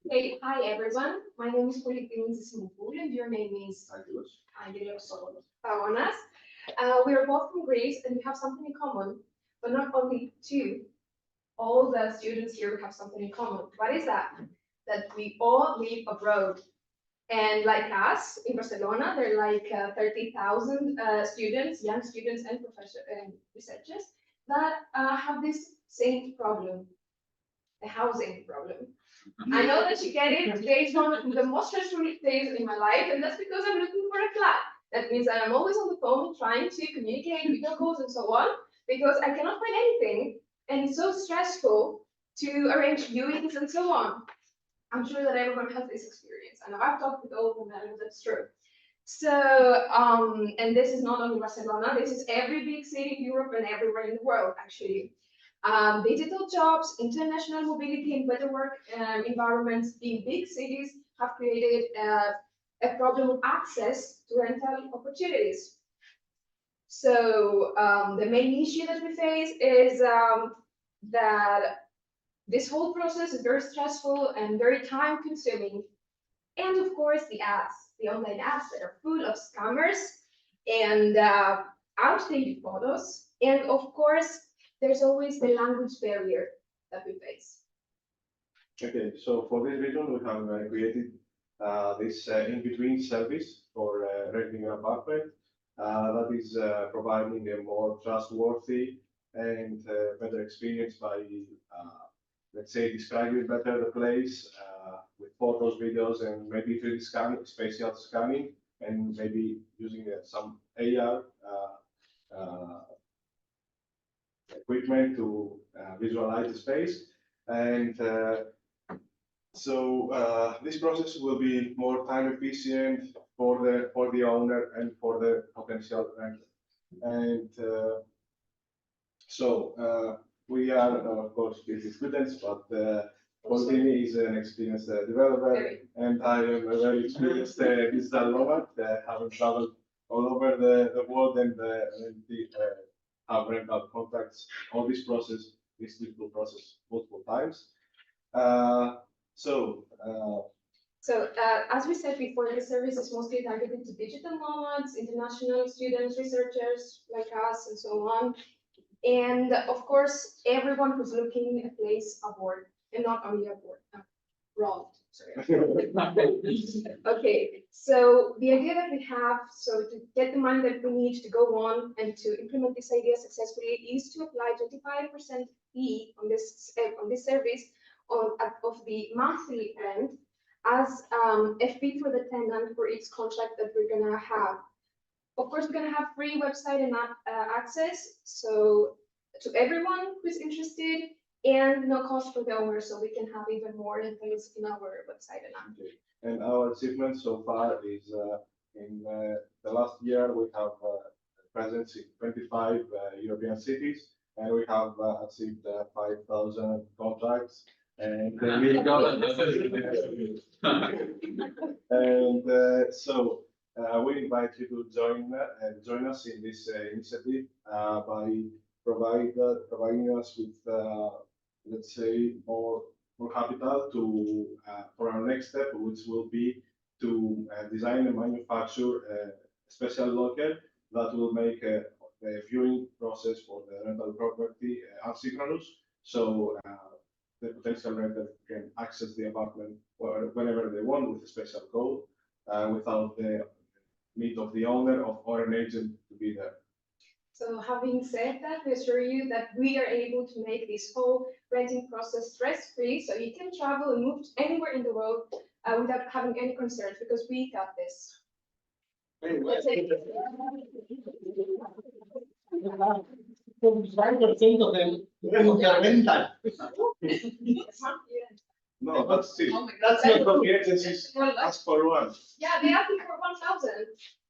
Hey, hi everyone. My name is Polipines Simupul and your name is Angelos Paonas. We are both from Greece and we have something in common, but not only two. All the students here have something in common. What is that? That we all live abroad. And like us in Barcelona, there are like 30,000 students, young students and professors and researchers that have this same problem. the housing problem. I know that you get it. Today is one of the most stressful days in my life, and that's because I'm looking for a flat. That means that I'm always on the phone trying to communicate, video calls, and so on, because I cannot find anything, and it's so stressful to arrange viewings and so on. I'm sure that everyone has this experience, and I've talked with all of them, and that's true. So, and this is not only Barcelona, this is every big city in Europe and everywhere in the world, actually. Digital jobs, international mobility, and better work environments in big cities have created a problem of access to rental opportunities. So the main issue that we face is that this whole process is very stressful and very time consuming. And of course, the ads, the online ads that are full of scammers and outdated photos. And of course, there's always the language barrier that we face. Okay, so for this reason, we have created this in-between service for renting an apartment that is providing a more trustworthy and better experience by, let's say, describing better the place with photos, videos, and maybe 3D scanning, spatial scanning, and maybe using some AR equipment to visualize the space. And so this process will be more time efficient for the owner and for the potential renter. And so we are, of course, PhD students, but Paulini is an experienced developer, and I am a very experienced digital nomad, having traveled all over the world and have rental contracts. All this process, this digital process, multiple times. So as we said before, this service is mostly targeted to digital nomads, international students, researchers like us, and so on. And of course, everyone who's looking a place abroad, and not only abroad, sorry. Okay, so the idea that we have, so to get the money that we need to go on and to implement this idea successfully, is to apply 25% fee on this service of the monthly rent as a fee for the tenant for each contract that we're gonna have. Of course, we're gonna have free website and app access, so to everyone who's interested, and no cost for the owner, so we can have even more things in our website and app. okay. And our achievement so far is in the last year we have presence in 25 European cities, and we have achieved 5,000 contracts. And we got and so we invite you to join us in this initiative by providing us with let's say more capital to for our next step, which will be to design and manufacture a special locker that will make the viewing process for the rental property asynchronous. So the potential renter can access the apartment whenever they want with a special code without the need of the owner or an agent to be there. So having said that, we assure you that we are able to make this whole renting process stress-free, so you can travel and move anywhere in the world without having any concerns, because we got this. No, that's it. That's not what the agencies ask for one. Yeah, they asked me for 1,000.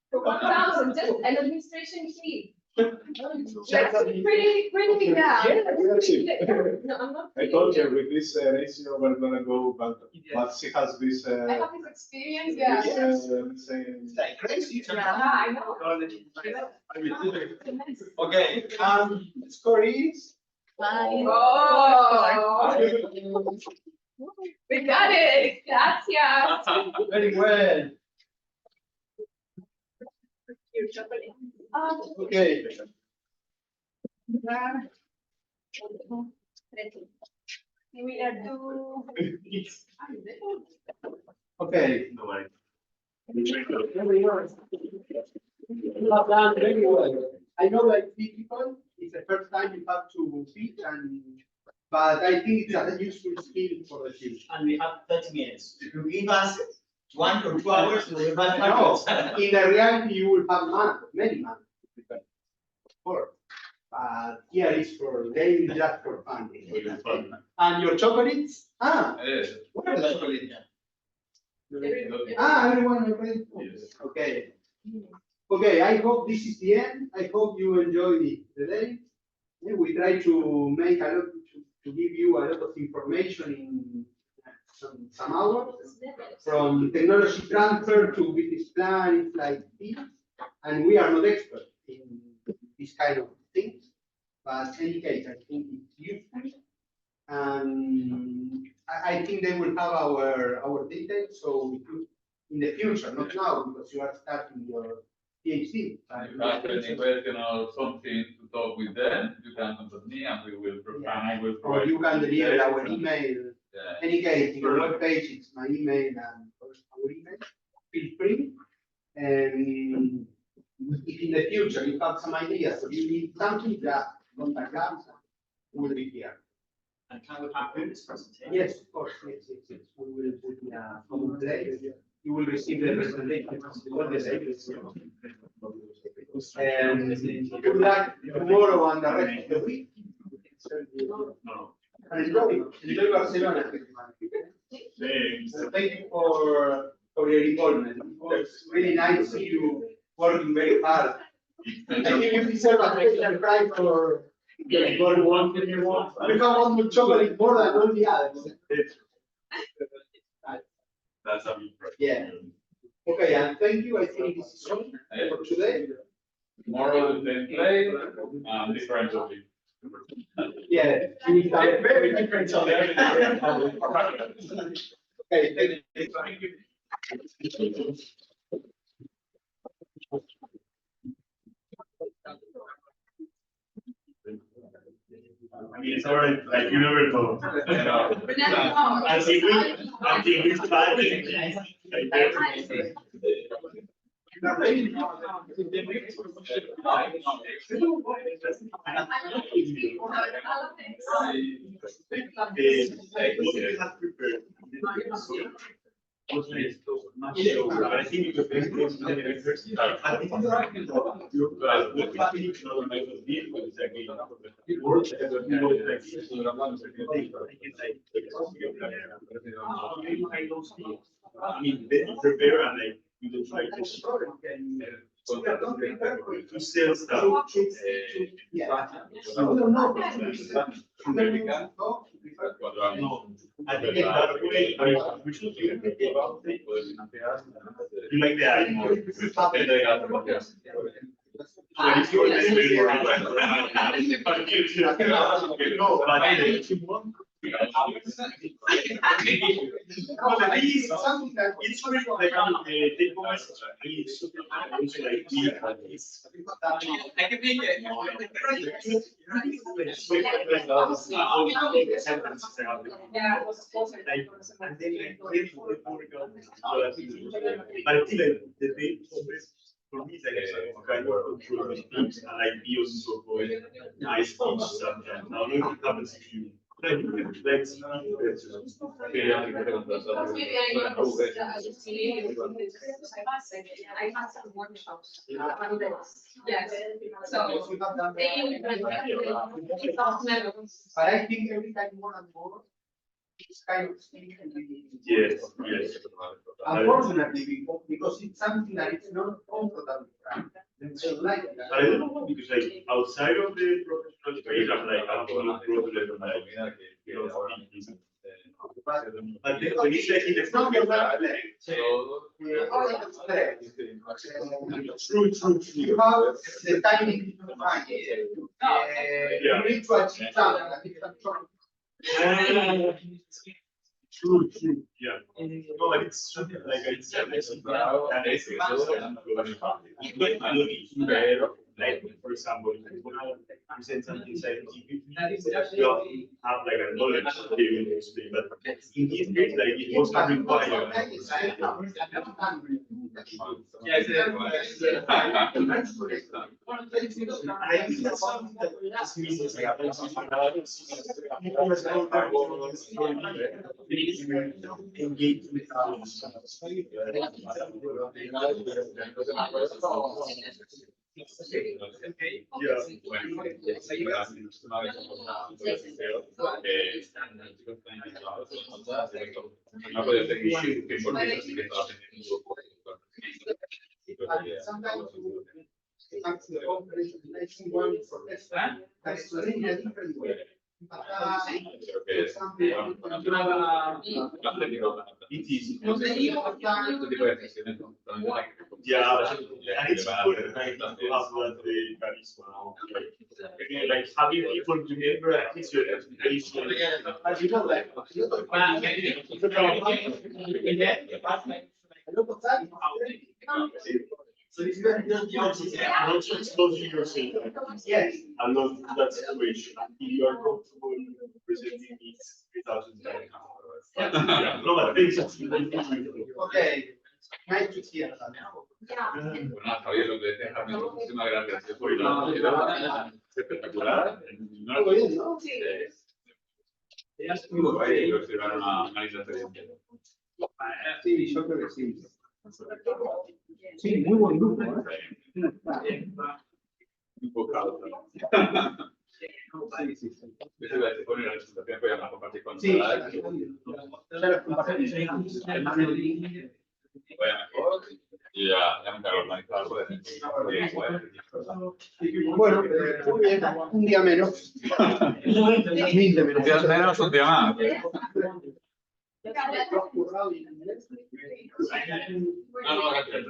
For 1,000, just an administration fee. That's pretty big gap. No, I'm not. I told you with this ratio we're gonna go, but she has this. I have this experience, yeah. Let's say, Like crazy. Yeah, I know. Okay, score is. Oh. We got it. Gracias. Very well. Okay. We are two. Okay. No worries. You have done very well. I know like 3 people, it's the first time you have to pitch and but I think it's a useful skill for the future. And we have 30 minutes. If you give us 1 or 2 hours, we will have No, time. in the reality, you will have many months. Of course. But here is for gaming, just for fun. And your chocolates? Ah, where are the chocolates? Ah, everyone okay? Okay. Okay, I hope this is the end. I hope you enjoy the day. Yeah, we try to make a lot, to give you a lot of information in some hours, from technology transfer to business plan, it's like this. And we are not experts in this kind of things, but in any case, I think it's useful. And I think they will have our details, so we could, in the future, not now, because you are starting your PhD. If you have any question or something to talk with them, you can contact me and we will prepare, and I will Or provide. you can deliver our email. Yeah. Any case, in your web page, it's my email and our email. Feel free. And if in the future you have some ideas or you need something, just contact us. We will be here. And can we have this presentation? Yes, of course. Yes. We will put in a common place. You will receive the presentation. All the papers. And good luck tomorrow and the rest of the week. And enjoy Barcelona. So thank you for your involvement. It was really nice to see you working very hard. I think you deserve a special prize for your involvement. You have one more chocolate more than all the others. That's a big project. Yeah. Okay, and thank you. I think this is all for today. Tomorrow the same place, different topic. Yeah, we have very different topics. Okay, thank you. I mean, it's alright, like you never know. Until we start it, like, I mean, they prepare and like you don't try to sell stuff. I think it's that way, we should do it. You like that? It's really like take moments. I can make it. But I think like the day for me, it's like a kind of control of things, and like be also for nice speech sometimes. Now, if it happens to you, let's I have some workshops. Yes. So But I think every time more and more, this kind of thing can be. yes. Unfortunately, because it's something that is not comfortable. They like it. I don't know, because like outside of the professional space, I'm like, I don't know, problem, like, you know, but when you say it's not your bad, true. You have the timing to find it. You need to achieve something that is controlled. True, yeah. No, like it's something like it's like, for example, when I present something scientific, you often have like a knowledge to be able to explain, but in this case, like, it was not required. Yes, I think that's something that just means it's like engage with Sometimes that's the operation, that's one for this. That's the thing, a different way. It is. Yeah, and it's good, like, to have that charisma. Like having people together, at least your expectation. As you know, like, So it's very good, you also exposing yourself. yes. I love that situation. If you are comfortable presenting it without it. Yeah, no, but it's. Okay, nice to hear that. Bueno, Javier, lo que decía Javier, muchísimas gracias por la oportunidad. Espectacular. Muy bien, ¿no? Muy guay, creo que será una linda experiencia. Sí, yo creo que sí. Sí, muy buen grupo, Enfocado. Sí, sí, sí. Yo voy a poner la presentación que voy a compartir con Sí, todas. Vaya mejor. Y ya me encargo de organizar algo Bueno, muy bien, un día menos. 20 menos. menos, un día más. No, gracias.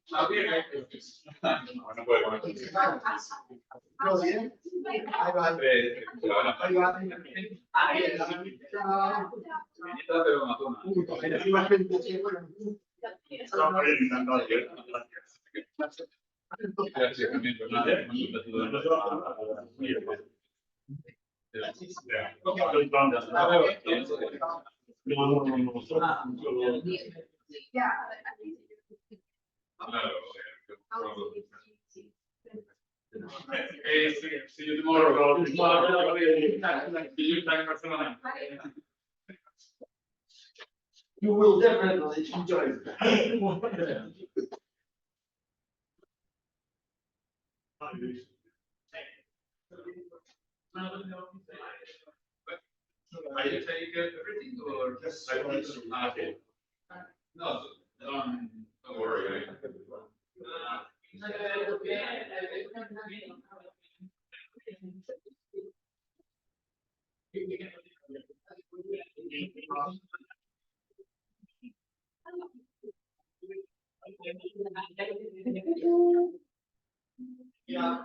No puede comer. ¿Todo bien? Ahí va. Ahí va. Pero una zona. Igualmente, sí, bueno. Gracias, también, pues nada, see you tomorrow. See you back for tonight. You will definitely enjoy it. Are you take everything or just? Okay. No, don't worry. Yeah.